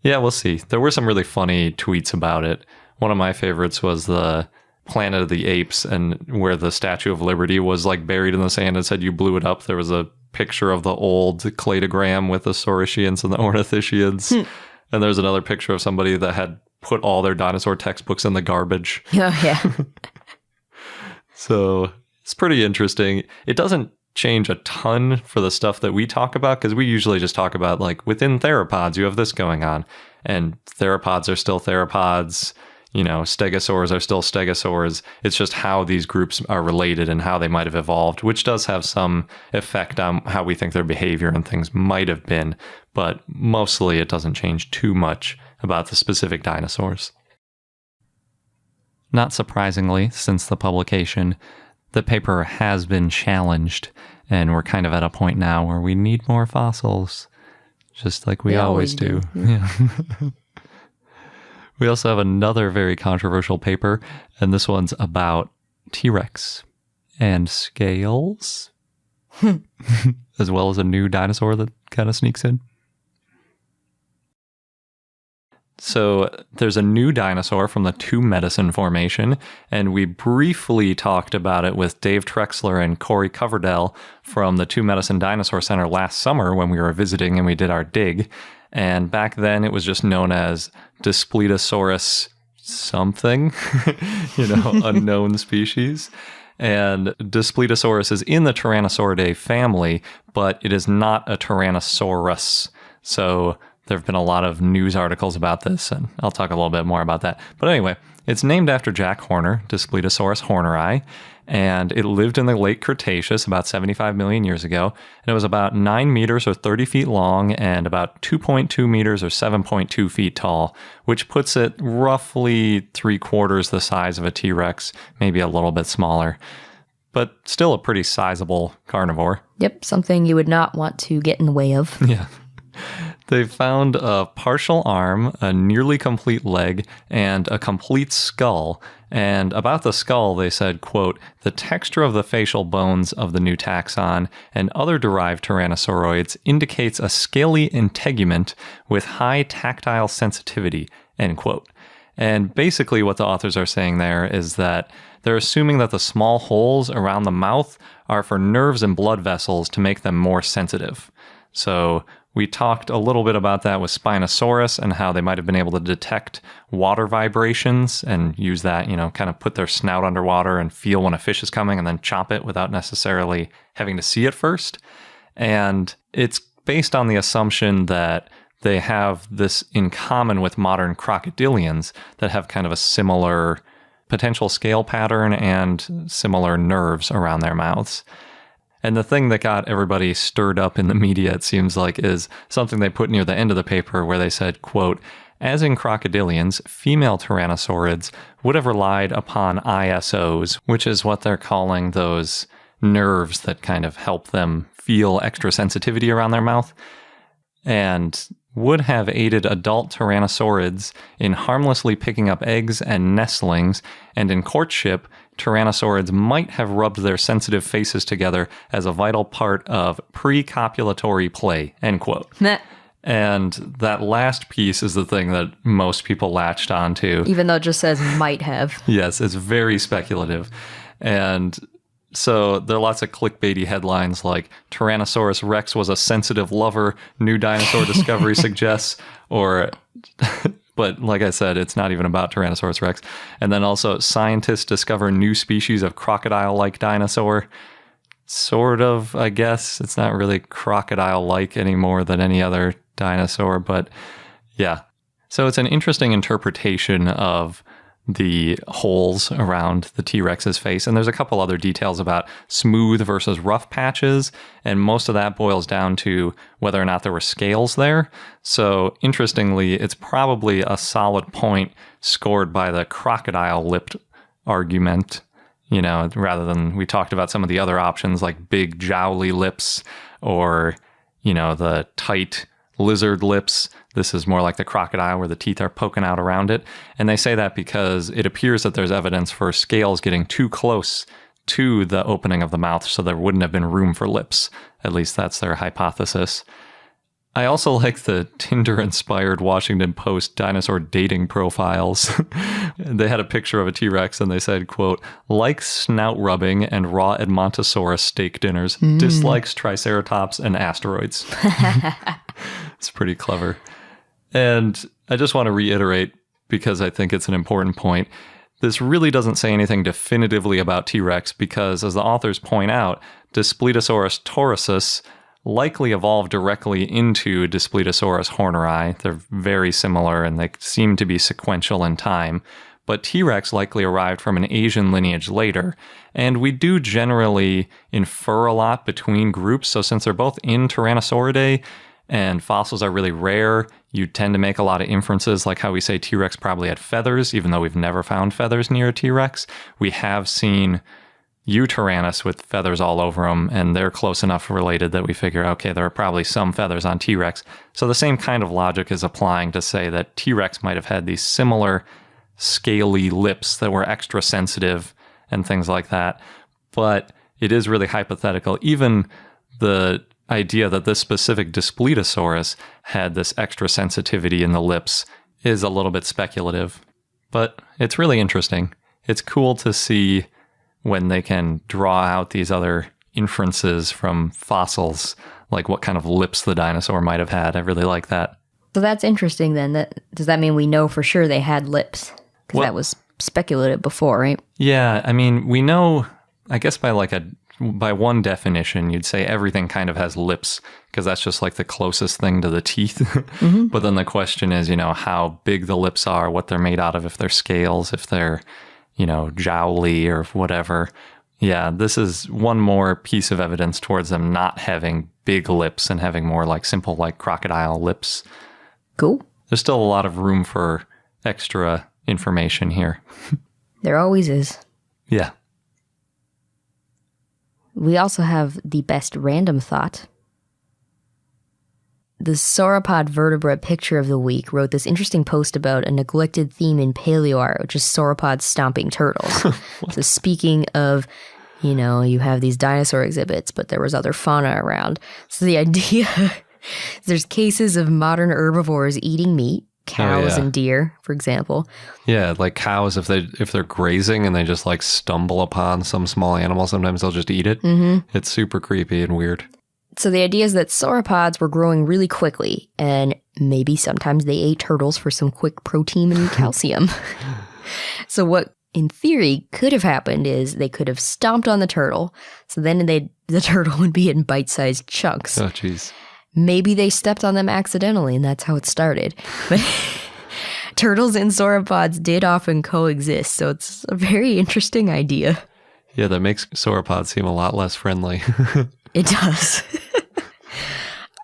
[SPEAKER 1] Yeah, we'll see. There were some really funny tweets about it. One of my favorites was the Planet of the Apes, and where the Statue of Liberty was like buried in the sand and said you blew it up. There was a picture of the old cladogram with the saurischians and the ornithischians. And there's another picture of somebody that had put all their dinosaur textbooks in the garbage.
[SPEAKER 2] Oh, yeah.
[SPEAKER 1] So it's pretty interesting. It doesn't change a ton for the stuff that we talk about, because we usually just talk about, like, within theropods, you have this going on. And theropods are still theropods. You know, stegosaurs are still stegosaurs. It's just how these groups are related and how they might have evolved, which does have some effect on how we think their behavior and things might have been. But mostly it doesn't change too much. about the specific dinosaurs. Not surprisingly, since the publication, the paper has been challenged, and we're kind of at a point now where we need more fossils, just like we always do. Yeah. We also have another very controversial paper, and this one's about T-Rex and scales, as well as a new dinosaur that kind of sneaks in. So there's a new dinosaur from the Two Medicine Formation, and we briefly talked about it with Dave Trexler and Corey Coverdell from the Two Medicine Dinosaur Center last summer when we were visiting and we did our dig. And back then it was just known as Spinosaurus something, unknown species. And Spinosaurus is in the Tyrannosauridae family, but it is not a Tyrannosaurus. So there have been a lot of news articles about this, and I'll talk a little bit more about that. But anyway, it's named after Jack Horner, Spinosaurus horneri, and it lived in the late Cretaceous about 75 million years ago. And it was about 9 meters or 30 feet long and about 2.2 meters or 7.2 feet tall, which puts it roughly 3/4 the size of a T-Rex, maybe a little bit smaller, but still a pretty sizable carnivore.
[SPEAKER 2] Yep, something you would not want to get in the way of.
[SPEAKER 1] Yeah. They found a partial arm, a nearly complete leg, and a complete skull. And about the skull, they said, quote, "The texture of the facial bones of the new taxon and other derived tyrannosauroids indicates a scaly integument with high tactile sensitivity," end quote. And basically what the authors are saying there is that they're assuming that the small holes around the mouth are for nerves and blood vessels to make them more sensitive. So we talked a little bit about that with Spinosaurus and how they might have been able to detect water vibrations and use that, kind of put their snout underwater and feel when a fish is coming and then chomp it without necessarily having to see it first. And it's based on the assumption that they have this in common with modern crocodilians that have kind of a similar potential scale pattern and similar nerves around their mouths. And the thing that got everybody stirred up in the media, it seems like, is something they put near the end of the paper where they said, quote, "As in crocodilians, female tyrannosaurids would have relied upon ISOs," which is what they're calling those nerves that kind of help them feel extra sensitivity around their mouth, and would have aided adult tyrannosaurids in harmlessly picking up eggs and nestlings, and in courtship, tyrannosaurids might have rubbed their sensitive faces together as a vital part of pre-copulatory play, end quote. And that last piece is the thing that most people latched onto.
[SPEAKER 2] Even though it just says might have.
[SPEAKER 1] Yes, it's very speculative. And so there are lots of clickbaity headlines like Tyrannosaurus Rex was a sensitive lover, new dinosaur discovery suggests, or... But like I said, it's not even about Tyrannosaurus Rex. And then also, scientists discover new species of crocodile-like dinosaur. Sort of, I guess. It's not really crocodile-like any more than any other dinosaur, but yeah. So it's an interesting interpretation of the holes around the T-Rex's face. And there's a couple other details about smooth versus rough patches, and most of that boils down to whether or not there were scales there. So interestingly, it's probably a solid point scored by the crocodile-lipped argument, rather than we talked about some of the other options like big jowly lips or, the tight lizard lips. This is more like the crocodile where the teeth are poking out around it. And they say that because it appears that there's evidence for scales getting too close to the opening of the mouth, so there wouldn't have been room for lips. At least that's their hypothesis. I also like the Tinder-inspired Washington Post dinosaur dating profiles. They had a picture of a T-Rex and they said, quote, "Likes snout rubbing and raw Edmontosaurus steak dinners. Dislikes Triceratops and asteroids." It's pretty clever. And I just want to reiterate, because I think it's an important point, this really doesn't say anything definitively about T-Rex because, as the authors point out, Spinosaurus taurusus likely evolved directly into Spinosaurus horneri. They're very similar and they seem to be sequential in time. But T-Rex likely arrived from an Asian lineage later. And we do generally infer a lot between groups. So since they're both in Tyrannosauridae, and fossils are really rare, you tend to make a lot of inferences, like how we say T-Rex probably had feathers, even though we've never found feathers near a T-Rex. We have seen Eutyrannus with feathers all over them, and they're close enough related that we figure, okay, there are probably some feathers on T-Rex. So the same kind of logic is applying to say that T-Rex might have had these similar scaly lips that were extra sensitive and things like that. But it is really hypothetical. Even the idea that this specific Daspletosaurus had this extra sensitivity in the lips is a little bit speculative. But it's really interesting. It's cool to see when they can draw out these other inferences from fossils, like what kind of lips the dinosaur might have had. I really like that.
[SPEAKER 2] So that's interesting then. Does that mean we know for sure they had lips? Because that was speculative before, right?
[SPEAKER 1] Yeah, I mean, we know, I guess by one definition, you'd say everything kind of has lips, because that's just like the closest thing to the teeth. Mm-hmm. But then the question is, how big the lips are, what they're made out of, if they're scales, if they're, jowly or whatever. Yeah, this is one more piece of evidence towards them not having big lips and having more like simple like crocodile lips.
[SPEAKER 2] Cool.
[SPEAKER 1] There's still a lot of room for extra information here.
[SPEAKER 2] There always is.
[SPEAKER 1] Yeah.
[SPEAKER 2] We also have the best random thought. The sauropod vertebra picture of the week wrote this interesting post about a neglected theme in paleoart, which is sauropods stomping turtles. So speaking of, you have these dinosaur exhibits, but there was other fauna around. So the idea, there's cases of modern herbivores eating meat, cows and deer, for example.
[SPEAKER 5] Yeah, like cows, if they're grazing and they just like stumble upon some small animal, sometimes they'll just eat it. Mm-hmm. It's super creepy and weird.
[SPEAKER 2] So the idea is that sauropods were growing really quickly, and maybe sometimes they ate turtles for some quick protein and calcium. So what, in theory, could have happened is they could have stomped on the turtle, so then the turtle would be in bite-sized chunks.
[SPEAKER 5] Oh, jeez.
[SPEAKER 2] Maybe they stepped on them accidentally, and that's how it started. But turtles and sauropods did often coexist, so it's a very interesting idea.
[SPEAKER 5] Yeah, that makes sauropods seem a lot less friendly.
[SPEAKER 2] It does.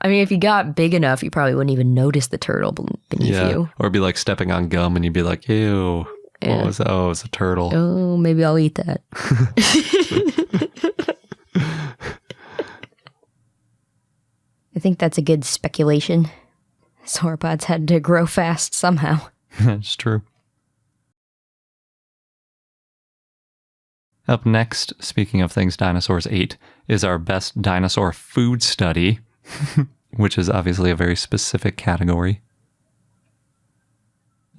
[SPEAKER 2] I mean, if you got big enough, you probably wouldn't even notice the turtle beneath you.
[SPEAKER 5] Or be like stepping on gum and you'd be like, ew, what was that? Oh, it was a turtle.
[SPEAKER 2] Oh, maybe I'll eat that. I think that's a good speculation. Sauropods had to grow fast somehow.
[SPEAKER 1] That's true. Up next, speaking of things dinosaurs ate, is our best dinosaur food study, which is obviously a very specific category.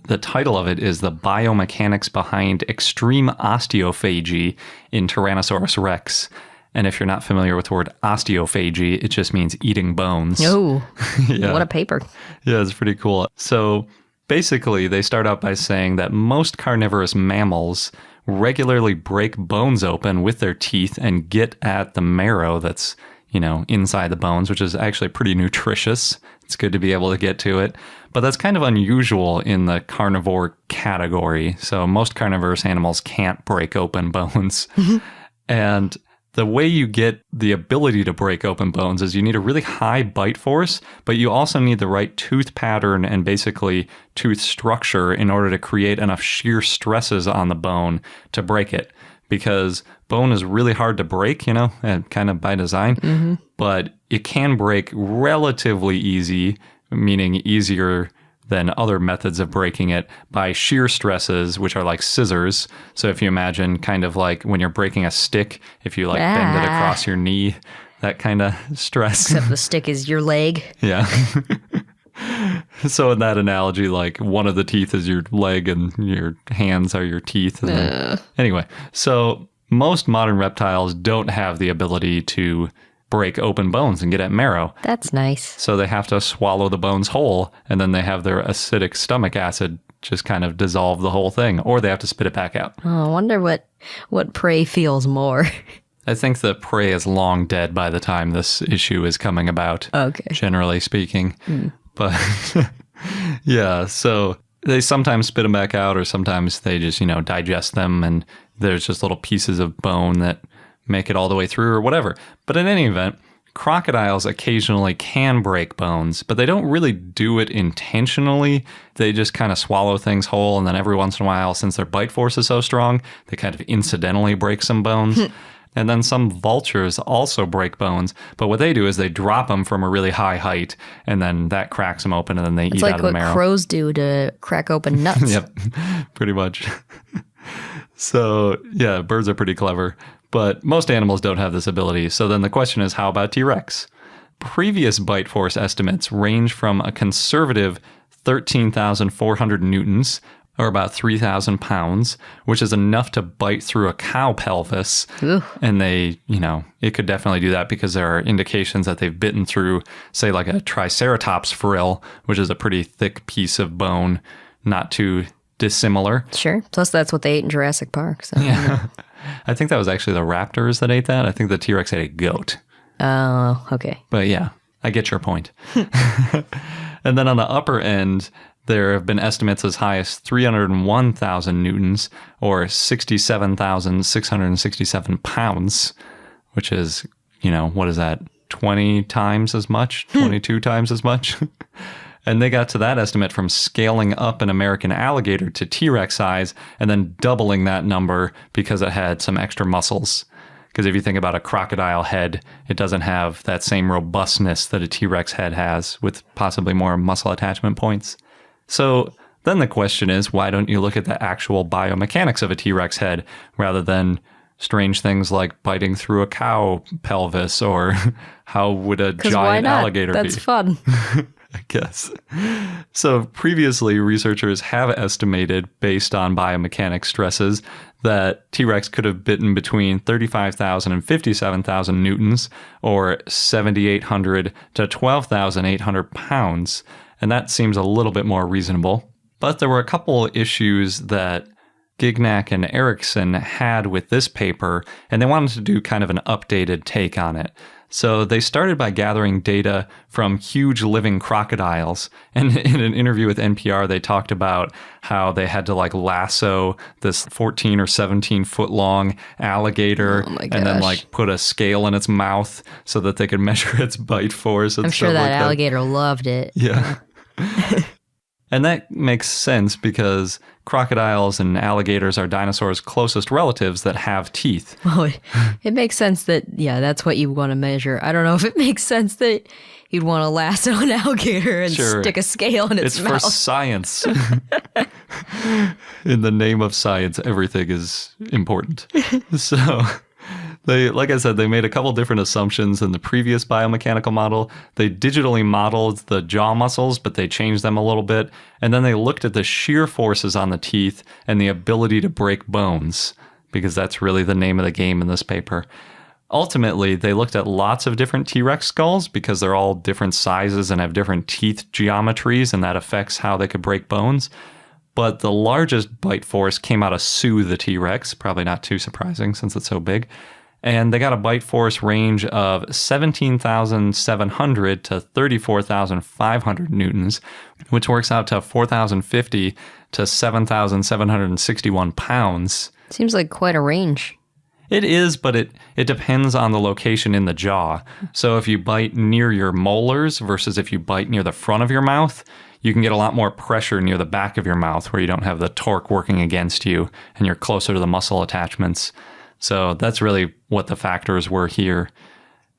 [SPEAKER 1] The title of it is The Biomechanics Behind Extreme Osteophagy in Tyrannosaurus Rex. And if you're not familiar with the word osteophagy, it just means eating bones.
[SPEAKER 2] Oh, yeah. What a paper.
[SPEAKER 1] Yeah, it's pretty cool. So basically, they start out by saying that most carnivorous mammals regularly break bones open with their teeth and get at the marrow that's, inside the bones, which is actually pretty nutritious. It's good to be able to get to it. But that's kind of unusual in the carnivore category. So most carnivorous animals can't break open bones. And the way you get the ability to break open bones is you need a really high bite force, but you also need the right tooth pattern and basically tooth structure in order to create enough shear stresses on the bone to break it. Because bone is really hard to break, and kind of by design, but it can break relatively easy, meaning easier than other methods of breaking it, by shear stresses, which are like scissors. So if you imagine kind of like when you're breaking a stick, if you bend it across your knee, that kind of stress.
[SPEAKER 2] Except the stick is your leg.
[SPEAKER 1] Yeah. So in that analogy, like one of the teeth is your leg and your hands are your teeth. Anyway, so most modern reptiles don't have the ability to break open bones and get at marrow.
[SPEAKER 2] That's nice.
[SPEAKER 1] So they have to swallow the bones whole, and then they have their acidic stomach acid just kind of dissolve the whole thing, or they have to spit it back out.
[SPEAKER 2] Oh, I wonder what prey feels more.
[SPEAKER 1] I think the prey is long dead by the time this issue is coming about, generally speaking. But yeah, so they sometimes spit them back out, or sometimes they just, digest them, and there's just little pieces of bone that make it all the way through or whatever. But in any event, crocodiles occasionally can break bones, but they don't really do it intentionally. They just kind of swallow things whole, and then every once in a while, since their bite force is so strong, they kind of incidentally break some bones. And then some vultures also break bones, but what they do is they drop them from a really high height, and then that cracks them open, and then they eat out of the marrow.
[SPEAKER 2] It's like what crows do to crack open nuts.
[SPEAKER 1] Yep, pretty much. So, yeah, birds are pretty clever, but most animals don't have this ability. So then the question is, how about T-Rex? Previous bite force estimates range from a conservative 13,400 newtons, or about 3,000 pounds, which is enough to bite through a cow pelvis.
[SPEAKER 2] Ooh.
[SPEAKER 1] And they, it could definitely do that because there are indications that they've bitten through, say, like a triceratops frill, which is a pretty thick piece of bone, not too dissimilar.
[SPEAKER 2] Sure. Plus, that's what they ate in Jurassic Park. So.
[SPEAKER 1] Yeah. I think that was actually the raptors that ate that. I think the T-Rex ate a goat.
[SPEAKER 2] Oh, okay.
[SPEAKER 1] But yeah, I get your point. And then on the upper end, there have been estimates as high as 301,000 newtons, or 67,667 pounds, which is, what is that, 20 times as much, 22 times as much? And they got to that estimate from scaling up an American alligator to T-Rex size and then doubling that number because it had some extra muscles. Because if you think about a crocodile head, it doesn't have that same robustness that a T-Rex head has, with possibly more muscle attachment points. So then the question is, why don't you look at the actual biomechanics of a T-Rex head rather than strange things like biting through a cow pelvis, or how would a giant alligator be?
[SPEAKER 2] That's fun.
[SPEAKER 1] I guess. So previously, researchers have estimated, based on biomechanics stresses, that T-Rex could have bitten between 35,000 and 57,000 newtons, or 7,800 to 12,800 pounds. And that seems a little bit more reasonable. But there were a couple issues that Gignac and Erickson had with this paper, and they wanted to do kind of an updated take on it. So they started by gathering data from huge living crocodiles. And in an interview with NPR, they talked about how they had to lasso this 14 or 17 foot long alligator, and then put a scale in its mouth so that they could measure its bite force. And
[SPEAKER 2] I'm sure that
[SPEAKER 1] like
[SPEAKER 2] alligator loved it.
[SPEAKER 1] Yeah. And that makes sense because crocodiles and alligators are dinosaurs' closest relatives that have teeth.
[SPEAKER 2] Well, it makes sense that, that's what you want to measure. I don't know if it makes sense that you'd want to lasso an alligator and stick a scale in its mouth.
[SPEAKER 1] It's for science. In the name of science, everything is important. So like I said, they made a couple different assumptions in the previous biomechanical model. They digitally modeled the jaw muscles, but they changed them a little bit. And then they looked at the shear forces on the teeth and the ability to break bones, because that's really the name of the game in this paper. Ultimately, they looked at lots of different T-Rex skulls because they're all different sizes and have different teeth geometries, and that affects how they could break bones. But the largest bite force came out of Sue the T-Rex, probably not too surprising since it's so big. And they got a bite force range of 17,700 to 34,500 newtons, which works out to 4,050 to 7,761 pounds.
[SPEAKER 2] Seems like quite a range.
[SPEAKER 1] It is, but it depends on the location in the jaw. So if you bite near your molars versus if you bite near the front of your mouth, you can get a lot more pressure near the back of your mouth where you don't have the torque working against you and you're closer to the muscle attachments. So that's really what the factors were here.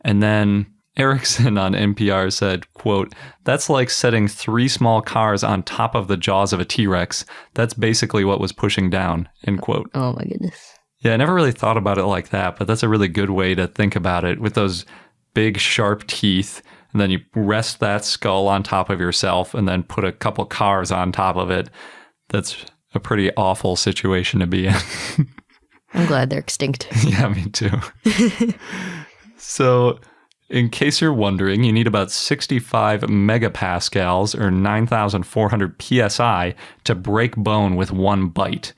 [SPEAKER 1] And then Erickson on NPR said, quote, "That's like setting 3 small cars on top of the jaws of a T-Rex. That's basically what was pushing down," end quote.
[SPEAKER 2] Oh my goodness.
[SPEAKER 1] Yeah, I never really thought about it like that, but that's a really good way to think about it, with those big sharp teeth. And then you rest that skull on top of yourself and then put a couple cars on top of it. That's a pretty awful situation to be in.
[SPEAKER 2] I'm glad they're extinct.
[SPEAKER 1] Yeah, me too. So, in case you're wondering, you need about 65 megapascals, or 9,400 psi, to break bone with one bite.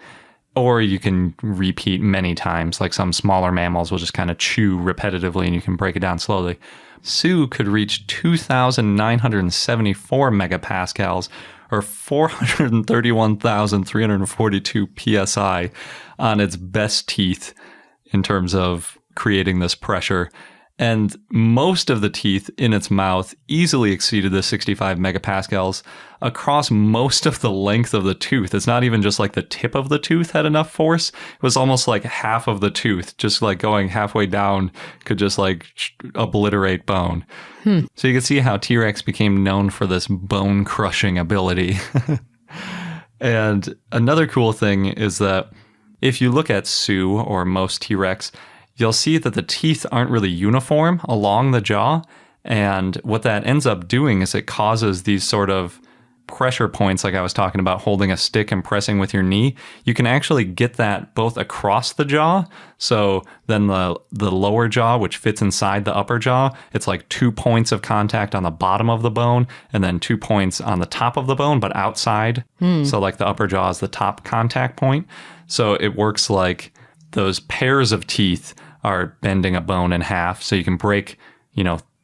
[SPEAKER 1] Or you can repeat many times, like some smaller mammals will just kind of chew repetitively and you can break it down slowly. Sue could reach 2,974 megapascals, or 431,342 psi on its best teeth in terms of creating this pressure. And most of the teeth in its mouth easily exceeded the 65 megapascals across most of the length of the tooth. It's not even just like the tip of the tooth had enough force. It was almost like half of the tooth, just like going halfway down, could just like obliterate bone. So you can see how T-Rex became known for this bone crushing ability. And another cool thing is that if you look at Sue or most T-Rex, you'll see that the teeth aren't really uniform along the jaw. And what that ends up doing is it causes these sort of pressure points, like I was talking about holding a stick and pressing with your knee. You can actually get that both across the jaw. So then the lower jaw, which fits inside the upper jaw, it's like 2 points of contact on the bottom of the bone and then 2 points on the top of the bone, but outside. So like the upper jaw is the top contact point. So it works like those pairs of teeth are bending a bone in half. So you can break,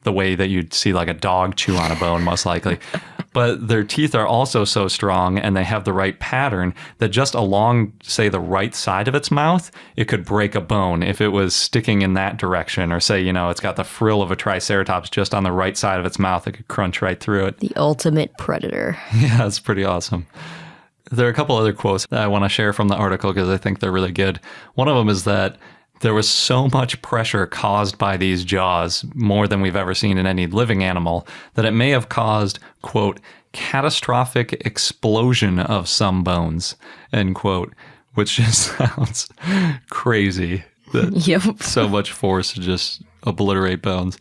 [SPEAKER 1] the way that you'd see like a dog chew on a bone, most likely. But their teeth are also so strong and they have the right pattern that just along, say, the right side of its mouth, it could break a bone if it was sticking in that direction. Or say, it's got the frill of a triceratops just on the right side of its mouth. It could crunch right through it.
[SPEAKER 2] The ultimate predator.
[SPEAKER 1] Yeah, it's pretty awesome. There are a couple other quotes that I want to share from the article because I think they're really good. One of them is that there was so much pressure caused by these jaws, more than we've ever seen in any living animal, that it may have caused, quote, catastrophic explosion of some bones, end quote, which just sounds crazy. That so much force to just obliterate bones.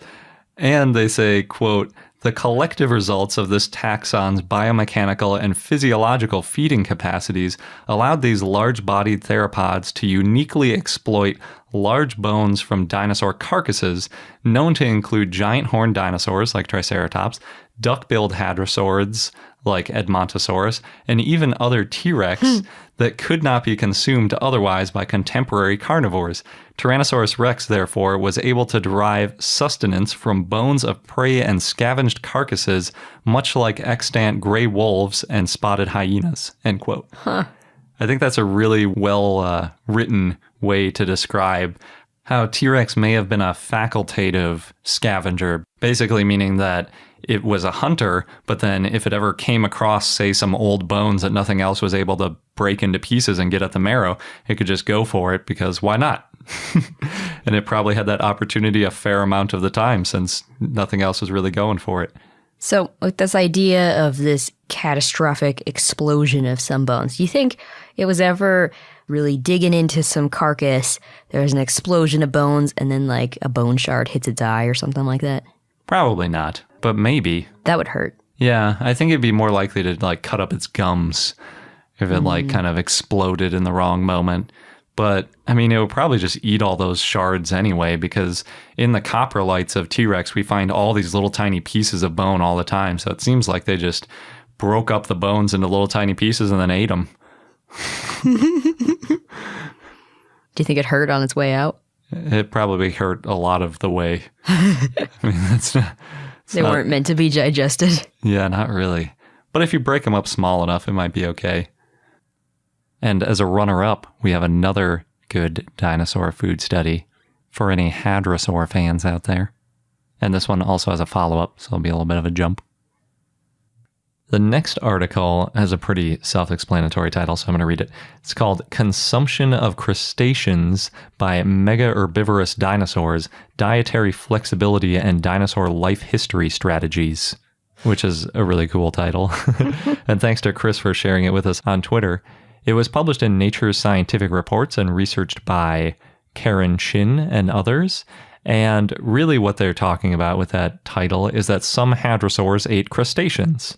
[SPEAKER 1] And they say, quote, the collective results of this taxon's biomechanical and physiological feeding capacities allowed these large-bodied theropods to uniquely exploit large bones from dinosaur carcasses known to include giant horned dinosaurs like Triceratops, duck-billed hadrosaurs like Edmontosaurus, and even other T-Rex that could not be consumed otherwise by contemporary carnivores. Tyrannosaurus rex, therefore, was able to derive sustenance from bones of prey and scavenged carcasses, much like extant gray wolves and spotted hyenas, end quote. I think that's a really well written way to describe how T-Rex may have been a facultative scavenger, basically meaning that it was a hunter, but then if it ever came across, say, some old bones that nothing else was able to break into pieces and get at the marrow, it could just go for it because why not? And it probably had that opportunity a fair amount of the time since nothing else was really going for it.
[SPEAKER 2] So with this idea of this catastrophic explosion of some bones, do you think it was ever really digging into some carcass, there was an explosion of bones, and then like a bone shard hits its eye or something like that?
[SPEAKER 1] Probably not, but maybe.
[SPEAKER 2] That would hurt.
[SPEAKER 1] Yeah, I think it'd be more likely to like cut up its gums if it like kind of exploded in the wrong moment. But I mean, it would probably just eat all those shards anyway, because in the coprolites of T-Rex, we find all these little tiny pieces of bone all the time. So it seems like they just broke up the bones into little tiny pieces and then ate them.
[SPEAKER 2] Do you think it hurt on its way out?
[SPEAKER 1] It probably hurt a lot of the way. I mean,
[SPEAKER 2] they weren't meant to be digested.
[SPEAKER 1] Yeah, not really. But if you break them up small enough, it might be okay. And as a runner-up, we have another good dinosaur food study for any hadrosaur fans out there. And this one also has a follow-up, so it'll be a little bit of a jump. The next article has a pretty self-explanatory title, so I'm going to read it. It's called Consumption of Crustaceans by Mega-Herbivorous Dinosaurs, Dietary Flexibility and Dinosaur Life History Strategies, which is a really cool title. And thanks to Chris for sharing it with us on Twitter. It was published in Nature's Scientific Reports and researched by Karen Shin and others. And really what they're talking about with that title is that some hadrosaurs ate crustaceans.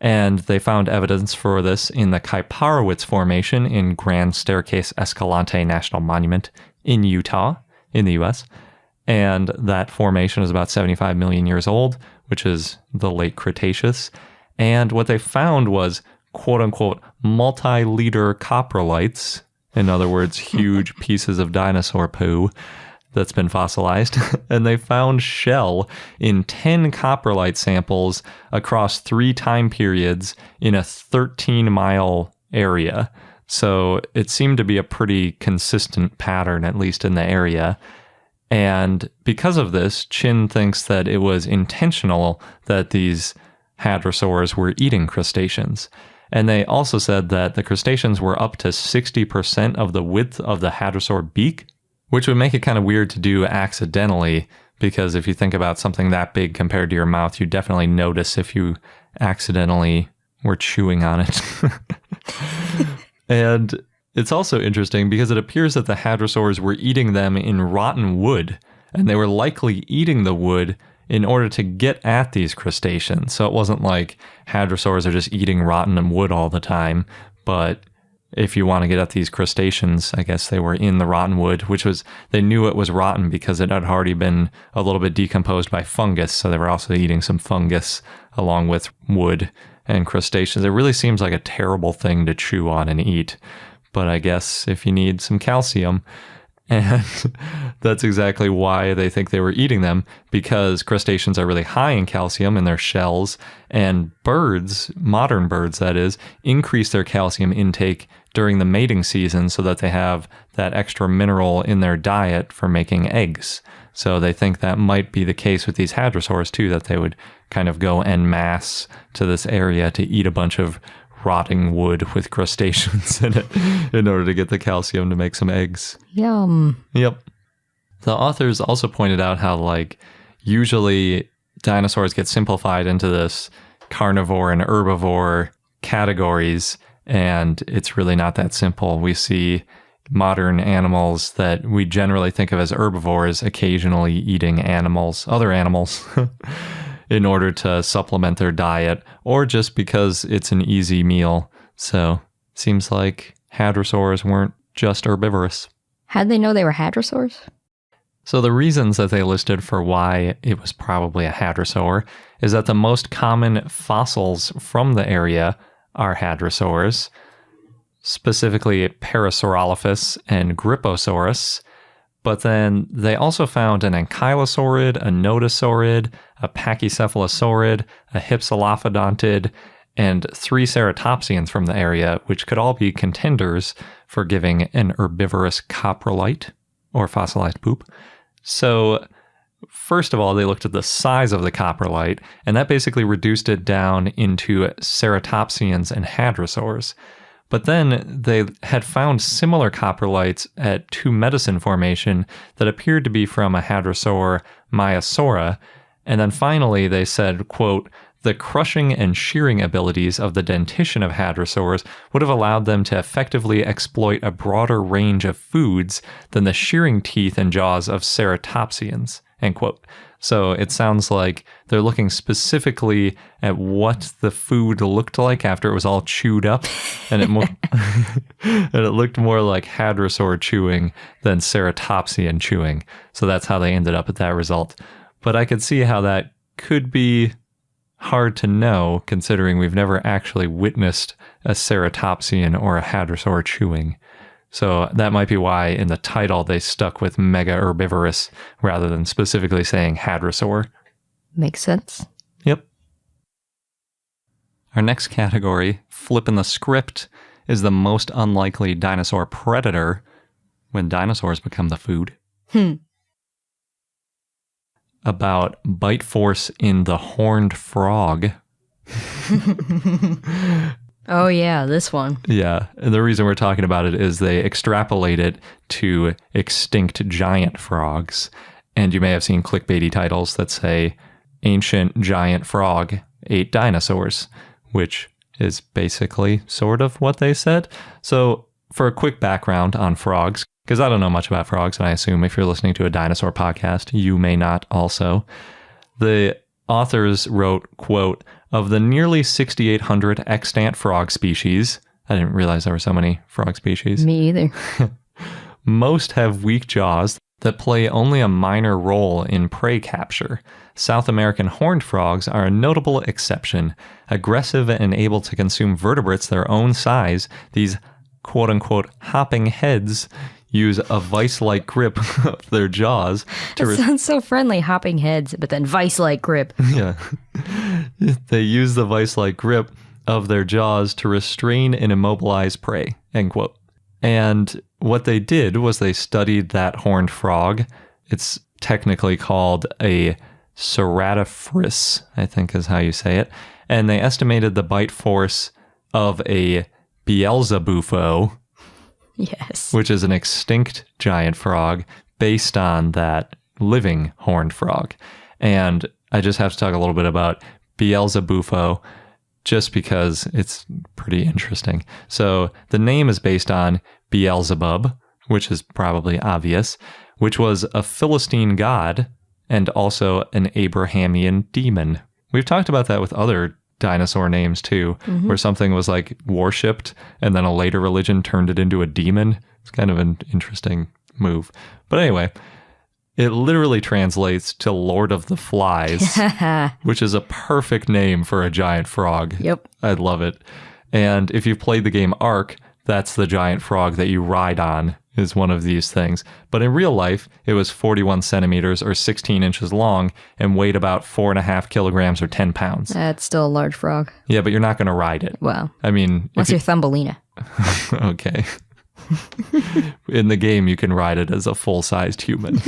[SPEAKER 1] And they found evidence for this in the Kaiparowitz Formation in Grand Staircase Escalante National Monument in Utah, in the U.S. And that formation is about 75 million years old, which is the late Cretaceous. And what they found was quote-unquote multi-liter coprolites, in other words, huge pieces of dinosaur poo that's been fossilized, and they found shell in 10 coprolite samples across 3 time periods in a 13-mile area. So it seemed to be a pretty consistent pattern, at least in the area. And because of this, Chin thinks that it was intentional that these hadrosaurs were eating crustaceans. And they also said that the crustaceans were up to 60% of the width of the hadrosaur beak, which would make it kind of weird to do accidentally, because if you think about something that big compared to your mouth, you definitely notice if you accidentally were chewing on it. And it's also interesting because it appears that the hadrosaurs were eating them in rotten wood, and they were likely eating the wood in order to get at these crustaceans. So it wasn't like hadrosaurs are just eating rotten wood all the time, but if you want to get at these crustaceans, I guess they were in the rotten wood, which was, they knew it was rotten because it had already been a little bit decomposed by fungus, so they were also eating some fungus along with wood and crustaceans. It really seems like a terrible thing to chew on and eat, but I guess if you need some calcium, and that's exactly why they think they were eating them, because crustaceans are really high in calcium in their shells, and birds, modern birds that is, increase their calcium intake during the mating season so that they have that extra mineral in their diet for making eggs. So they think that might be the case with these hadrosaurs too, that they would kind of go en masse to this area to eat a bunch of rotting wood with crustaceans in it in order to get the calcium to make some eggs.
[SPEAKER 2] Yum.
[SPEAKER 1] Yep. The authors also pointed out how, like, usually dinosaurs get simplified into this carnivore and herbivore categories, and it's really not that simple. We see modern animals that we generally think of as herbivores occasionally eating other animals, in order to supplement their diet, or just because it's an easy meal. So seems like hadrosaurs weren't just herbivorous.
[SPEAKER 2] How'd they know they were hadrosaurs?
[SPEAKER 1] So the reasons that they listed for why it was probably a hadrosaur is that the most common fossils from the area are hadrosaurs, specifically Parasaurolophus and Gripposaurus. But then they also found an ankylosaurid, a nodosaurid, a pachycephalosaurid, a hypsilophodontid, and 3 ceratopsians from the area, which could all be contenders for giving an herbivorous coprolite, or fossilized poop. So first of all, they looked at the size of the coprolite, and that basically reduced it down into ceratopsians and hadrosaurs. But then they had found similar coprolites at Two Medicine Formation that appeared to be from a hadrosaur, Maiasaura. And then finally they said, quote, the crushing and shearing abilities of the dentition of hadrosaurs would have allowed them to effectively exploit a broader range of foods than the shearing teeth and jaws of ceratopsians, end quote. So it sounds like they're looking specifically at what the food looked like after it was all chewed up, and it looked more like hadrosaur chewing than ceratopsian chewing. So that's how they ended up at that result. But I could see how that could be hard to know, considering we've never actually witnessed a ceratopsian or a hadrosaur chewing. So that might be why in the title they stuck with mega herbivorous rather than specifically saying hadrosaur.
[SPEAKER 2] Makes sense.
[SPEAKER 1] Yep. Our next category, flipping the script, is the most unlikely dinosaur predator when dinosaurs become the food. About bite force in the horned frog.
[SPEAKER 2] Oh, yeah, this one.
[SPEAKER 1] Yeah, and the reason we're talking about it is they extrapolate it to extinct giant frogs. And you may have seen clickbaity titles that say, ancient giant frog ate dinosaurs, which is basically sort of what they said. So for a quick background on frogs, because I don't know much about frogs, and I assume if you're listening to a dinosaur podcast, you may not also. The authors wrote, quote, of the nearly 6,800 extant frog species, I didn't realize there were so many frog species.
[SPEAKER 2] Me either.
[SPEAKER 1] Most have weak jaws that play only a minor role in prey capture. South American horned frogs are a notable exception. Aggressive and able to consume vertebrates their own size, these quote-unquote hopping heads use a vice-like grip of their jaws to...
[SPEAKER 2] It sounds so friendly, hopping heads, but then vice-like grip.
[SPEAKER 1] Yeah. They use the vice-like grip of their jaws to restrain and immobilize prey, end quote. And what they did was they studied that horned frog. It's technically called a ceratiferous, I think is how you say it. And they estimated the bite force of a Beelzebufo,
[SPEAKER 2] Yes.
[SPEAKER 1] which is an extinct giant frog, based on that living horned frog. And I just have to talk a little bit about Beelzebufo, just because it's pretty interesting. So the name is based on Beelzebub, which is probably obvious, which was a Philistine god and also an Abrahamian demon. We've talked about that with other dinosaur names too, where something was like worshipped and then a later religion turned it into a demon. It's kind of an interesting move. But anyway, it literally translates to Lord of the Flies, which is a perfect name for a giant frog.
[SPEAKER 2] Yep.
[SPEAKER 1] I love it. And if you've played the game Ark, that's the giant frog that you ride on, is one of these things. But in real life, it was 41 centimeters or 16 inches long and weighed about 4.5 kilograms or 10 pounds.
[SPEAKER 2] That's still a large frog.
[SPEAKER 1] Yeah, but you're not going to ride it.
[SPEAKER 2] Well,
[SPEAKER 1] I mean,
[SPEAKER 2] unless you're Thumbelina.
[SPEAKER 1] okay. In the game, you can ride it as a full-sized human.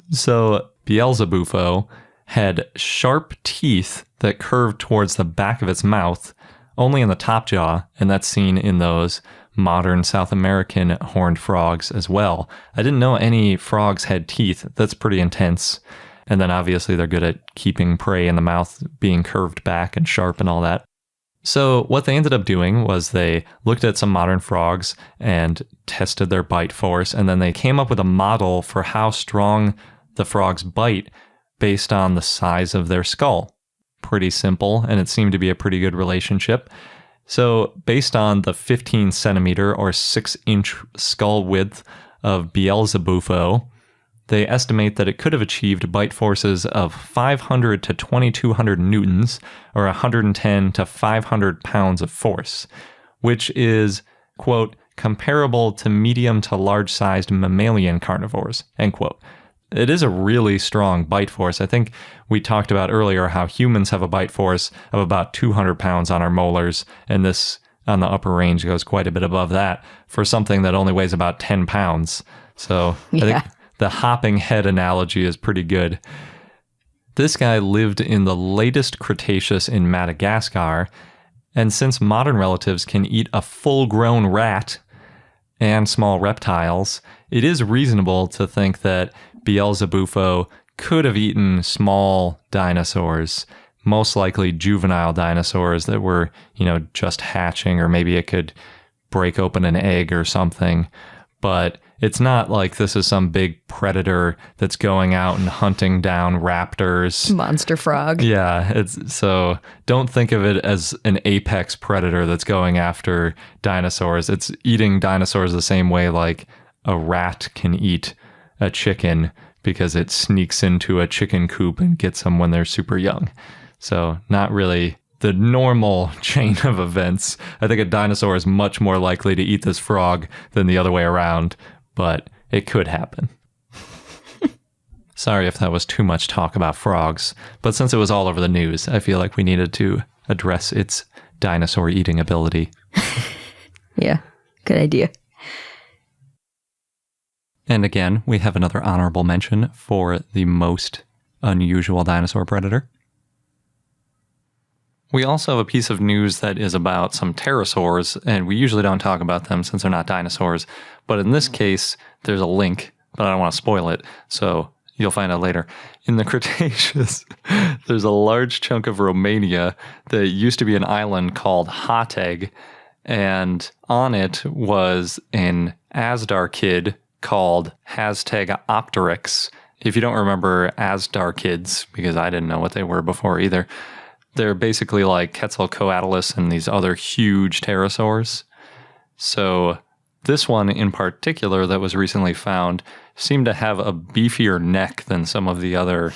[SPEAKER 1] So Beelzebufo had sharp teeth that curved towards the back of its mouth, only in the top jaw, and that's seen in those modern South American horned frogs as well. I didn't know any frogs had teeth. That's pretty intense. And then obviously they're good at keeping prey in the mouth, being curved back and sharp and all that. So what they ended up doing was they looked at some modern frogs and tested their bite force, and then they came up with a model for how strong the frogs bite based on the size of their skull. Pretty simple, and it seemed to be a pretty good relationship. So based on the 15 centimeter or 6-inch skull width of Beelzebufo, they estimate that it could have achieved bite forces of 500 to 2,200 newtons, or 110 to 500 pounds of force, which is, quote, comparable to medium to large-sized mammalian carnivores, end quote. It is a really strong bite force. I think we talked about earlier how humans have a bite force of about 200 pounds on our molars, and this on the upper range goes quite a bit above that for something that only weighs about 10 pounds. So I think the hopping head analogy is pretty good. This guy lived in the latest Cretaceous in Madagascar, and since modern relatives can eat a full-grown rat and small reptiles, it is reasonable to think that Beelzebufo could have eaten small dinosaurs, most likely juvenile dinosaurs that were, just hatching, or maybe it could break open an egg or something. But it's not like this is some big predator that's going out and hunting down raptors.
[SPEAKER 2] Monster frog.
[SPEAKER 1] Yeah, so don't think of it as an apex predator that's going after dinosaurs. It's eating dinosaurs the same way like a rat can eat a chicken, because it sneaks into a chicken coop and gets them when they're super young. So not really the normal chain of events. I think a dinosaur is much more likely to eat this frog than the other way around, but it could happen. Sorry if that was too much talk about frogs, but since it was all over the news, I feel like we needed to address its dinosaur eating ability.
[SPEAKER 2] Yeah, good idea.
[SPEAKER 1] And again, we have another honorable mention for the most unusual dinosaur predator. We also have a piece of news that is about some pterosaurs, and we usually don't talk about them since they're not dinosaurs. But in this case, there's a link, but I don't want to spoil it, so you'll find out later. In the Cretaceous, there's a large chunk of Romania that used to be an island called Hateg, and on it was an Azhdarchid called Hastegopteryx. If you don't remember Azhdarchids, because I didn't know what they were before either, they're basically like Quetzalcoatlus and these other huge pterosaurs. So this one in particular that was recently found seemed to have a beefier neck than some of the other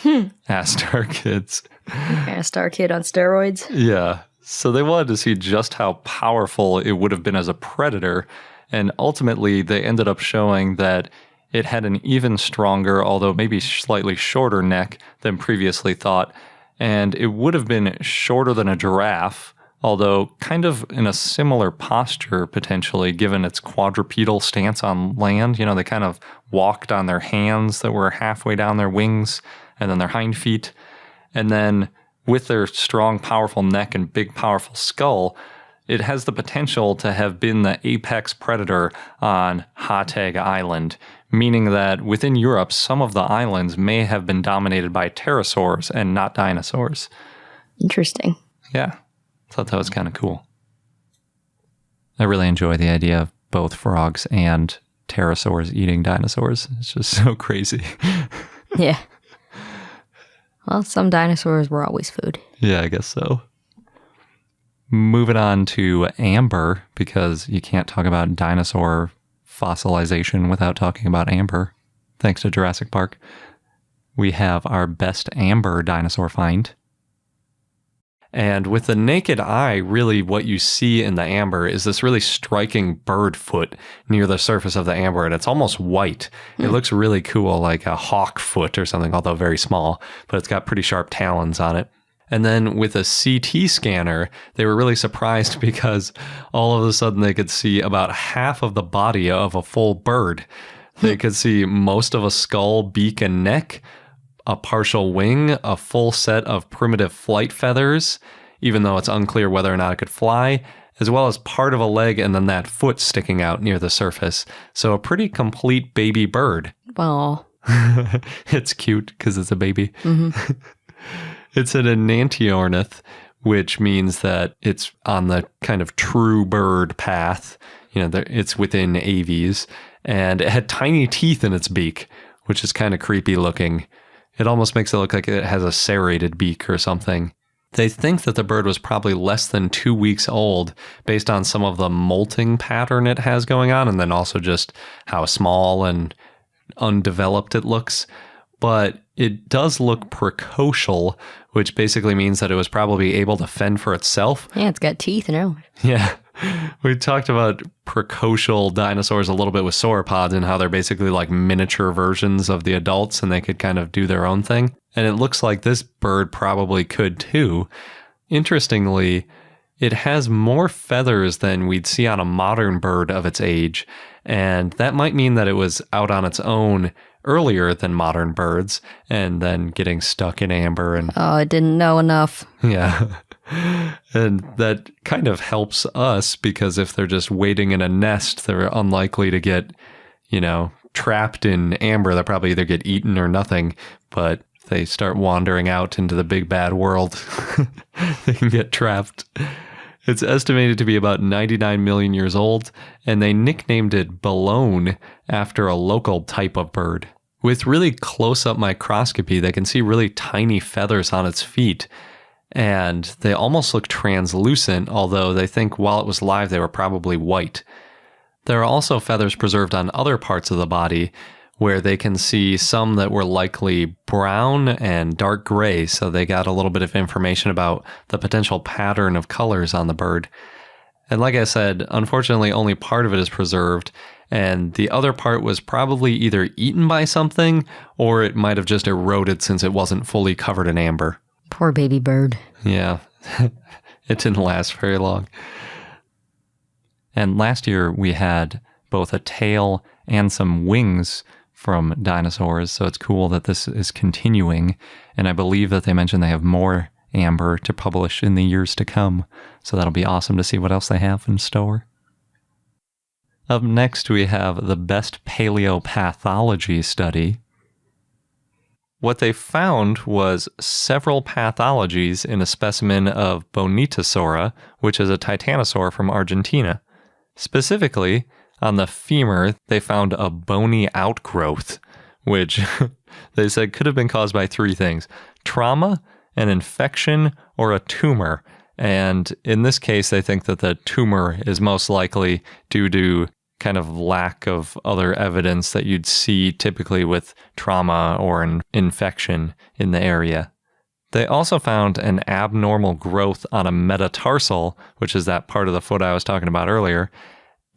[SPEAKER 1] Azhdarchids.
[SPEAKER 2] Azhdarchid on steroids.
[SPEAKER 1] Yeah. So they wanted to see just how powerful it would have been as a predator. And ultimately, they ended up showing that it had an even stronger, although maybe slightly shorter neck than previously thought. And it would have been shorter than a giraffe, although kind of in a similar posture potentially, given its quadrupedal stance on land. You know, they kind of walked on their hands that were halfway down their wings and then their hind feet. And then with their strong, powerful neck and big, powerful skull, it has the potential to have been the apex predator on Hateg Island, meaning that within Europe, some of the islands may have been dominated by pterosaurs and not dinosaurs.
[SPEAKER 2] Interesting.
[SPEAKER 1] Yeah, thought that was kind of cool. I really enjoy the idea of both frogs and pterosaurs eating dinosaurs. It's just so crazy.
[SPEAKER 2] Yeah. Well, some dinosaurs were always food.
[SPEAKER 1] Yeah, I guess so. Moving on to amber, because you can't talk about dinosaur fossilization without talking about amber, thanks to Jurassic Park. We have our best amber dinosaur find. And with the naked eye, really what you see in the amber is this really striking bird foot near the surface of the amber, and it's almost white. It looks really cool, like a hawk foot or something, although very small, but it's got pretty sharp talons on it. And then with a CT scanner, they were really surprised because all of a sudden they could see about half of the body of a full bird. They could see most of a skull, beak, and neck, a partial wing, a full set of primitive flight feathers, even though it's unclear whether or not it could fly, as well as part of a leg and then that foot sticking out near the surface. So a pretty complete baby bird.
[SPEAKER 2] Well,
[SPEAKER 1] It's cute because it's a baby.
[SPEAKER 2] mm-hmm.
[SPEAKER 1] It's an enantiornith, which means that it's on the kind of true bird path. You know, it's within aves, and it had tiny teeth in its beak, which is kind of creepy looking. It almost makes it look like it has a serrated beak or something. They think that the bird was probably less than 2 weeks old based on some of the molting pattern it has going on, and then also just how small and undeveloped it looks. But it does look precocial, which basically means that it was probably able to fend for itself.
[SPEAKER 2] Yeah, it's got teeth and everything.
[SPEAKER 1] Yeah. We talked about precocial dinosaurs a little bit with sauropods and how they're basically like miniature versions of the adults and they could kind of do their own thing. And it looks like this bird probably could too. Interestingly, it has more feathers than we'd see on a modern bird of its age. And that might mean that it was out on its own earlier than modern birds and then getting stuck in amber. And
[SPEAKER 2] Oh, it didn't know enough.
[SPEAKER 1] yeah. And that kind of helps us because if they're just waiting in a nest, they're unlikely to get, trapped in amber. They'll probably either get eaten or nothing. But if they start wandering out into the big bad world, they can get trapped. It's estimated to be about 99 million years old, and they nicknamed it Ballone after a local type of bird. With really close-up microscopy, they can see really tiny feathers on its feet, and they almost look translucent, although they think while it was live they were probably white. There are also feathers preserved on other parts of the body, where they can see some that were likely brown and dark gray, so they got a little bit of information about the potential pattern of colors on the bird. And like I said, unfortunately only part of it is preserved, and the other part was probably either eaten by something, or it might have just eroded since it wasn't fully covered in amber.
[SPEAKER 2] Poor baby bird.
[SPEAKER 1] Yeah, it didn't last very long. And last year we had both a tail and some wings from dinosaurs, so it's cool that this is continuing, and I believe that they mentioned they have more amber to publish in the years to come, so that'll be awesome to see what else they have in store. Up next, we have the best paleopathology study. What they found was several pathologies in a specimen of Bonitosaura, which is a titanosaur from Argentina. Specifically, on the femur, they found a bony outgrowth, which they said could have been caused by three things: trauma, an infection, or a tumor. And in this case, they think that the tumor is most likely due to kind of lack of other evidence that you'd see typically with trauma or an infection in the area. They also found an abnormal growth on a metatarsal, which is that part of the foot I was talking about earlier.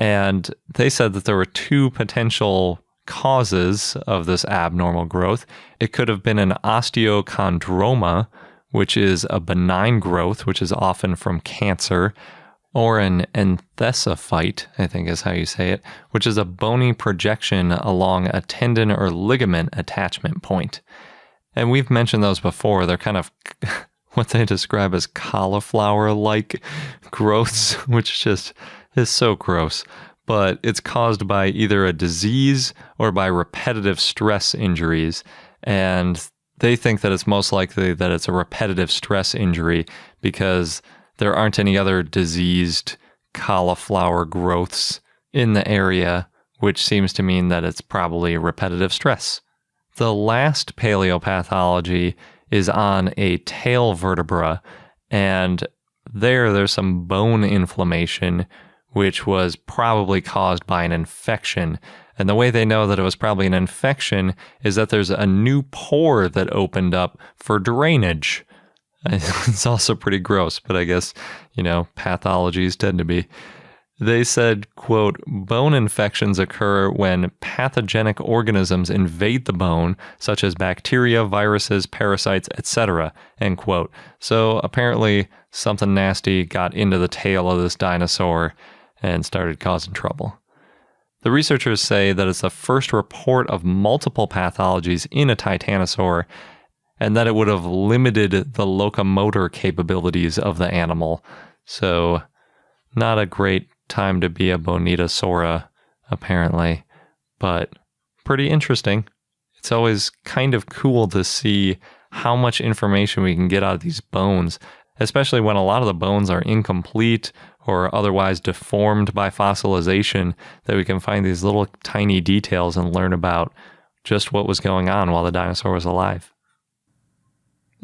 [SPEAKER 1] And they said that there were two potential causes of this abnormal growth. It could have been an osteochondroma, which is a benign growth, which is often from cancer, or an enthesophyte, I think is how you say it, which is a bony projection along a tendon or ligament attachment point. And we've mentioned those before. They're kind of what they describe as cauliflower-like growths, which just is so gross. But it's caused by either a disease or by repetitive stress injuries. And they think that it's most likely that it's a repetitive stress injury because there aren't any other diseased cauliflower growths in the area, which seems to mean that it's probably repetitive stress. The last paleopathology is on a tail vertebra, and there's some bone inflammation, which was probably caused by an infection. And the way they know that it was probably an infection is that there's a new pore that opened up for drainage. It's also pretty gross, but I guess, pathologies tend to be. They said, quote, bone infections occur when pathogenic organisms invade the bone, such as bacteria, viruses, parasites, etc., end quote. So apparently something nasty got into the tail of this dinosaur and started causing trouble. The researchers say that it's the first report of multiple pathologies in a titanosaur, and that it would have limited the locomotor capabilities of the animal. So, not a great time to be a Bonitosaura, apparently, but pretty interesting. It's always kind of cool to see how much information we can get out of these bones, especially when a lot of the bones are incomplete or otherwise deformed by fossilization, that we can find these little tiny details and learn about just what was going on while the dinosaur was alive.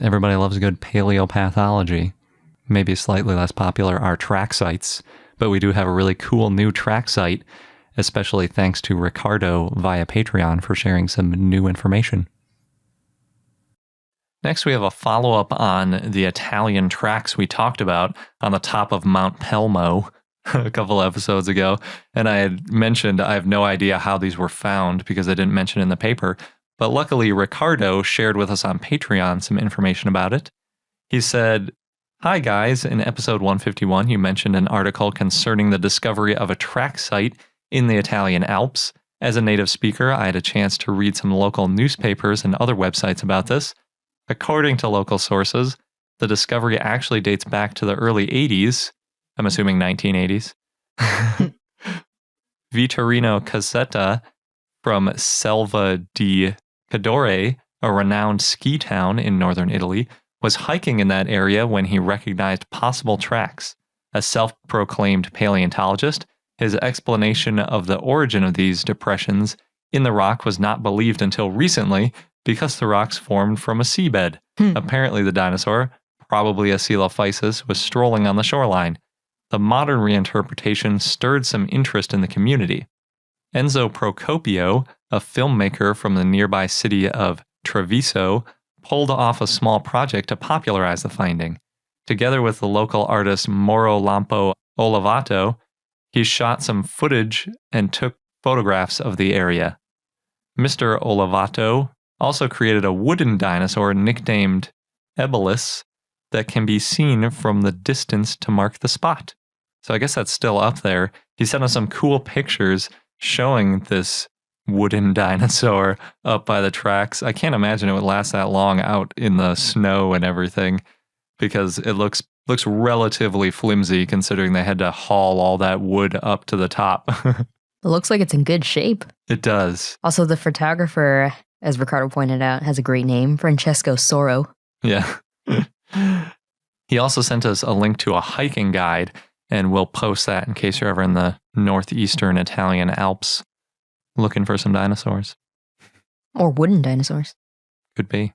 [SPEAKER 1] Everybody loves a good paleopathology. Maybe slightly less popular are track sites, but we do have a really cool new track site, especially thanks to Ricardo via Patreon for sharing some new information. Next, we have a follow-up on the Italian tracks we talked about on the top of Mount Pelmo a couple episodes ago. And I had mentioned I have no idea how these were found because I didn't mention it in the paper. But luckily, Ricardo shared with us on Patreon some information about it. He said, "Hi guys, in episode 151, you mentioned an article concerning the discovery of a track site in the Italian Alps. As a native speaker, I had a chance to read some local newspapers and other websites about this. According to local sources, the discovery actually dates back to the early 80s, I'm assuming 1980s. Vittorino Cassetta from Selva di Cadore, a renowned ski town in northern Italy, was hiking in that area when he recognized possible tracks. A self-proclaimed paleontologist, his explanation of the origin of these depressions in the rock was not believed until recently because the rocks formed from a seabed. Apparently the dinosaur, probably a Coelophysis, was strolling on the shoreline. The modern reinterpretation stirred some interest in the community. Enzo Procopio, a filmmaker from the nearby city of Treviso, pulled off a small project to popularize the finding. Together with the local artist Moro Lampo Olivato, he shot some footage and took photographs of the area. Mr. Olivato also created a wooden dinosaur nicknamed Ebolus that can be seen from the distance to mark the spot. So I guess that's still up there. He sent us some cool pictures showing this wooden dinosaur up by the tracks. I can't imagine it would last that long out in the snow and everything because it looks relatively flimsy considering they had to haul all that wood up to the top.
[SPEAKER 2] It looks like it's in good shape.
[SPEAKER 1] It does.
[SPEAKER 2] Also, the photographer, as Ricardo pointed out, has a great name, Francesco Soro.
[SPEAKER 1] Yeah. He also sent us a link to a hiking guide, and we'll post that in case you're ever in the northeastern Italian Alps looking for some dinosaurs.
[SPEAKER 2] Or wooden dinosaurs.
[SPEAKER 1] Could be.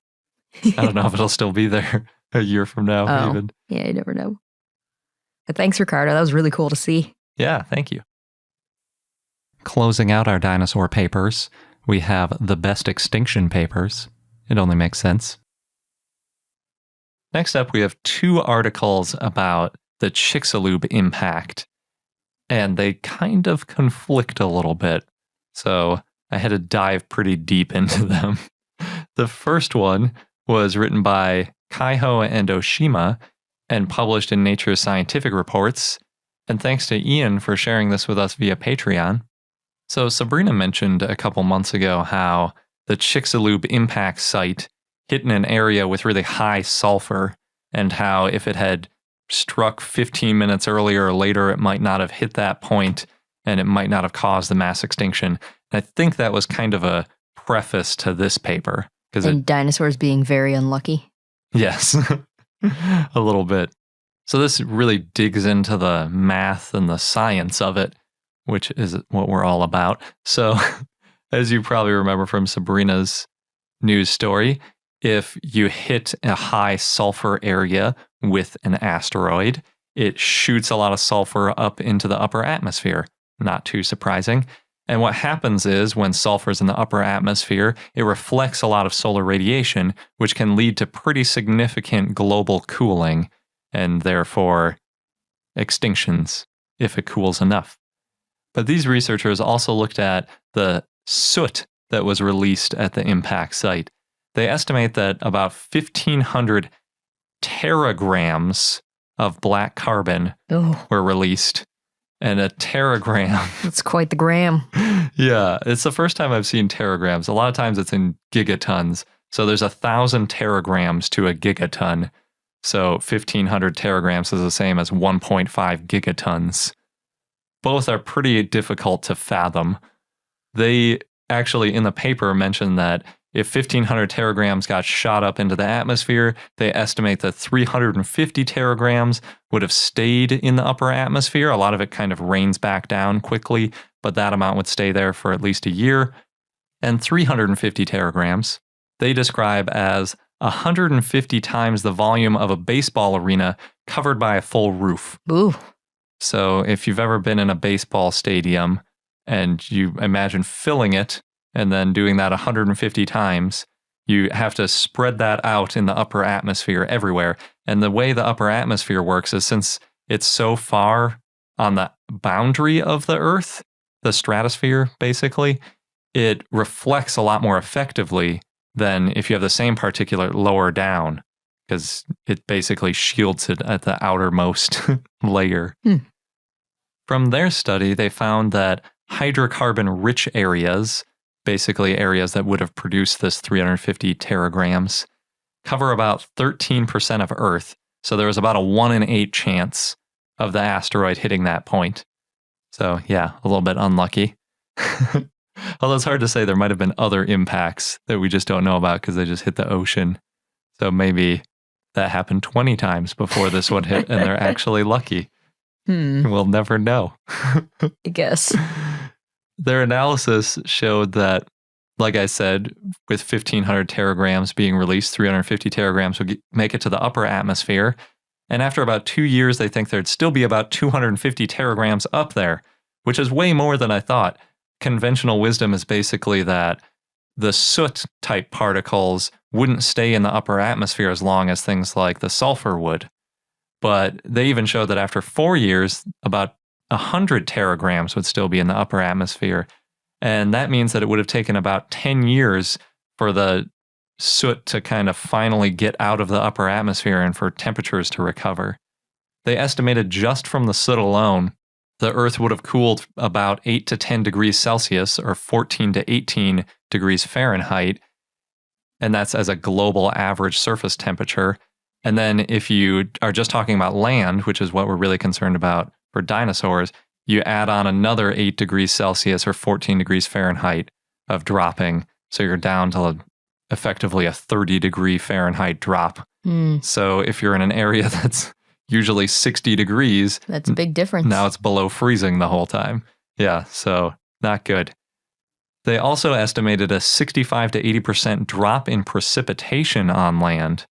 [SPEAKER 1] I don't know if it'll still be there a year from now. Even.
[SPEAKER 2] Yeah, you never know. But thanks, Ricardo. That was really cool to see.
[SPEAKER 1] Yeah, thank you. Closing out our dinosaur papers, we have the best extinction papers. It only makes sense. Next up, we have 2 articles about the Chicxulub impact, and they kind of conflict a little bit, so I had to dive pretty deep into them. The first one was written by Kaiho and Oshima and published in Nature's Scientific Reports. And thanks to Ian for sharing this with us via Patreon. So Sabrina mentioned a couple months ago how the Chicxulub impact site hit in an area with really high sulfur, and how if it had struck 15 minutes earlier or later, it might not have hit that point, and it might not have caused the mass extinction. And I think that was kind of a preface to this paper.
[SPEAKER 2] And dinosaurs being very unlucky.
[SPEAKER 1] Yes, a little bit. So this really digs into the math and the science of it, which is what we're all about. So as you probably remember from Sabrina's news story, if you hit a high sulfur area with an asteroid, it shoots a lot of sulfur up into the upper atmosphere. Not too surprising. And what happens is when sulfur is in the upper atmosphere, it reflects a lot of solar radiation, which can lead to pretty significant global cooling and therefore extinctions if it cools enough. But these researchers also looked at the soot that was released at the impact site. They estimate that about 1,500 teragrams of black carbon were released. And a teragram.
[SPEAKER 2] That's quite the gram.
[SPEAKER 1] Yeah, it's the first time I've seen teragrams. A lot of times it's in gigatons. So there's 1,000 teragrams to a gigaton. So 1,500 teragrams is the same as 1.5 gigatons. Both are pretty difficult to fathom. They actually, in the paper, mentioned that if 1,500 teragrams got shot up into the atmosphere, they estimate that 350 teragrams would have stayed in the upper atmosphere. A lot of it kind of rains back down quickly, but that amount would stay there for at least a year. And 350 teragrams, they describe as 150 times the volume of a baseball arena covered by a full roof.
[SPEAKER 2] Ooh.
[SPEAKER 1] So if you've ever been in a baseball stadium and you imagine filling it, and then doing that 150 times, you have to spread that out in the upper atmosphere everywhere. And the way the upper atmosphere works is since it's so far on the boundary of the Earth, the stratosphere, basically, it reflects a lot more effectively than if you have the same particulate lower down, because it basically shields it at the outermost layer. From their study, they found that hydrocarbon-rich areas, basically areas that would have produced this 350 teragrams, cover about 13% of Earth. So there was about a 1 in 8 chance of the asteroid hitting that point. So yeah, a little bit unlucky. Although it's hard to say, there might have been other impacts that we just don't know about because they just hit the ocean. So maybe that happened 20 times before this one hit and they're actually lucky. We'll never know.
[SPEAKER 2] I guess.
[SPEAKER 1] Their analysis showed that, like I said, with 1,500 teragrams being released, 350 teragrams would make it to the upper atmosphere. And after about 2 years, they think there'd still be about 250 teragrams up there, which is way more than I thought. Conventional wisdom is basically that the soot-type particles wouldn't stay in the upper atmosphere as long as things like the sulfur would. But they even showed that after 4 years, about 100 teragrams would still be in the upper atmosphere. And that means that it would have taken about 10 years for the soot to kind of finally get out of the upper atmosphere and for temperatures to recover. They estimated just from the soot alone, the Earth would have cooled about 8 to 10 degrees Celsius or 14 to 18 degrees Fahrenheit. And that's as a global average surface temperature. And then if you are just talking about land, which is what we're really concerned about for dinosaurs, you add on another 8 degrees Celsius or 14 degrees Fahrenheit of dropping. So you're down to effectively a 30 degree Fahrenheit drop. So if you're in an area that's usually 60 degrees,
[SPEAKER 2] that's a big difference.
[SPEAKER 1] Now it's below freezing the whole time. Yeah, so not good. They also estimated a 65 to 80% drop in precipitation on land,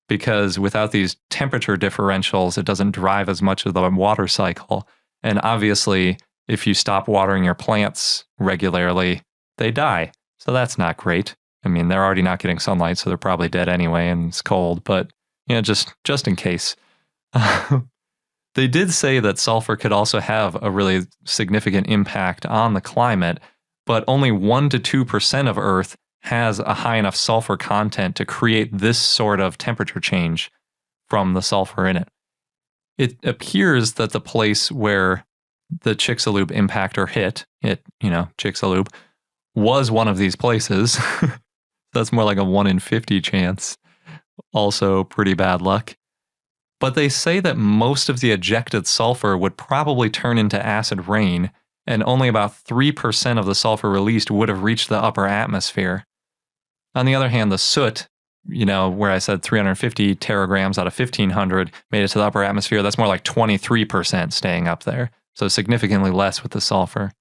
[SPEAKER 1] because without these temperature differentials, it doesn't drive as much of the water cycle. And obviously, if you stop watering your plants regularly, they die. So that's not great. I mean, they're already not getting sunlight, so they're probably dead anyway, and it's cold. But, you know, just in case. They did say that sulfur could also have a really significant impact on the climate, but only 1 to 2% of Earth has a high enough sulfur content to create this sort of temperature change from the sulfur in it. It appears that the place where the Chicxulub impactor hit, Chicxulub, was one of these places. That's more like a 1 in 50 chance. Also pretty bad luck. But they say that most of the ejected sulfur would probably turn into acid rain, and only about 3% of the sulfur released would have reached the upper atmosphere. On the other hand, the soot, where I said 350 teragrams out of 1,500 made it to the upper atmosphere, that's more like 23% staying up there. So significantly less with the sulfur.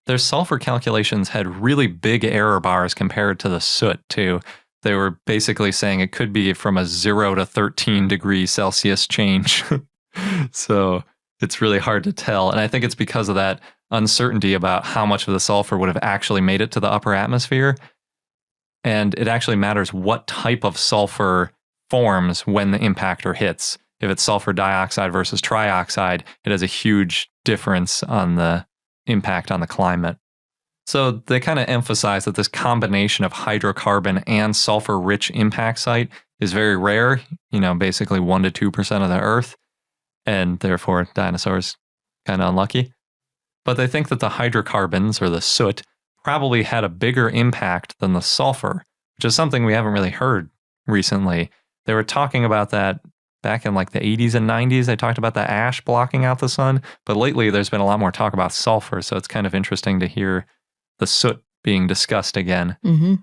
[SPEAKER 1] Their sulfur calculations had really big error bars compared to the soot, too. They were basically saying it could be from a 0 to 13 degrees Celsius change. So it's really hard to tell. And I think it's because of that uncertainty about how much of the sulfur would have actually made it to the upper atmosphere. And it actually matters what type of sulfur forms when the impactor hits. If it's sulfur dioxide versus trioxide, it has a huge difference on the impact on the climate. So they kind of emphasize that this combination of hydrocarbon and sulfur-rich impact site is very rare, basically 1 to 2% of the Earth, and therefore dinosaurs kind of unlucky. But they think that the hydrocarbons, or the soot, probably had a bigger impact than the sulfur, which is something we haven't really heard recently. They were talking about that back in like the 80s and 90s. They talked about the ash blocking out the sun, but lately there's been a lot more talk about sulfur, so it's kind of interesting to hear the soot being discussed again.
[SPEAKER 2] Mm-hmm.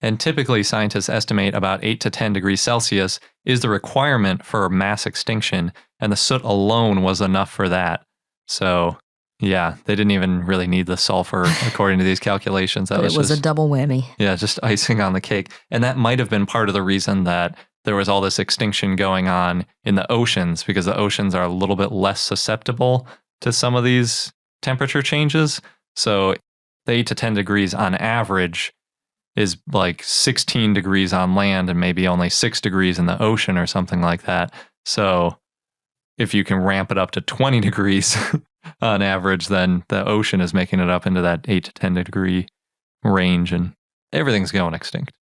[SPEAKER 1] And typically scientists estimate about 8 to 10 degrees Celsius is the requirement for mass extinction, and the soot alone was enough for that. So yeah, they didn't even really need the sulfur according to these calculations.
[SPEAKER 2] It was a double whammy.
[SPEAKER 1] Yeah, just icing on the cake. And that might have been part of the reason that there was all this extinction going on in the oceans, because the oceans are a little bit less susceptible to some of these temperature changes. So the 8 to 10 degrees on average is like 16 degrees on land and maybe only 6 degrees in the ocean or something like that. So if you can ramp it up to 20 degrees on average, then the ocean is making it up into that 8 to 10 degree range and everything's going extinct.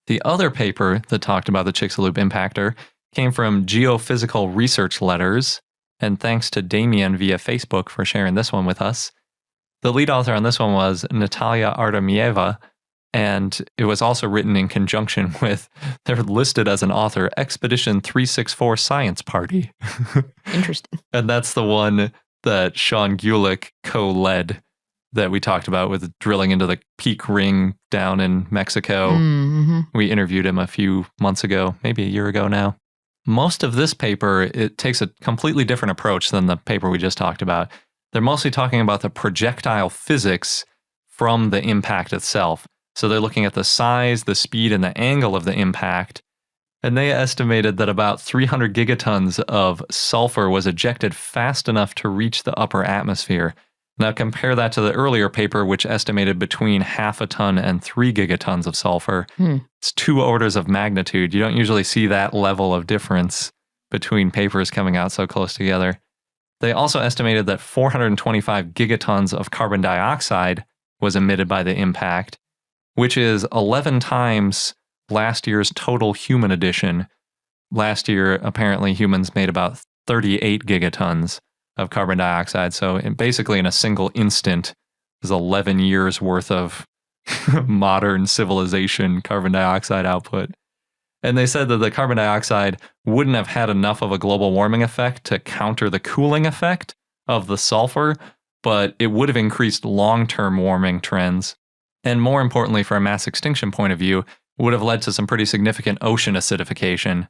[SPEAKER 1] The other paper that talked about the Chicxulub impactor came from Geophysical Research Letters, and thanks to Damien via Facebook for sharing this one with us. The lead author on this one was Natalia Artemieva, and it was also written in conjunction with, they're listed as an author, Expedition 364 Science Party.
[SPEAKER 2] Interesting.
[SPEAKER 1] And that's the one that Sean Gulick co-led that we talked about with drilling into the Peak Ring down in Mexico.
[SPEAKER 2] Mm-hmm.
[SPEAKER 1] We interviewed him a few months ago, maybe a year ago now. Most of this paper, it takes a completely different approach than the paper we just talked about. They're mostly talking about the projectile physics from the impact itself. So they're looking at the size, the speed, and the angle of the impact. And they estimated that about 300 gigatons of sulfur was ejected fast enough to reach the upper atmosphere. Now compare that to the earlier paper, which estimated between 0.5 ton and 3 gigatons of sulfur. It's 2 orders of magnitude. You don't usually see that level of difference between papers coming out so close together. They also estimated that 425 gigatons of carbon dioxide was emitted by the impact, which is 11 times last year's total human addition. Last year, apparently, humans made about 38 gigatons of carbon dioxide. So basically in a single instant, is 11 years worth of modern civilization carbon dioxide output. And they said that the carbon dioxide wouldn't have had enough of a global warming effect to counter the cooling effect of the sulfur, but it would have increased long-term warming trends. And more importantly, for a mass extinction point of view, would have led to some pretty significant ocean acidification.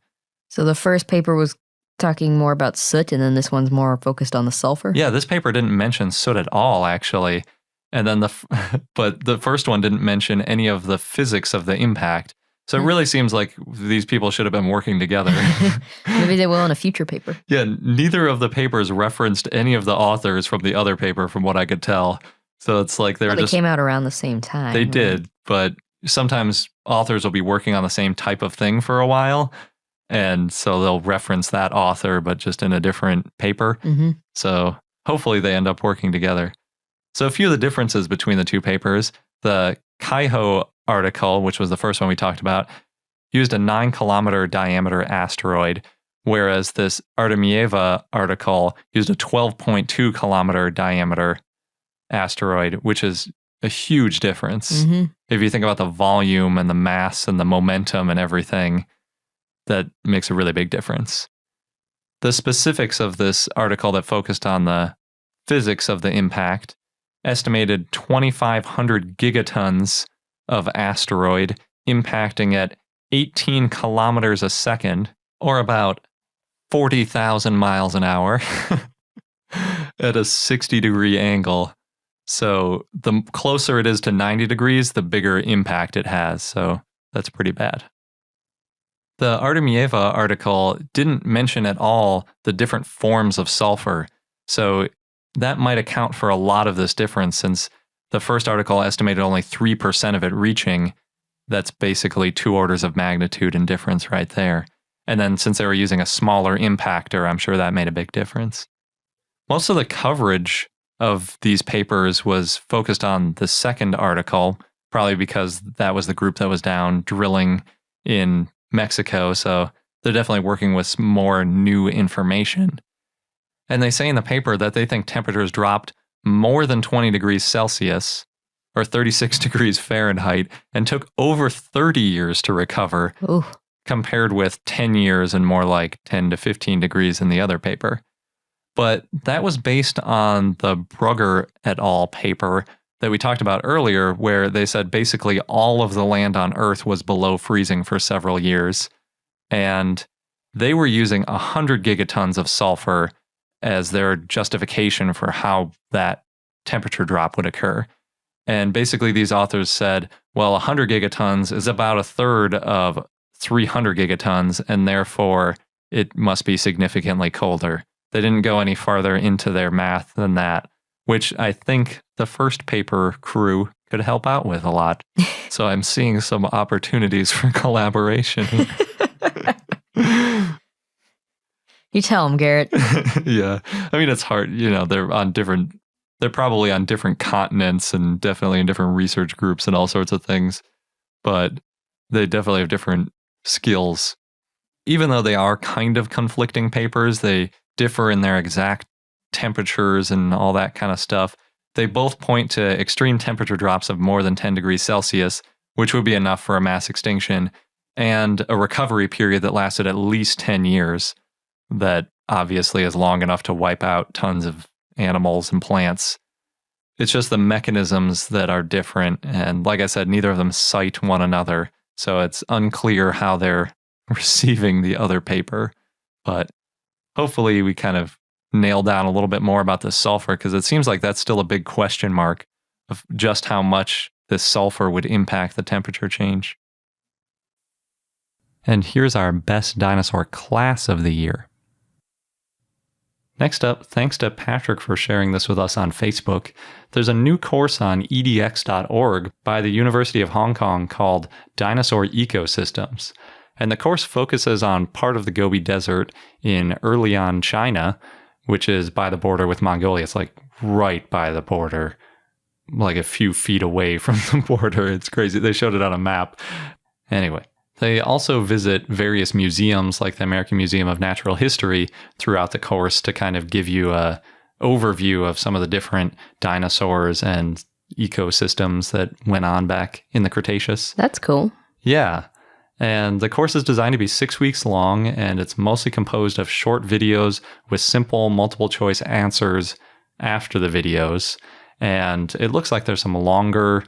[SPEAKER 2] So the first paper was talking more about soot, and then this one's more focused on the sulfur?
[SPEAKER 1] Yeah, this paper didn't mention soot at all, actually. And then but the first one didn't mention any of the physics of the impact. So it really seems like these people should have been working together.
[SPEAKER 2] Maybe they will in a future paper.
[SPEAKER 1] Yeah, neither of the papers referenced any of the authors from the other paper, from what I could tell. So it's like they
[SPEAKER 2] came out around the same time.
[SPEAKER 1] They did, but sometimes authors will be working on the same type of thing for a while. And so they'll reference that author, but just in a different paper.
[SPEAKER 2] Mm-hmm.
[SPEAKER 1] So hopefully they end up working together. So a few of the differences between the two papers, the Kaiho article, which was the first one we talked about, used a 9-kilometer diameter asteroid, whereas this Artemieva article used a 12.2 kilometer diameter asteroid, which is a huge difference.
[SPEAKER 2] Mm-hmm.
[SPEAKER 1] If you think about the volume and the mass and the momentum and everything, that makes a really big difference. The specifics of this article that focused on the physics of the impact estimated 2,500 gigatons of asteroid impacting at 18 kilometers a second, or about 40,000 miles an hour at a 60-degree angle. So the closer it is to 90 degrees, the bigger impact it has. So that's pretty bad. The Artemieva article didn't mention at all the different forms of sulfur. So that might account for a lot of this difference, since the first article estimated only 3% of it reaching. That's basically 2 orders of magnitude in difference right there. And then since they were using a smaller impactor, I'm sure that made a big difference. Most of the coverage of these papers was focused on the second article, probably because that was the group that was down drilling in Mexico. So they're definitely working with more new information. And they say in the paper that they think temperatures dropped more than 20 degrees Celsius or 36 degrees Fahrenheit and took over 30 years to recover,
[SPEAKER 2] Ooh.
[SPEAKER 1] compared with 10 years and more like 10 to 15 degrees in the other paper. But that was based on the Brugger et al. Paper that we talked about earlier, where they said basically all of the land on Earth was below freezing for several years. And they were using 100 gigatons of sulfur as their justification for how that temperature drop would occur. And basically these authors said, well, 100 gigatons is about a third of 300 gigatons, and therefore it must be significantly colder. They didn't go any farther into their math than that, which I think the first paper crew could help out with a lot. So I'm seeing some opportunities for collaboration.
[SPEAKER 2] You tell them, Garrett.
[SPEAKER 1] Yeah. I mean, it's hard. You know, they're probably on different continents and definitely in different research groups and all sorts of things, but they definitely have different skills. Even though they are kind of conflicting papers, they differ in their exact temperatures and all that kind of stuff. They both point to extreme temperature drops of more than 10 degrees Celsius, which would be enough for a mass extinction, and a recovery period that lasted at least 10 years. That obviously is long enough to wipe out tons of animals and plants. It's just the mechanisms that are different. And like I said, neither of them cite one another. So it's unclear how they're receiving the other paper. But hopefully we kind of nail down a little bit more about the sulfur, because it seems like that's still a big question mark of just how much this sulfur would impact the temperature change. And here's our best dinosaur class of the year. Next up, thanks to Patrick for sharing this with us on Facebook. There's a new course on edx.org by the University of Hong Kong called Dinosaur Ecosystems. And the course focuses on part of the Gobi Desert in Erlian, China, which is by the border with Mongolia. It's like right by the border, like a few feet away from the border. It's crazy. They showed it on a map. Anyway. They also visit various museums like the American Museum of Natural History throughout the course to kind of give you a overview of some of the different dinosaurs and ecosystems that went on back in the Cretaceous.
[SPEAKER 2] That's cool.
[SPEAKER 1] Yeah. And the course is designed to be 6 weeks long, and it's mostly composed of short videos with simple multiple choice answers after the videos. And it looks like there's some longer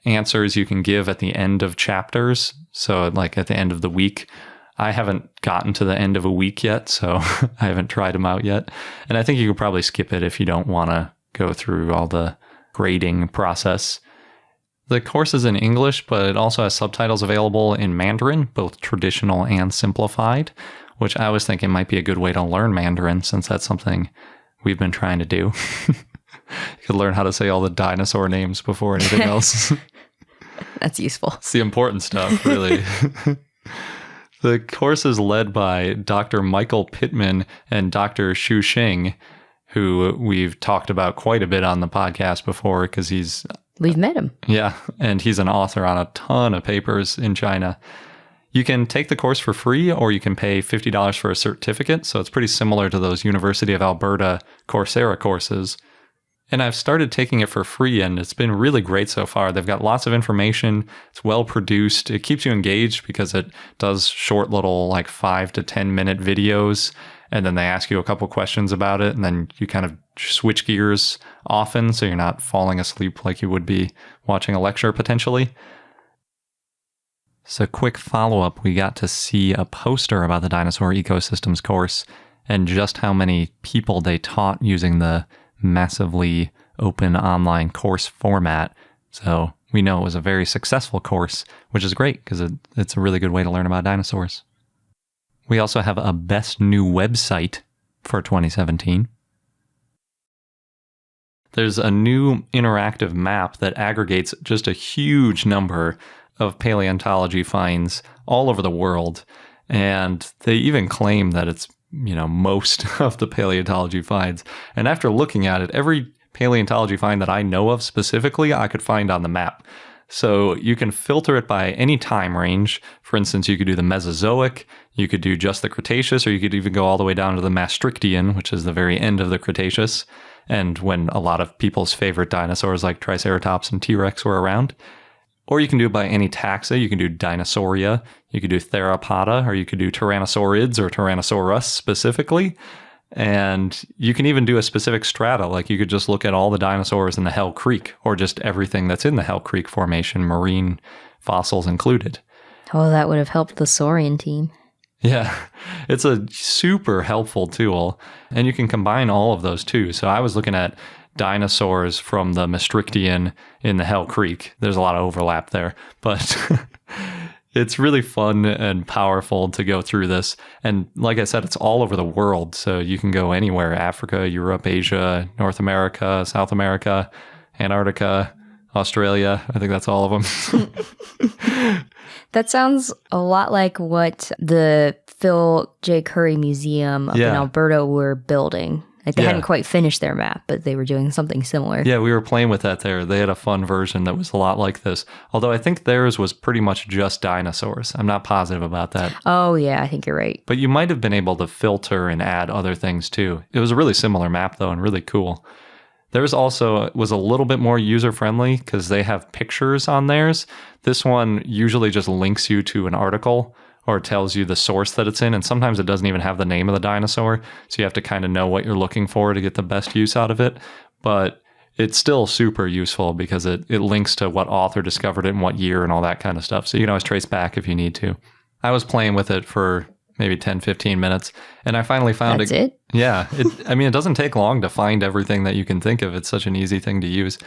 [SPEAKER 1] answers you can give at the end of chapters. So like at the end of the week. I haven't gotten to the end of a week yet, so I haven't tried them out yet. And I think you could probably skip it if you don't want to go through all the grading process. The course is in English, but it also has subtitles available in Mandarin, both traditional and simplified, which I was thinking might be a good way to learn Mandarin, since that's something we've been trying to do. You could learn how to say all the dinosaur names before anything else.
[SPEAKER 2] That's useful.
[SPEAKER 1] It's the important stuff, really. The course is led by Dr. Michael Pittman and Dr. Xu Xing, who we've talked about quite a bit on the podcast before, because he's
[SPEAKER 2] We've met him.
[SPEAKER 1] Yeah, and he's an author on a ton of papers in China. You can take the course for free, or you can pay $50 for a certificate. So it's pretty similar to those University of Alberta Coursera courses. And I've started taking it for free, and it's been really great so far. They've got lots of information. It's well produced. It keeps you engaged because it does short little 5 to 10 minute videos. And then they ask you a couple questions about it, and then you kind of switch gears often, so you're not falling asleep like you would be watching a lecture potentially. So quick follow-up, we got to see a poster about the Dinosaur Ecosystems course and just how many people they taught using the massively open online course format. So we know it was a very successful course, which is great because it's a really good way to learn about dinosaurs. We also have a best new website for 2017. There's a new interactive map that aggregates just a huge number of paleontology finds all over the world. And they even claim that it's, most of the paleontology finds. And after looking at it, every paleontology find that I know of specifically, I could find on the map. So you can filter it by any time range. For instance, you could do the Mesozoic, you could do just the Cretaceous, or you could even go all the way down to the Maastrichtian, which is the very end of the Cretaceous, and when a lot of people's favorite dinosaurs like Triceratops and T-Rex were around. Or you can do it by any taxa. You can do Dinosauria, you could do Theropoda, or you could do Tyrannosaurids or Tyrannosaurus specifically. And you can even do a specific strata, like you could just look at all the dinosaurs in the Hell Creek, or just everything that's in the Hell Creek Formation, marine fossils included.
[SPEAKER 2] Oh, that would have helped the Saurian team.
[SPEAKER 1] Yeah, it's a super helpful tool, and you can combine all of those too. So I was looking at dinosaurs from the Maastrichtian in the Hell Creek. There's a lot of overlap there, but it's really fun and powerful to go through this. And like I said, it's all over the world. So you can go anywhere: Africa, Europe, Asia, North America, South America, Antarctica, Australia. I think that's all of them.
[SPEAKER 2] That sounds a lot like what the Phil J. Curry Museum up in Alberta were building. They hadn't quite finished their map, but they were doing something similar.
[SPEAKER 1] Yeah, we were playing with that there. They had a fun version that was a lot like this. Although I think theirs was pretty much just dinosaurs. I'm not positive about that.
[SPEAKER 2] Oh, yeah, I think you're right.
[SPEAKER 1] But you might have been able to filter and add other things too. It was a really similar map though, and really cool. Theirs also was a little bit more user-friendly because they have pictures on theirs. This one usually just links you to an article or tells you the source that it's in, and sometimes it doesn't even have the name of the dinosaur, so you have to kind of know what you're looking for to get the best use out of it. But it's still super useful because it links to what author discovered it and what year and all that kind of stuff, so you can always trace back if you need to. I was playing with it for maybe 10, 15 minutes, and I finally found
[SPEAKER 2] That's it?
[SPEAKER 1] Yeah. It doesn't take long to find everything that you can think of. It's such an easy thing to use.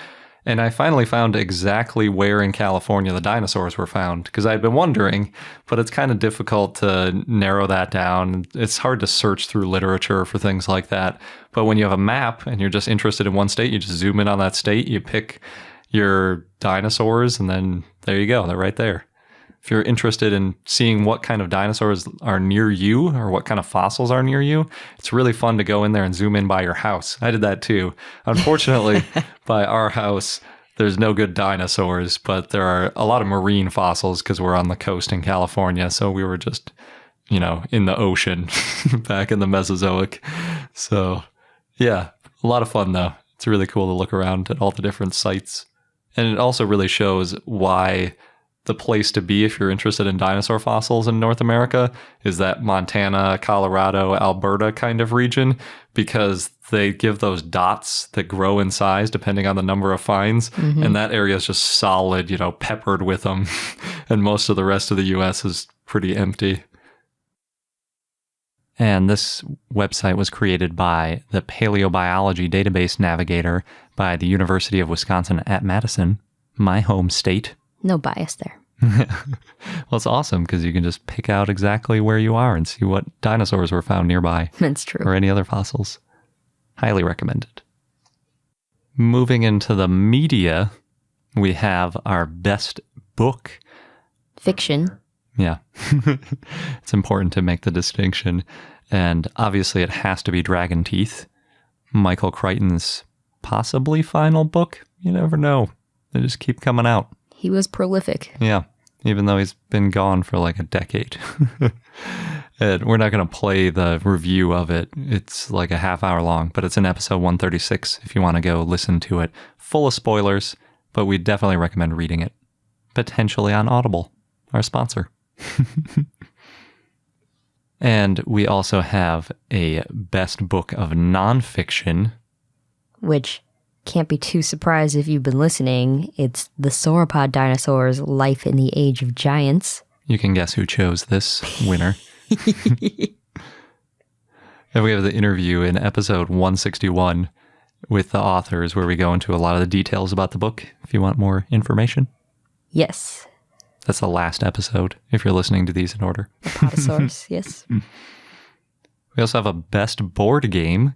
[SPEAKER 1] And I finally found exactly where in California the dinosaurs were found, because I'd been wondering, but it's kind of difficult to narrow that down. It's hard to search through literature for things like that. But when you have a map and you're just interested in one state, you just zoom in on that state, you pick your dinosaurs, and then there you go. They're right there. If you're interested in seeing what kind of dinosaurs are near you or what kind of fossils are near you, it's really fun to go in there and zoom in by your house. I did that too. Unfortunately, by our house, there's no good dinosaurs, but there are a lot of marine fossils because we're on the coast in California. So we were just, in the ocean back in the Mesozoic. So yeah, a lot of fun though. It's really cool to look around at all the different sites. And it also really shows why the place to be if you're interested in dinosaur fossils in North America is that Montana, Colorado, Alberta kind of region, because they give those dots that grow in size depending on the number of finds. Mm-hmm. And that area is just solid, peppered with them. And most of the rest of the U.S. is pretty empty. And this website was created by the Paleobiology Database Navigator by the University of Wisconsin at Madison, my home state.
[SPEAKER 2] No bias there.
[SPEAKER 1] Well, it's awesome because you can just pick out exactly where you are and see what dinosaurs were found nearby.
[SPEAKER 2] That's true.
[SPEAKER 1] Or any other fossils. Highly recommended. Moving into the media, we have our best book.
[SPEAKER 2] Fiction.
[SPEAKER 1] Yeah. It's important to make the distinction. And obviously it has to be Dragon Teeth, Michael Crichton's possibly final book. You never know.
[SPEAKER 5] They just keep coming out.
[SPEAKER 2] He was prolific.
[SPEAKER 5] Yeah, even though he's been gone for like a decade. And we're not going to play the review of it. It's like a half hour long, but it's in episode 136 if you want to go listen to it. Full of spoilers, but we definitely recommend reading it. Potentially on Audible, our sponsor. And we also have a best book of nonfiction.
[SPEAKER 2] Which can't be too surprised if you've been listening. It's The Sauropod Dinosaurs, Life in the Age of Giants.
[SPEAKER 5] You can guess who chose this winner. And we have the interview in episode 161 with the authors where we go into a lot of the details about the book if you want more information.
[SPEAKER 2] Yes.
[SPEAKER 5] That's the last episode if you're listening to these in order.
[SPEAKER 2] Apatosaurus, yes.
[SPEAKER 5] We also have a best board game.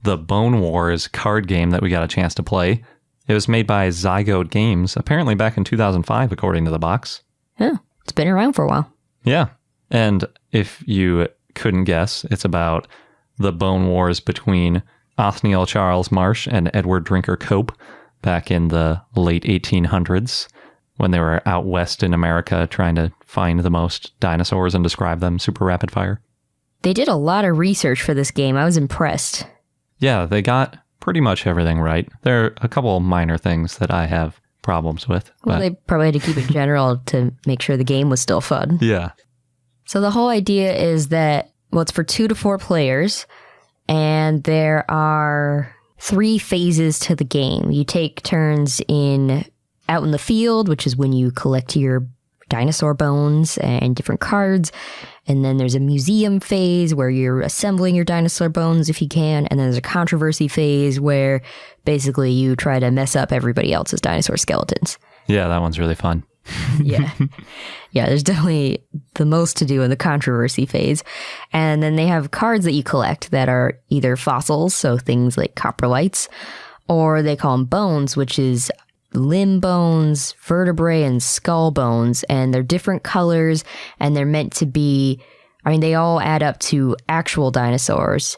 [SPEAKER 5] The Bone Wars card game that we got a chance to play. It was made by Zygote Games, apparently back in 2005, according to the box.
[SPEAKER 2] Yeah, it's been around for a while.
[SPEAKER 5] Yeah. And if you couldn't guess, it's about the bone wars between Othniel Charles Marsh and Edward Drinker Cope back in the late 1800s when they were out west in America trying to find the most dinosaurs and describe them super rapid fire.
[SPEAKER 2] They did a lot of research for this game. I was impressed.
[SPEAKER 5] Yeah, they got pretty much everything right. There are a couple minor things that I have problems with.
[SPEAKER 2] Well, they probably had to keep it general to make sure the game was still fun.
[SPEAKER 5] Yeah.
[SPEAKER 2] So the whole idea is that, well, it's for 2 to 4 players, and there are 3 phases to the game. You take turns out in the field, which is when you collect your dinosaur bones and different cards. And then there's a museum phase where you're assembling your dinosaur bones if you can. And then there's a controversy phase where basically you try to mess up everybody else's dinosaur skeletons.
[SPEAKER 5] Yeah, that one's really fun.
[SPEAKER 2] Yeah. Yeah, there's definitely the most to do in the controversy phase. And then they have cards that you collect that are either fossils, so things like coprolites, or they call them bones, which is limb bones, vertebrae, and skull bones. And they're different colors, and they're meant to be, I mean, they all add up to actual dinosaurs,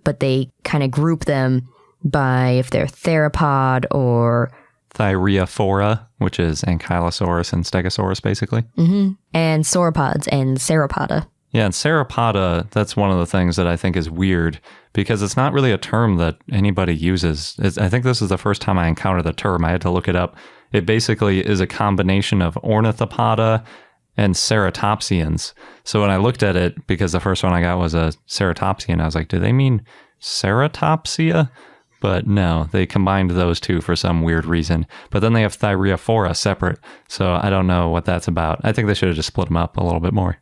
[SPEAKER 2] but they kind of group them by if they're theropod or
[SPEAKER 5] Thyreophora, which is Ankylosaurus and Stegosaurus, basically.
[SPEAKER 2] Mm-hmm. And sauropods and sauropoda.
[SPEAKER 5] Yeah, and sauropoda, that's one of the things that I think is weird because it's not really a term that anybody uses. I think this is the first time I encountered the term. I had to look it up. It basically is a combination of ornithopoda and ceratopsians. So when I looked at it, because the first one I got was a ceratopsian, I was like, do they mean ceratopsia? But no, they combined those two for some weird reason. But then they have Thyreophora separate. So I don't know what that's about. I think they should have just split them up a little bit more.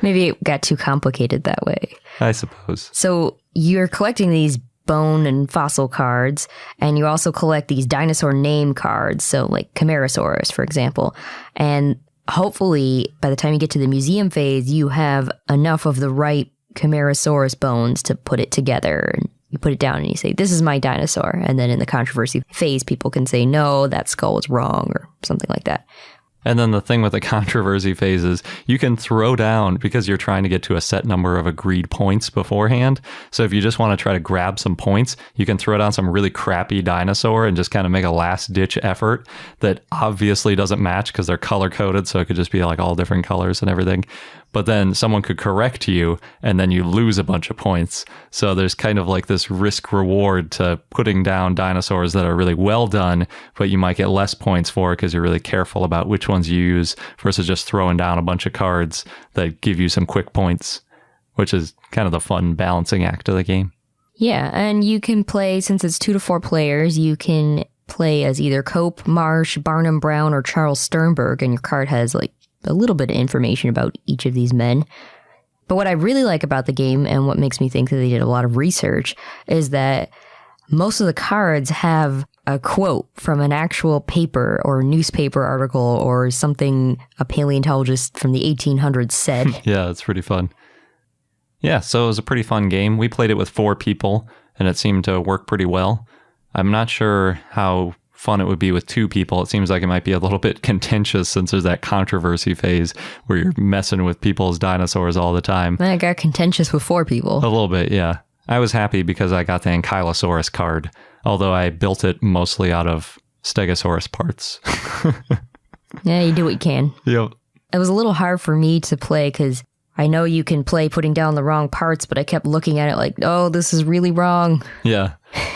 [SPEAKER 2] Maybe it got too complicated that way.
[SPEAKER 5] I suppose.
[SPEAKER 2] So you're collecting these bone and fossil cards, and you also collect these dinosaur name cards. So like Camarasaurus, for example. And hopefully by the time you get to the museum phase, you have enough of the right Camarasaurus bones to put it together. And you put it down and you say, this is my dinosaur. And then in the controversy phase, people can say, no, that skull was wrong or something like that.
[SPEAKER 5] And then the thing with the controversy phase is you can throw down, because you're trying to get to a set number of agreed points beforehand. So if you just want to try to grab some points, you can throw down some really crappy dinosaur and just kind of make a last ditch effort that obviously doesn't match because they're color coded. So it could just be like all different colors and everything. But then someone could correct you and then you lose a bunch of points. So there's kind of like this risk reward to putting down dinosaurs that are really well done, but you might get less points for it because you're really careful about which ones you use versus just throwing down a bunch of cards that give you some quick points, which is kind of the fun balancing act of the game.
[SPEAKER 2] Yeah, and you can play, since it's 2 to 4 players, you can play as either Cope, Marsh, Barnum Brown, or Charles Sternberg, and your card has like a little bit of information about each of these men. But what I really like about the game, and what makes me think that they did a lot of research, is that most of the cards have a quote from an actual paper or newspaper article or something a paleontologist from the 1800s said.
[SPEAKER 5] Yeah, it's pretty fun. Yeah, so it was a pretty fun game. We played it with 4 people, and it seemed to work pretty well. I'm not sure how fun it would be with 2 people. It seems like it might be a little bit contentious since there's that controversy phase where you're messing with people's dinosaurs all the time.
[SPEAKER 2] I got contentious with 4 people.
[SPEAKER 5] A little bit, yeah.
[SPEAKER 1] I was happy because I got the Ankylosaurus card, although I built it mostly out of Stegosaurus parts.
[SPEAKER 2] Yeah, you do what you can.
[SPEAKER 1] Yep.
[SPEAKER 2] It was a little hard for me to play because I know you can play putting down the wrong parts, but I kept looking at it like, oh, this is really wrong.
[SPEAKER 1] Yeah.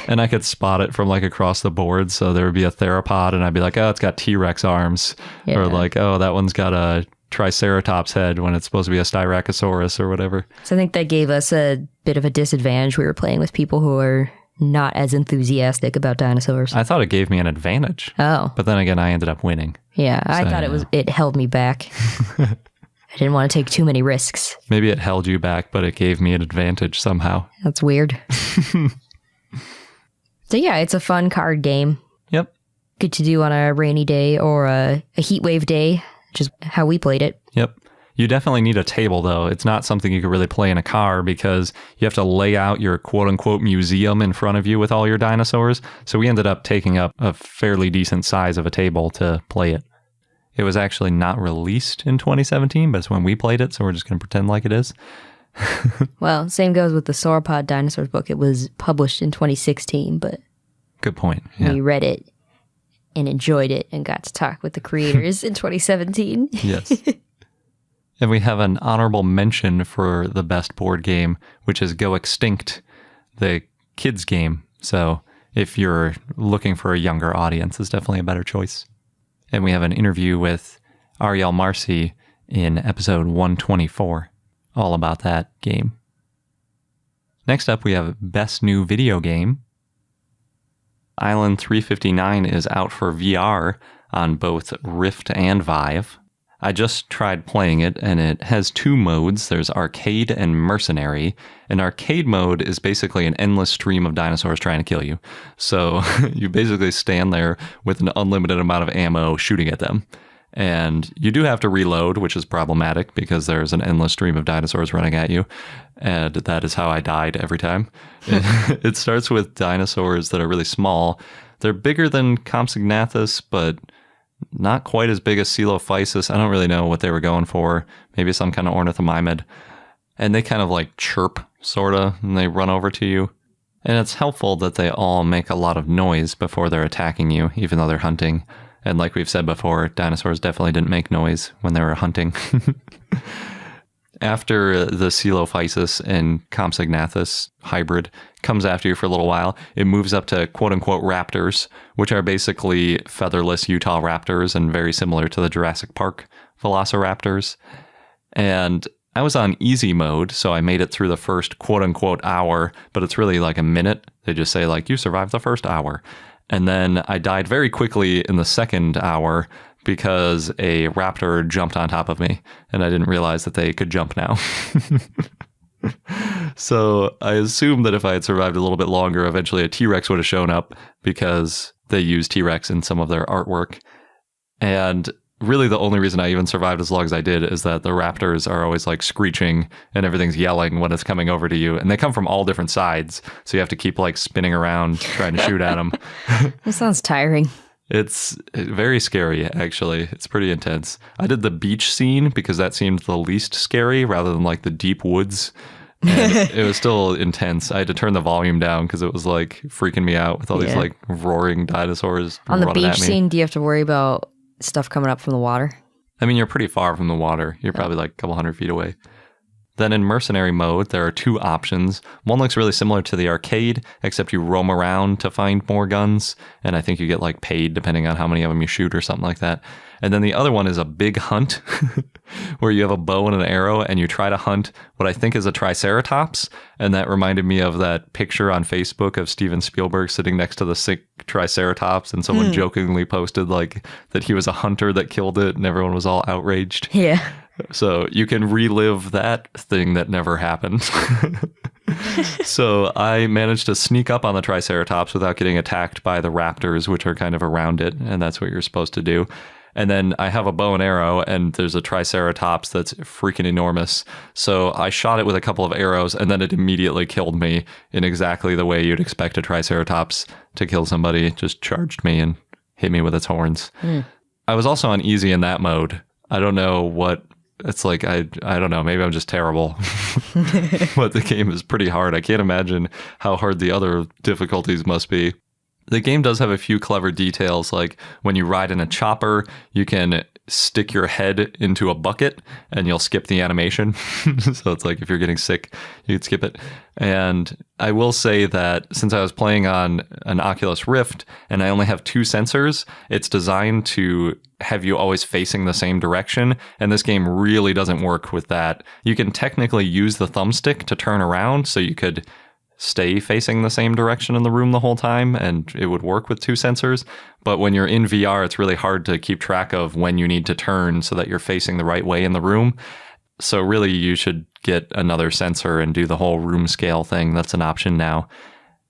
[SPEAKER 1] And I could spot it from like across the board. So there would be a theropod and I'd be like, oh, it's got T-Rex arms.
[SPEAKER 2] Yeah.
[SPEAKER 1] Or like, oh, that one's got a Triceratops head when it's supposed to be a Styracosaurus or whatever.
[SPEAKER 2] So I think that gave us a bit of a disadvantage. We were playing with people who are not as enthusiastic about dinosaurs.
[SPEAKER 1] I thought it gave me an advantage.
[SPEAKER 2] Oh.
[SPEAKER 1] But then again, I ended up winning.
[SPEAKER 2] Yeah, I
[SPEAKER 1] So,
[SPEAKER 2] thought it held me back. I didn't want to take too many risks.
[SPEAKER 1] Maybe it held you back, but it gave me an advantage somehow.
[SPEAKER 2] That's weird. So yeah, it's a fun card game.
[SPEAKER 1] Yep.
[SPEAKER 2] Good to do on a rainy day or a heat wave day, which is how we played it.
[SPEAKER 1] Yep. You definitely need a table, though. It's not something you could really play in a car because you have to lay out your quote-unquote museum in front of you with all your dinosaurs. So we ended up taking up a fairly decent size of a table to play it. It was actually not released in 2017, but it's when we played it, so we're just going to pretend like it is.
[SPEAKER 2] Well, same goes with the Sauropod Dinosaurs book. It was published in 2016, but
[SPEAKER 1] Good point. Yeah.
[SPEAKER 2] we read it and enjoyed it and got to talk with the creators in 2017.
[SPEAKER 1] Yes. And we have an honorable mention for the best board game, which is Go Extinct, the kids game. So if you're looking for a younger audience, it's definitely a better choice. And we have an interview with Ariel Marcy in episode 124, all about that game. Next up, we have Best New Video Game. Island 359 is out for VR on both Rift and Vive. I just tried playing it, and it has two modes. There's arcade and mercenary. And arcade mode is basically an endless stream of dinosaurs trying to kill you. So you basically stand there with an unlimited amount of ammo shooting at them. And you do have to reload, which is problematic because there's an endless stream of dinosaurs running at you. And that is how I died every time. It starts with dinosaurs that are really small. They're bigger than Compsognathus, but not quite as big as Coelophysis. I don't really know what they were going for. Maybe some kind of ornithomimid. And they kind of like chirp, sort of, and they run over to you. And it's helpful that they all make a lot of noise before they're attacking you, even though they're hunting. And like we've said before, dinosaurs definitely didn't make noise when they were hunting. After the Coelophysis and Compsognathus hybrid comes after you for a little while, it moves up to quote-unquote raptors, which are basically featherless Utah raptors and very similar to the Jurassic Park velociraptors. And I was on easy mode, so I made it through the first quote-unquote hour, but it's really like a minute. They just say, like, you survived the first hour. And then I died very quickly in the second hour because a raptor jumped on top of me, and I didn't realize that they could jump now. So I assumed that if I had survived a little bit longer, eventually a T-Rex would have shown up because they use T-Rex in some of their artwork. And really the only reason I even survived as long as I did is that the raptors are always like screeching and everything's yelling when it's coming over to you. And they come from all different sides. So you have to keep like spinning around trying to shoot at them.
[SPEAKER 2] That sounds tiring.
[SPEAKER 1] It's very scary, actually. It's pretty intense. I did the beach scene because that seemed the least scary rather than like the deep woods. And it was still intense. I had to turn the volume down because it was like freaking me out with all these like roaring dinosaurs
[SPEAKER 2] On the
[SPEAKER 1] running
[SPEAKER 2] beach
[SPEAKER 1] at me.
[SPEAKER 2] scene, do you have to worry about stuff coming up from the water?
[SPEAKER 1] I mean, you're pretty far from the water. You're probably like a couple hundred feet away. Then in mercenary mode, there are two options. One looks really similar to the arcade, except you roam around to find more guns. And I think you get like paid depending on how many of them you shoot or something like that. And then the other one is a big hunt where you have a bow and an arrow and you try to hunt what I think is a Triceratops. And that reminded me of that picture on Facebook of Steven Spielberg sitting next to the sick Triceratops. And someone jokingly posted like that he was a hunter that killed it and everyone was all outraged.
[SPEAKER 2] Yeah.
[SPEAKER 1] So you can relive that thing that never happened. So I managed to sneak up on the Triceratops without getting attacked by the raptors, which are kind of around it. And that's what you're supposed to do. And then I have a bow and arrow, and there's a Triceratops that's freaking enormous. So I shot it with a couple of arrows, and then it immediately killed me in exactly the way you'd expect a Triceratops to kill somebody. It just charged me and hit me with its horns. I was also on easy in that mode. I don't know what it's like, I don't know, maybe I'm just terrible. But the game is pretty hard. I can't imagine how hard the other difficulties must be. The game does have a few clever details, like when you ride in a chopper, you can stick your head into a bucket and you'll skip the animation. So it's like if you're getting sick, you could skip it. And I will say that since I was playing on an Oculus Rift and I only have 2 sensors, it's designed to have you always facing the same direction. And this game really doesn't work with that. You can technically use the thumbstick to turn around, so you could stay facing the same direction in the room the whole time, and it would work with 2 sensors. But when you're in VR, it's really hard to keep track of when you need to turn so that you're facing the right way in the room. So really, you should get another sensor and do the whole room scale thing. That's an option now.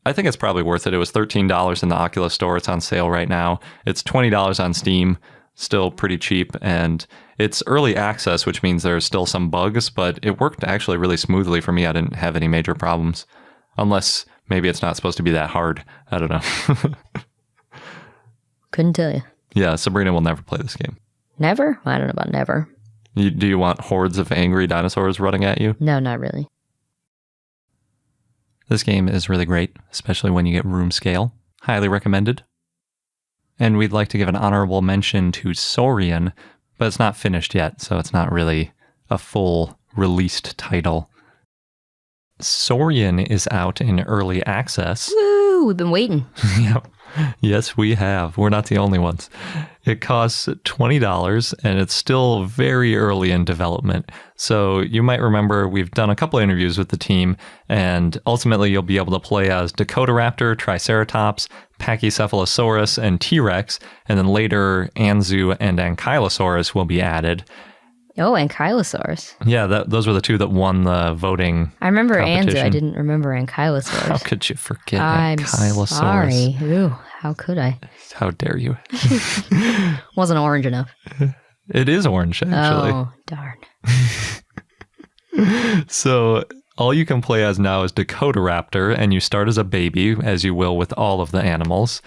[SPEAKER 1] I think it's probably worth it. It was $13 in the Oculus Store. It's on sale right now. It's $20 on Steam. Still pretty cheap, and it's early access, which means there's still some bugs, but it worked actually really smoothly for me. I didn't have any major problems. Unless maybe it's not supposed to be that hard. I don't know.
[SPEAKER 2] Couldn't tell you.
[SPEAKER 1] Yeah, Sabrina will never play this game.
[SPEAKER 2] Never? I don't know about never.
[SPEAKER 1] Do you want hordes of angry dinosaurs running at you?
[SPEAKER 2] No, not really.
[SPEAKER 1] This game is really great, especially when you get room scale. Highly recommended. And we'd like to give an honorable mention to Saurian, but it's not finished yet, so it's not really a full released title. Saurian is out in early access.
[SPEAKER 2] Woo! We've been waiting.
[SPEAKER 1] Yep. Yes, we have. We're not the only ones. It costs $20, and it's still very early in development. So you might remember we've done a couple of interviews with the team, and ultimately you'll be able to play as Dakotaraptor, Triceratops, Pachycephalosaurus, and T-Rex, and then later Anzu and Ankylosaurus will be added.
[SPEAKER 2] Oh, Ankylosaurus.
[SPEAKER 1] Yeah, those were the 2 that won the voting.
[SPEAKER 2] I remember Anzu. I
[SPEAKER 1] competition.
[SPEAKER 2] didn't remember Ankylosaurus.
[SPEAKER 1] How could you forget
[SPEAKER 2] I'm
[SPEAKER 1] Ankylosaurus?
[SPEAKER 2] sorry. Ooh, how could I?
[SPEAKER 1] How dare you?
[SPEAKER 2] Wasn't orange enough.
[SPEAKER 1] It is orange, actually.
[SPEAKER 2] Oh, darn.
[SPEAKER 1] So all you can play as now is Dakotaraptor, and you start as a baby, as you will with all of the animals.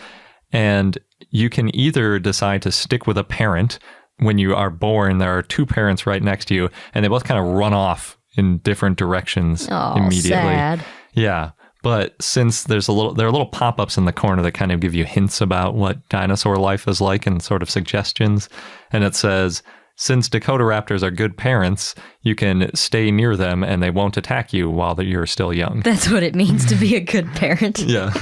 [SPEAKER 1] And you can either decide to stick with a parent. When you are born, there are 2 parents right next to you, and they both kind of run off in different directions immediately.
[SPEAKER 2] Sad.
[SPEAKER 1] Yeah, but since there are little pop-ups in the corner that kind of give you hints about what dinosaur life is like and sort of suggestions, and it says, since Dakotaraptors are good parents, you can stay near them and they won't attack you while you're still young.
[SPEAKER 2] That's what it means to be a good parent.
[SPEAKER 1] Yeah.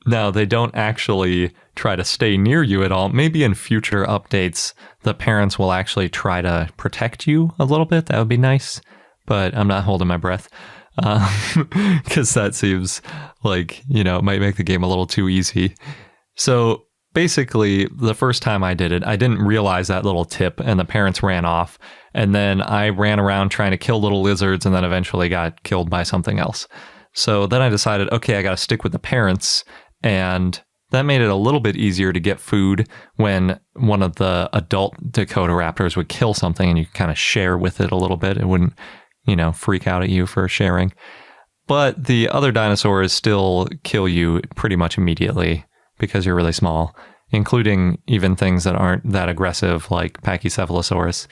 [SPEAKER 1] Now, they don't actually try to stay near you at all. Maybe in future updates, the parents will actually try to protect you a little bit. That would be nice, but I'm not holding my breath because that seems like, it might make the game a little too easy. So basically, the first time I did it, I didn't realize that little tip, and the parents ran off. And then I ran around trying to kill little lizards and then eventually got killed by something else. So then I decided, okay, I got to stick with the parents. And that made it a little bit easier to get food when one of the adult Dakotaraptors would kill something and you could kind of share with it a little bit. It wouldn't, freak out at you for sharing. But the other dinosaurs still kill you pretty much immediately because you're really small, including even things that aren't that aggressive like Pachycephalosaurus.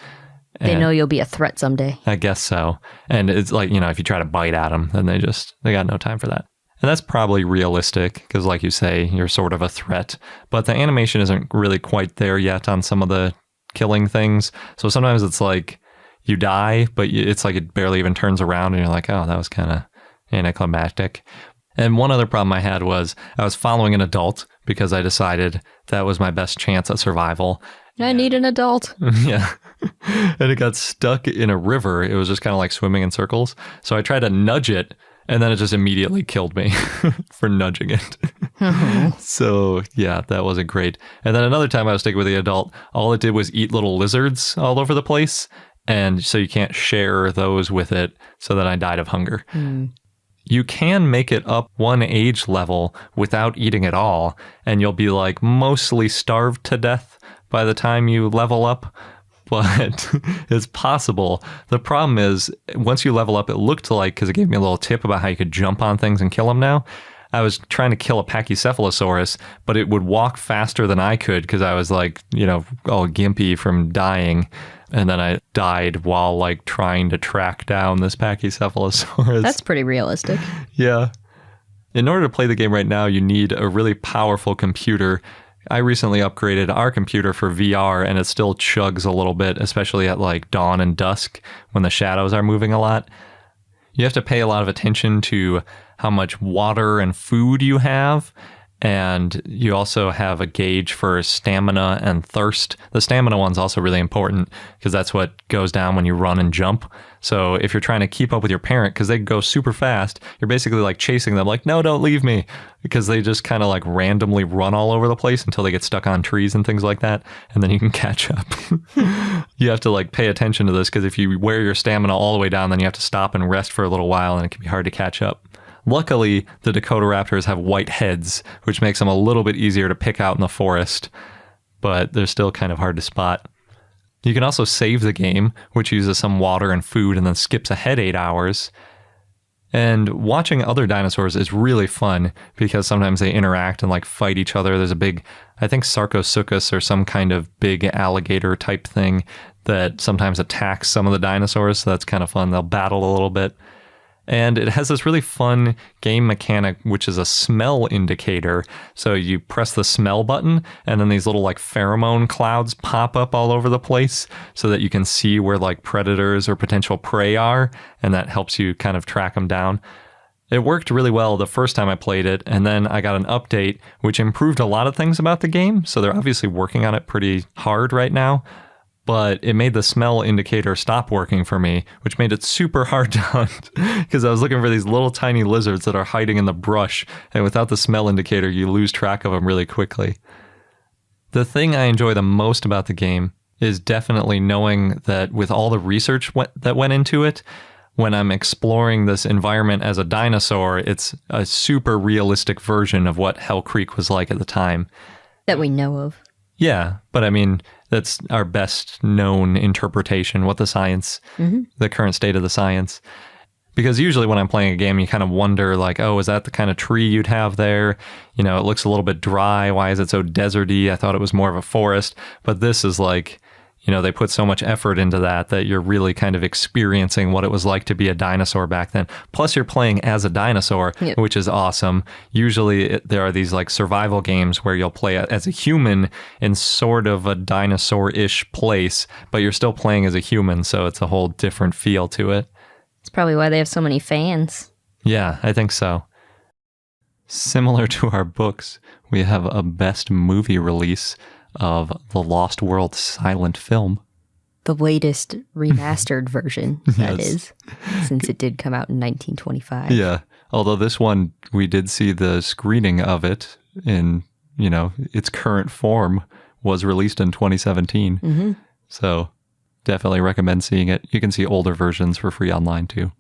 [SPEAKER 2] They know you'll be a threat someday.
[SPEAKER 1] I guess so. And it's like, if you try to bite at them, then they got no time for that. And that's probably realistic because, like you say, you're sort of a threat. But the animation isn't really quite there yet on some of the killing things. So sometimes it's like you die, but it's like it barely even turns around and you're like, oh, that was kind of anticlimactic. And one other problem I had was I was following an adult because I decided that was my best chance at survival.
[SPEAKER 2] I need an adult.
[SPEAKER 1] Yeah. And it got stuck in a river. It was just kind of like swimming in circles. So I tried to nudge it, and then it just immediately killed me for nudging it. So, yeah, that wasn't great. And then another time I was sticking with the adult, all it did was eat little lizards all over the place. And so you can't share those with it. So then I died of hunger. You can make it up one age level without eating at all. And you'll be like mostly starved to death by the time you level up. But it's possible. The problem is, once you level up, it looked like, because it gave me a little tip about how you could jump on things and kill them now. I was trying to kill a Pachycephalosaurus, but it would walk faster than I could because I was like, all gimpy from dying. And then I died while like trying to track down this Pachycephalosaurus.
[SPEAKER 2] That's pretty realistic.
[SPEAKER 1] Yeah. In order to play the game right now, you need a really powerful computer. I recently upgraded our computer for VR, and it still chugs a little bit, especially at like dawn and dusk when the shadows are moving a lot. You have to pay a lot of attention to how much water and food you have, and you also have a gauge for stamina and thirst. The stamina one's also really important because that's what goes down when you run and jump. So if you're trying to keep up with your parent, because they go super fast, you're basically like chasing them like, no, don't leave me, because they just kind of like randomly run all over the place until they get stuck on trees and things like that. And then you can catch up. You have to like pay attention to this because if you wear your stamina all the way down, then you have to stop and rest for a little while and it can be hard to catch up. Luckily, the Dakota Raptors have white heads, which makes them a little bit easier to pick out in the forest, but they're still kind of hard to spot. You can also save the game, which uses some water and food and then skips ahead 8 hours. And watching other dinosaurs is really fun because sometimes they interact and like fight each other. There's a big, I think Sarcosuchus or some kind of big alligator type thing that sometimes attacks some of the dinosaurs, so that's kind of fun. They'll battle a little bit. And it has this really fun game mechanic, which is a smell indicator. So you press the smell button, and then these little like pheromone clouds pop up all over the place so that you can see where like predators or potential prey are, and that helps you kind of track them down. It worked really well the first time I played it, and then I got an update which improved a lot of things about the game. So they're obviously working on it pretty hard right now. But it made the smell indicator stop working for me, which made it super hard to hunt because I was looking for these little tiny lizards that are hiding in the brush, and without the smell indicator, you lose track of them really quickly. The thing I enjoy the most about the game is definitely knowing that with all the research that went into it, when I'm exploring this environment as a dinosaur, it's a super realistic version of what Hell Creek was like at the time.
[SPEAKER 2] That we know of.
[SPEAKER 1] Yeah, but I mean, that's our best known interpretation, what the science, the current state of the science. Because usually when I'm playing a game, you kind of wonder like, oh, is that the kind of tree you'd have there? You know, it looks a little bit dry. Why is it so deserty? I thought it was more of a forest. But this is like, you know, they put so much effort into that you're really kind of experiencing what it was like to be a dinosaur back then. Plus, you're playing as a dinosaur, which is awesome. Usually, there are these like survival games where you'll play as a human in sort of a dinosaur-ish place, but you're still playing as a human, so it's a whole different feel to it.
[SPEAKER 2] It's probably why they have so many fans.
[SPEAKER 1] Yeah, I think so. Similar to our books, we have a best movie release of The Lost World silent film.
[SPEAKER 2] The latest remastered version, that
[SPEAKER 1] Yes.
[SPEAKER 2] is, since it did come out in 1925.
[SPEAKER 1] Yeah, although this one, we did see the screening of it in, you know, its current form was released in 2017. So definitely recommend seeing it. You can see older versions for free online too.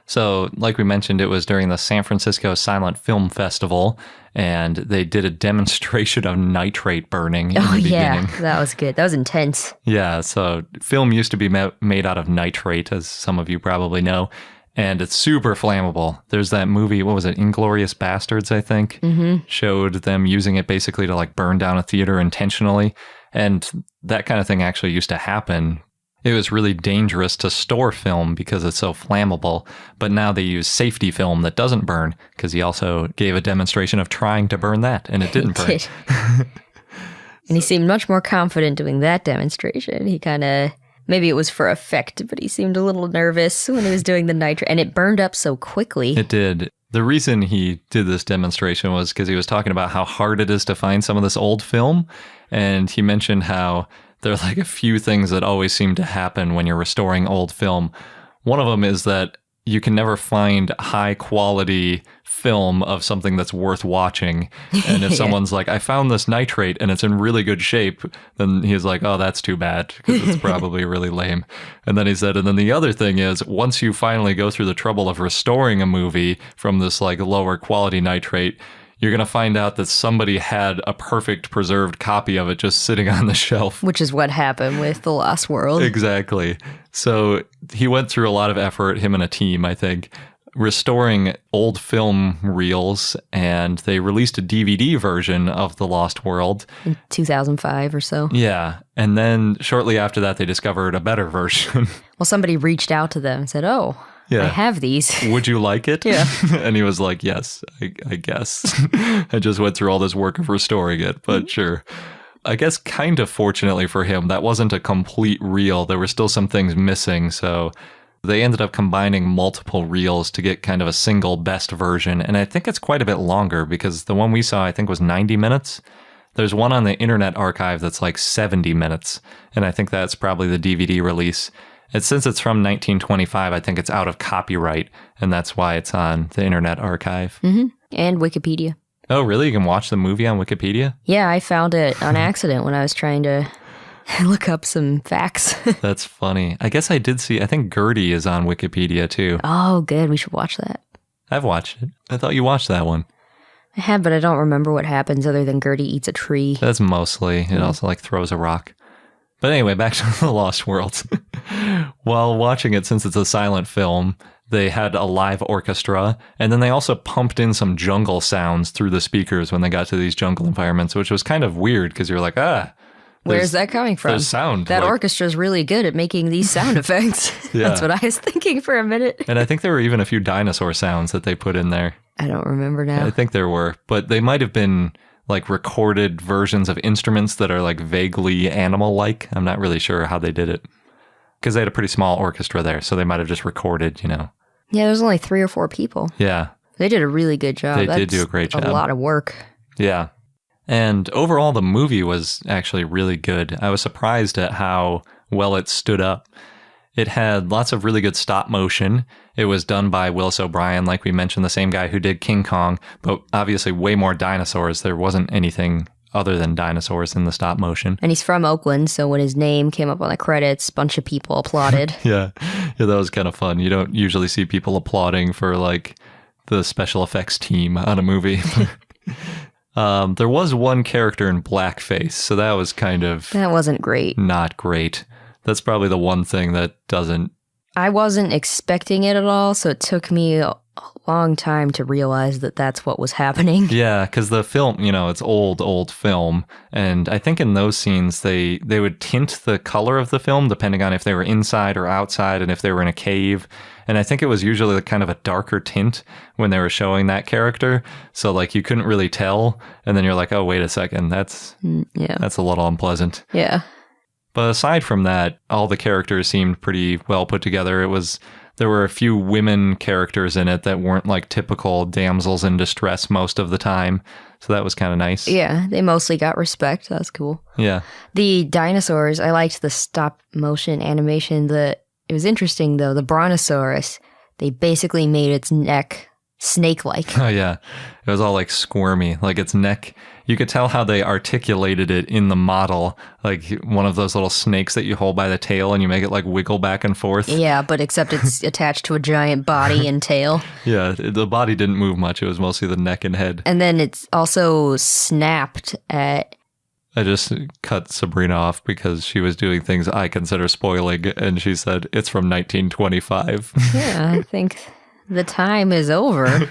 [SPEAKER 1] So, like we mentioned, it was during the San Francisco Silent Film Festival, and they did a demonstration of nitrate burning in the beginning.
[SPEAKER 2] Yeah, that was good. That was intense.
[SPEAKER 1] Yeah, so film used to be made out of nitrate, as some of you probably know, and it's super flammable. There's that movie, what was it, Inglourious Bastards, I think, showed them using it basically to like burn down a theater intentionally, and that kind of thing actually used to happen. It was really dangerous to store film because it's so flammable, but now they use safety film that doesn't burn, because he also gave a demonstration of trying to burn that, and it didn't burn.
[SPEAKER 2] And he seemed much more confident doing that demonstration. He kind of, maybe it was for effect, but he seemed a little nervous when he was doing the nitrate, and it burned up so quickly.
[SPEAKER 1] It did. The reason he did this demonstration was because he was talking about how hard it is to find some of this old film, and he mentioned how there are like a few things that always seem to happen when you're restoring old film. One of them is that you can never find high quality film of something that's worth watching. And if someone's like, I found this nitrate and it's in really good shape, then he's like, oh, that's too bad, because it's probably really lame. And then he said, and then the other thing is, once you finally go through the trouble of restoring a movie from this like lower quality nitrate, you're going to find out that somebody had a perfect preserved copy of it just sitting on the shelf.
[SPEAKER 2] Which is what happened with The Lost World.
[SPEAKER 1] Exactly. So he went through a lot of effort, him and a team, I think, restoring old film reels, and they released a DVD version of The Lost World.
[SPEAKER 2] In 2005 or so.
[SPEAKER 1] Yeah. And then shortly after that, they discovered a better version.
[SPEAKER 2] Well, somebody reached out to them and said, oh,
[SPEAKER 1] Yeah.
[SPEAKER 2] I have these.
[SPEAKER 1] Would you like it?
[SPEAKER 2] Yeah.
[SPEAKER 1] And he was like, yes, I guess. I just went through all this work of restoring it, but sure. I guess kind of fortunately for him, that wasn't a complete reel. There were still some things missing, so they ended up combining multiple reels to get kind of a single best version. And I think it's quite a bit longer because the one we saw, I think, was 90 minutes. There's one on the Internet Archive that's like 70 minutes. And I think that's probably the DVD release. And since it's from 1925, I think it's out of copyright. And that's why it's on the Internet Archive.
[SPEAKER 2] Mm-hmm. And Wikipedia.
[SPEAKER 1] Oh, really? You can watch the movie on Wikipedia?
[SPEAKER 2] Yeah, I found it on accident when I was trying to look up some facts.
[SPEAKER 1] That's funny. I guess I did see, I think Gertie is on Wikipedia too.
[SPEAKER 2] Oh, good. We should watch that.
[SPEAKER 1] I've watched it. I thought you watched that one.
[SPEAKER 2] I have, but I don't remember what happens other than Gertie eats a tree.
[SPEAKER 1] That's mostly. It also like throws a rock. But anyway, back to The Lost World. While watching it, since it's a silent film, they had a live orchestra, and then they also pumped in some jungle sounds through the speakers when they got to these jungle environments, which was kind of weird because you're like,
[SPEAKER 2] where's that coming from?
[SPEAKER 1] There's sound.
[SPEAKER 2] That
[SPEAKER 1] like,
[SPEAKER 2] orchestra's really good at making these sound effects.
[SPEAKER 1] Yeah.
[SPEAKER 2] That's what I was thinking for a minute.
[SPEAKER 1] And I think there were even a few dinosaur sounds that they put in there.
[SPEAKER 2] I don't remember now.
[SPEAKER 1] I think there were, but they might have been like recorded versions of instruments that are like vaguely animal-like. I'm not really sure how they did it because they had a pretty small orchestra there, so they might have just recorded,
[SPEAKER 2] Yeah, there's only 3 or 4 people.
[SPEAKER 1] Yeah.
[SPEAKER 2] They did a really good job.
[SPEAKER 1] They did do a great job.
[SPEAKER 2] A lot of work.
[SPEAKER 1] Yeah. And overall, the movie was actually really good. I was surprised at how well it stood up. It had lots of really good stop motion. It was done by Willis O'Brien, like we mentioned, the same guy who did King Kong, but obviously way more dinosaurs. There wasn't anything other than dinosaurs in the stop motion.
[SPEAKER 2] And he's from Oakland, so when his name came up on the credits, a bunch of people applauded.
[SPEAKER 1] Yeah, that was kind of fun. You don't usually see people applauding for like the special effects team on a movie. There was one character in blackface, so that was kind of...
[SPEAKER 2] That wasn't great.
[SPEAKER 1] Not great. That's probably the one thing that doesn't...
[SPEAKER 2] I wasn't expecting it at all, so it took me a long time to realize that that's what was happening.
[SPEAKER 1] Yeah, because the film, it's old film. And I think in those scenes, they would tint the color of the film depending on if they were inside or outside and if they were in a cave. And I think it was usually kind of a darker tint when they were showing that character. So like you couldn't really tell. And then you're like, oh, wait a second. That's a little unpleasant.
[SPEAKER 2] Yeah.
[SPEAKER 1] But aside from that, all the characters seemed pretty well put together. There were a few women characters in it that weren't like typical damsels in distress most of the time. So that was kind of nice.
[SPEAKER 2] Yeah, they mostly got respect. That's cool.
[SPEAKER 1] Yeah.
[SPEAKER 2] The dinosaurs, I liked the stop motion animation. It was interesting though. The Brontosaurus, they basically made its neck snake-like.
[SPEAKER 1] Oh yeah. It was all like squirmy, like its neck. You could tell how they articulated it in the model, like one of those little snakes that you hold by the tail and you make it like wiggle back and forth.
[SPEAKER 2] Yeah, but except it's attached to a giant body and tail.
[SPEAKER 1] Yeah, the body didn't move much. It was mostly the neck and head.
[SPEAKER 2] And then it's also snapped at...
[SPEAKER 1] I just cut Sabrina off because she was doing things I consider spoiling, and she said, it's from 1925.
[SPEAKER 2] Yeah, I think... The time is over.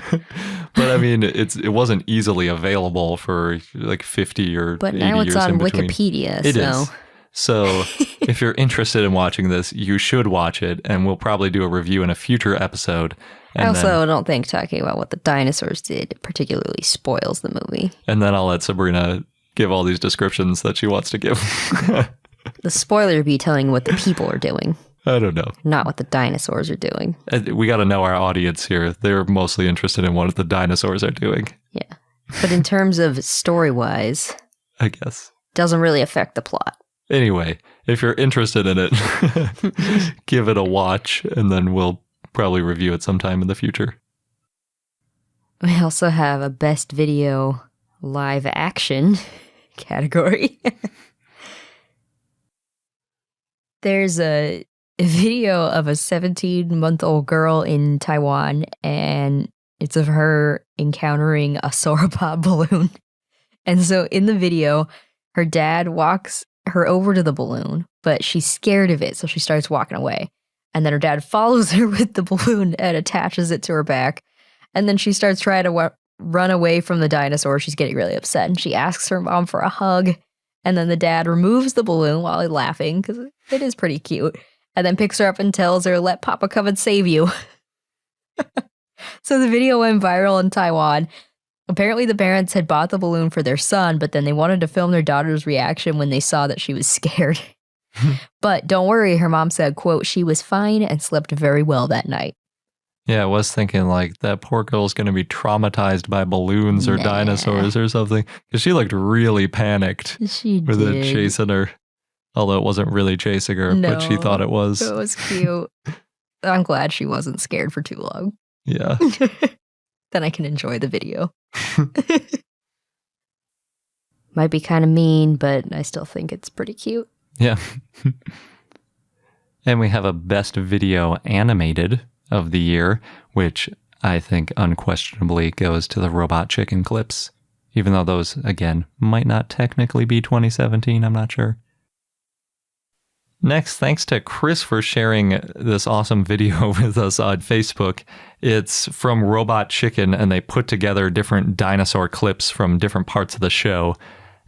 [SPEAKER 1] But I mean, it wasn't easily available for like 50 or 80 years.
[SPEAKER 2] But now it's on Wikipedia.
[SPEAKER 1] It is. So if you're interested in watching this, you should watch it, and we'll probably do a review in a future episode.
[SPEAKER 2] I also don't think talking about what the dinosaurs did particularly spoils the movie.
[SPEAKER 1] And then I'll let Sabrina give all these descriptions that she wants to give.
[SPEAKER 2] The spoiler would be telling what the people are doing.
[SPEAKER 1] I don't know.
[SPEAKER 2] Not what the dinosaurs are doing.
[SPEAKER 1] We got to know our audience here. They're mostly interested in what the dinosaurs are doing.
[SPEAKER 2] Yeah. But in terms of story-wise...
[SPEAKER 1] I guess.
[SPEAKER 2] Doesn't really affect the plot.
[SPEAKER 1] Anyway, if you're interested in it, give it a watch, and then we'll probably review it sometime in the future.
[SPEAKER 2] We also have a Best Video Live Action category. There's a video of a 17-month-old girl in Taiwan, and it's of her encountering a sauropod balloon. And so in the video, her dad walks her over to the balloon, but she's scared of it, so she starts walking away. And then her dad follows her with the balloon and attaches it to her back. And then she starts trying to run away from the dinosaur. She's getting really upset. And she asks her mom for a hug. And then the dad removes the balloon while he's laughing, because it is pretty cute. And then picks her up and tells her, let Papa come and save you. So the video went viral in Taiwan. Apparently the parents had bought the balloon for their son, but then they wanted to film their daughter's reaction when they saw that she was scared. But don't worry, her mom said, quote, she was fine and slept very well that night.
[SPEAKER 1] Yeah, I was thinking like that poor girl's going to be traumatized by balloons or dinosaurs or something. Because she looked really panicked
[SPEAKER 2] She
[SPEAKER 1] with
[SPEAKER 2] did.
[SPEAKER 1] it chasing her. Although it wasn't really chasing her, but she thought it was.
[SPEAKER 2] It was cute. I'm glad she wasn't scared for too long.
[SPEAKER 1] Yeah.
[SPEAKER 2] Then I can enjoy the video. Might be kind of mean, but I still think it's pretty cute.
[SPEAKER 1] Yeah. And we have a best video animated of the year, which I think unquestionably goes to the robot chicken clips. Even though those, again, might not technically be 2017, I'm not sure. Next, thanks to Chris for sharing this awesome video with us on Facebook. It's from Robot Chicken, and they put together different dinosaur clips from different parts of the show.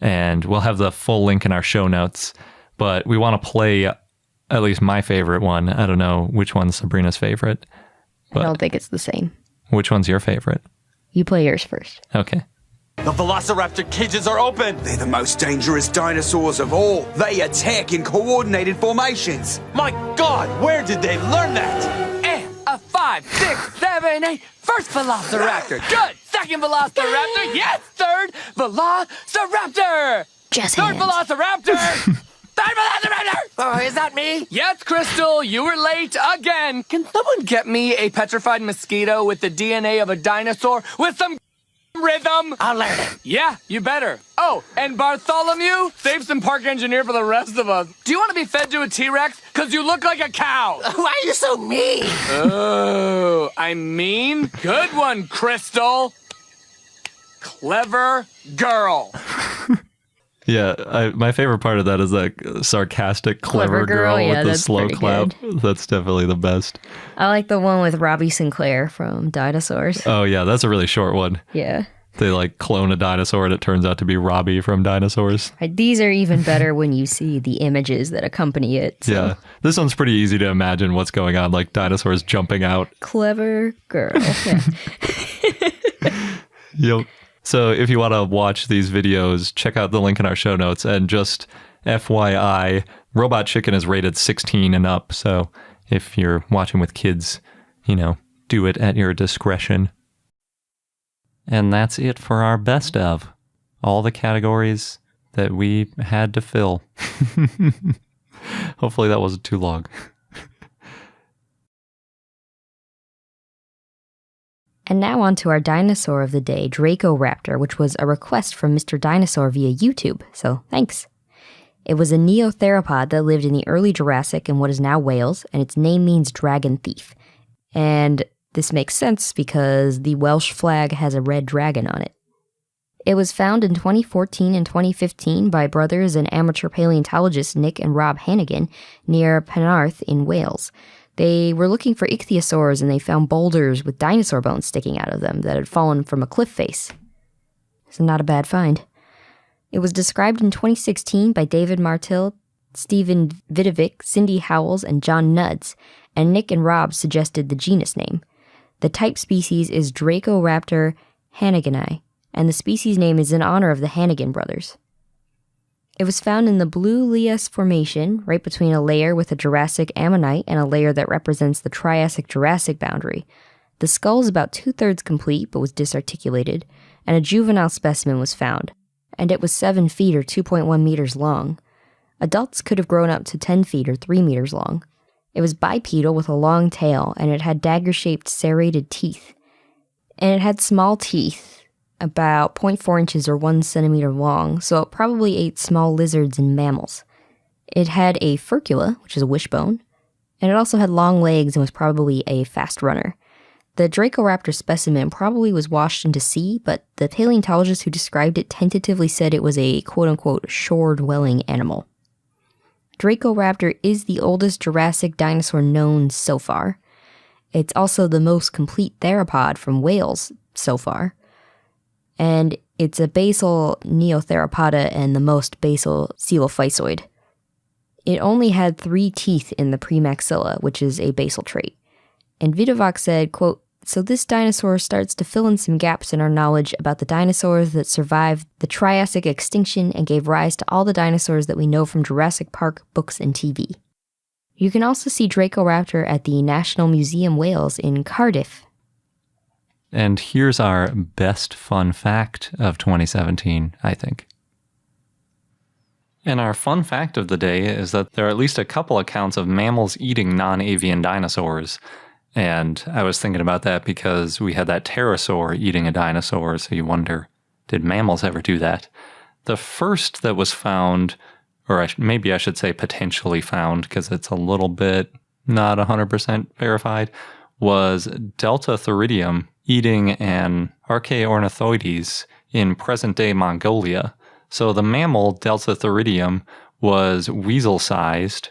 [SPEAKER 1] And we'll have the full link in our show notes. But we want to play at least my favorite one. I don't know which one's Sabrina's favorite.
[SPEAKER 2] I don't think it's the same.
[SPEAKER 1] Which one's your favorite?
[SPEAKER 2] You play yours first.
[SPEAKER 1] Okay.
[SPEAKER 7] The Velociraptor cages are open! They're the most dangerous dinosaurs of all. They attack in coordinated formations. My God, where did they learn that?
[SPEAKER 8] And a 5, 6, 7, 8. First Velociraptor. Good. Second Velociraptor. Yes. Third Velociraptor.
[SPEAKER 2] Just
[SPEAKER 8] Third
[SPEAKER 2] hands.
[SPEAKER 8] Velociraptor. Third Velociraptor. Oh, is that me? Yes, Crystal. You were late again. Can someone get me a petrified mosquito with the DNA of a dinosaur with some rhythm? I'll learn it. Yeah, you better. Oh, and Bartholomew, save some park engineer for the rest of us. Do you want to be fed to a T-Rex? Because you look like a cow. Why are you so mean? Oh, I'm mean? Good one, Crystal. Clever girl.
[SPEAKER 1] Yeah, my favorite part of that is that sarcastic, clever girl
[SPEAKER 2] yeah,
[SPEAKER 1] with the
[SPEAKER 2] that's
[SPEAKER 1] slow
[SPEAKER 2] pretty
[SPEAKER 1] clap.
[SPEAKER 2] good.
[SPEAKER 1] That's definitely the best.
[SPEAKER 2] I like the one with Robbie Sinclair from Dinosaurs.
[SPEAKER 1] Oh, yeah, that's a really short one.
[SPEAKER 2] Yeah.
[SPEAKER 1] They like clone a dinosaur and it turns out to be Robbie from Dinosaurs.
[SPEAKER 2] These are even better when you see the images that accompany it. So.
[SPEAKER 1] Yeah, this one's pretty easy to imagine what's going on, like dinosaurs jumping out.
[SPEAKER 2] Clever girl. Yeah.
[SPEAKER 1] Yep. So if you want to watch these videos, check out the link in our show notes. And just FYI, Robot Chicken is rated 16 and up. So if you're watching with kids, do it at your discretion. And that's it for our best of. All the categories that we had to fill. Hopefully that wasn't too long.
[SPEAKER 2] And now on to our dinosaur of the day, Dracoraptor, which was a request from Mr. Dinosaur via YouTube, so thanks. It was a neotheropod that lived in the early Jurassic in what is now Wales, and its name means dragon thief. And this makes sense because the Welsh flag has a red dragon on it. It was found in 2014 and 2015 by brothers and amateur paleontologists Nick and Rob Hannigan near Penarth in Wales. They were looking for ichthyosaurs and they found boulders with dinosaur bones sticking out of them that had fallen from a cliff face. It's not a bad find. It was described in 2016 by David Martill, Stephen Vidovic, Cindy Howells, and John Nuds, and Nick and Rob suggested the genus name. The type species is Dracoraptor hannigani, and the species name is in honor of the Hannigan brothers. It was found in the Blue Lias Formation, right between a layer with a Jurassic ammonite and a layer that represents the Triassic-Jurassic boundary. The skull is about 2/3 complete but was disarticulated, and a juvenile specimen was found, and it was 7 feet or 2.1 meters long. Adults could have grown up to 10 feet or 3 meters long. It was bipedal with a long tail, and it had dagger-shaped serrated teeth. And it had small teeth, about 0.4 inches or 1 centimeter long, so it probably ate small lizards and mammals. It had a furcula, which is a wishbone, and it also had long legs and was probably a fast runner. The Dracoraptor specimen probably was washed into sea, but the paleontologist who described it tentatively said it was a quote-unquote shore-dwelling animal. Dracoraptor is the oldest Jurassic dinosaur known so far. It's also the most complete theropod from whales so far. And it's a basal neotheropoda and the most basal coelophysoid. It only had 3 teeth in the premaxilla, which is a basal trait. And Vidovac said, quote, "So this dinosaur starts to fill in some gaps in our knowledge about the dinosaurs that survived the Triassic extinction and gave rise to all the dinosaurs that we know from Jurassic Park books and TV." You can also see Dracoraptor at the National Museum Wales in Cardiff.
[SPEAKER 1] And here's our best fun fact of 2017, I think. And our fun fact of the day is that there are at least a couple accounts of mammals eating non-avian dinosaurs. And I was thinking about that because we had that pterosaur eating a dinosaur, so you wonder, did mammals ever do that? The first that was found, or maybe I should say potentially found, because it's a little bit not 100% verified, was Deltatheridium eating an Archaeornithoides in present-day Mongolia. So the mammal Deltatheridium was weasel-sized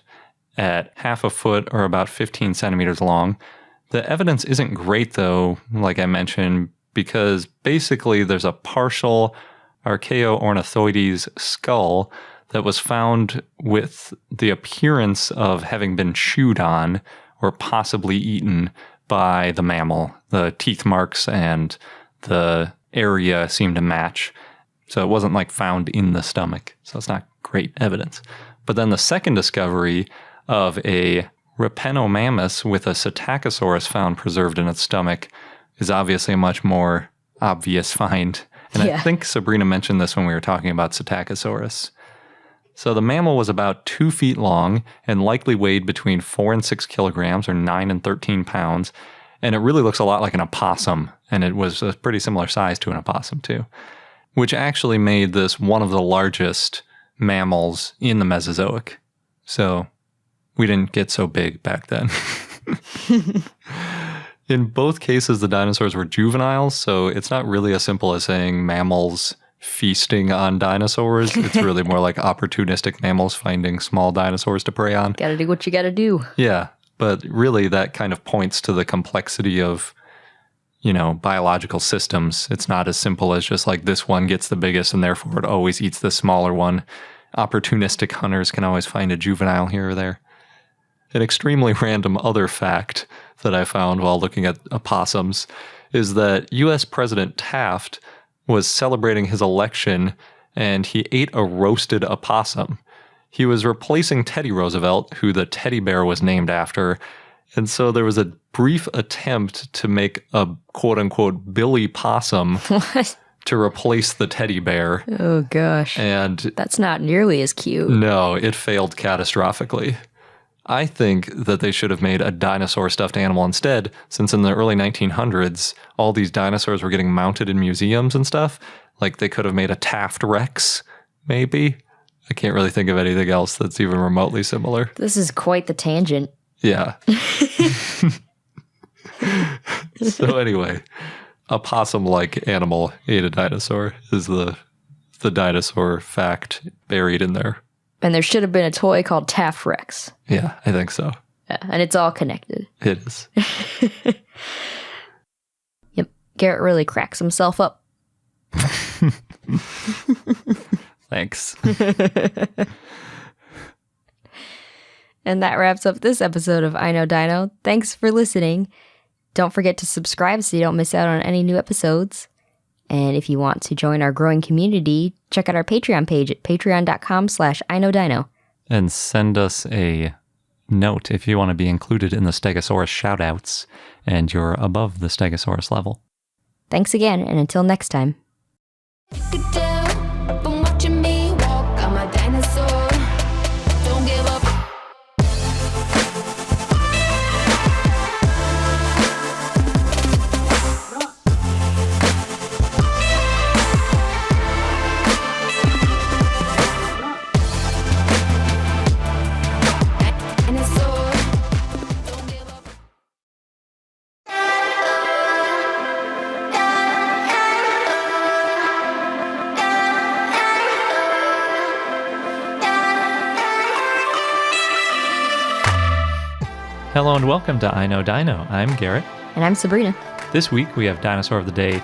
[SPEAKER 1] at half a foot or about 15 centimeters long. The evidence isn't great, though, like I mentioned, because basically there's a partial Archaeornithoides skull that was found with the appearance of having been chewed on or possibly eaten by the mammal. The teeth marks and the area seem to match. So it wasn't like found in the stomach. So it's not great evidence. But then the second discovery of a Rhipenomammus with a Psittacosaurus found preserved in its stomach is obviously a much more obvious find. And I think Sabrina mentioned this when we were talking about Psittacosaurus. So the mammal was about 2 feet long and likely weighed between 4 and 6 kilograms, or 9 and 13 pounds. And it really looks a lot like an opossum. And it was a pretty similar size to an opossum, too, which actually made this one of the largest mammals in the Mesozoic. So we didn't get so big back then. In both cases, the dinosaurs were juveniles, so it's not really as simple as saying mammals feasting on dinosaurs. It's really more like opportunistic mammals finding small dinosaurs to prey on.
[SPEAKER 2] Gotta do what you gotta do.
[SPEAKER 1] Yeah, but really that kind of points to the complexity of, biological systems. It's not as simple as just like this one gets the biggest and therefore it always eats the smaller one. Opportunistic hunters can always find a juvenile here or there. An extremely random other fact that I found while looking at opossums is that U.S. President Taft was celebrating his election and he ate a roasted opossum. He was replacing Teddy Roosevelt, who the teddy bear was named after. And so there was a brief attempt to make a quote-unquote Billy Possum to replace the teddy bear.
[SPEAKER 2] Oh, gosh.
[SPEAKER 1] And
[SPEAKER 2] that's not nearly as cute.
[SPEAKER 1] No, it failed catastrophically. I think that they should have made a dinosaur stuffed animal instead, since in the early 1900s, all these dinosaurs were getting mounted in museums and stuff. Like they could have made a Taft Rex, maybe. I can't really think of anything else that's even remotely similar.
[SPEAKER 2] This is quite the tangent.
[SPEAKER 1] Yeah. So anyway, a possum-like animal ate a dinosaur is the dinosaur fact buried in there.
[SPEAKER 2] And there should have been a toy called Taft Rex.
[SPEAKER 1] Yeah, I think so.
[SPEAKER 2] Yeah, and it's all connected.
[SPEAKER 1] It is.
[SPEAKER 2] Yep. Garrett really cracks himself up.
[SPEAKER 1] Thanks.
[SPEAKER 2] And that wraps up this episode of I Know Dino. Thanks for listening. Don't forget to subscribe so you don't miss out on any new episodes. And if you want to join our growing community, check out our Patreon page at patreon.com/iknowdino.
[SPEAKER 1] And send us a note if you want to be included in the Stegosaurus shoutouts and you're above the Stegosaurus level.
[SPEAKER 2] Thanks again, and until next time.
[SPEAKER 1] Hello and welcome to I Know Dino. I'm Garrett.
[SPEAKER 2] And I'm Sabrina.
[SPEAKER 1] This week we have Dinosaur of the Day,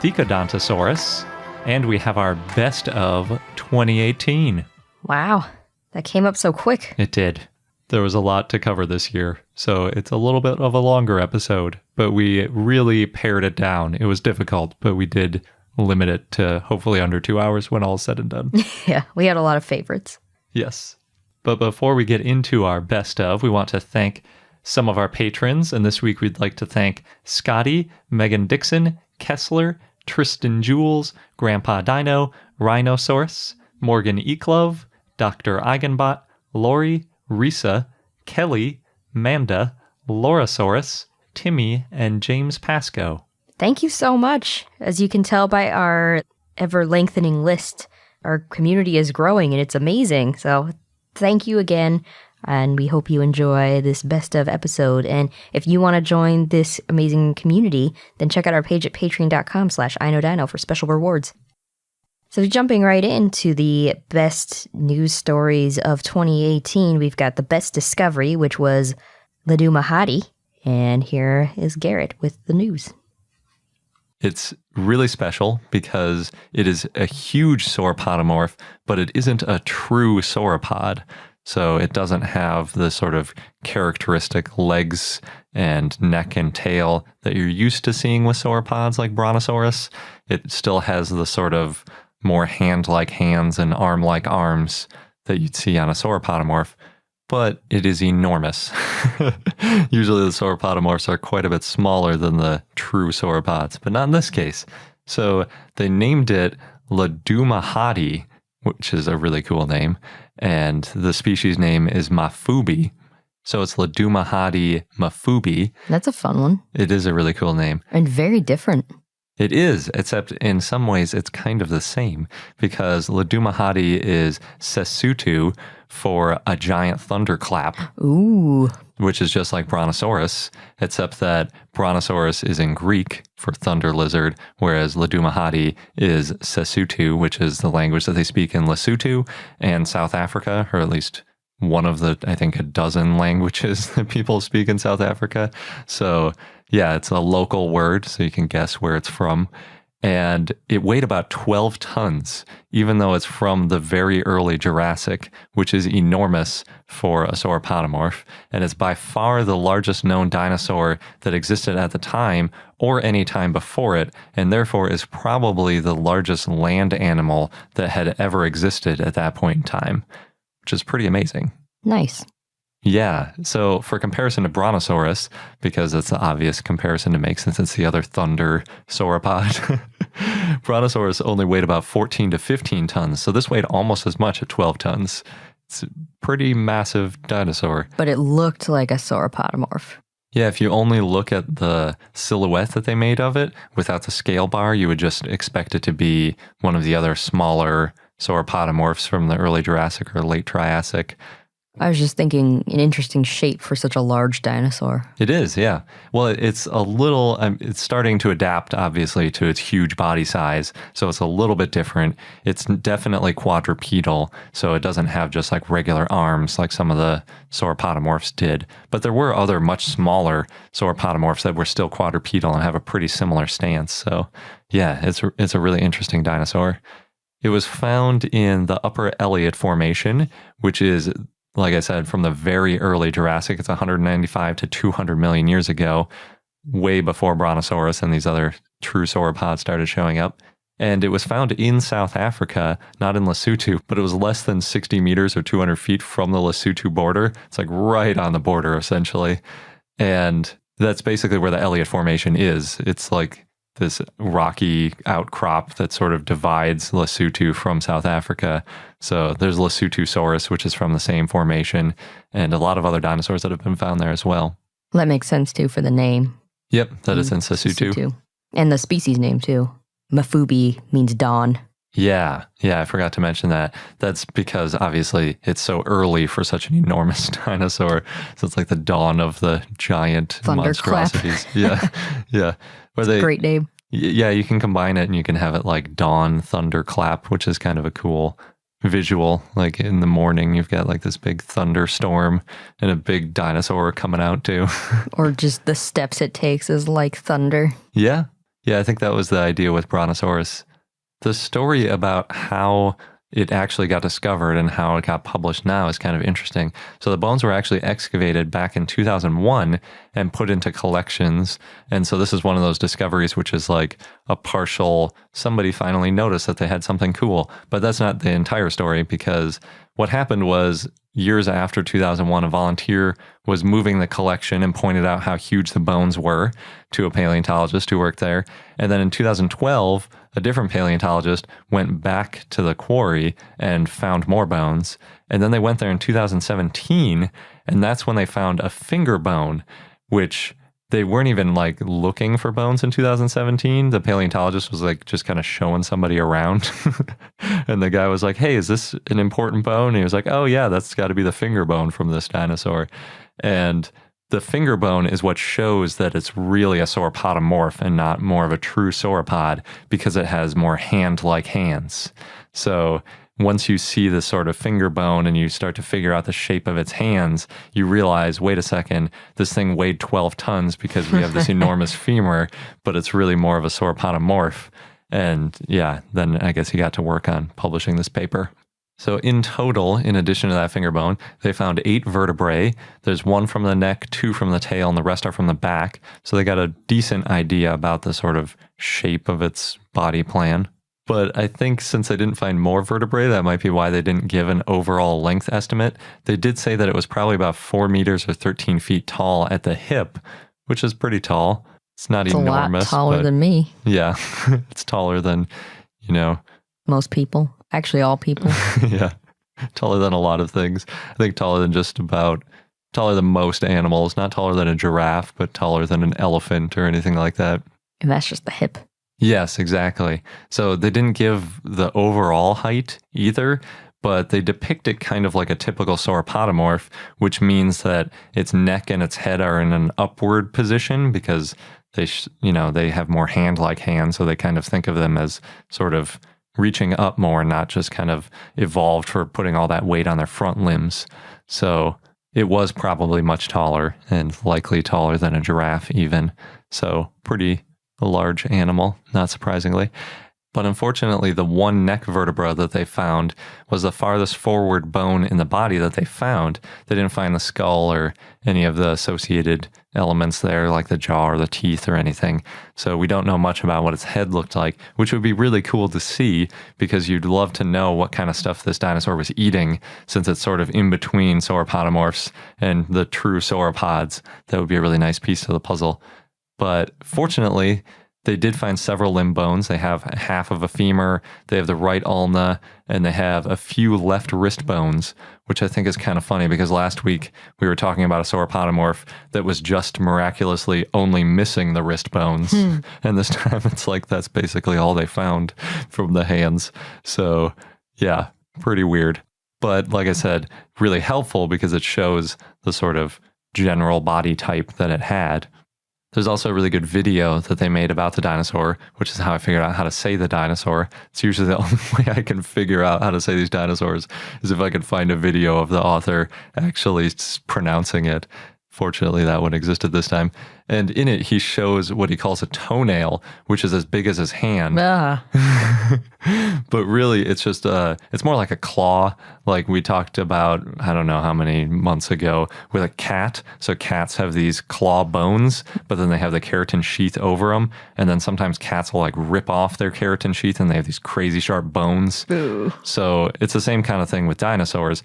[SPEAKER 1] Theodontosaurus, and we have our best of 2018.
[SPEAKER 2] Wow, that came up so quick.
[SPEAKER 1] It did. There was a lot to cover this year, so it's a little bit of a longer episode, but we really pared it down. It was difficult, but we did limit it to hopefully under 2 hours when all is said and done.
[SPEAKER 2] Yeah, we had a lot of favorites.
[SPEAKER 1] Yes. But before we get into our best of, we want to thank some of our patrons, and this week we'd like to thank Scotty, Megan Dixon, Kessler, Tristan Jules, Grandpa Dino, Rhinosaurus, Morgan Eklove, Dr. Eigenbot, Lori, Risa, Kelly, Manda, Laurasaurus, Timmy, and James Pasco.
[SPEAKER 2] Thank you so much. As you can tell by our ever-lengthening list, our community is growing, and it's amazing. So thank you again. And we hope you enjoy this best of episode. And if you want to join this amazing community, then check out our page at patreon.com/iknowdino for special rewards. So jumping right into the best news stories of 2018, we've got the best discovery, which was Ladumahati. And here is Garrett with the news.
[SPEAKER 1] It's really special because it is a huge sauropodomorph, but it isn't a true sauropod. So it doesn't have the sort of characteristic legs and neck and tail that you're used to seeing with sauropods like Brontosaurus. It still has the sort of more hand-like hands and arm-like arms that you'd see on a sauropodomorph, but it is enormous. Usually the sauropodomorphs are quite a bit smaller than the true sauropods, but not in this case. So they named it Ladumahati, which is a really cool name, and the species name is Mafubi. So it's Ladumahati mafubi.
[SPEAKER 2] That's a fun one.
[SPEAKER 1] It is a really cool name.
[SPEAKER 2] And very different.
[SPEAKER 1] It is, except in some ways it's kind of the same, because Ladumahati is Sessutu for a giant thunderclap.
[SPEAKER 2] Ooh.
[SPEAKER 1] Which is just like Brontosaurus, except that Brontosaurus is in Greek for thunder lizard, whereas Ladumahati is Sessutu, which is the language that they speak in Lesotho and South Africa, or at least one of the, I think, a dozen languages that people speak in South Africa. So yeah, it's a local word, so you can guess where it's from. And it weighed about 12 tons, even though it's from the very early Jurassic, which is enormous for a sauropodomorph. And it's by far the largest known dinosaur that existed at the time or any time before it, and therefore is probably the largest land animal that had ever existed at that point in time, which is pretty amazing.
[SPEAKER 2] Nice.
[SPEAKER 1] Yeah, so for comparison to Brontosaurus, because it's the obvious comparison to make since it's the other thunder sauropod, Brontosaurus only weighed about 14 to 15 tons, so this weighed almost as much at 12 tons. It's a pretty massive dinosaur.
[SPEAKER 2] But it looked like a sauropodomorph.
[SPEAKER 1] Yeah, if you only look at the silhouette that they made of it, without the scale bar, you would just expect it to be one of the other smaller sauropodomorphs from the early Jurassic or late Triassic.
[SPEAKER 2] I was just thinking an interesting shape for such a large dinosaur.
[SPEAKER 1] It is, yeah. Well, it's a little, it's starting to adapt, obviously, to its huge body size. So it's a little bit different. It's definitely quadrupedal, so it doesn't have just like regular arms like some of the sauropodomorphs did. But there were other much smaller sauropodomorphs that were still quadrupedal and have a pretty similar stance. So yeah, it's a really interesting dinosaur. It was found in the Upper Elliott Formation, which is, like I said, from the very early Jurassic. It's 195 to 200 million years ago, way before Brontosaurus and these other true sauropods started showing up. And it was found in South Africa, not in Lesotho, but it was less than 60 meters or 200 feet from the Lesotho border. It's like right on the border, essentially. And that's basically where the Elliott Formation is. It's like this rocky outcrop that sort of divides Lesotho from South Africa. So there's Lesothosaurus, which is from the same formation, and a lot of other dinosaurs that have been found there as well.
[SPEAKER 2] That makes sense, too, for the name.
[SPEAKER 1] Yep, that is in Sessutu.
[SPEAKER 2] And the species name, too. Mafubi means dawn.
[SPEAKER 1] Yeah, I forgot to mention that. That's because, obviously, it's so early for such an enormous dinosaur. So it's like the dawn of the giant monstrosities. Yeah.
[SPEAKER 2] It's a great name.
[SPEAKER 1] Yeah, you can combine it and you can have it like Dawn Thunderclap, which is kind of a cool visual. Like in the morning, you've got like this big thunderstorm and a big dinosaur coming out too.
[SPEAKER 2] Or just the steps it takes is like thunder.
[SPEAKER 1] Yeah. Yeah, I think that was the idea with Brontosaurus. The story about how it actually got discovered and how it got published now is kind of interesting. So the bones were actually excavated back in 2001 and put into collections. And so this is one of those discoveries which is like a partial, somebody finally noticed that they had something cool. But that's not the entire story, because what happened was years after 2001, a volunteer was moving the collection and pointed out how huge the bones were to a paleontologist who worked there. And then in 2012, a different paleontologist went back to the quarry and found more bones. And then they went there in 2017, and that's when they found a finger bone, which they weren't even like looking for bones in 2017. The paleontologist was like just kind of showing somebody around. And the guy was like, hey, is this an important bone? And he was like, oh yeah, that's got to be the finger bone from this dinosaur. And the finger bone is what shows that it's really a sauropodomorph and not more of a true sauropod, because it has more hand-like hands. So once you see this sort of finger bone and you start to figure out the shape of its hands, you realize, wait a second, this thing weighed 12 tons because we have this enormous femur, but it's really more of a sauropodomorph. And yeah, then I guess he got to work on publishing this paper. So in total, in addition to that finger bone, they found 8 vertebrae. There's 1 from the neck, 2 from the tail, and the rest are from the back. So they got a decent idea about the sort of shape of its body plan. But I think since they didn't find more vertebrae, that might be why they didn't give an overall length estimate. They did say that it was probably about 4 meters or 13 feet tall at the hip, which is pretty tall. It's not enormous.
[SPEAKER 2] It's a lot taller than me.
[SPEAKER 1] Yeah, it's taller than,
[SPEAKER 2] most people. Actually, all people.
[SPEAKER 1] Yeah, taller than a lot of things. I think taller than most animals. Not taller than a giraffe, but taller than an elephant or anything like that.
[SPEAKER 2] And that's just the hip.
[SPEAKER 1] Yes, exactly. So they didn't give the overall height either, but they depict it kind of like a typical sauropodomorph, which means that its neck and its head are in an upward position because they have more hand-like hands, so they kind of think of them as sort of reaching up more, not just kind of evolved for putting all that weight on their front limbs. So it was probably much taller and likely taller than a giraffe even. So pretty large animal, not surprisingly. But unfortunately, the one neck vertebra that they found was the farthest forward bone in the body that they found. They didn't find the skull or any of the associated elements there, like the jaw or the teeth or anything. So we don't know much about what its head looked like, which would be really cool to see, because you'd love to know what kind of stuff this dinosaur was eating, since it's sort of in between sauropodomorphs and the true sauropods. That would be a really nice piece to the puzzle. But fortunately, they did find several limb bones. They have half of a femur, they have the right ulna, and they have a few left wrist bones, which I think is kind of funny because last week we were talking about a sauropodomorph that was just miraculously only missing the wrist bones. And this time it's like that's basically all they found from the hands. So yeah, pretty weird. But like I said, really helpful because it shows the sort of general body type that it had. There's also a really good video that they made about the dinosaur, which is how I figured out how to say the dinosaur. It's usually the only way I can figure out how to say these dinosaurs is if I can find a video of the author actually pronouncing it. Fortunately, that one existed this time. And in it, he shows what he calls a toenail, which is as big as his hand. But really, it's just it's more like a claw, like we talked about, I don't know how many months ago, with a cat. So cats have these claw bones, but then they have the keratin sheath over them. And then sometimes cats will like rip off their keratin sheath and they have these crazy sharp bones.
[SPEAKER 2] Ooh.
[SPEAKER 1] So it's the same kind of thing with dinosaurs,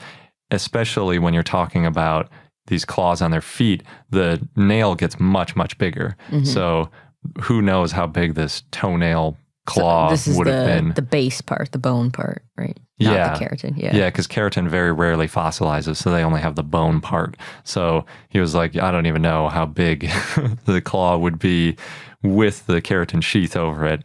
[SPEAKER 1] especially when you're talking about these claws on their feet. The nail gets much, much bigger. Mm-hmm. So who knows how big this toenail claw would have been.
[SPEAKER 2] The base part, the bone part, right? Not the keratin. Yeah, because
[SPEAKER 1] keratin very rarely fossilizes, so they only have the bone part. So he was like, I don't even know how big the claw would be with the keratin sheath over it.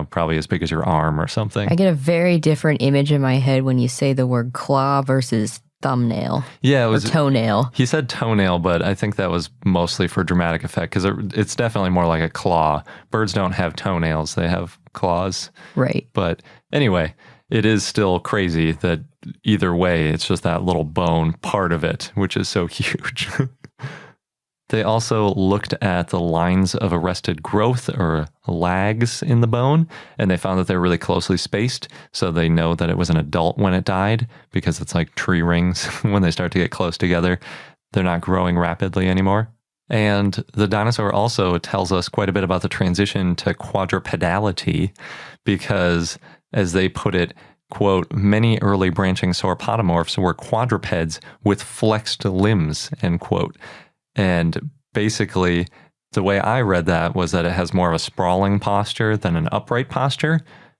[SPEAKER 1] Probably as big as your arm or something.
[SPEAKER 2] I get a very different image in my head when you say the word claw versus thumbnail.
[SPEAKER 1] Yeah, it was
[SPEAKER 2] toenail.
[SPEAKER 1] He said toenail, but I think that was mostly for dramatic effect because it's definitely more like a claw. Birds don't have toenails; they have claws.
[SPEAKER 2] Right.
[SPEAKER 1] But anyway, it is still crazy that either way, it's just that little bone part of it, which is so huge. They also looked at the lines of arrested growth or lags in the bone, and they found that they were really closely spaced. So they know that it was an adult when it died, because it's like tree rings. When they start to get close together, they're not growing rapidly anymore. And the dinosaur also tells us quite a bit about the transition to quadrupedality, because as they put it, quote, many early branching sauropodomorphs were quadrupeds with flexed limbs, end quote. And basically, the way I read that was that it has more of a sprawling posture than an upright posture,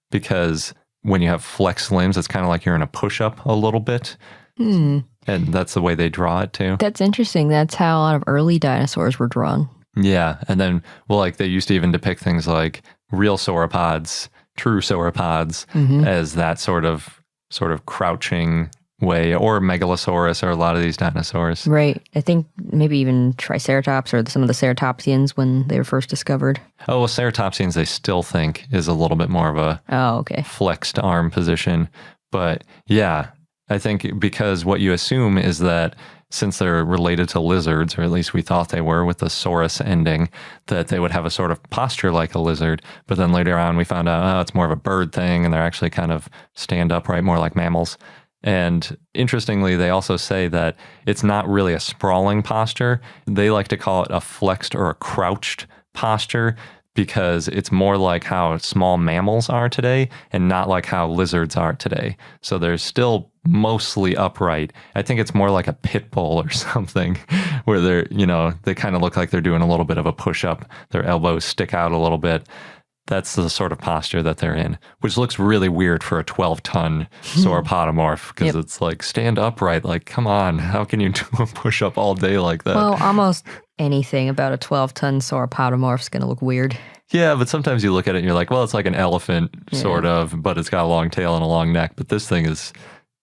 [SPEAKER 1] because when you have flexed limbs, it's kind of like you're in a push-up a little bit. And that's the way they draw it too.
[SPEAKER 4] That's interesting. That's how a lot of early dinosaurs were drawn.
[SPEAKER 1] Yeah. And then, well, like they used to even depict things like real sauropods, true sauropods, as that sort of crouching way, or Megalosaurus, or a lot of these dinosaurs.
[SPEAKER 4] Right. I think maybe even Triceratops or some of the ceratopsians when they were first discovered.
[SPEAKER 1] Oh, well, ceratopsians they still think is a little bit more of a flexed arm position. But yeah, I think because what you assume is that since they're related to lizards, or at least we thought they were with the saurus ending, that they would have a sort of posture like a lizard. But then later on we found out, it's more of a bird thing, and they're actually kind of stand upright, more like mammals. And interestingly, they also say that it's not really a sprawling posture. They like to call it a flexed or a crouched posture, because it's more like how small mammals are today and not like how lizards are today. So they're still mostly upright. I think it's more like a pit bull or something, where they're, they kind of look like they're doing a little bit of a push-up. Their elbows stick out a little bit. That's the sort of posture that they're in, which looks really weird for a 12-ton sauropodomorph, because it's like, stand upright. Like, come on, how can you do a push-up all day like that?
[SPEAKER 4] Well, almost anything about a 12-ton sauropodomorph is going to look weird.
[SPEAKER 1] Yeah, but sometimes you look at it and you're like, well, it's like an elephant, sort of, but it's got a long tail and a long neck. But this thing is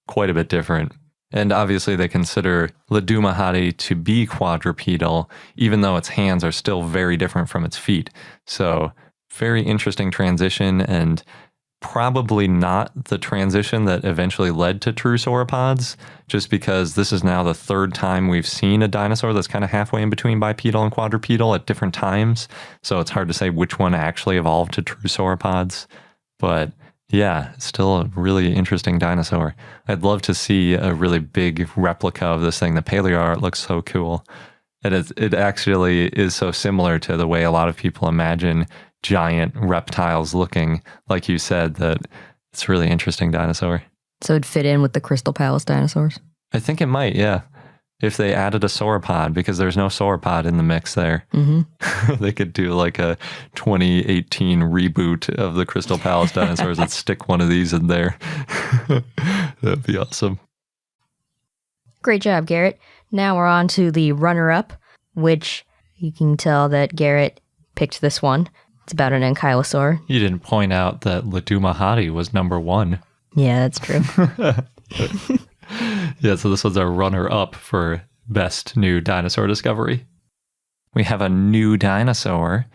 [SPEAKER 1] quite a bit different. And obviously they consider Ledumahadi to be quadrupedal, even though its hands are still very different from its feet. So very interesting transition, and probably not the transition that eventually led to true sauropods, just because this is now the third time we've seen a dinosaur that's kind of halfway in between bipedal and quadrupedal at different times. So it's hard to say which one actually evolved to true sauropods. But yeah, still a really interesting dinosaur. I'd love to see a really big replica of this thing. The paleo art looks so cool. And it actually is so similar to the way a lot of people imagine giant reptiles looking, like you said, that it's a really interesting dinosaur.
[SPEAKER 4] So it'd fit in with the Crystal Palace dinosaurs?
[SPEAKER 1] I think it might, yeah. If they added a sauropod, because there's no sauropod in the mix there. They could do like a 2018 reboot of the Crystal Palace dinosaurs and stick one of these in there. That'd be awesome.
[SPEAKER 4] Great job, Garrett. Now we're on to the runner-up, which you can tell that Garrett picked this one. It's about an ankylosaur.
[SPEAKER 1] You didn't point out that Ledumahadi was number 1.
[SPEAKER 4] Yeah, that's true.
[SPEAKER 1] Yeah, so this was our runner-up for best new dinosaur discovery. We have a new dinosaur,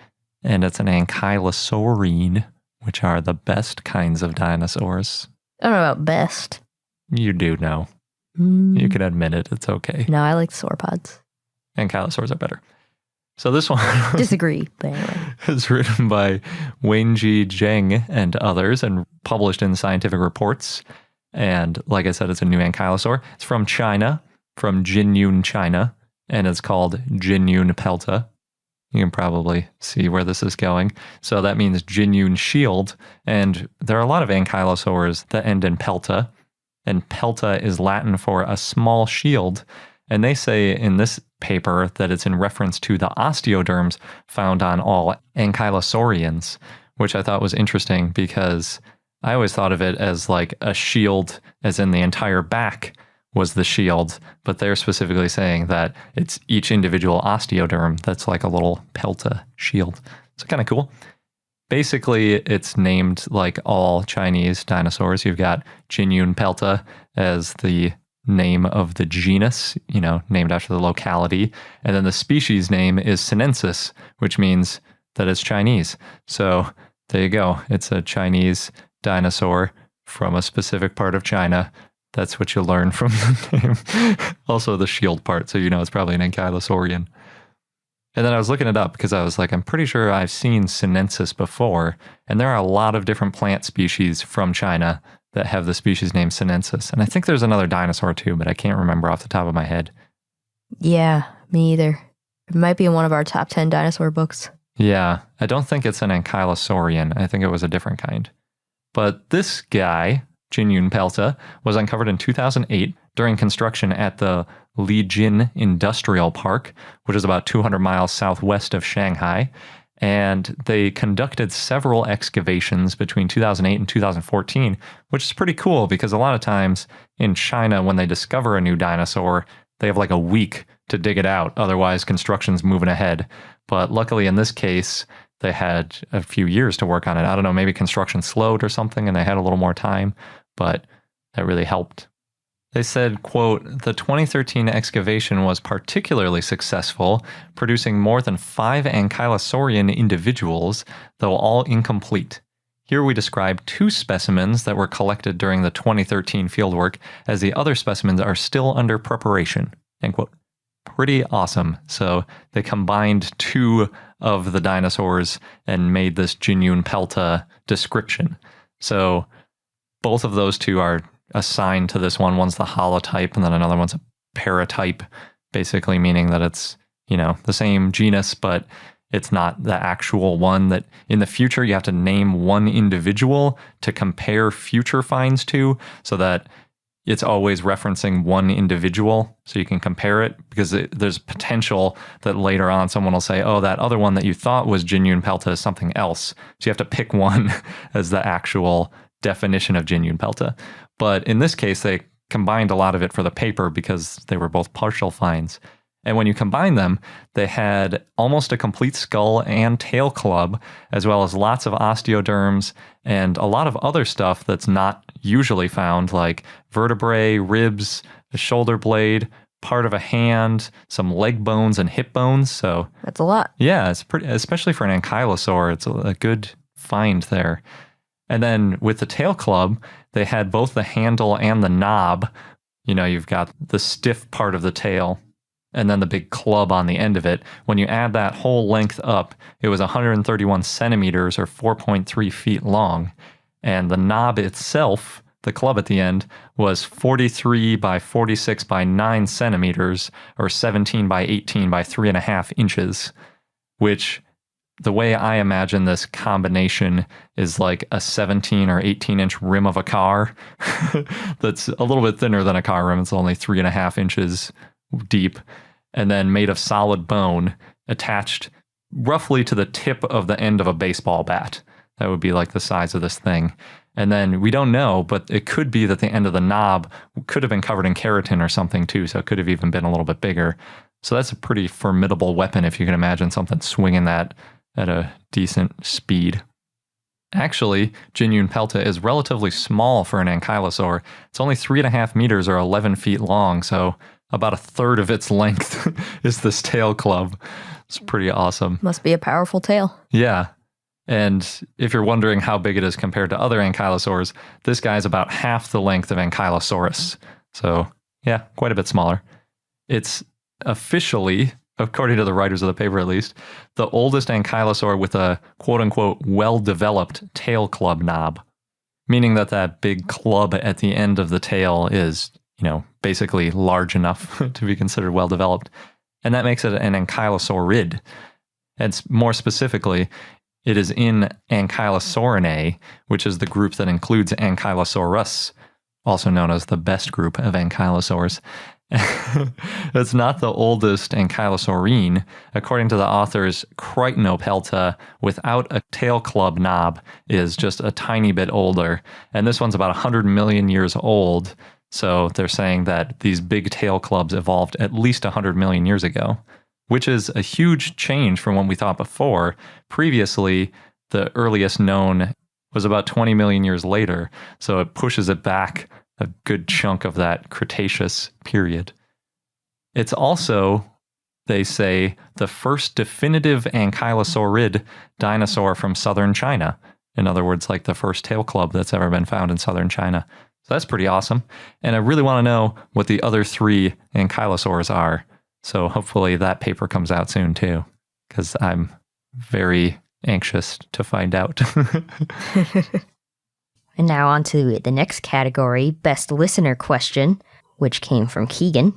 [SPEAKER 1] and it's an ankylosaurine, which are the best kinds of dinosaurs.
[SPEAKER 4] I don't know about best.
[SPEAKER 1] You do know. You can admit it. It's okay.
[SPEAKER 4] No, I like sauropods.
[SPEAKER 1] Ankylosaurs are better. So this one
[SPEAKER 4] disagree, but anyway.
[SPEAKER 1] Is written by Wenji Zheng and others and published in Scientific Reports. And like I said, it's a new ankylosaur. It's from China, from Jinyun, China, and it's called Jinyunpelta. You can probably see where this is going. So that means Jinyun shield. And there are a lot of ankylosaurs that end in pelta. And pelta is Latin for a small shield. And they say in this paper that it's in reference to the osteoderms found on all ankylosaurians, which I thought was interesting because I always thought of it as like a shield, as in the entire back was the shield, but they're specifically saying that it's each individual osteoderm that's like a little pelta shield. So kind of cool. Basically, it's named like all Chinese dinosaurs. You've got Jinyunpelta as the name of the genus, named after the locality. And then the species name is sinensis, which means that it's Chinese. So there you go. It's a Chinese dinosaur from a specific part of China. That's what you learn from the name. Also the shield part, so you know it's probably an ankylosaurian. And then I was looking it up because I was like, I'm pretty sure I've seen sinensis before, and there are a lot of different plant species from China that have the species name sinensis. And I think there's another dinosaur too, but I can't remember off the top of my head.
[SPEAKER 2] Yeah, me either. It might be in one of our top 10 dinosaur books.
[SPEAKER 1] Yeah, I don't think it's an ankylosaurian. I think it was a different kind. But this guy, Gnarliest, was uncovered in 2008 during construction at the Lijin Industrial Park, which is about 200 miles southwest of Shanghai. And they conducted several excavations between 2008 and 2014, which is pretty cool because a lot of times in China, when they discover a new dinosaur, they have like a week to dig it out. Otherwise, construction's moving ahead. But luckily in this case, they had a few years to work on it. I don't know, maybe construction slowed or something and they had a little more time, but that really helped. They said, quote, the 2013 excavation was particularly successful, producing more than 5 ankylosaurian individuals, though all incomplete. Here we describe 2 specimens that were collected during the 2013 fieldwork, as the other specimens are still under preparation, end quote. Pretty awesome. So they combined 2 of the dinosaurs and made this Gnarliest description. So both of those 2 are assigned to this one. One's the holotype and then another one's a paratype, basically meaning that it's, you know, the same genus, but it's not the actual one. That in the future you have to name one individual to compare future finds to, so that it's always referencing one individual so you can compare it, because there's potential that later on someone will say, oh, that other one that you thought was Gnarliest is something else. So you have to pick one as the actual definition of Gnarliest. But in this case, they combined a lot of it for the paper because they were both partial finds. And when you combine them, they had almost a complete skull and tail club, as well as lots of osteoderms and a lot of other stuff that's not usually found, like vertebrae, ribs, a shoulder blade, part of a hand, some leg bones and hip bones. So
[SPEAKER 2] that's a lot.
[SPEAKER 1] Yeah, it's pretty, especially for an ankylosaur, it's a good find there. And then with the tail club, they had both the handle and the knob. You know, you've got the stiff part of the tail and then the big club on the end of it. When you add that whole length up, it was 131 centimeters or 4.3 feet long. And the knob itself, the club at the end, was 43 by 46 by 9 centimeters or 17 by 18 by 3.5 inches, which, the way I imagine this combination is like a 17 or 18 inch rim of a car that's a little bit thinner than a car rim. It's only 3.5 inches deep, and then made of solid bone attached roughly to the tip of the end of a baseball bat. That would be like the size of this thing. And then we don't know, but it could be that the end of the knob could have been covered in keratin or something too, so it could have even been a little bit bigger. So that's a pretty formidable weapon if you can imagine something swinging that at a decent speed. Actually, Gnarliest is relatively small for an ankylosaur. It's only 3.5 meters or 11 feet long, so about a third of its length is this tail club. It's pretty awesome.
[SPEAKER 2] Must be a powerful tail.
[SPEAKER 1] Yeah. And if you're wondering how big it is compared to other ankylosaurs, this guy's about half the length of Ankylosaurus. So, yeah, quite a bit smaller. It's officially, according to the writers of the paper at least, the oldest ankylosaur with a quote-unquote well-developed tail club knob, meaning that that big club at the end of the tail is, you know, basically large enough to be considered well-developed. And that makes it an ankylosaurid. And more specifically, it is in Ankylosaurinae, which is the group that includes Ankylosaurus, also known as the best group of ankylosaurs. It's not the oldest ankylosaurine. According to the authors, Borealopelta without a tail club knob is just a tiny bit older. And this one's about 100 million years old. So they're saying that these big tail clubs evolved at least 100 million years ago, which is a huge change from what we thought before. Previously, the earliest known was about 20 million years later. So it pushes it back a good chunk of that Cretaceous period. It's also, they say, the first definitive ankylosaurid dinosaur from southern China. In other words, like the first tail club that's ever been found in southern China. So that's pretty awesome. And I really want to know what the other 3 ankylosaurs are. So hopefully that paper comes out soon too, because I'm very anxious to find out.
[SPEAKER 2] And now on to the next category, Best Listener Question, which came from Keegan.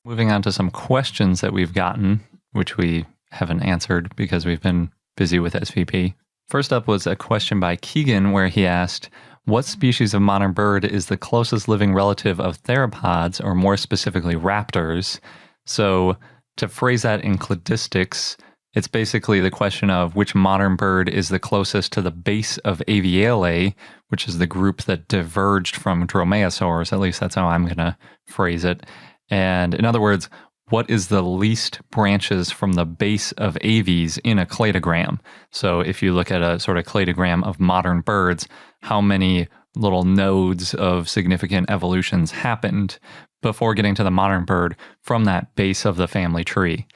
[SPEAKER 1] Moving on to some questions that we've gotten, which we haven't answered because we've been busy with SVP. First up was a question by Keegan where he asked, what species of modern bird is the closest living relative of theropods, or more specifically raptors? So to phrase that in cladistics, it's basically the question of which modern bird is the closest to the base of Avialae, which is the group that diverged from dromaeosaurs. At least that's how I'm going to phrase it. And in other words, what is the least branches from the base of aves in a cladogram? So if you look at a sort of cladogram of modern birds, how many little nodes of significant evolutions happened before getting to the modern bird from that base of the family tree?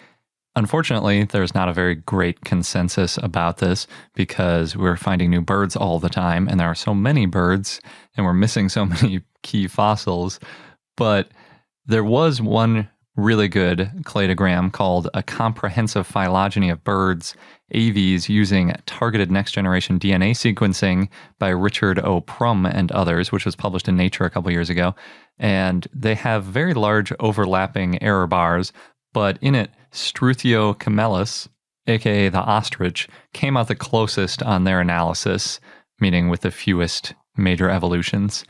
[SPEAKER 1] Unfortunately, there's not a very great consensus about this because we're finding new birds all the time, and there are so many birds, and we're missing so many key fossils. But there was one really good cladogram called A Comprehensive Phylogeny of Birds, Aves, using targeted next-generation DNA sequencing by Richard O. Prum and others, which was published in Nature a couple years ago. And they have very large overlapping error bars, but in it, Struthio camelus, aka the ostrich, came out the closest on their analysis, meaning with the fewest major evolutions.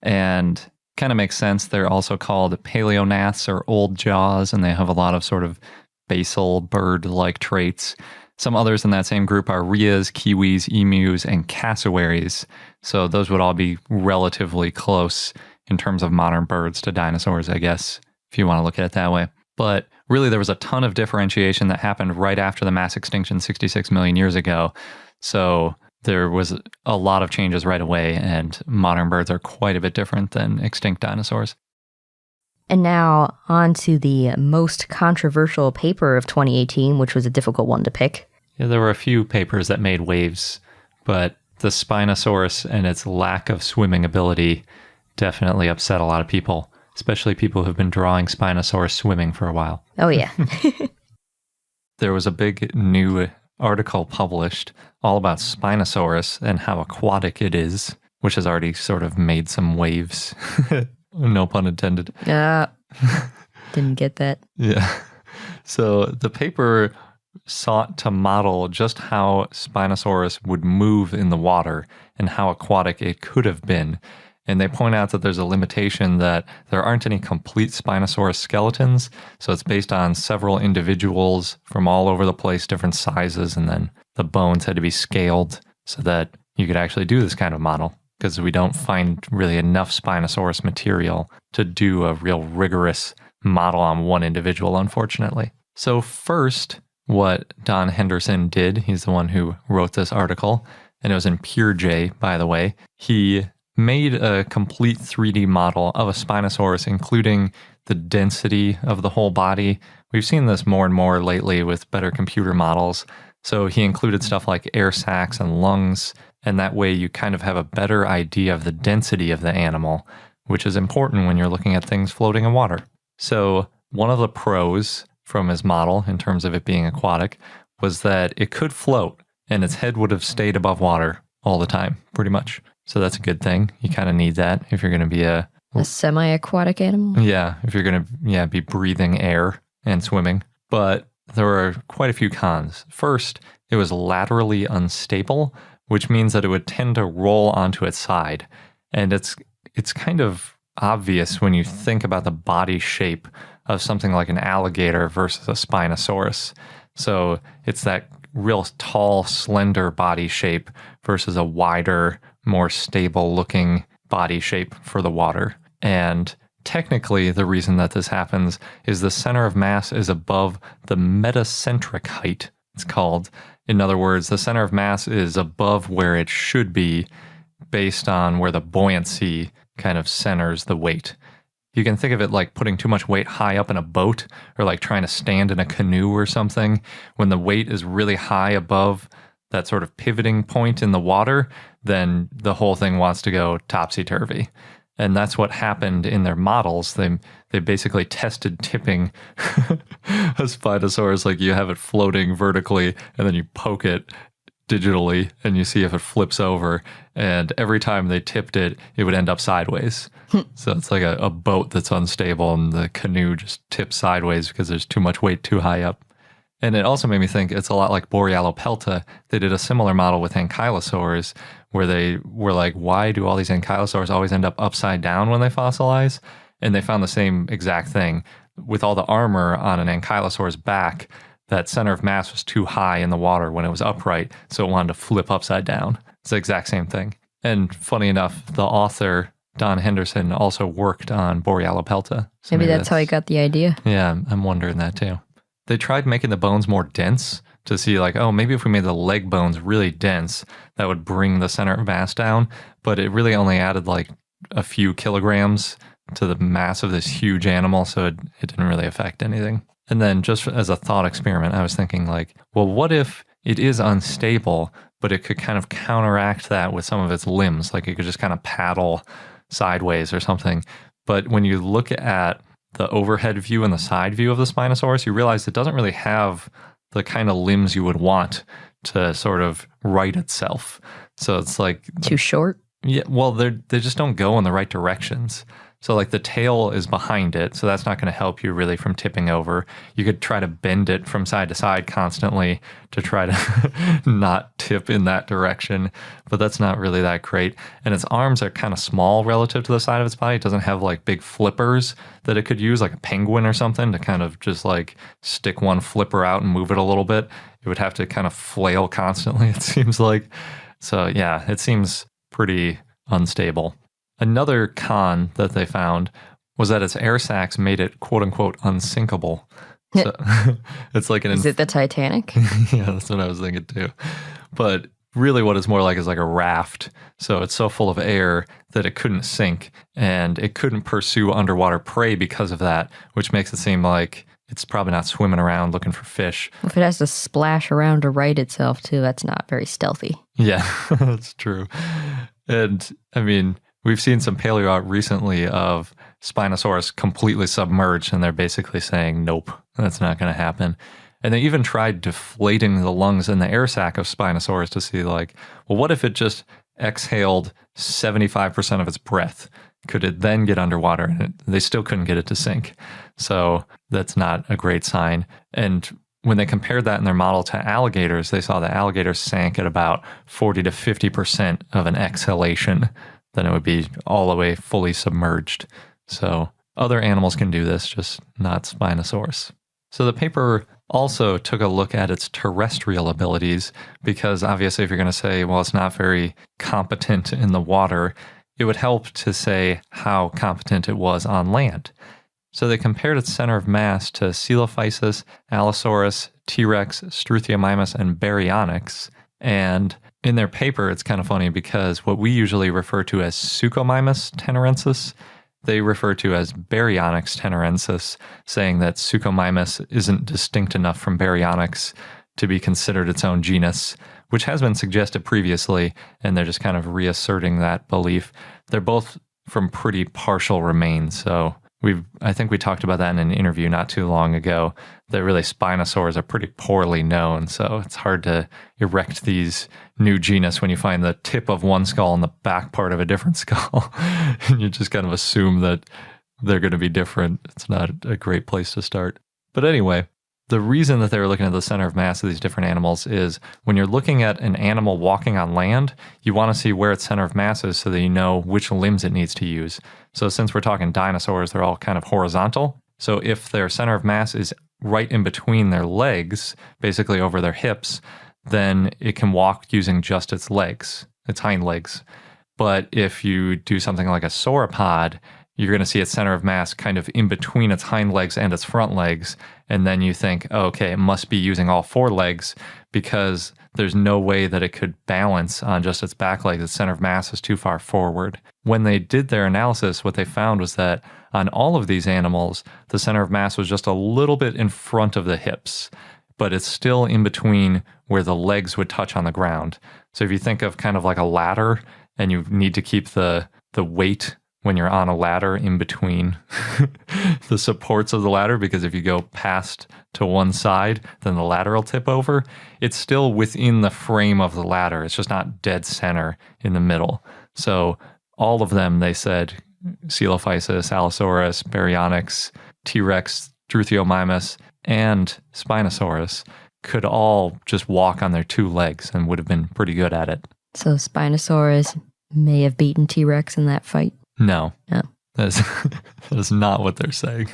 [SPEAKER 1] And kind of makes sense. They're also called paleognaths or old jaws, and they have a lot of sort of basal bird-like traits. Some others in that same group are rheas, kiwis, emus, and cassowaries. So those would all be relatively close in terms of modern birds to dinosaurs, I guess, if you want to look at it that way. But really, there was a ton of differentiation that happened right after the mass extinction 66 million years ago. So there was a lot of changes right away, and modern birds are quite a bit different than extinct dinosaurs.
[SPEAKER 2] And now on to the most controversial paper of 2018, which was a difficult one to pick.
[SPEAKER 1] Yeah, there were a few papers that made waves, but the Spinosaurus and its lack of swimming ability definitely upset a lot of people, especially people who've been drawing Spinosaurus swimming for a while.
[SPEAKER 2] Oh, yeah.
[SPEAKER 1] There was a big new article published all about Spinosaurus and how aquatic it is, which has already sort of made some waves. No pun intended.
[SPEAKER 2] Didn't get that.
[SPEAKER 1] Yeah. So the paper sought to model just how Spinosaurus would move in the water and how aquatic it could have been. And they point out that there's a limitation that there aren't any complete Spinosaurus skeletons. So it's based on several individuals from all over the place, different sizes, and then the bones had to be scaled so that you could actually do this kind of model, because we don't find really enough Spinosaurus material to do a real rigorous model on one individual, unfortunately. So first, what Don Henderson did, he's the one who wrote this article, and it was in PeerJ, by the way, he made a complete 3D model of a Spinosaurus, including the density of the whole body. We've seen this more and more lately with better computer models. So he included stuff like air sacs and lungs, and that way you kind of have a better idea of the density of the animal, which is important when you're looking at things floating in water. So one of the pros from his model, in terms of it being aquatic, was that it could float, and its head would have stayed above water all the time, pretty much. So that's a good thing. You kind of need that if you're going to be
[SPEAKER 2] a semi-aquatic animal?
[SPEAKER 1] Yeah, if you're going to be breathing air and swimming. But there were quite a few cons. First, it was laterally unstable, which means that it would tend to roll onto its side. And it's kind of obvious when you think about the body shape of something like an alligator versus a Spinosaurus. So it's that real tall, slender body shape versus a wider, more stable looking body shape for the water. And technically, the reason that this happens is the center of mass is above the metacentric height, it's called. In other words, the center of mass is above where it should be based on where the buoyancy kind of centers the weight. You can think of it like putting too much weight high up in a boat, or like trying to stand in a canoe or something. When the weight is really high above that sort of pivoting point in the water, then the whole thing wants to go topsy-turvy. And that's what happened in their models. They basically tested tipping a Spinosaurus, like you have it floating vertically and then you poke it digitally and you see if it flips over. And every time they tipped it, it would end up sideways. So it's like a boat that's unstable and the canoe just tips sideways because there's too much weight too high up. And it also made me think it's a lot like Borealopelta. They did a similar model with ankylosaurs where they were like, why do all these ankylosaurs always end up upside down when they fossilize? And they found the same exact thing. With all the armor on an ankylosaur's back, that center of mass was too high in the water when it was upright, so it wanted to flip upside down. It's the exact same thing. And funny enough, the author, Don Henderson, also worked on Borealopelta. So
[SPEAKER 2] Maybe that's how he got the idea.
[SPEAKER 1] Yeah, I'm wondering that too. They tried making the bones more dense to see like, oh, maybe if we made the leg bones really dense, that would bring the center of mass down. But it really only added like a few kilograms to the mass of this huge animal, so it didn't really affect anything. And then just as a thought experiment, I was thinking like, well, what if it is unstable, but it could kind of counteract that with some of its limbs? Like it could just kind of paddle sideways or something. But when you look at the overhead view and the side view of the Spinosaurus, you realize it doesn't really have the kind of limbs you would want to sort of right itself. So it's like...
[SPEAKER 2] Too short?
[SPEAKER 1] Yeah, well, they just don't go in the right directions. So like the tail is behind it, so that's not going to help you really from tipping over. You could try to bend it from side to side constantly to try to not tip in that direction, but that's not really that great. And its arms are kind of small relative to the side of its body. It doesn't have like big flippers that it could use, like a penguin or something, to kind of just like stick one flipper out and move it a little bit. It would have to kind of flail constantly, it seems like. So yeah, it seems pretty unstable. Another con that they found was that its air sacs made it quote unquote unsinkable. So it's like
[SPEAKER 2] Is it the Titanic?
[SPEAKER 1] Yeah, that's what I was thinking too. But really what it's more like is like a raft. So it's so full of air that it couldn't sink and it couldn't pursue underwater prey because of that, which makes it seem like it's probably not swimming around looking for fish.
[SPEAKER 2] If it has to splash around to right itself too, that's not very stealthy.
[SPEAKER 1] Yeah, that's true. And I mean, we've seen some paleo art recently of Spinosaurus completely submerged, and they're basically saying, nope, that's not going to happen. And they even tried deflating the lungs and the air sac of Spinosaurus to see, like, well, what if it just exhaled 75% of its breath? Could it then get underwater? And they still couldn't get it to sink. So that's not a great sign. And when they compared that in their model to alligators, they saw that alligators sank at about 40 to 50% of an exhalation. Then it would be all the way fully submerged. So other animals can do this, just not Spinosaurus. So the paper also took a look at its terrestrial abilities, because obviously if you're going to say, well, it's not very competent in the water, it would help to say how competent it was on land. So they compared its center of mass to Coelophysis, Allosaurus, T-Rex, Struthiomimus, and Baryonyx. And in their paper, it's kind of funny because what we usually refer to as Suchomimus tenerensis, they refer to as Baryonyx tenerensis, saying that Suchomimus isn't distinct enough from Baryonyx to be considered its own genus, which has been suggested previously, and they're just kind of reasserting that belief. They're both from pretty partial remains, so I think we talked about that in an interview not too long ago, that really Spinosaurs are pretty poorly known, so it's hard to erect these new genus when you find the tip of one skull and the back part of a different skull, and you just kind of assume that they're going to be different. It's not a great place to start. But anyway, the reason that they were looking at the center of mass of these different animals is when you're looking at an animal walking on land, you want to see where its center of mass is so that you know which limbs it needs to use. So since we're talking dinosaurs, they're all kind of horizontal. So if their center of mass is right in between their legs, basically over their hips, then it can walk using just its legs, its hind legs. But if you do something like a sauropod, you're going to see its center of mass kind of in between its hind legs and its front legs. And then you think, oh, okay, it must be using all four legs because there's no way that it could balance on just its back legs. Its center of mass is too far forward. When they did their analysis, what they found was that on all of these animals, the center of mass was just a little bit in front of the hips. but it's still in between where the legs would touch on the ground. So if you think of kind of like a ladder, and you need to keep the weight when you're on a ladder in between the supports of the ladder, because if you go past to one side, then the ladder will tip over. It's still within the frame of the ladder. It's just not dead center in the middle. So all of them, they said, Coelophysis, Allosaurus, Baryonyx, T-Rex, Struthiomimus, and Spinosaurus could all just walk on their two legs and would have been pretty good at it.
[SPEAKER 2] So Spinosaurus may have beaten T-Rex in that fight.
[SPEAKER 1] No.
[SPEAKER 2] No.
[SPEAKER 1] That is not what they're saying.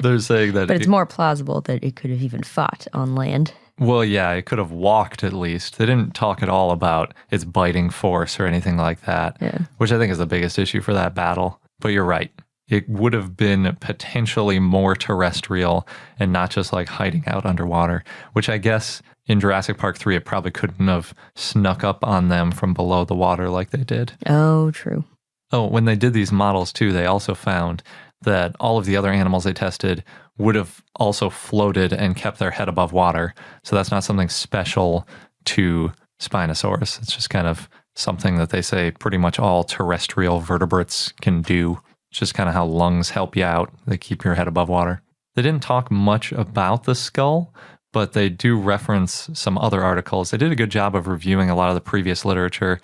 [SPEAKER 1] They're saying that...
[SPEAKER 2] But it's more plausible that it could have even fought on land.
[SPEAKER 1] Well, yeah, it could have walked at least. They didn't talk at all about its biting force or anything like that, which I think is the biggest issue for that battle. But you're right. It would have been potentially more terrestrial and not just like hiding out underwater, which I guess in Jurassic Park 3, it probably couldn't have snuck up on them from below the water like they did.
[SPEAKER 2] Oh, true.
[SPEAKER 1] Oh, when they did these models too, they also found that all of the other animals they tested would have also floated and kept their head above water. So that's not something special to Spinosaurus. It's just kind of something that they say pretty much all terrestrial vertebrates can do. It's just kind of how lungs help you out. They keep your head above water. They didn't talk much about the skull, but they do reference some other articles. They did a good job of reviewing a lot of the previous literature.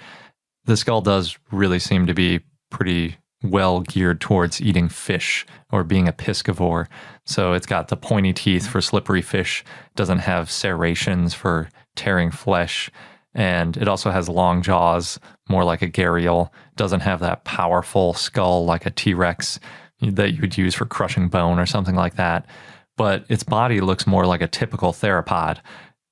[SPEAKER 1] The skull does really seem to be pretty well geared towards eating fish or being a piscivore. So it's got the pointy teeth for slippery fish, doesn't have serrations for tearing flesh, and it also has long jaws, more like a gharial. Doesn't have that powerful skull like a T-Rex that you would use for crushing bone or something like that. But its body looks more like a typical theropod.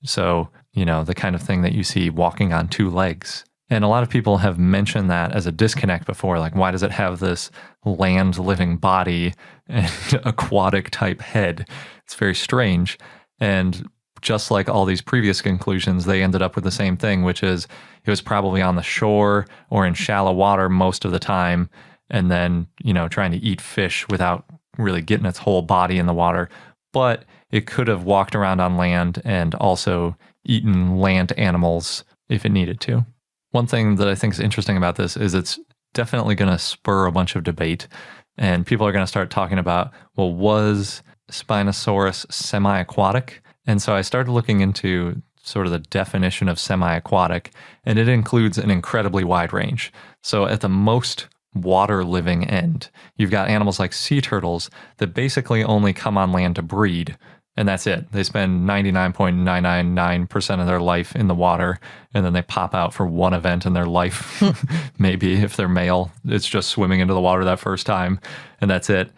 [SPEAKER 1] So, the kind of thing that you see walking on two legs. And a lot of people have mentioned that as a disconnect before. Like, why does it have this land-living body and aquatic type head? It's very strange. And just like all these previous conclusions, they ended up with the same thing, which is it was probably on the shore or in shallow water most of the time. And then, trying to eat fish without really getting its whole body in the water. But it could have walked around on land and also eaten land animals if it needed to. One thing that I think is interesting about this is it's definitely going to spur a bunch of debate, and people are going to start talking about, well, was Spinosaurus semi-aquatic? And so I started looking into sort of the definition of semi-aquatic, and it includes an incredibly wide range. So at the most water-living end, you've got animals like sea turtles that basically only come on land to breed, and that's it. They spend 99.999% of their life in the water, and then they pop out for one event in their life. Maybe if they're male, it's just swimming into the water that first time, and that's it.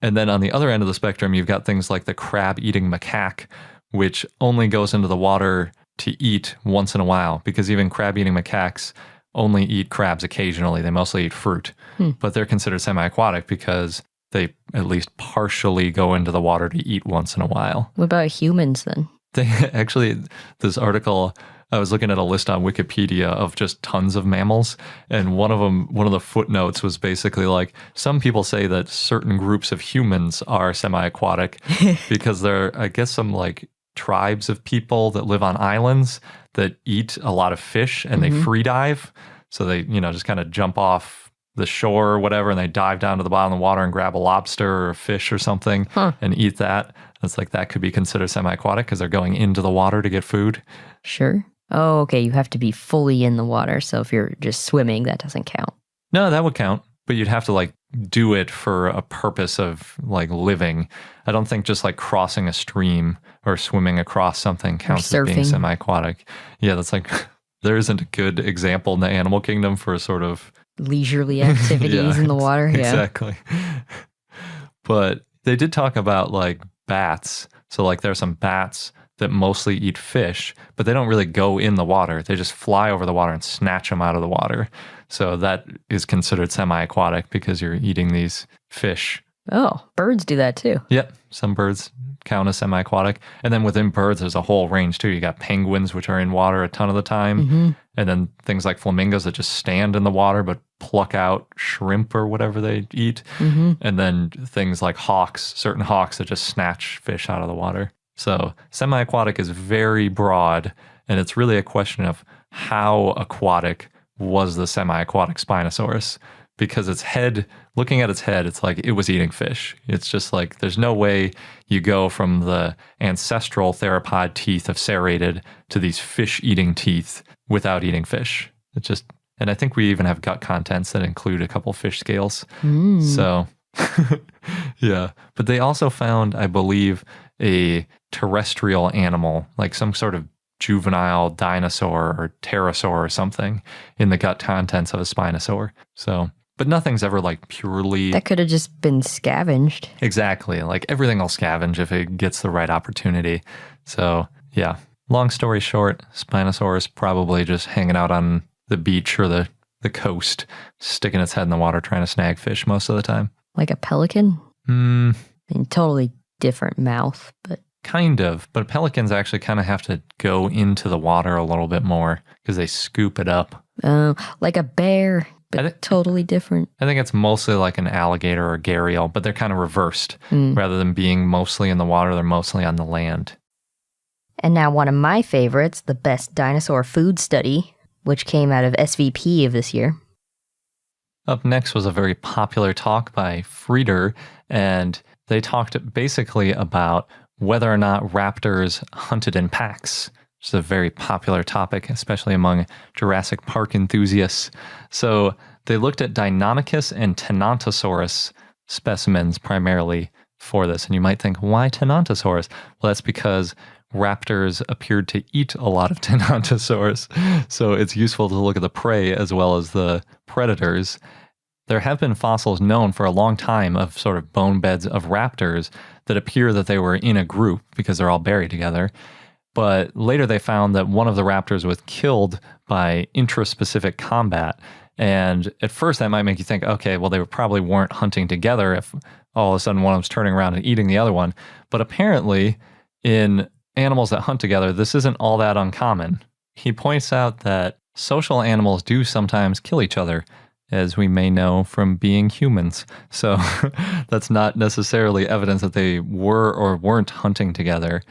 [SPEAKER 1] And then on the other end of the spectrum, you've got things like the crab-eating macaque, which only goes into the water to eat once in a while, because even crab-eating macaques only eat crabs occasionally. They mostly eat fruit, but they're considered semi-aquatic because they at least partially go into the water to eat once in a while.
[SPEAKER 2] What about humans then?
[SPEAKER 1] They actually, this article, I was looking at a list on Wikipedia of just tons of mammals, and one of the footnotes was basically like, some people say that certain groups of humans are semi-aquatic because there are, I guess, some like tribes of people that live on islands that eat a lot of fish and they free dive. So they, just kind of jump off the shore or whatever, and they dive down to the bottom of the water and grab a lobster or a fish or something and eat that. It's like that could be considered semi-aquatic because they're going into the water to get food.
[SPEAKER 2] Sure. Oh, okay. You have to be fully in the water. So if you're just swimming, that doesn't count.
[SPEAKER 1] No, that would count. But you'd have to like do it for a purpose of like living. I don't think just like crossing a stream or swimming across something counts as being semi-aquatic. Yeah, that's like, there isn't a good example in the animal kingdom for a sort of
[SPEAKER 2] leisurely activities in the water. Yeah,
[SPEAKER 1] exactly. But they did talk about like bats. So like there's some bats that mostly eat fish, but they don't really go in the water. They just fly over the water and snatch them out of the water. So that is considered semi-aquatic because you're eating these fish.
[SPEAKER 2] Oh, birds do that too.
[SPEAKER 1] Yep. Some birds count as semi-aquatic. And then within birds, there's a whole range too. You got penguins, which are in water a ton of the time. And then things like flamingos that just stand in the water but pluck out shrimp or whatever they eat. And then things like hawks, certain hawks that just snatch fish out of the water. So semi-aquatic is very broad, and it's really a question of how aquatic was the semi-aquatic Spinosaurus. Because its head, looking at its head, it's like it was eating fish. It's just like there's no way you go from the ancestral theropod teeth of serrated to these fish-eating teeth without eating fish. It just, and I think we even have gut contents that include a couple fish scales. So, yeah. But they also found, I believe, a terrestrial animal, like some sort of juvenile dinosaur or pterosaur or something in the gut contents of a Spinosaur. So, but nothing's ever like purely...
[SPEAKER 2] That could have just been scavenged.
[SPEAKER 1] Exactly. Like everything will scavenge if it gets the right opportunity. So, yeah. Long story short, Spinosaurus probably just hanging out on the beach or the coast, sticking its head in the water trying to snag fish most of the time.
[SPEAKER 2] Like a pelican? I mean, totally different mouth, but...
[SPEAKER 1] Kind of, but pelicans actually kind of have to go into the water a little bit more because they scoop it up.
[SPEAKER 2] Like a bear, but totally different.
[SPEAKER 1] I think it's mostly like an alligator or gharial, but they're kind of reversed. Rather than being mostly in the water, they're mostly on the land.
[SPEAKER 2] And now one of my favorites, the Best Dinosaur Food Study, which came out of SVP of this year.
[SPEAKER 1] Up next was a very popular talk by Frieder, and they talked basically about whether or not raptors hunted in packs, which is a very popular topic, especially among Jurassic Park enthusiasts. So they looked at Deinonychus and Tyrannosaurus specimens primarily for this. And you might think, why Tyrannosaurus? Well, that's because raptors appeared to eat a lot of Tyrannosaurs. So it's useful to look at the prey as well as the predators. There have been fossils known for a long time of sort of bone beds of raptors that appear that they were in a group because they're all buried together. But later they found that one of the raptors was killed by intraspecific combat. And at first that might make you think, okay, well, they probably weren't hunting together if all of a sudden one of them's turning around and eating the other one. But apparently in animals that hunt together, this isn't all that uncommon. He points out that social animals do sometimes kill each other, as we may know from being humans. So that's not necessarily evidence that they were or weren't hunting together.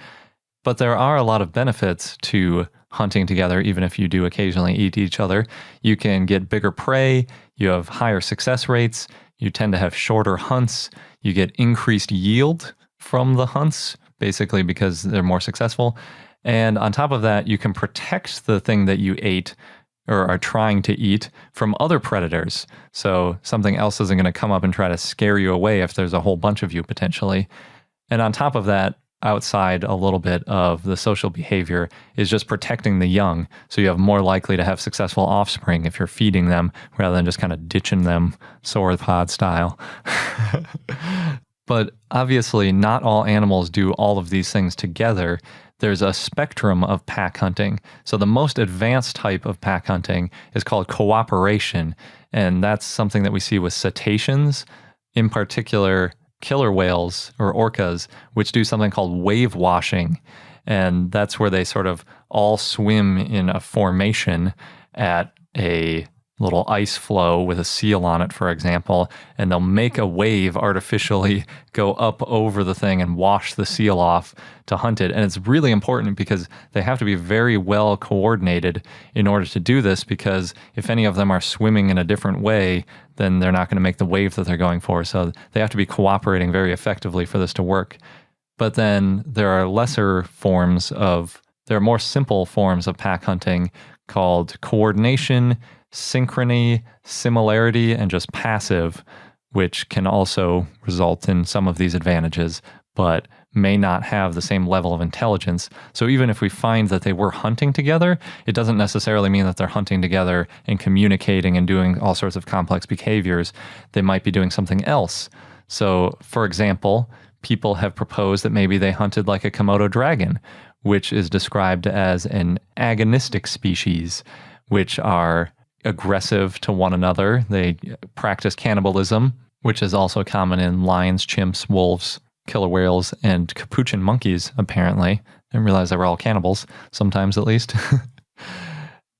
[SPEAKER 1] But there are a lot of benefits to hunting together, even if you do occasionally eat each other. You can get bigger prey, you have higher success rates, you tend to have shorter hunts, you get increased yield from the hunts, basically because they're more successful. And on top of that, you can protect the thing that you ate or are trying to eat from other predators. So something else isn't going to come up and try to scare you away if there's a whole bunch of you potentially. And on top of that, outside a little bit of the social behavior is just protecting the young. So you have more likely to have successful offspring if you're feeding them rather than just kind of ditching them sauropod style. But obviously not all animals do all of these things together. There's a spectrum of pack hunting. So the most advanced type of pack hunting is called cooperation. And that's something that we see with cetaceans, in particular killer whales or orcas, which do something called wave washing. And that's where they sort of all swim in a formation at a little ice flow with a seal on it, for example, and they'll make a wave artificially go up over the thing and wash the seal off to hunt it. And it's really important because they have to be very well coordinated in order to do this, because if any of them are swimming in a different way, then they're not going to make the wave that they're going for. So they have to be cooperating very effectively for this to work. But then there are more simple forms of pack hunting called coordination, synchrony, similarity, and just passive, which can also result in some of these advantages, but may not have the same level of intelligence. So even if we find that they were hunting together, it doesn't necessarily mean that they're hunting together and communicating and doing all sorts of complex behaviors. They might be doing something else. So, for example, people have proposed that maybe they hunted like a Komodo dragon, which is described as an agonistic species, which are aggressive to one another. They practice cannibalism, which is also common in lions, chimps, wolves, killer whales, and capuchin monkeys, apparently. I didn't realize they were all cannibals, sometimes at least.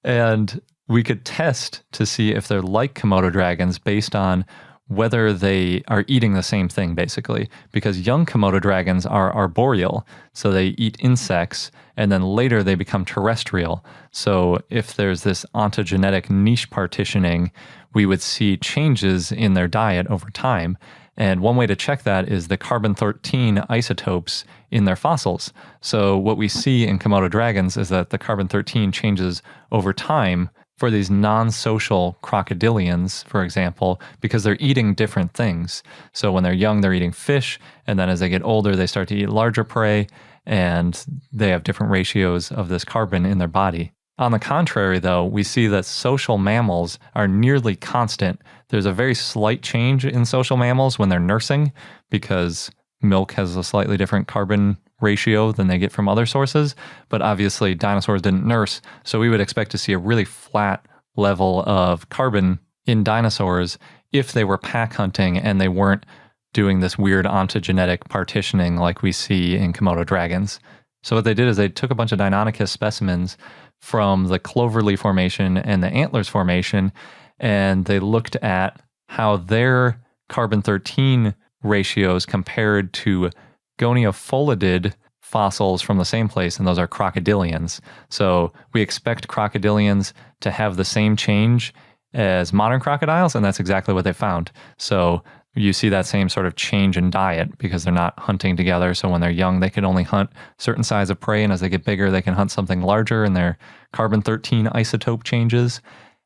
[SPEAKER 1] And we could test to see if they're like Komodo dragons based on whether they are eating the same thing, basically, because young Komodo dragons are arboreal, so they eat insects, and then later they become terrestrial. So if there's this ontogenetic niche partitioning, we would see changes in their diet over time. And one way to check that is the carbon-13 isotopes in their fossils. So what we see in Komodo dragons is that the carbon-13 changes over time for these non-social crocodilians, for example, because they're eating different things. So when they're young, they're eating fish, and then as they get older, they start to eat larger prey, and they have different ratios of this carbon in their body. On the contrary, though, we see that social mammals are nearly constant. There's a very slight change in social mammals when they're nursing, because milk has a slightly different carbon ratio than they get from other sources, but obviously dinosaurs didn't nurse, so we would expect to see a really flat level of carbon in dinosaurs if they were pack hunting and they weren't doing this weird ontogenetic partitioning like we see in Komodo dragons. So what they did is they took a bunch of Deinonychus specimens from the Cloverleaf Formation and the Antlers Formation, and they looked at how their carbon-13 ratios compared to Goniopholidid fossils from the same place, and those are crocodilians. So we expect crocodilians to have the same change as modern crocodiles, and that's exactly what they found. So you see that same sort of change in diet because they're not hunting together. So when they're young, they can only hunt certain size of prey, and as they get bigger, they can hunt something larger, and their carbon-13 isotope changes.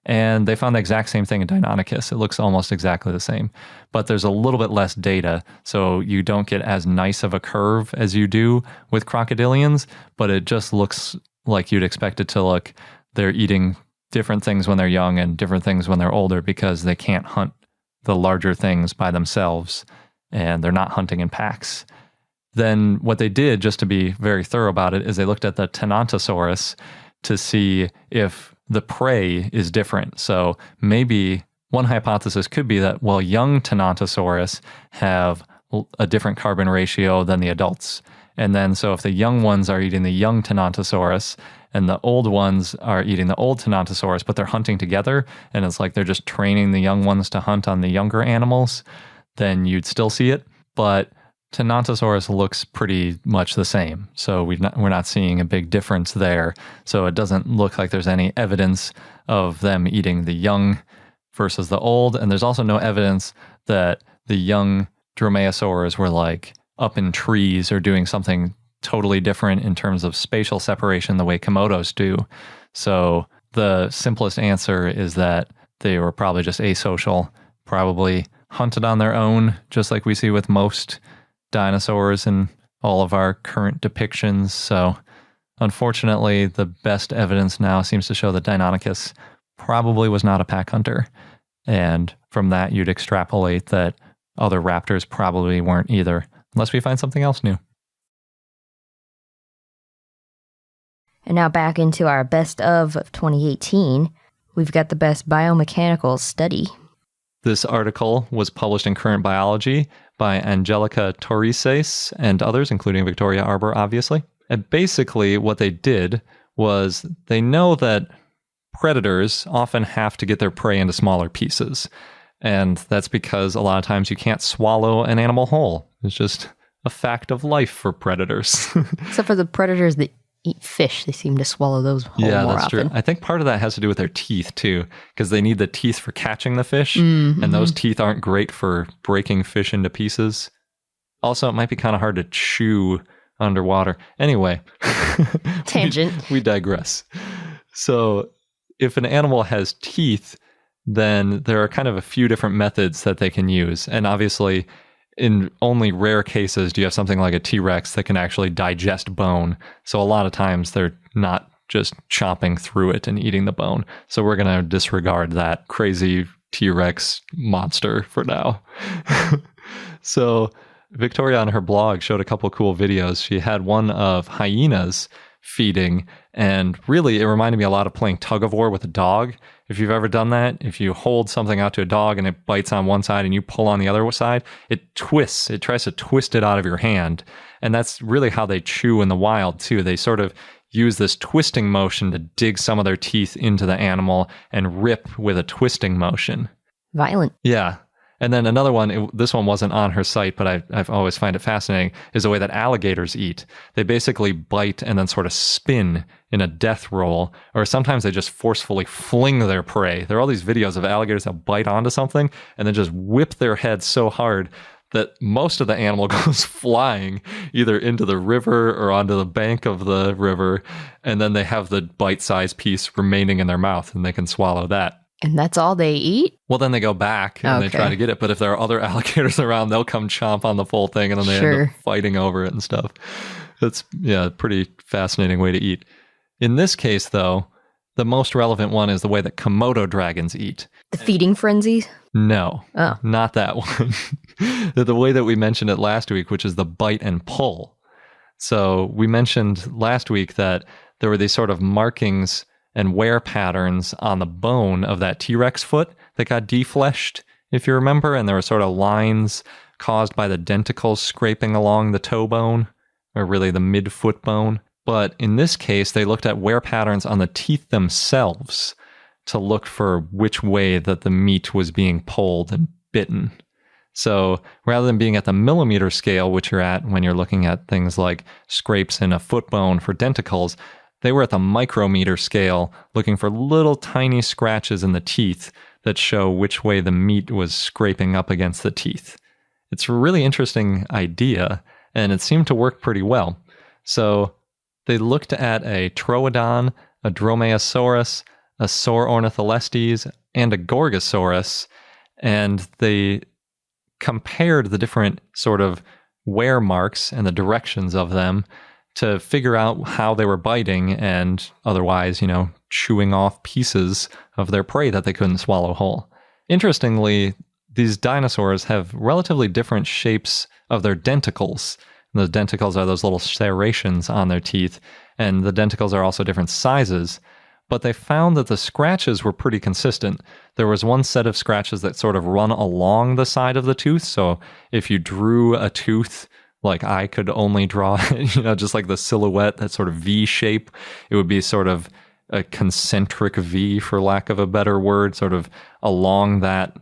[SPEAKER 1] And they found the exact same thing in Deinonychus. It looks almost exactly the same, but there's a little bit less data, so you don't get as nice of a curve as you do with crocodilians, but it just looks like you'd expect it to look. They're eating different things when they're young and different things when they're older because they can't hunt the larger things by themselves, and they're not hunting in packs. Then what they did, just to be very thorough about it, is they looked at the Tyrannosaurus to see if the prey is different. So maybe one hypothesis could be that, well, young Tyrannosaurus have a different carbon ratio than the adults. And then so if the young ones are eating the young Tyrannosaurus and the old ones are eating the old Tyrannosaurus, but they're hunting together, and it's like they're just training the young ones to hunt on the younger animals, then you'd still see it. But Tyrannosaurus looks pretty much the same, so we're not seeing a big difference there. So it doesn't look like there's any evidence of them eating the young versus the old, and there's also no evidence that the young dromaeosaurs were like up in trees or doing something totally different in terms of spatial separation the way Komodos do. So the simplest answer is that they were probably just asocial, probably hunted on their own, just like we see with most dinosaurs in all of our current depictions. So unfortunately, the best evidence now seems to show that Deinonychus probably was not a pack hunter. And from that, you'd extrapolate that other raptors probably weren't either, unless we find something else new.
[SPEAKER 2] And now back into our best of 2018. We've got the best biomechanical study.
[SPEAKER 1] This article was published in Current Biology by Angelica Torices and others, including Victoria Arbor, obviously. And basically what they did was they know that predators often have to get their prey into smaller pieces. And that's because a lot of times you can't swallow an animal whole. It's just a fact of life for predators.
[SPEAKER 2] Except for the predators that eat fish, they seem to swallow those whole more
[SPEAKER 1] that's
[SPEAKER 2] often.
[SPEAKER 1] True. I think part of that has to do with their teeth too, because they need the teeth for catching the fish, and those teeth aren't great for breaking fish into pieces. Also, it might be kind of hard to chew underwater. Anyway,
[SPEAKER 2] Tangent.
[SPEAKER 1] we digress. So if an animal has teeth, then there are kind of a few different methods that they can use. And obviously, in only rare cases do you have something like a T-Rex that can actually digest bone. So a lot of times they're not just chopping through it and eating the bone. So we're going to disregard that crazy T-Rex monster for now. So Victoria on her blog showed a couple cool videos. She had one of hyenas feeding, and really it reminded me a lot of playing tug of war with a dog. If you've ever done that, if you hold something out to a dog and it bites on one side and you pull on the other side, it twists. It tries to twist it out of your hand. And that's really how they chew in the wild too. They sort of use this twisting motion to dig some of their teeth into the animal and rip with a twisting motion.
[SPEAKER 2] Violent.
[SPEAKER 1] Yeah. And then another one, this one wasn't on her site, but I've always find it fascinating, is the way that alligators eat. They basically bite and then sort of spin in a death roll, or sometimes they just forcefully fling their prey. There are all these videos of alligators that bite onto something and then just whip their head so hard that most of the animal goes flying either into the river or onto the bank of the river, and then they have the bite-sized piece remaining in their mouth, and they can swallow that.
[SPEAKER 2] And that's all they eat?
[SPEAKER 1] Well, then they go back and they try to get it. But if there are other alligators around, they'll come chomp on the full thing, and then they end up fighting over it and stuff. It's, a pretty fascinating way to eat. In this case, though, the most relevant one is the way that Komodo dragons eat.
[SPEAKER 2] The feeding frenzy?
[SPEAKER 1] No, not that one. The way that we mentioned it last week, which is the bite and pull. So we mentioned last week that there were these sort of markings and wear patterns on the bone of that T-Rex foot that got defleshed, if you remember, and there were sort of lines caused by the denticles scraping along the toe bone, or really the mid-foot bone. But in this case, they looked at wear patterns on the teeth themselves to look for which way that the meat was being pulled and bitten. So rather than being at the millimeter scale, which you're at when you're looking at things like scrapes in a foot bone for denticles, they were at the micrometer scale, looking for little tiny scratches in the teeth that show which way the meat was scraping up against the teeth. It's a really interesting idea, and it seemed to work pretty well. So they looked at a Troodon, a Dromaeosaurus, a Saurornitholestes, and a Gorgosaurus, and they compared the different sort of wear marks and the directions of them to figure out how they were biting and otherwise, chewing off pieces of their prey that they couldn't swallow whole. Interestingly, these dinosaurs have relatively different shapes of their denticles. The denticles are those little serrations on their teeth, and the denticles are also different sizes. But they found that the scratches were pretty consistent. There was one set of scratches that sort of run along the side of the tooth. So if you drew a tooth, like I could only draw, just like the silhouette, that sort of V shape, it would be sort of a concentric V, for lack of a better word, sort of along that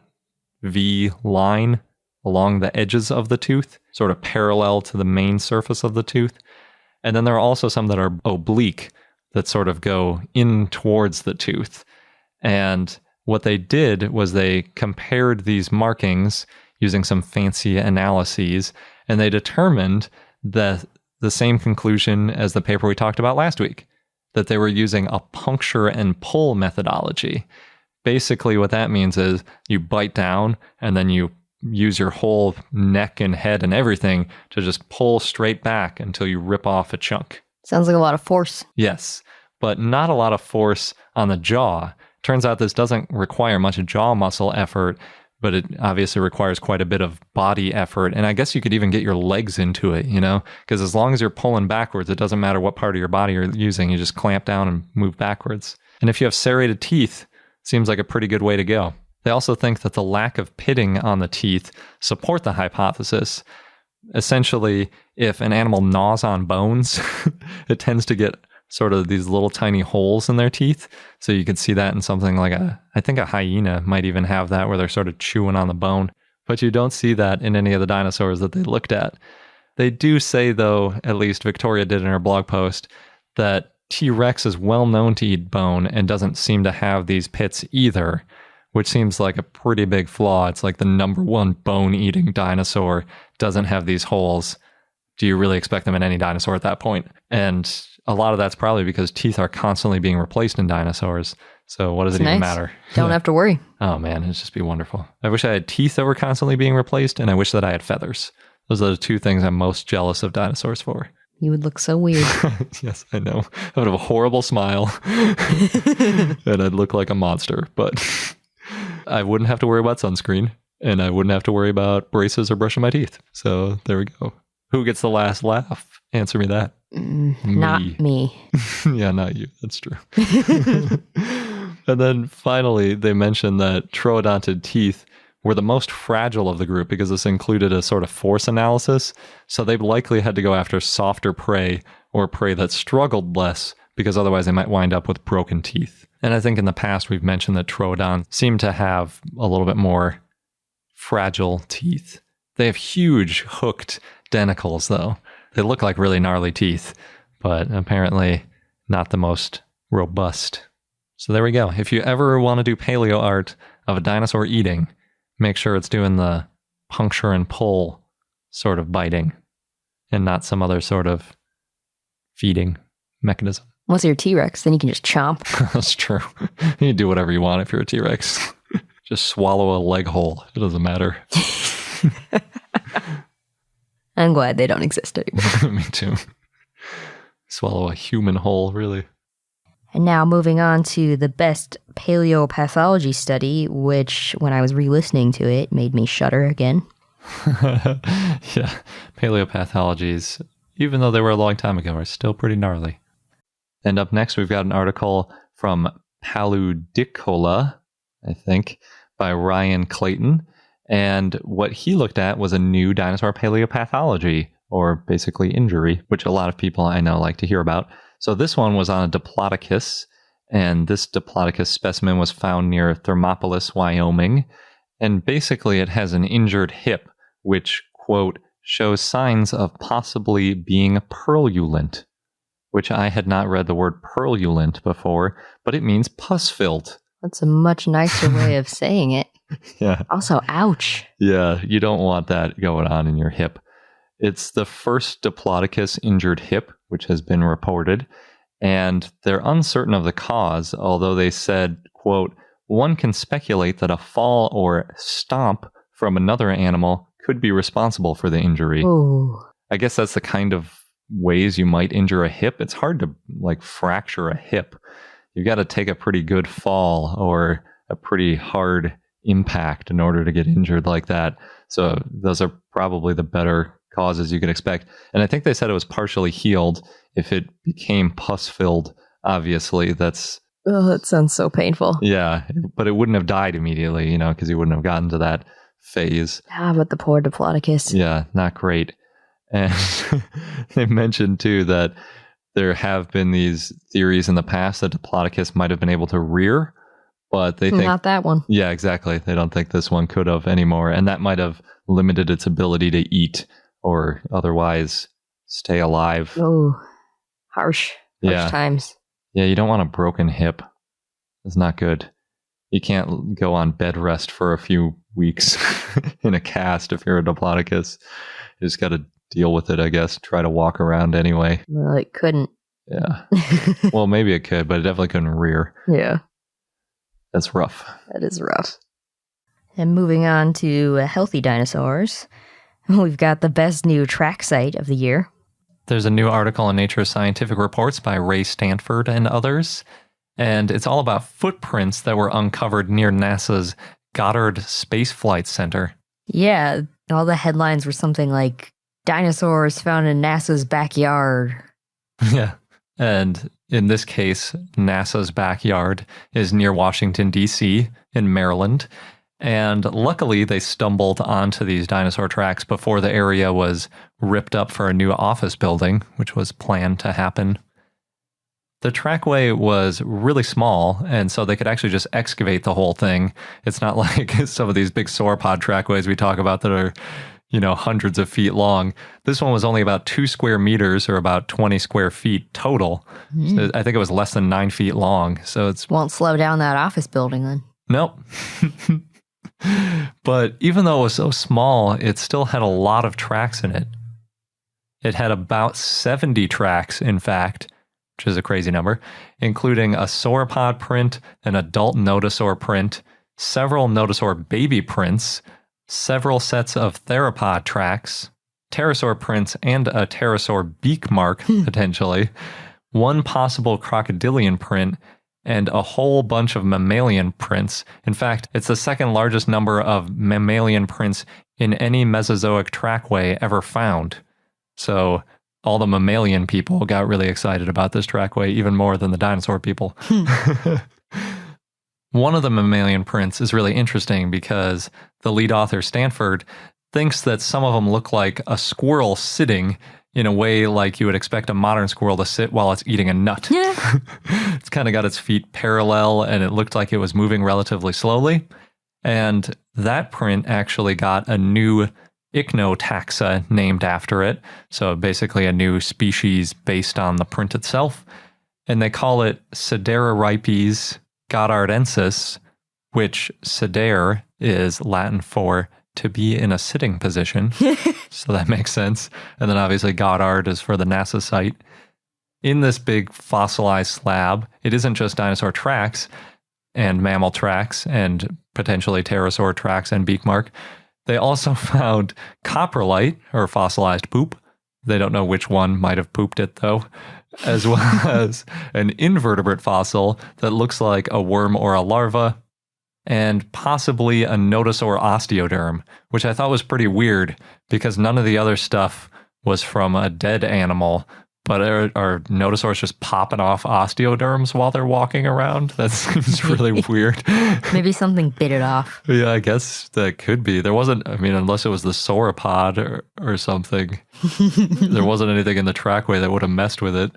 [SPEAKER 1] V line, along the edges of the tooth, sort of parallel to the main surface of the tooth. And then there are also some that are oblique, that sort of go in towards the tooth. And what they did was they compared these markings using some fancy analyses, and they determined that the same conclusion as the paper we talked about last week, that they were using a puncture and pull methodology. Basically what that means is you bite down and then you use your whole neck and head and everything to just pull straight back until you rip off a chunk.
[SPEAKER 2] Sounds like a lot of force.
[SPEAKER 1] Yes, but not a lot of force on the jaw. Turns out this doesn't require much jaw muscle effort, but it obviously requires quite a bit of body effort. And I guess you could even get your legs into it, because as long as you're pulling backwards, it doesn't matter what part of your body you're using. You just clamp down and move backwards. And if you have serrated teeth, seems like a pretty good way to go. They also think that the lack of pitting on the teeth support the hypothesis. Essentially, if an animal gnaws on bones, it tends to get sort of these little tiny holes in their teeth. So you can see that in something like I think a hyena might even have that, where they're sort of chewing on the bone. But you don't see that in any of the dinosaurs that they looked at. They do say, though, at least Victoria did in her blog post, that T-Rex is well known to eat bone and doesn't seem to have these pits either, which seems like a pretty big flaw. It's like the number one bone-eating dinosaur doesn't have these holes. Do you really expect them in any dinosaur at that point? And a lot of that's probably because teeth are constantly being replaced in dinosaurs. So what does it even matter?
[SPEAKER 2] Don't have to worry.
[SPEAKER 1] Oh man, it'd just be wonderful. I wish I had teeth that were constantly being replaced, and I wish that I had feathers. Those are the two things I'm most jealous of dinosaurs for.
[SPEAKER 2] You would look so weird.
[SPEAKER 1] Yes, I know. I would have a horrible smile, and I'd look like a monster, but I wouldn't have to worry about sunscreen, and I wouldn't have to worry about braces or brushing my teeth. So there we go. Who gets the last laugh? Answer me that.
[SPEAKER 2] Not me.
[SPEAKER 1] Yeah, not you. That's true. And then finally, they mentioned that troodontid teeth were the most fragile of the group because this included a sort of force analysis. So they likely had to go after softer prey or prey that struggled less, because otherwise they might wind up with broken teeth. And I think in the past we've mentioned that troodons seem to have a little bit more fragile teeth. They have huge hooked denticles, though. They look like really gnarly teeth, but apparently not the most robust. So there we go. If you ever want to do paleo art of a dinosaur eating, make sure it's doing the puncture and pull sort of biting and not some other sort of feeding mechanism.
[SPEAKER 2] Once you're a T-Rex, then you can just chomp.
[SPEAKER 1] That's true. You can do whatever you want if you're a T-Rex. Just swallow a leg whole. It doesn't matter.
[SPEAKER 2] I'm glad they don't exist anymore.
[SPEAKER 1] Me too. Swallow a human whole, really.
[SPEAKER 2] And now moving on to the best paleopathology study, which when I was re-listening to it made me shudder again.
[SPEAKER 1] Yeah, paleopathologies, even though they were a long time ago, are still pretty gnarly. And up next, we've got an article from Paludicola, I think, by Ryan Clayton. And what he looked at was a new dinosaur paleopathology, or basically injury, which a lot of people I know like to hear about. So this one was on a Diplodocus, and this Diplodocus specimen was found near Thermopolis, Wyoming. And basically it has an injured hip, which, quote, shows signs of possibly being purulent, which I had not read the word purulent before, but it means pus-filled.
[SPEAKER 2] That's a much nicer way of saying it.
[SPEAKER 1] Yeah.
[SPEAKER 2] Also, ouch.
[SPEAKER 1] Yeah, you don't want that going on in your hip. It's the first Diplodocus injured hip, which has been reported, and they're uncertain of the cause, although they said, quote, one can speculate that a fall or stomp from another animal could be responsible for the injury.
[SPEAKER 2] Ooh.
[SPEAKER 1] I guess that's the kind of ways you might injure a hip. It's hard to fracture a hip. You've got to take a pretty good fall or a pretty hard impact in order to get injured like that. So those are probably the better causes you could expect. And I think they said it was partially healed. If it became pus-filled, obviously that's...
[SPEAKER 2] Oh, that sounds so painful.
[SPEAKER 1] Yeah, but it wouldn't have died immediately, because you wouldn't have gotten to that phase.
[SPEAKER 2] Ah, but the poor Diplodocus.
[SPEAKER 1] Yeah, not great. And they mentioned, too, that there have been these theories in the past that Diplodocus might have been able to rear, but they think...
[SPEAKER 2] Not that one.
[SPEAKER 1] Yeah, exactly. They don't think this one could have anymore, and that might have limited its ability to eat or otherwise stay alive.
[SPEAKER 2] Oh, harsh times.
[SPEAKER 1] Yeah, you don't want a broken hip. It's not good. You can't go on bed rest for a few weeks in a cast if you're a Diplodocus. You just got to deal with it, I guess. Try to walk around anyway.
[SPEAKER 2] Well, it couldn't.
[SPEAKER 1] Yeah. Well, maybe it could, but it definitely couldn't rear.
[SPEAKER 2] Yeah.
[SPEAKER 1] That's rough.
[SPEAKER 2] That is rough. And moving on to healthy dinosaurs, we've got the best new track site of the year.
[SPEAKER 1] There's a new article in Nature Scientific Reports by Ray Stanford and others, and it's all about footprints that were uncovered near NASA's Goddard Space Flight Center.
[SPEAKER 2] Yeah, all the headlines were something like, dinosaurs found in NASA's backyard.
[SPEAKER 1] Yeah, and in this case, NASA's backyard is near Washington, D.C. in Maryland. And luckily, they stumbled onto these dinosaur tracks before the area was ripped up for a new office building, which was planned to happen. The trackway was really small, and so they could actually just excavate the whole thing. It's not like some of these big sauropod trackways we talk about that are, hundreds of feet long. This one was only about 2 square meters or about 20 square feet total. So I think it was less than 9 feet long. So it's...
[SPEAKER 2] Won't slow down that office building then.
[SPEAKER 1] Nope. But even though it was so small, it still had a lot of tracks in it. It had about 70 tracks, in fact, which is a crazy number, including a sauropod print, an adult nodosaur print, several nodosaur baby prints, several sets of theropod tracks, pterosaur prints, and a pterosaur beak mark, potentially, one possible crocodilian print, and a whole bunch of mammalian prints. In fact, it's the second largest number of mammalian prints in any Mesozoic trackway ever found. So all the mammalian people got really excited about this trackway, even more than the dinosaur people. One of the mammalian prints is really interesting because the lead author, Stanford, thinks that some of them look like a squirrel sitting in a way like you would expect a modern squirrel to sit while it's eating a nut.
[SPEAKER 2] Yeah.
[SPEAKER 1] It's kind of got its feet parallel, and it looked like it was moving relatively slowly. And That print actually got a new ichnotaxa named after it. So basically a new species based on the print itself. And they call it Sidereoripes godardensis, which sidere is Latin for to be in a sitting position. So that makes sense. And then obviously Goddard is for the NASA site. In this big fossilized slab, it isn't just dinosaur tracks and mammal tracks and potentially pterosaur tracks and beak mark. They also found coprolite, or fossilized poop. They don't know which one might have pooped it, though, as well as an invertebrate fossil that looks like a worm or a larva, and possibly a notosaur osteoderm, which I thought was pretty weird because none of the other stuff was from a dead animal. But are notosaurs just popping off osteoderms while they're walking around? That seems really weird.
[SPEAKER 2] Maybe something bit it off.
[SPEAKER 1] Yeah, I guess that could be. There wasn't, I mean, unless it was the sauropod or something. There wasn't anything in the trackway that would have messed with it.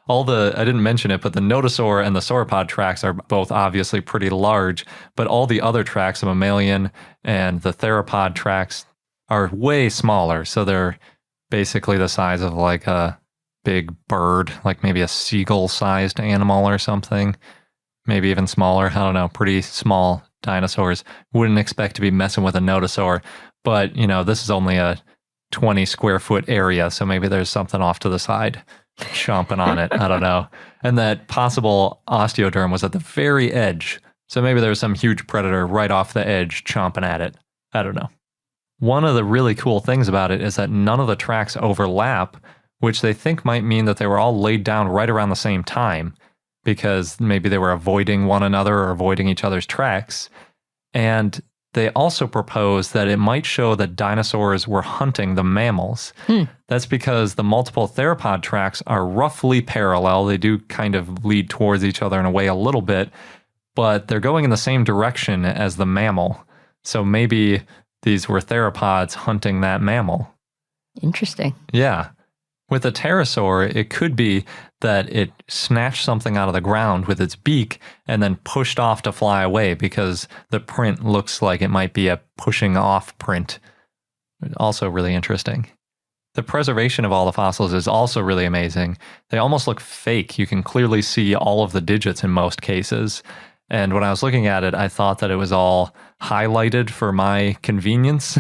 [SPEAKER 1] I didn't mention it, but the notosaur and the sauropod tracks are both obviously pretty large, but all the other tracks, the mammalian and the theropod tracks, are way smaller. So they're basically the size of like a big bird, like maybe a seagull-sized animal or something. Maybe even smaller. I don't know. Pretty small dinosaurs. Wouldn't expect to be messing with a notosaur. But, this is only a 20 square foot area, so maybe there's something off to the side chomping on it. I don't know. And that possible osteoderm was at the very edge. So maybe there was some huge predator right off the edge chomping at it. I don't know. One of the really cool things about it is that none of the tracks overlap, which they think might mean that they were all laid down right around the same time because maybe they were avoiding one another or avoiding each other's tracks. And they also propose that it might show that dinosaurs were hunting the mammals. That's because the multiple theropod tracks are roughly parallel. They do kind of lead towards each other in a way a little bit, but they're going in the same direction as the mammal. So maybe these were theropods hunting that mammal.
[SPEAKER 2] Interesting.
[SPEAKER 1] Yeah. With a pterosaur, it could be that it snatched something out of the ground with its beak and then pushed off to fly away because the print looks like it might be a pushing off print. Also really interesting. The preservation of all the fossils is also really amazing. They almost look fake. You can clearly see all of the digits in most cases. And when I was looking at it, I thought that it was all highlighted for my convenience.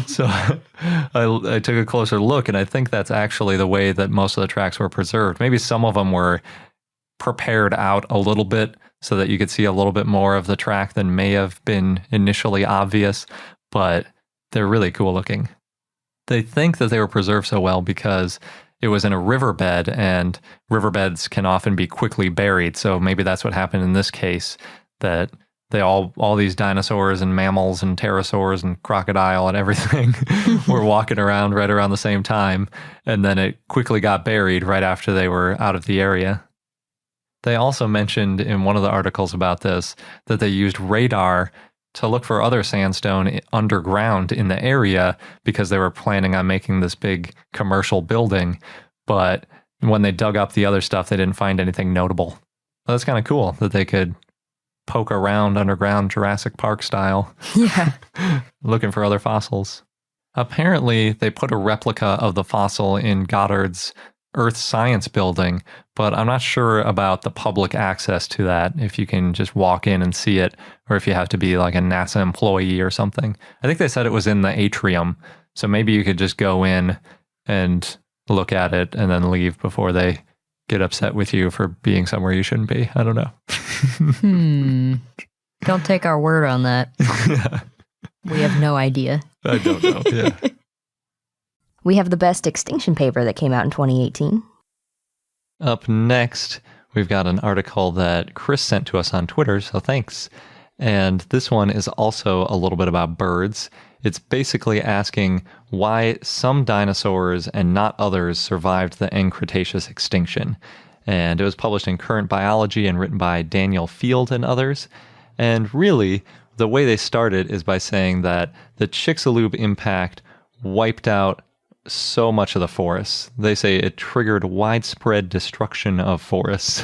[SPEAKER 1] So I took a closer look, and I think that's actually the way that most of the tracks were preserved. Maybe some of them were prepared out a little bit so that you could see a little bit more of the track than may have been initially obvious, but they're really cool looking. They think that they were preserved so well because it was in a riverbed, and riverbeds can often be quickly buried. So maybe that's what happened in this case, that they all these dinosaurs and mammals and pterosaurs and crocodile and everything were walking around right around the same time. And then it quickly got buried right after they were out of the area. They also mentioned in one of the articles about this that they used radar to look for other sandstone underground in the area because they were planning on making this big commercial building. But when they dug up the other stuff, they didn't find anything notable. Well, that's kind of cool that they could poke around underground Jurassic Park style.
[SPEAKER 2] Yeah.
[SPEAKER 1] Looking for other fossils. Apparently, they put a replica of the fossil in Goddard's Earth Science building, but I'm not sure about the public access to that, if you can just walk in and see it, or if you have to be like a NASA employee or something. I think they said it was in the atrium, so maybe you could just go in and look at it and then leave before they get upset with you for being somewhere you shouldn't be. I don't know.
[SPEAKER 2] Don't take our word on that.
[SPEAKER 1] Yeah.
[SPEAKER 2] We have no idea.
[SPEAKER 1] I don't know, yeah.
[SPEAKER 2] We have the best extinction paper that came out in 2018.
[SPEAKER 1] Up next, we've got an article that Chris sent to us on Twitter, so thanks. And this one is also a little bit about birds. It's basically asking why some dinosaurs and not others survived the end Cretaceous extinction. And it was published in Current Biology and written by Daniel Field and others. And really, the way they started is by saying that the Chicxulub impact wiped out so much of the forests. They say it triggered widespread destruction of forests,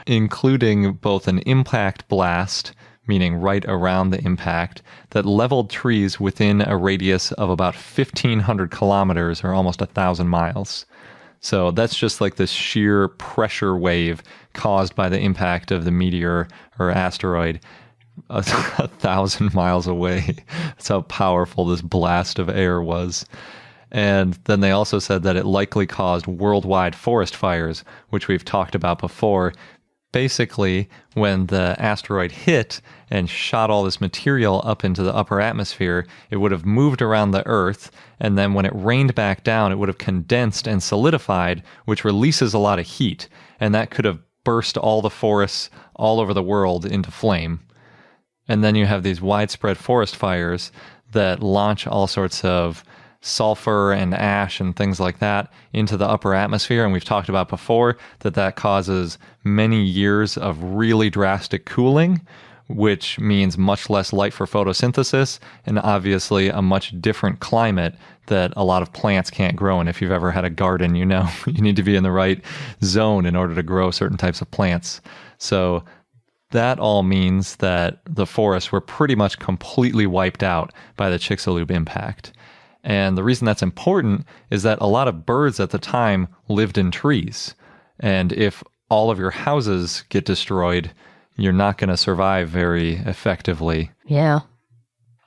[SPEAKER 1] including both an impact blast, meaning right around the impact, that leveled trees within a radius of about 1,500 kilometers or almost 1,000 miles. So that's just like this sheer pressure wave caused by the impact of the meteor or asteroid 1,000 miles away. That's how powerful this blast of air was. And then they also said that it likely caused worldwide forest fires, which we've talked about before. Basically, when the asteroid hit and shot all this material up into the upper atmosphere, it would have moved around the Earth, and then when it rained back down, it would have condensed and solidified, which releases a lot of heat, and that could have burst all the forests all over the world into flame. And then you have these widespread forest fires that launch all sorts of sulfur and ash and things like that into the upper atmosphere. And we've talked about before that causes many years of really drastic cooling, which means much less light for photosynthesis and obviously a much different climate that a lot of plants can't grow in. If you've ever had a garden, you know you need to be in the right zone in order to grow certain types of plants. So that all means that the forests were pretty much completely wiped out by the Chicxulub impact. And the reason that's important is that a lot of birds at the time lived in trees. And if all of your houses get destroyed, you're not going to survive very effectively.
[SPEAKER 2] Yeah.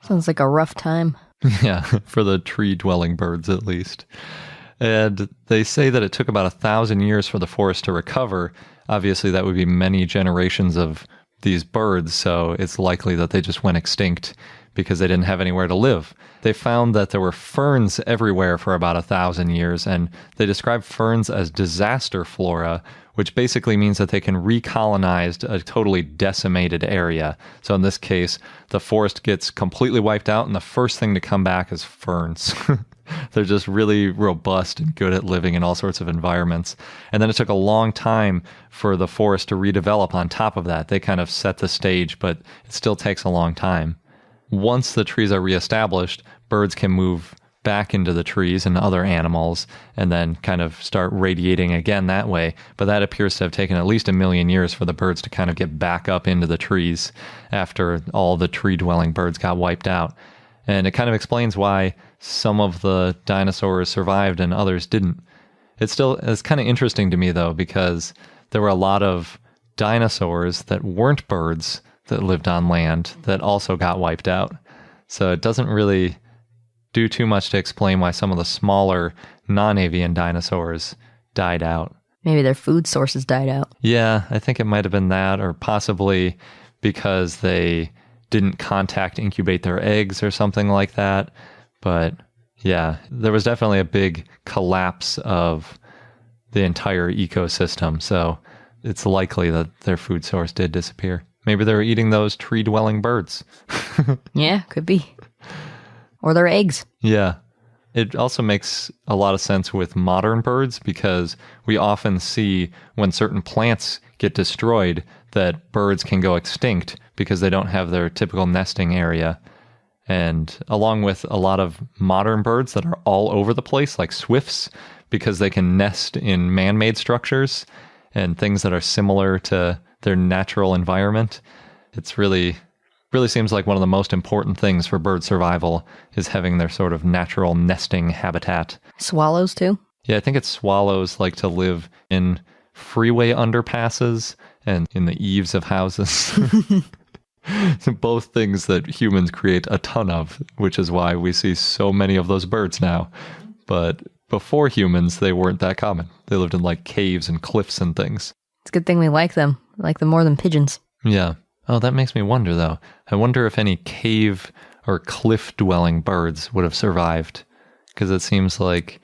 [SPEAKER 2] Sounds like a rough time.
[SPEAKER 1] Yeah, for the tree-dwelling birds at least. And they say that it took about 1,000 years for the forest to recover. Obviously, that would be many generations of these birds, so it's likely that they just went extinct because they didn't have anywhere to live. They found that there were ferns everywhere for about 1,000 years, and they describe ferns as disaster flora, which basically means that they can recolonize a totally decimated area. So in this case, the forest gets completely wiped out, and the first thing to come back is ferns. They're just really robust and good at living in all sorts of environments. And then it took a long time for the forest to redevelop on top of that. They kind of set the stage, but it still takes a long time. Once the trees are reestablished, birds can move back into the trees and other animals and then kind of start radiating again that way. But that appears to have taken at least 1 million years for the birds to kind of get back up into the trees after all the tree-dwelling birds got wiped out. And it kind of explains why some of the dinosaurs survived and others didn't. It's kind of interesting to me, though, because there were a lot of dinosaurs that weren't birds that lived on land that also got wiped out. So it doesn't really do too much to explain why some of the smaller non-avian dinosaurs died out.
[SPEAKER 2] Maybe their food sources died out.
[SPEAKER 1] Yeah, I think it might have been that, or possibly because they didn't contact incubate their eggs or something like that. But yeah, there was definitely a big collapse of the entire ecosystem. So it's likely that their food source did disappear. Maybe they were eating those tree-dwelling birds.
[SPEAKER 2] Yeah, could be. Or their eggs.
[SPEAKER 1] Yeah. It also makes a lot of sense with modern birds because we often see when certain plants get destroyed that birds can go extinct because they don't have their typical nesting area. And along with a lot of modern birds that are all over the place, like swifts, because they can nest in man-made structures and things that are similar to their natural environment. It's really seems like one of the most important things for bird survival is having their sort of natural nesting habitat.
[SPEAKER 2] Swallows too?
[SPEAKER 1] Yeah, I think it's swallows like to live in freeway underpasses and in the eaves of houses. Both things that humans create a ton of, which is why we see so many of those birds now. But before humans, they weren't that common. They lived in like caves and cliffs and things.
[SPEAKER 2] It's a good thing we like them. We like them more than pigeons.
[SPEAKER 1] Yeah. Oh, that makes me wonder, though. I wonder if any cave or cliff-dwelling birds would have survived, because it seems like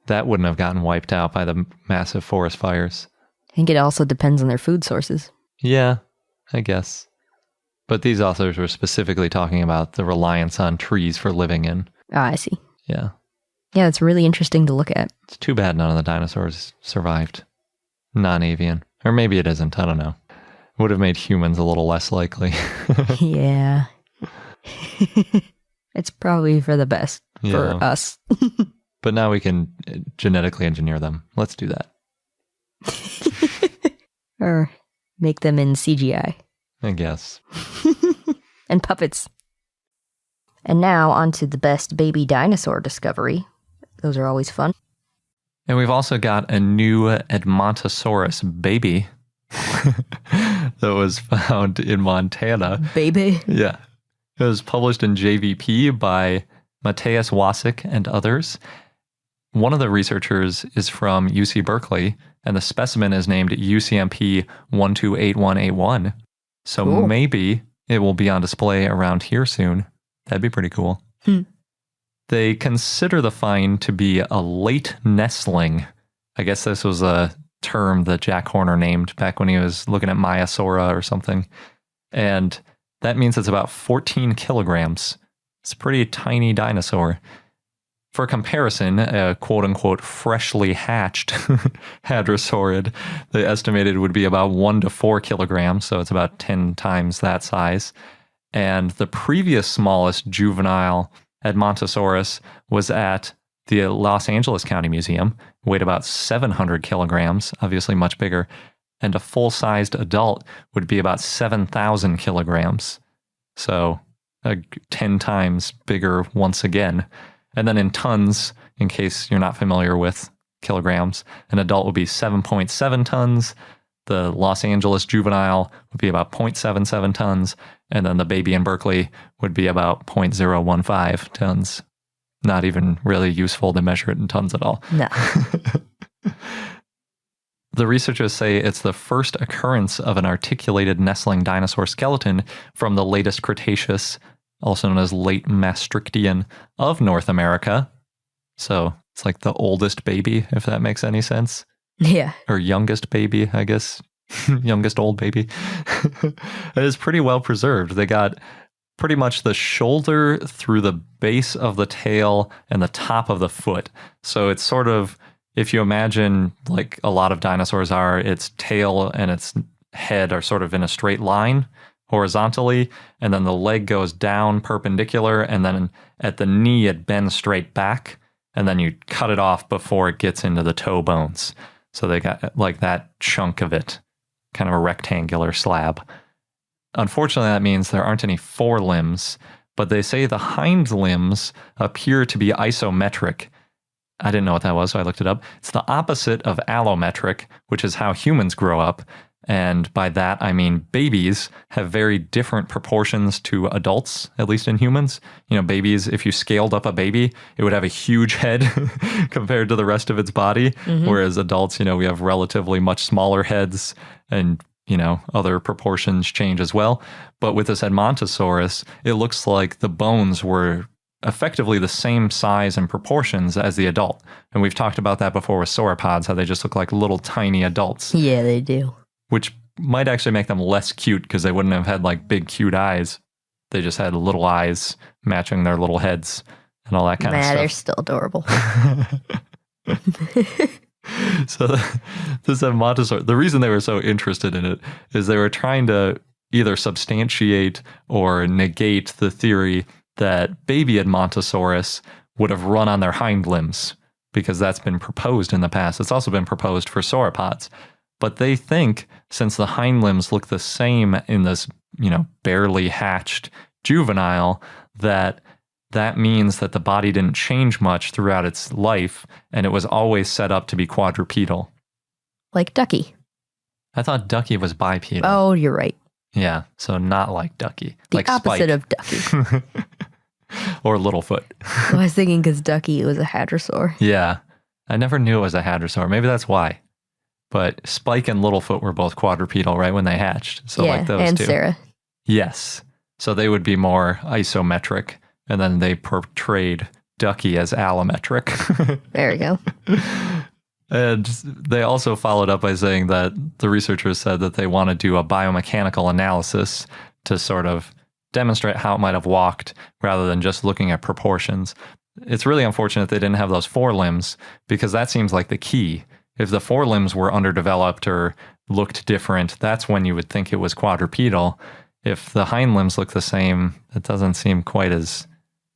[SPEAKER 1] that wouldn't have gotten wiped out by the massive forest fires.
[SPEAKER 2] I think it also depends on their food sources.
[SPEAKER 1] Yeah, I guess. But these authors were specifically talking about the reliance on trees for living in.
[SPEAKER 2] Ah, I see.
[SPEAKER 1] Yeah.
[SPEAKER 2] Yeah, it's really interesting to look at.
[SPEAKER 1] It's too bad none of the dinosaurs survived. Non-avian. Or maybe it isn't, I don't know. Would have made humans a little less likely.
[SPEAKER 2] Yeah. It's probably for the best for us.
[SPEAKER 1] But now we can genetically engineer them. Let's do that.
[SPEAKER 2] Or make them in CGI.
[SPEAKER 1] I guess.
[SPEAKER 2] and puppets. And now on to the best baby dinosaur discovery. Those are always fun.
[SPEAKER 1] And we've also got a new Edmontosaurus baby that was found in Montana.
[SPEAKER 2] Baby.
[SPEAKER 1] Yeah. It was published in JVP by Matthias Wasik and others. One of the researchers is from UC Berkeley, and the specimen is named UCMP 128181. So
[SPEAKER 2] Cool.
[SPEAKER 1] maybe it will be on display around here soon. That'd be pretty cool. They consider the find to be a late nestling. I guess this was a term that Jack Horner named back when he was looking at Maiasaura or something. And that means it's about 14 kilograms. It's a pretty tiny dinosaur. For comparison, a quote-unquote freshly hatched hadrosaurid, they estimated would be about 1 to 4 kilograms, so it's about 10 times that size. And the previous smallest juvenile Edmontosaurus was at the Los Angeles County Museum, weighed about 700 kilograms, obviously much bigger, and a full-sized adult would be about 7,000 kilograms. So 10 times bigger once again. And then in tons, in case you're not familiar with kilograms, an adult would be 7.7 tons. The Los Angeles juvenile would be about 0.77 tons. And then the baby in Berkeley would be about 0.015 tons. Not even really useful to measure it in tons at all.
[SPEAKER 2] No.
[SPEAKER 1] The researchers say it's the first occurrence of an articulated nestling dinosaur skeleton from the latest Cretaceous, also known as late Maastrichtian, of North America. So it's like the oldest baby, if that makes any sense.
[SPEAKER 2] Yeah.
[SPEAKER 1] Or youngest baby, I guess. Youngest old baby. It is pretty well preserved. They got pretty much the shoulder through the base of the tail and the top of the foot. So it's sort of, if you imagine like a lot of dinosaurs are, its tail and its head are sort of in a straight line horizontally, and then the leg goes down perpendicular, and then at the knee it bends straight back, and then you cut it off before it gets into the toe bones. So they got like that chunk of it, kind of a rectangular slab. Unfortunately, that means there aren't any forelimbs, but they say the hind limbs appear to be isometric. I didn't know what that was, so I looked it up. It's the opposite of allometric, which is how humans grow up. And by that, I mean babies have very different proportions to adults, at least in humans. You know, babies, if you scaled up a baby, it would have a huge head compared to the rest of its body. Mm-hmm. Whereas adults, you know, we have relatively much smaller heads and, you know, other proportions change as well. But with this Edmontosaurus, it looks like the bones were effectively the same size and proportions as the adult. And we've talked about that before with sauropods, how they just look like little tiny adults.
[SPEAKER 2] Yeah, they do.
[SPEAKER 1] Which might actually make them less cute because they wouldn't have had like big cute eyes. They just had little eyes matching their little heads and all that kind of stuff.
[SPEAKER 2] They're still adorable.
[SPEAKER 1] So this Edmontosaurus, the reason they were so interested in it is they were trying to either substantiate or negate the theory that baby Edmontosaurus would have run on their hind limbs, because that's been proposed in the past. It's also been proposed for sauropods. But they think, since the hind limbs look the same in this, you know, barely hatched juvenile, that means that the body didn't change much throughout its life, and it was always set up to be quadrupedal.
[SPEAKER 2] Like Ducky.
[SPEAKER 1] I thought Ducky was bipedal.
[SPEAKER 2] Oh, you're right.
[SPEAKER 1] Yeah, so not like Ducky.
[SPEAKER 2] The
[SPEAKER 1] like
[SPEAKER 2] opposite
[SPEAKER 1] Spike.
[SPEAKER 2] of Ducky.
[SPEAKER 1] Or Littlefoot.
[SPEAKER 2] I was thinking because Ducky was a hadrosaur.
[SPEAKER 1] Yeah, I never knew it was a hadrosaur. Maybe that's why. But Spike and Littlefoot were both quadrupedal, right, when they hatched. So
[SPEAKER 2] yeah,
[SPEAKER 1] like those
[SPEAKER 2] and
[SPEAKER 1] two.
[SPEAKER 2] Sarah.
[SPEAKER 1] Yes. So they would be more isometric, and then they portrayed Ducky as allometric.
[SPEAKER 2] There we go.
[SPEAKER 1] And they also followed up by saying that the researchers said that they want to do a biomechanical analysis to sort of demonstrate how it might have walked rather than just looking at proportions. It's really unfortunate they didn't have those forelimbs, because that seems like the key. If the forelimbs were underdeveloped or looked different, that's when you would think it was quadrupedal. If the hind limbs look the same, it doesn't seem quite as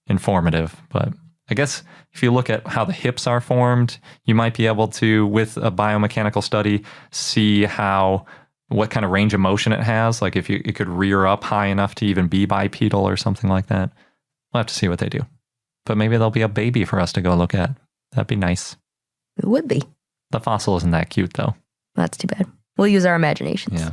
[SPEAKER 1] informative. But I guess if you look at how the hips are formed, you might be able to, with a biomechanical study, see how what kind of range of motion it has. Like if it could rear up high enough to even be bipedal or something like that. We'll have to see what they do. But maybe there'll be a baby for us to go look at. That'd be nice.
[SPEAKER 2] It would be.
[SPEAKER 1] The fossil isn't that cute, though.
[SPEAKER 2] That's too bad. We'll use our imaginations.
[SPEAKER 1] Yeah.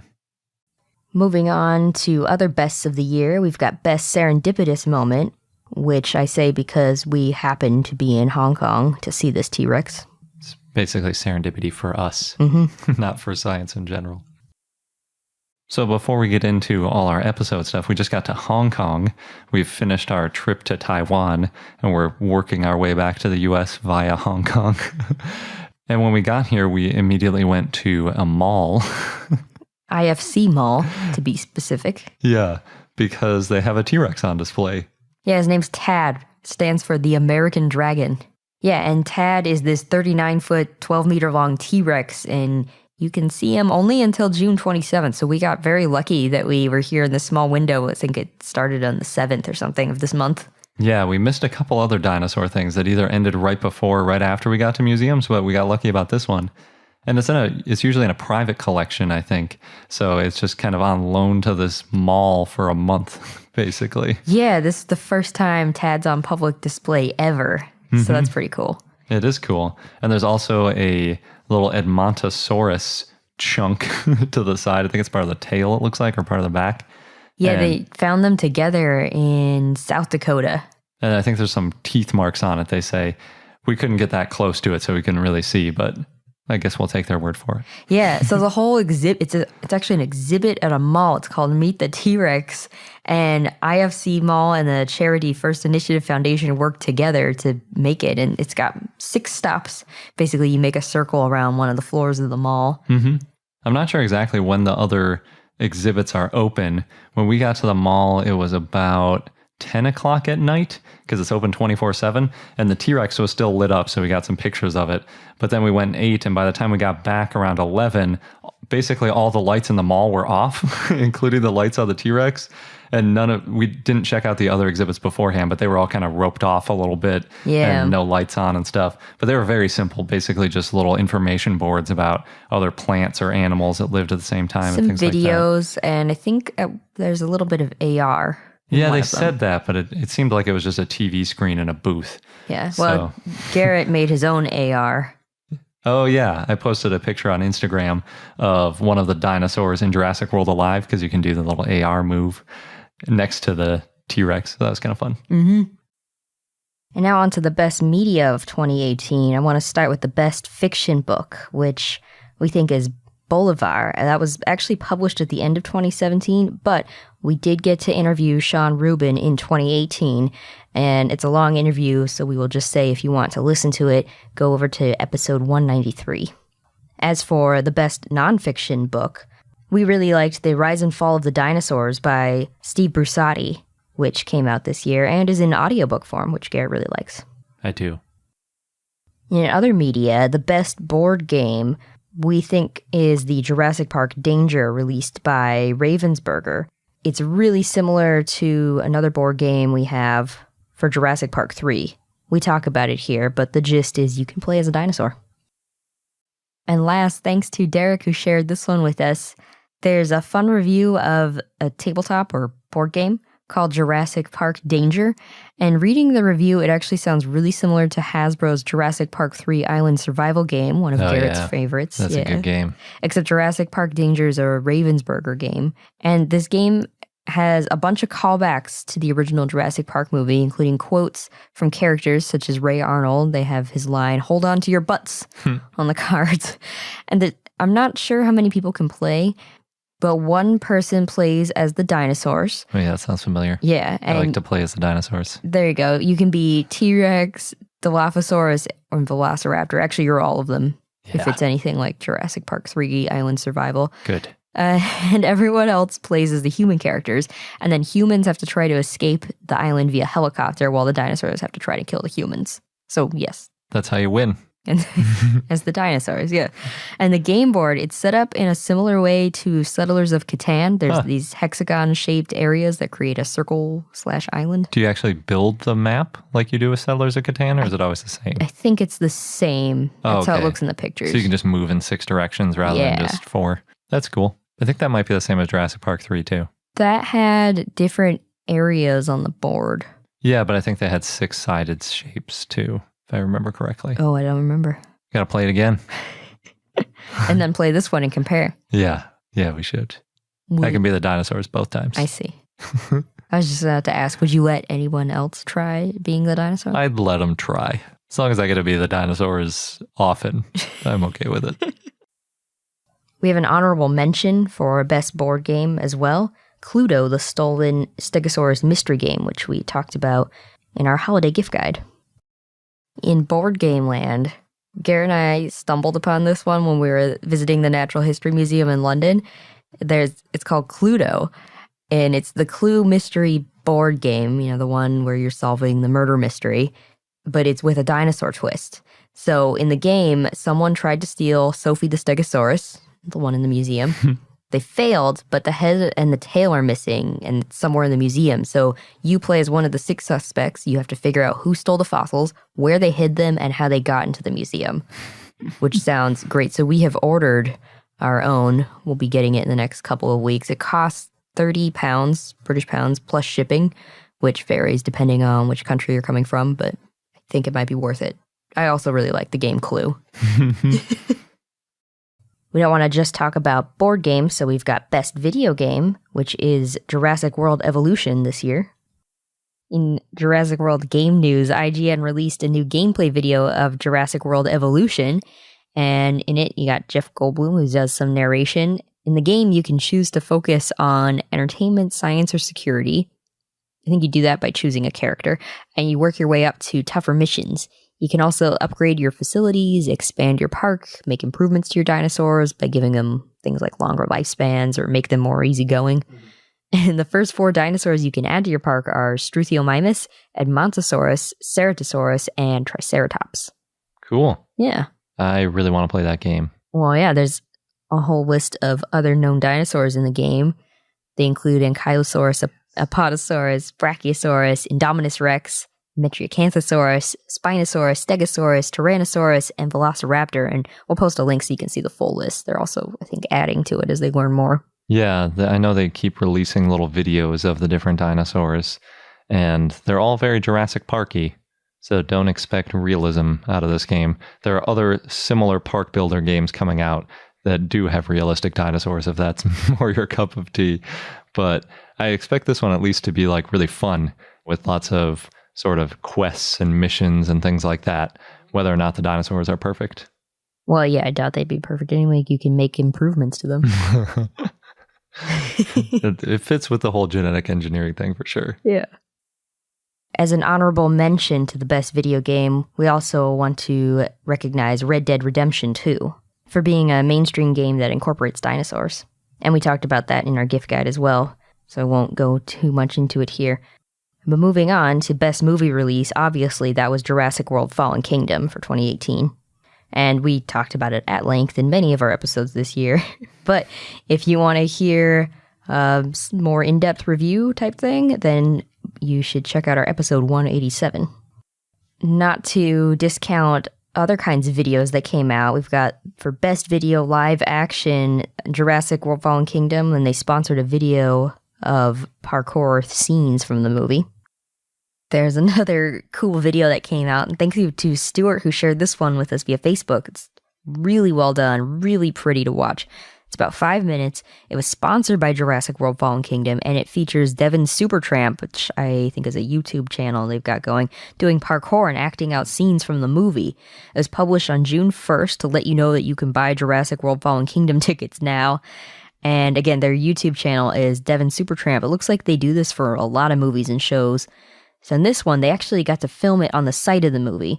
[SPEAKER 2] Moving on to other bests of the year, we've got Best Serendipitous Moment, which I say because we happened to be in Hong Kong to see this T-Rex.
[SPEAKER 1] It's basically serendipity for us, not for science in general. So before we get into all our episode stuff, we just got to Hong Kong. We've finished our trip to Taiwan, and we're working our way back to the U.S. via Hong Kong. And when we got here, we immediately went to a mall.
[SPEAKER 2] IFC Mall, to be specific.
[SPEAKER 1] Yeah, because they have a T-Rex on display.
[SPEAKER 2] Yeah, his name's Tad. Stands for the American Dragon. Yeah, and Tad is this 39-foot, 12-meter-long T-Rex, and you can see him only until June 27th. So we got very lucky that we were here in this small window. I think it started on the 7th or something of this month.
[SPEAKER 1] Yeah, we missed a couple other dinosaur things that either ended right before or right after we got to museums, but we got lucky about this one. And it's usually in a private collection, I think. So it's just kind of on loan to this mall for a month, basically.
[SPEAKER 2] Yeah, this is the first time Tad's on public display ever. So that's pretty cool.
[SPEAKER 1] It is cool. And there's also a little Edmontosaurus chunk to the side. I think it's part of the tail, it looks like, or part of the back.
[SPEAKER 2] Yeah,
[SPEAKER 1] and
[SPEAKER 2] they found them together in South Dakota.
[SPEAKER 1] And I think there's some teeth marks on it, they say. We couldn't get that close to it, so we couldn't really see, but I guess we'll take their word for it.
[SPEAKER 2] Yeah, so the whole exhibit, it's actually an exhibit at a mall. It's called Meet the T-Rex. And IFC Mall and the charity First Initiative Foundation worked together to make it. And it's got 6 stops. Basically, you make a circle around one of the floors of the mall.
[SPEAKER 1] I'm not sure exactly when the other exhibits are open. When we got to the mall, it was about 10 o'clock at night because it's open 24/7, and the T-Rex was still lit up, so we got some pictures of it. But then we went 8, and by the time we got back around 11, basically all the lights in the mall were off, including the lights on the T-Rex. And we didn't check out the other exhibits beforehand, but they were all kind of roped off a little bit and no lights on and stuff. But they were very simple, basically just little information boards about other plants or animals that lived at the same time.
[SPEAKER 2] Some
[SPEAKER 1] and things
[SPEAKER 2] videos,
[SPEAKER 1] like that.
[SPEAKER 2] and I think there's a little bit of AR.
[SPEAKER 1] Yeah, they said that, but it seemed like it was just a TV screen in a booth.
[SPEAKER 2] Yeah, well, Garrett made his own AR.
[SPEAKER 1] Oh, yeah. I posted a picture on Instagram of one of the dinosaurs in Jurassic World Alive because you can do the little AR move next to the T-Rex. So that was kind of fun.
[SPEAKER 2] And now on to the best media of 2018. I want to start with the best fiction book, which we think is Bolivar. That was actually published at the end of 2017, but we did get to interview Sean Rubin in 2018, and it's a long interview, so we will just say if you want to listen to it, go over to episode 193. As for the best nonfiction book, we really liked The Rise and Fall of the Dinosaurs by Steve Brusatte, which came out this year and is in audiobook form, which Garrett really likes.
[SPEAKER 1] I do.
[SPEAKER 2] In other media, the best board game we think is the Jurassic Park Danger released by Ravensburger. It's really similar to another board game we have for Jurassic Park 3. We talk about it here, but the gist is you can play as a dinosaur. And last, thanks to Derek who shared this one with us, there's a fun review of a tabletop or board game called Jurassic Park Danger. And reading the review, it actually sounds really similar to Hasbro's Jurassic Park 3 Island Survival game, one of Garrett's favorites.
[SPEAKER 1] That's a good game.
[SPEAKER 2] Except Jurassic Park Danger is a Ravensburger game. And this game has a bunch of callbacks to the original Jurassic Park movie, including quotes from characters such as Ray Arnold. They have his line, "Hold on to your butts," on the cards. And I'm not sure how many people can play, but one person plays as the dinosaurs.
[SPEAKER 1] Oh, yeah, that sounds familiar.
[SPEAKER 2] Yeah.
[SPEAKER 1] I like to play as the dinosaurs.
[SPEAKER 2] There you go. You can be T-Rex, Dilophosaurus, or Velociraptor. Actually, you're all of them, if it's anything like Jurassic Park 3 Island Survival.
[SPEAKER 1] Good.
[SPEAKER 2] And everyone else plays as the human characters. And then humans have to try to escape the island via helicopter while the dinosaurs have to try to kill the humans. So, yes.
[SPEAKER 1] That's how you win.
[SPEAKER 2] And as the dinosaurs, yeah. And the game board, it's set up in a similar way to Settlers of Catan. There's these hexagon-shaped areas that create a circle/island.
[SPEAKER 1] Do you actually build the map like you do with Settlers of Catan, or is it always the same?
[SPEAKER 2] I think it's the same. That's how it looks in the pictures.
[SPEAKER 1] So you can just move in 6 directions rather than just 4. That's cool. I think that might be the same as Jurassic Park 3 too.
[SPEAKER 2] That had different areas on the board.
[SPEAKER 1] Yeah, but I think they had 6-sided shapes too, if I remember correctly.
[SPEAKER 2] Oh, I don't remember.
[SPEAKER 1] Gotta play it again.
[SPEAKER 2] And then play this one and compare.
[SPEAKER 1] Yeah, we should. I can be the dinosaurs both times.
[SPEAKER 2] I see. I was just about to ask, would you let anyone else try being the dinosaur?
[SPEAKER 1] I'd let them try. As long as I get to be the dinosaurs often, I'm okay with it.
[SPEAKER 2] We have an honorable mention for best board game as well. Cluedo, the stolen Stegosaurus mystery game, which we talked about in our holiday gift guide. In board game land, Garrett and I stumbled upon this one when we were visiting the Natural History Museum in London. It's called Cluedo, and it's the Clue mystery board game, the one where you're solving the murder mystery, but it's with a dinosaur twist. So in the game, someone tried to steal Sophie the Stegosaurus, the one in the museum. They failed, but the head and the tail are missing, and it's somewhere in the museum. So you play as one of the 6 suspects. You have to figure out who stole the fossils, where they hid them, and how they got into the museum, which sounds great. So we have ordered our own. We'll be getting it in the next couple of weeks. It costs £30, British pounds, plus shipping, which varies depending on which country you're coming from, but I think it might be worth it. I also really like the game Clue. We don't want to just talk about board games, so we've got Best Video Game, which is Jurassic World Evolution this year. In Jurassic World game news, IGN released a new gameplay video of Jurassic World Evolution, and in it you got Jeff Goldblum, who does some narration. In the game, you can choose to focus on entertainment, science, or security. I think you do that by choosing a character, and you work your way up to tougher missions. You can also upgrade your facilities, expand your park, make improvements to your dinosaurs by giving them things like longer lifespans or make them more easygoing. And the first 4 dinosaurs you can add to your park are Struthiomimus, Edmontosaurus, Ceratosaurus, and Triceratops.
[SPEAKER 1] Cool.
[SPEAKER 2] Yeah.
[SPEAKER 1] I really want to play that game.
[SPEAKER 2] Well, yeah, there's a whole list of other known dinosaurs in the game. They include Ankylosaurus, Apatosaurus, Brachiosaurus, Indominus Rex, Metriacanthosaurus, Spinosaurus, Stegosaurus, Tyrannosaurus, and Velociraptor. And we'll post a link so you can see the full list. They're also, I think, adding to it as they learn more.
[SPEAKER 1] Yeah, I know they keep releasing little videos of the different dinosaurs, and they're all very Jurassic Parky. So don't expect realism out of this game. There are other similar park builder games coming out that do have realistic dinosaurs, if that's more your cup of tea. But I expect this one at least to be like really fun, with lots of sort of quests and missions and things like that, whether or not the dinosaurs are perfect.
[SPEAKER 2] Well, yeah, I doubt they'd be perfect anyway. You can make improvements to them.
[SPEAKER 1] It fits with the whole genetic engineering thing for sure.
[SPEAKER 2] Yeah. As an honorable mention to the best video game, we also want to recognize Red Dead Redemption 2 for being a mainstream game that incorporates dinosaurs. And we talked about that in our gift guide as well, so I won't go too much into it here. But moving on to best movie release, obviously that was Jurassic World Fallen Kingdom for 2018. And we talked about it at length in many of our episodes this year. But if you want to hear more in-depth review type thing, then you should check out our episode 187. Not to discount other kinds of videos that came out, we've got for best video live action Jurassic World Fallen Kingdom, and they sponsored a video of parkour scenes from the movie. There's another cool video that came out, and thank you to Stuart who shared this one with us via Facebook. It's really well done, really pretty to watch. It's about 5 minutes. It was sponsored by Jurassic World Fallen Kingdom, and it features Devin Supertramp, which I think is a YouTube channel they've got going, doing parkour and acting out scenes from the movie. It was published on June 1st to let you know that you can buy Jurassic World Fallen Kingdom tickets now. And again, their YouTube channel is Devin Supertramp. It looks like they do this for a lot of movies and shows. So in this one, they actually got to film it on the site of the movie,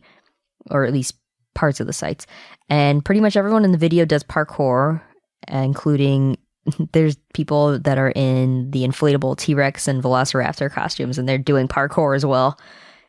[SPEAKER 2] or at least parts of the sites. And pretty much everyone in the video does parkour, including there's people that are in the inflatable T-Rex and Velociraptor costumes, and they're doing parkour as well.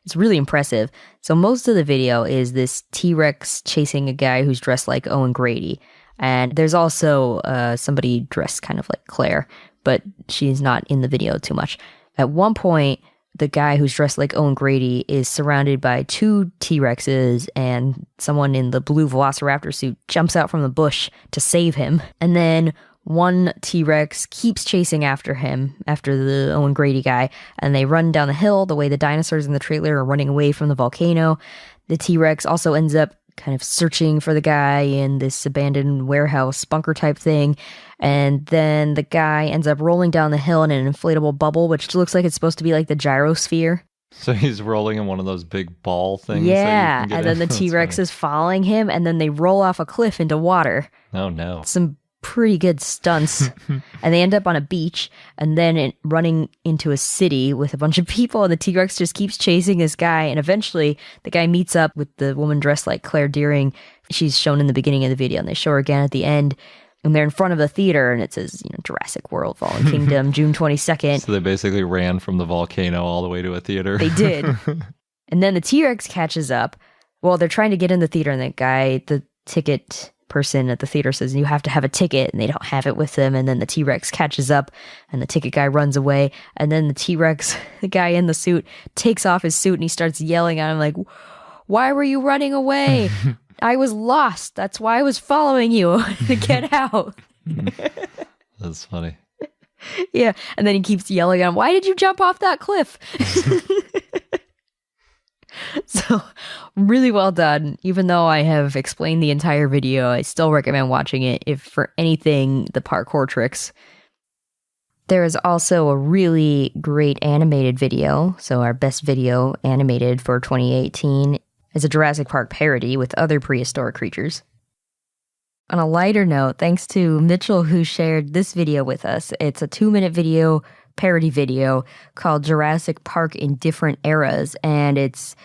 [SPEAKER 2] It's really impressive. So most of the video is this T-Rex chasing a guy who's dressed like Owen Grady. And there's also somebody dressed kind of like Claire, but she's not in the video too much. At one point, the guy who's dressed like Owen Grady is surrounded by 2 T-Rexes, and someone in the blue Velociraptor suit jumps out from the bush to save him. And then One T-Rex keeps chasing after him, after the Owen Grady guy, and they run down the hill the way the dinosaurs in the trailer are running away from the volcano. The T-Rex also ends up kind of searching for the guy in this abandoned warehouse bunker type thing. And then the guy ends up rolling down the hill in an inflatable bubble, which looks like it's supposed to be like the gyrosphere.
[SPEAKER 1] So he's rolling in one of those big ball things.
[SPEAKER 2] Yeah,
[SPEAKER 1] that you can get
[SPEAKER 2] and then
[SPEAKER 1] in.
[SPEAKER 2] the T-Rex is following him, and then they roll off a cliff into water.
[SPEAKER 1] Oh, no.
[SPEAKER 2] Some pretty good stunts. And they end up on a beach, and then running into a city with a bunch of people, and the T-Rex just keeps chasing this guy, and eventually the guy meets up with the woman dressed like Claire Dearing. She's shown in the beginning of the video, and they show her again at the end. And they're in front of the theater, and it says, Jurassic World, Fallen Kingdom, June 22nd.
[SPEAKER 1] So they basically ran from the volcano all the way to a theater.
[SPEAKER 2] They did. And then the T-Rex catches up. Well, they're trying to get in the theater, and the ticket person at the theater says, you have to have a ticket, and they don't have it with them. And then the T-Rex catches up, and the ticket guy runs away. And then the T-Rex, the guy in the suit, takes off his suit, and he starts yelling at him like, why were you running away? I was lost. That's why I was following you to get out.
[SPEAKER 1] That's funny.
[SPEAKER 2] Yeah. And then he keeps yelling at him, why did you jump off that cliff? So really well done. Even though I have explained the entire video, I still recommend watching it if for anything the parkour tricks. There is also a really great animated video. So our best video animated for 2018 is a Jurassic Park parody with other prehistoric creatures. On a lighter note, thanks to Mitchell who shared this video with us. It's a 2-minute video, parody video called Jurassic Park in Different Eras, and it's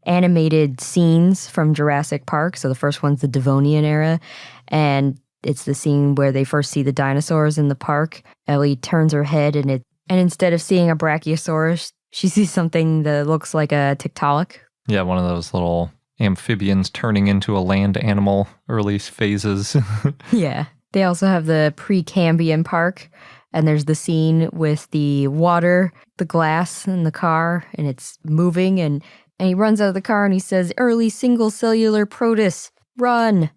[SPEAKER 2] animated scenes from Jurassic Park. So the first one's the Devonian era, and it's the scene where they first see the dinosaurs in the park. Ellie turns her head, and instead of seeing a Brachiosaurus, she sees something that looks like a Tiktaalik.
[SPEAKER 1] Yeah, one of those little amphibians turning into a land animal, early phases.
[SPEAKER 2] Yeah. They also have the Precambrian Park, and there's the scene with the water, the glass in the car, and it's moving, and he runs out of the car and he says, early single-cellular protists, run.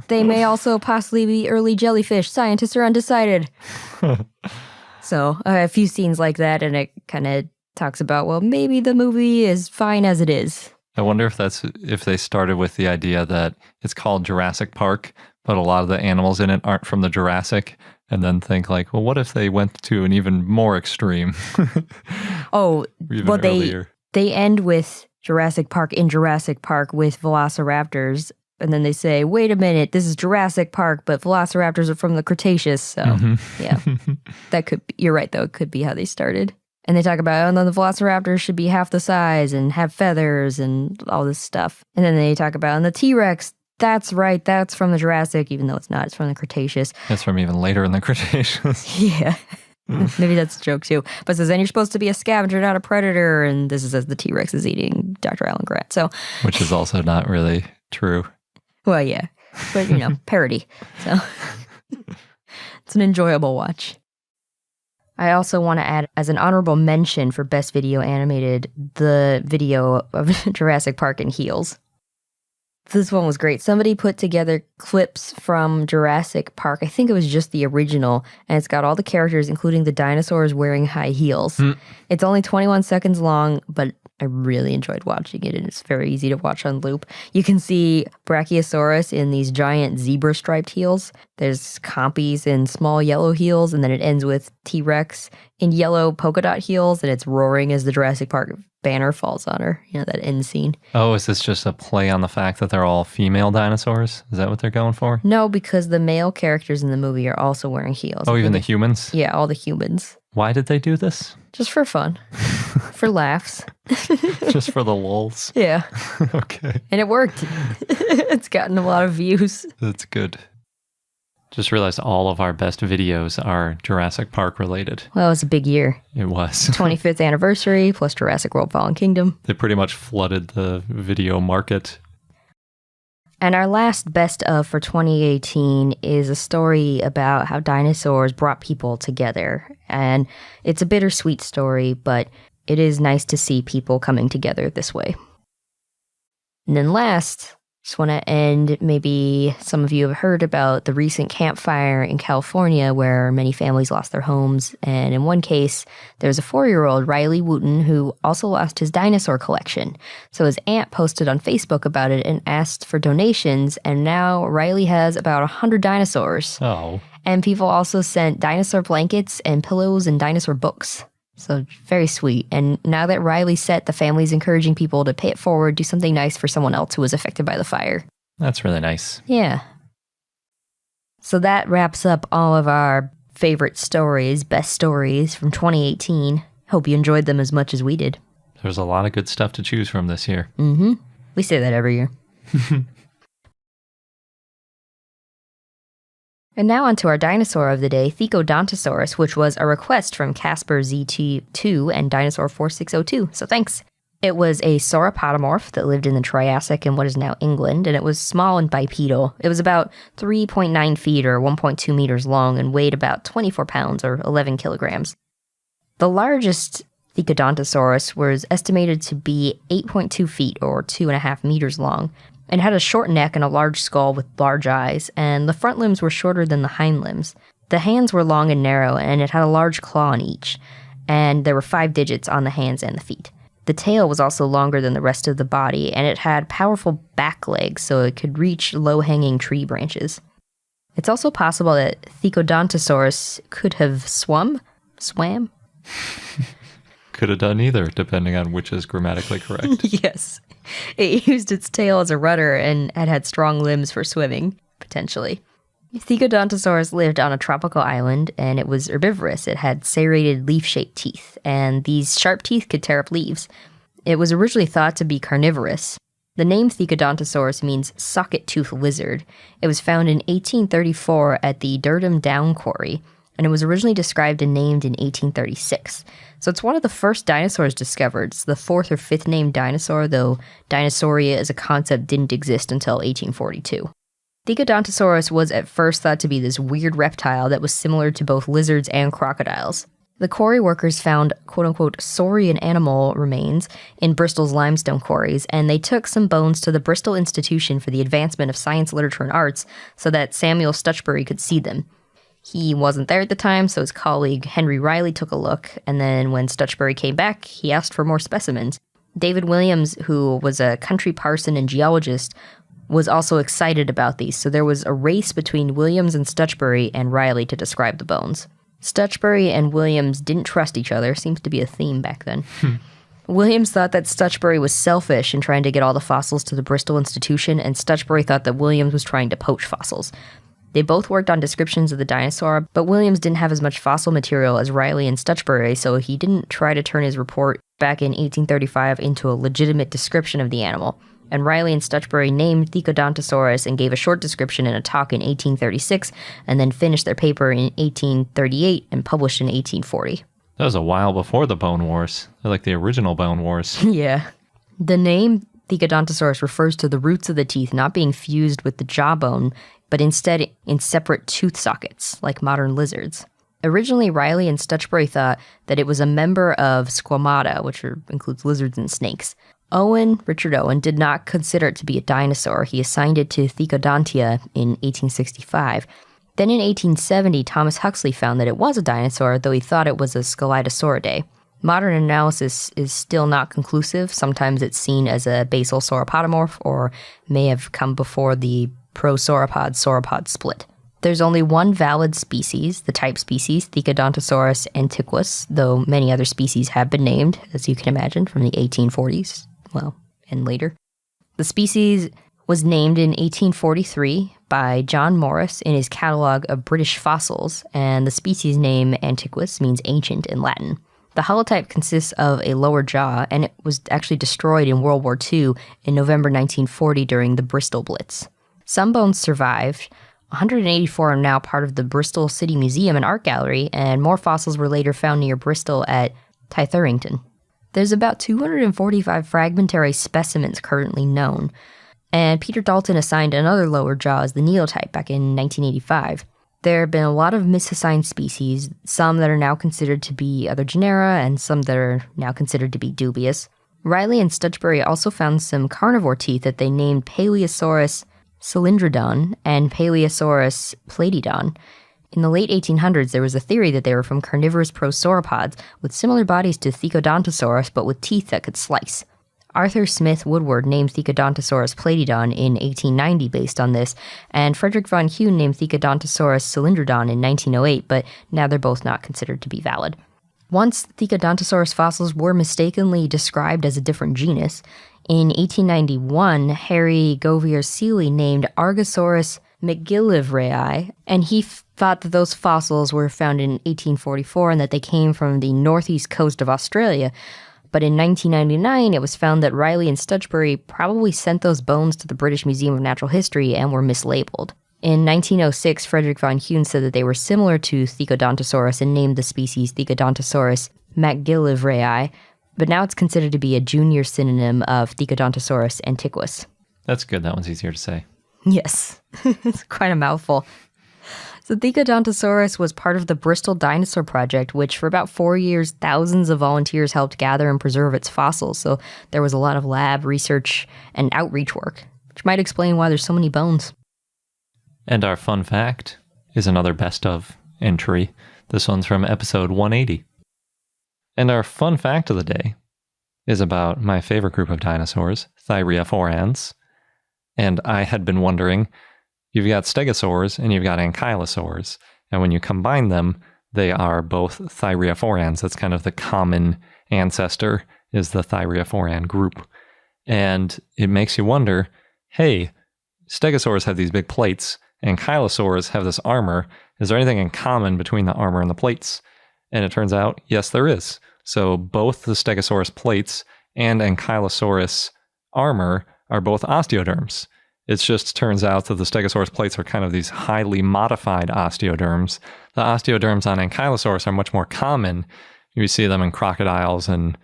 [SPEAKER 2] They may also possibly be early jellyfish. Scientists are undecided. So a few scenes like that, and it kind of talks about, well, maybe the movie is fine as it is.
[SPEAKER 1] I wonder if they started with the idea that it's called Jurassic Park, but a lot of the animals in it aren't from the Jurassic, and then think like, well, what if they went to an even more extreme? Earlier.
[SPEAKER 2] They end with Jurassic Park in Jurassic Park with velociraptors, and then they say, wait a minute, this is Jurassic Park, but velociraptors are from the Cretaceous. So, yeah, you're right, though. It could be how they started. And they talk about, and then the velociraptors should be half the size and have feathers and all this stuff. And then they talk about, and the T-Rex, that's right, that's from the Jurassic, even though it's not, it's from the Cretaceous.
[SPEAKER 1] It's from even later in the Cretaceous.
[SPEAKER 2] Yeah. Maybe that's a joke too. But it says, and you're supposed to be a scavenger, not a predator. And this is as the T-Rex is eating Dr. Alan Grant. So,
[SPEAKER 1] which is also not really true.
[SPEAKER 2] Well, yeah. But, parody. So it's an enjoyable watch. I also want to add, as an honorable mention for Best Video Animated, the video of Jurassic Park in heels. This one was great. Somebody put together clips from Jurassic Park. I think it was just the original, and it's got all the characters, including the dinosaurs, wearing high heels. It's only 21 seconds long, but I really enjoyed watching it, and it's very easy to watch on loop. You can see Brachiosaurus in these giant zebra-striped heels. There's Compies in small yellow heels, and then it ends with T-Rex in yellow polka dot heels, and it's roaring as the Jurassic Park banner falls on her. That end scene.
[SPEAKER 1] Oh, is this just a play on the fact that they're all female dinosaurs? Is that what they're going for?
[SPEAKER 2] No, because the male characters in the movie are also wearing heels.
[SPEAKER 1] Oh, even the humans?
[SPEAKER 2] Yeah, all the humans.
[SPEAKER 1] Why did they do this?
[SPEAKER 2] Just for fun. For laughs.
[SPEAKER 1] Just for the lulz?
[SPEAKER 2] Yeah.
[SPEAKER 1] Okay.
[SPEAKER 2] And it worked. It's gotten a lot of views.
[SPEAKER 1] That's good. Just realized all of our best videos are Jurassic Park related.
[SPEAKER 2] Well, it was a big year.
[SPEAKER 1] It was.
[SPEAKER 2] 25th anniversary plus Jurassic World Fallen Kingdom.
[SPEAKER 1] They pretty much flooded the video market.
[SPEAKER 2] And our last best of for 2018 is a story about how dinosaurs brought people together. And it's a bittersweet story, but it is nice to see people coming together this way. And then last, Just want to end, maybe some of you have heard about the recent campfire in California where many families lost their homes. And in one case, there's a 4-year-old, Riley Wooten, who also lost his dinosaur collection. So his aunt posted on Facebook about it and asked for donations. And now Riley has about 100 dinosaurs.
[SPEAKER 1] Oh.
[SPEAKER 2] And people also sent dinosaur blankets and pillows and dinosaur books. So very sweet. And now that Riley's set, the family's encouraging people to pay it forward, do something nice for someone else who was affected by the fire.
[SPEAKER 1] That's really nice.
[SPEAKER 2] Yeah. So that wraps up all of our favorite stories, best stories from 2018. Hope you enjoyed them as much as we did.
[SPEAKER 1] There's a lot of good stuff to choose from this year.
[SPEAKER 2] Mm-hmm. We say that every year. And now onto our dinosaur of the day, Theodontosaurus, which was a request from Casper ZT2 and Dinosaur 4602. So thanks. It was a sauropodomorph that lived in the Triassic in what is now England, and it was small and bipedal. It was about 3.9 feet or 1.2 meters long and weighed about 24 pounds or 11 kilograms. The largest Theodontosaurus was estimated to be 8.2 feet or 2.5 meters long, and had a short neck and a large skull with large eyes, and the front limbs were shorter than the hind limbs. The hands were long and narrow, and it had a large claw on each, and there were 5 digits on the hands and the feet. The tail was also longer than the rest of the body, and it had powerful back legs so it could reach low-hanging tree branches. It's also possible that Theodontosaurus could have swam?
[SPEAKER 1] Could have done either, depending on which is grammatically correct.
[SPEAKER 2] Yes. It used its tail as a rudder and had strong limbs for swimming, potentially. Theodontosaurus lived on a tropical island, and it was herbivorous. It had serrated leaf-shaped teeth, and these sharp teeth could tear up leaves. It was originally thought to be carnivorous. The name Theodontosaurus means socket-toothed lizard. It was found in 1834 at the Durham Down Quarry, and it was originally described and named in 1836. So it's one of the first dinosaurs discovered. It's the 4th or 5th named dinosaur, though Dinosauria as a concept didn't exist until 1842. Theodontosaurus was at first thought to be this weird reptile that was similar to both lizards and crocodiles. The quarry workers found quote-unquote saurian animal remains in Bristol's limestone quarries, and they took some bones to the Bristol Institution for the Advancement of Science, Literature, and Arts so that Samuel Stutchbury could see them. He wasn't there at the time, so his colleague Henry Riley took a look, and then when Stutchbury came back, he asked for more specimens. David Williams, who was a country parson and geologist, was also excited about these, so there was a race between Williams and Stutchbury and Riley to describe the bones. Stutchbury and Williams didn't trust each other, seems to be a theme back then. Williams thought that Stutchbury was selfish in trying to get all the fossils to the Bristol Institution, and Stutchbury thought that Williams was trying to poach fossils. They both worked on descriptions of the dinosaur, but Williams didn't have as much fossil material as Riley and Stutchbury, so he didn't try to turn his report back in 1835 into a legitimate description of the animal. And Riley and Stutchbury named Theodontosaurus and gave a short description in a talk in 1836, and then finished their paper in 1838 and published in 1840.
[SPEAKER 1] That was a while before the Bone Wars. They're like the original Bone Wars.
[SPEAKER 2] Yeah. The name Theodontosaurus refers to the roots of the teeth not being fused with the jawbone, but instead in separate tooth sockets, like modern lizards. Originally, Riley and Stutchbury thought that it was a member of Squamata, which includes lizards and snakes. Richard Owen, did not consider it to be a dinosaur. He assigned it to Theodontia in 1865. Then in 1870, Thomas Huxley found that it was a dinosaur, though he thought it was a Scelidosauridae. Modern analysis is still not conclusive. Sometimes it's seen as a basal sauropodomorph, or may have come before the prosauropod-sauropod split. There's only one valid species, the type species, Theodontosaurus antiquus, though many other species have been named, as you can imagine, from the 1840s, and later. The species was named in 1843 by John Morris in his catalog of British fossils, and the species name antiquus means ancient in Latin. The holotype consists of a lower jaw, and it was actually destroyed in World War II in November 1940 during the Bristol Blitz. Some bones survived. 184 are now part of the Bristol City Museum and Art Gallery, and more fossils were later found near Bristol at Tytherington. There's about 245 fragmentary specimens currently known, and Peter Dalton assigned another lower jaw as the neotype back in 1985. There have been a lot of misassigned species, some that are now considered to be other genera, and some that are now considered to be dubious. Riley and Stutchbury also found some carnivore teeth that they named Paleosaurus cylindrodon and Paleosaurus platydon. In the late 1800s, there was a theory that they were from carnivorous prosauropods with similar bodies to Thechodontosaurus but with teeth that could slice. Arthur Smith Woodward named Thechodontosaurus platydon in 1890 based on this, and Frederick von Kuhn named Thechodontosaurus cylindrodon in 1908, but now they're both not considered to be valid. Once Thechodontosaurus fossils were mistakenly described as a different genus, in 1891, Harry Govier-Seeley named Amargasaurus mcgillivraei, and he thought that those fossils were found in 1844 and that they came from the northeast coast of Australia. But in 1999, it was found that Riley and Stutchbury probably sent those bones to the British Museum of Natural History and were mislabeled. In 1906, Frederick von Kuhn said that they were similar to Thechodontosaurus and named the species Thechodontosaurus mcgillivraei, but now it's considered to be a junior synonym of Thechodontosaurus antiquus.
[SPEAKER 1] That's good. That one's easier to say.
[SPEAKER 2] Yes, it's quite a mouthful. So Thechodontosaurus was part of the Bristol Dinosaur Project, which for about 4 years, thousands of volunteers helped gather and preserve its fossils. So there was a lot of lab research and outreach work, which might explain why there's so many bones.
[SPEAKER 1] And our fun fact is another best of entry. This one's from episode 180. And our fun fact of the day is about my favorite group of dinosaurs, Thyreophorans. And I had been wondering, you've got stegosaurs and you've got ankylosaurs. And when you combine them, they are both Thyreophorans. That's kind of the common ancestor, is the Thyreophoran group. And it makes you wonder, hey, stegosaurs have these big plates, ankylosaurs have this armor. Is there anything in common between the armor and the plates? And it turns out, yes, there is. So both the Stegosaurus plates and Ankylosaurus armor are both osteoderms. It just turns out that the Stegosaurus plates are kind of these highly modified osteoderms. The osteoderms on Ankylosaurus are much more common. You see them in crocodiles and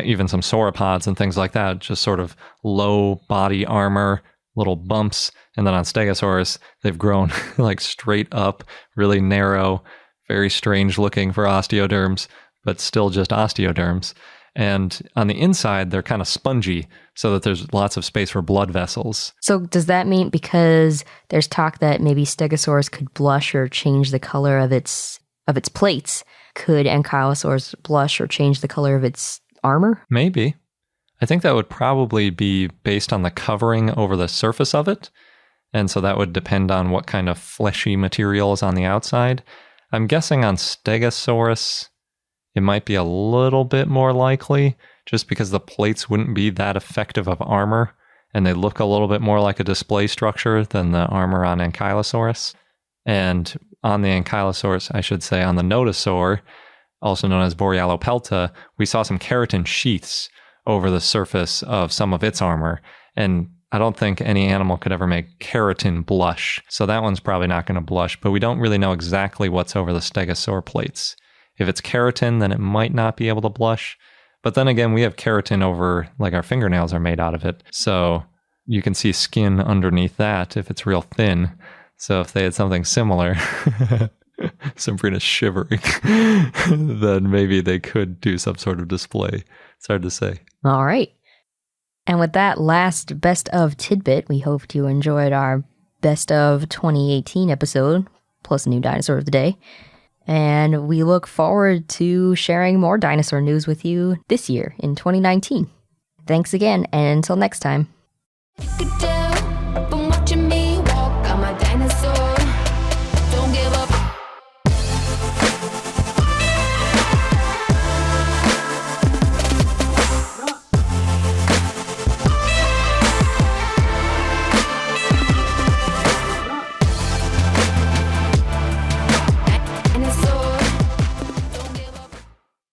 [SPEAKER 1] even some sauropods and things like that, just sort of low body armor, little bumps. And then on Stegosaurus, they've grown like straight up, really narrow, very strange looking for osteoderms, but still just osteoderms. And on the inside, they're kind of spongy, so that there's lots of space for blood vessels.
[SPEAKER 2] So does that mean, because there's talk that maybe Stegosaurus could blush or change the color of its plates, could Ankylosaurus blush or change the color of its armor?
[SPEAKER 1] Maybe. I think that would probably be based on the covering over the surface of it. And so that would depend on what kind of fleshy material is on the outside. I'm guessing on Stegosaurus, it might be a little bit more likely, just because the plates wouldn't be that effective of armor, and they look a little bit more like a display structure than the armor on Ankylosaurus. And on the Ankylosaurus, I should say, on the Nodosaur, also known as Borealopelta, we saw some keratin sheaths over the surface of some of its armor, and I don't think any animal could ever make keratin blush, so that one's probably not going to blush, but we don't really know exactly what's over the stegosaur plates. If it's keratin, then it might not be able to blush, but then again, we have keratin over, like our fingernails are made out of it, so you can see skin underneath that if it's real thin. So if they had something similar, Sabrina's shivering, then maybe they could do some sort of display. It's hard to say.
[SPEAKER 2] All right. And with that last best of tidbit, we hope you enjoyed our best of 2018 episode, plus a new dinosaur of the day. And we look forward to sharing more dinosaur news with you this year in 2019. Thanks again, and until next time.
[SPEAKER 9] Good day.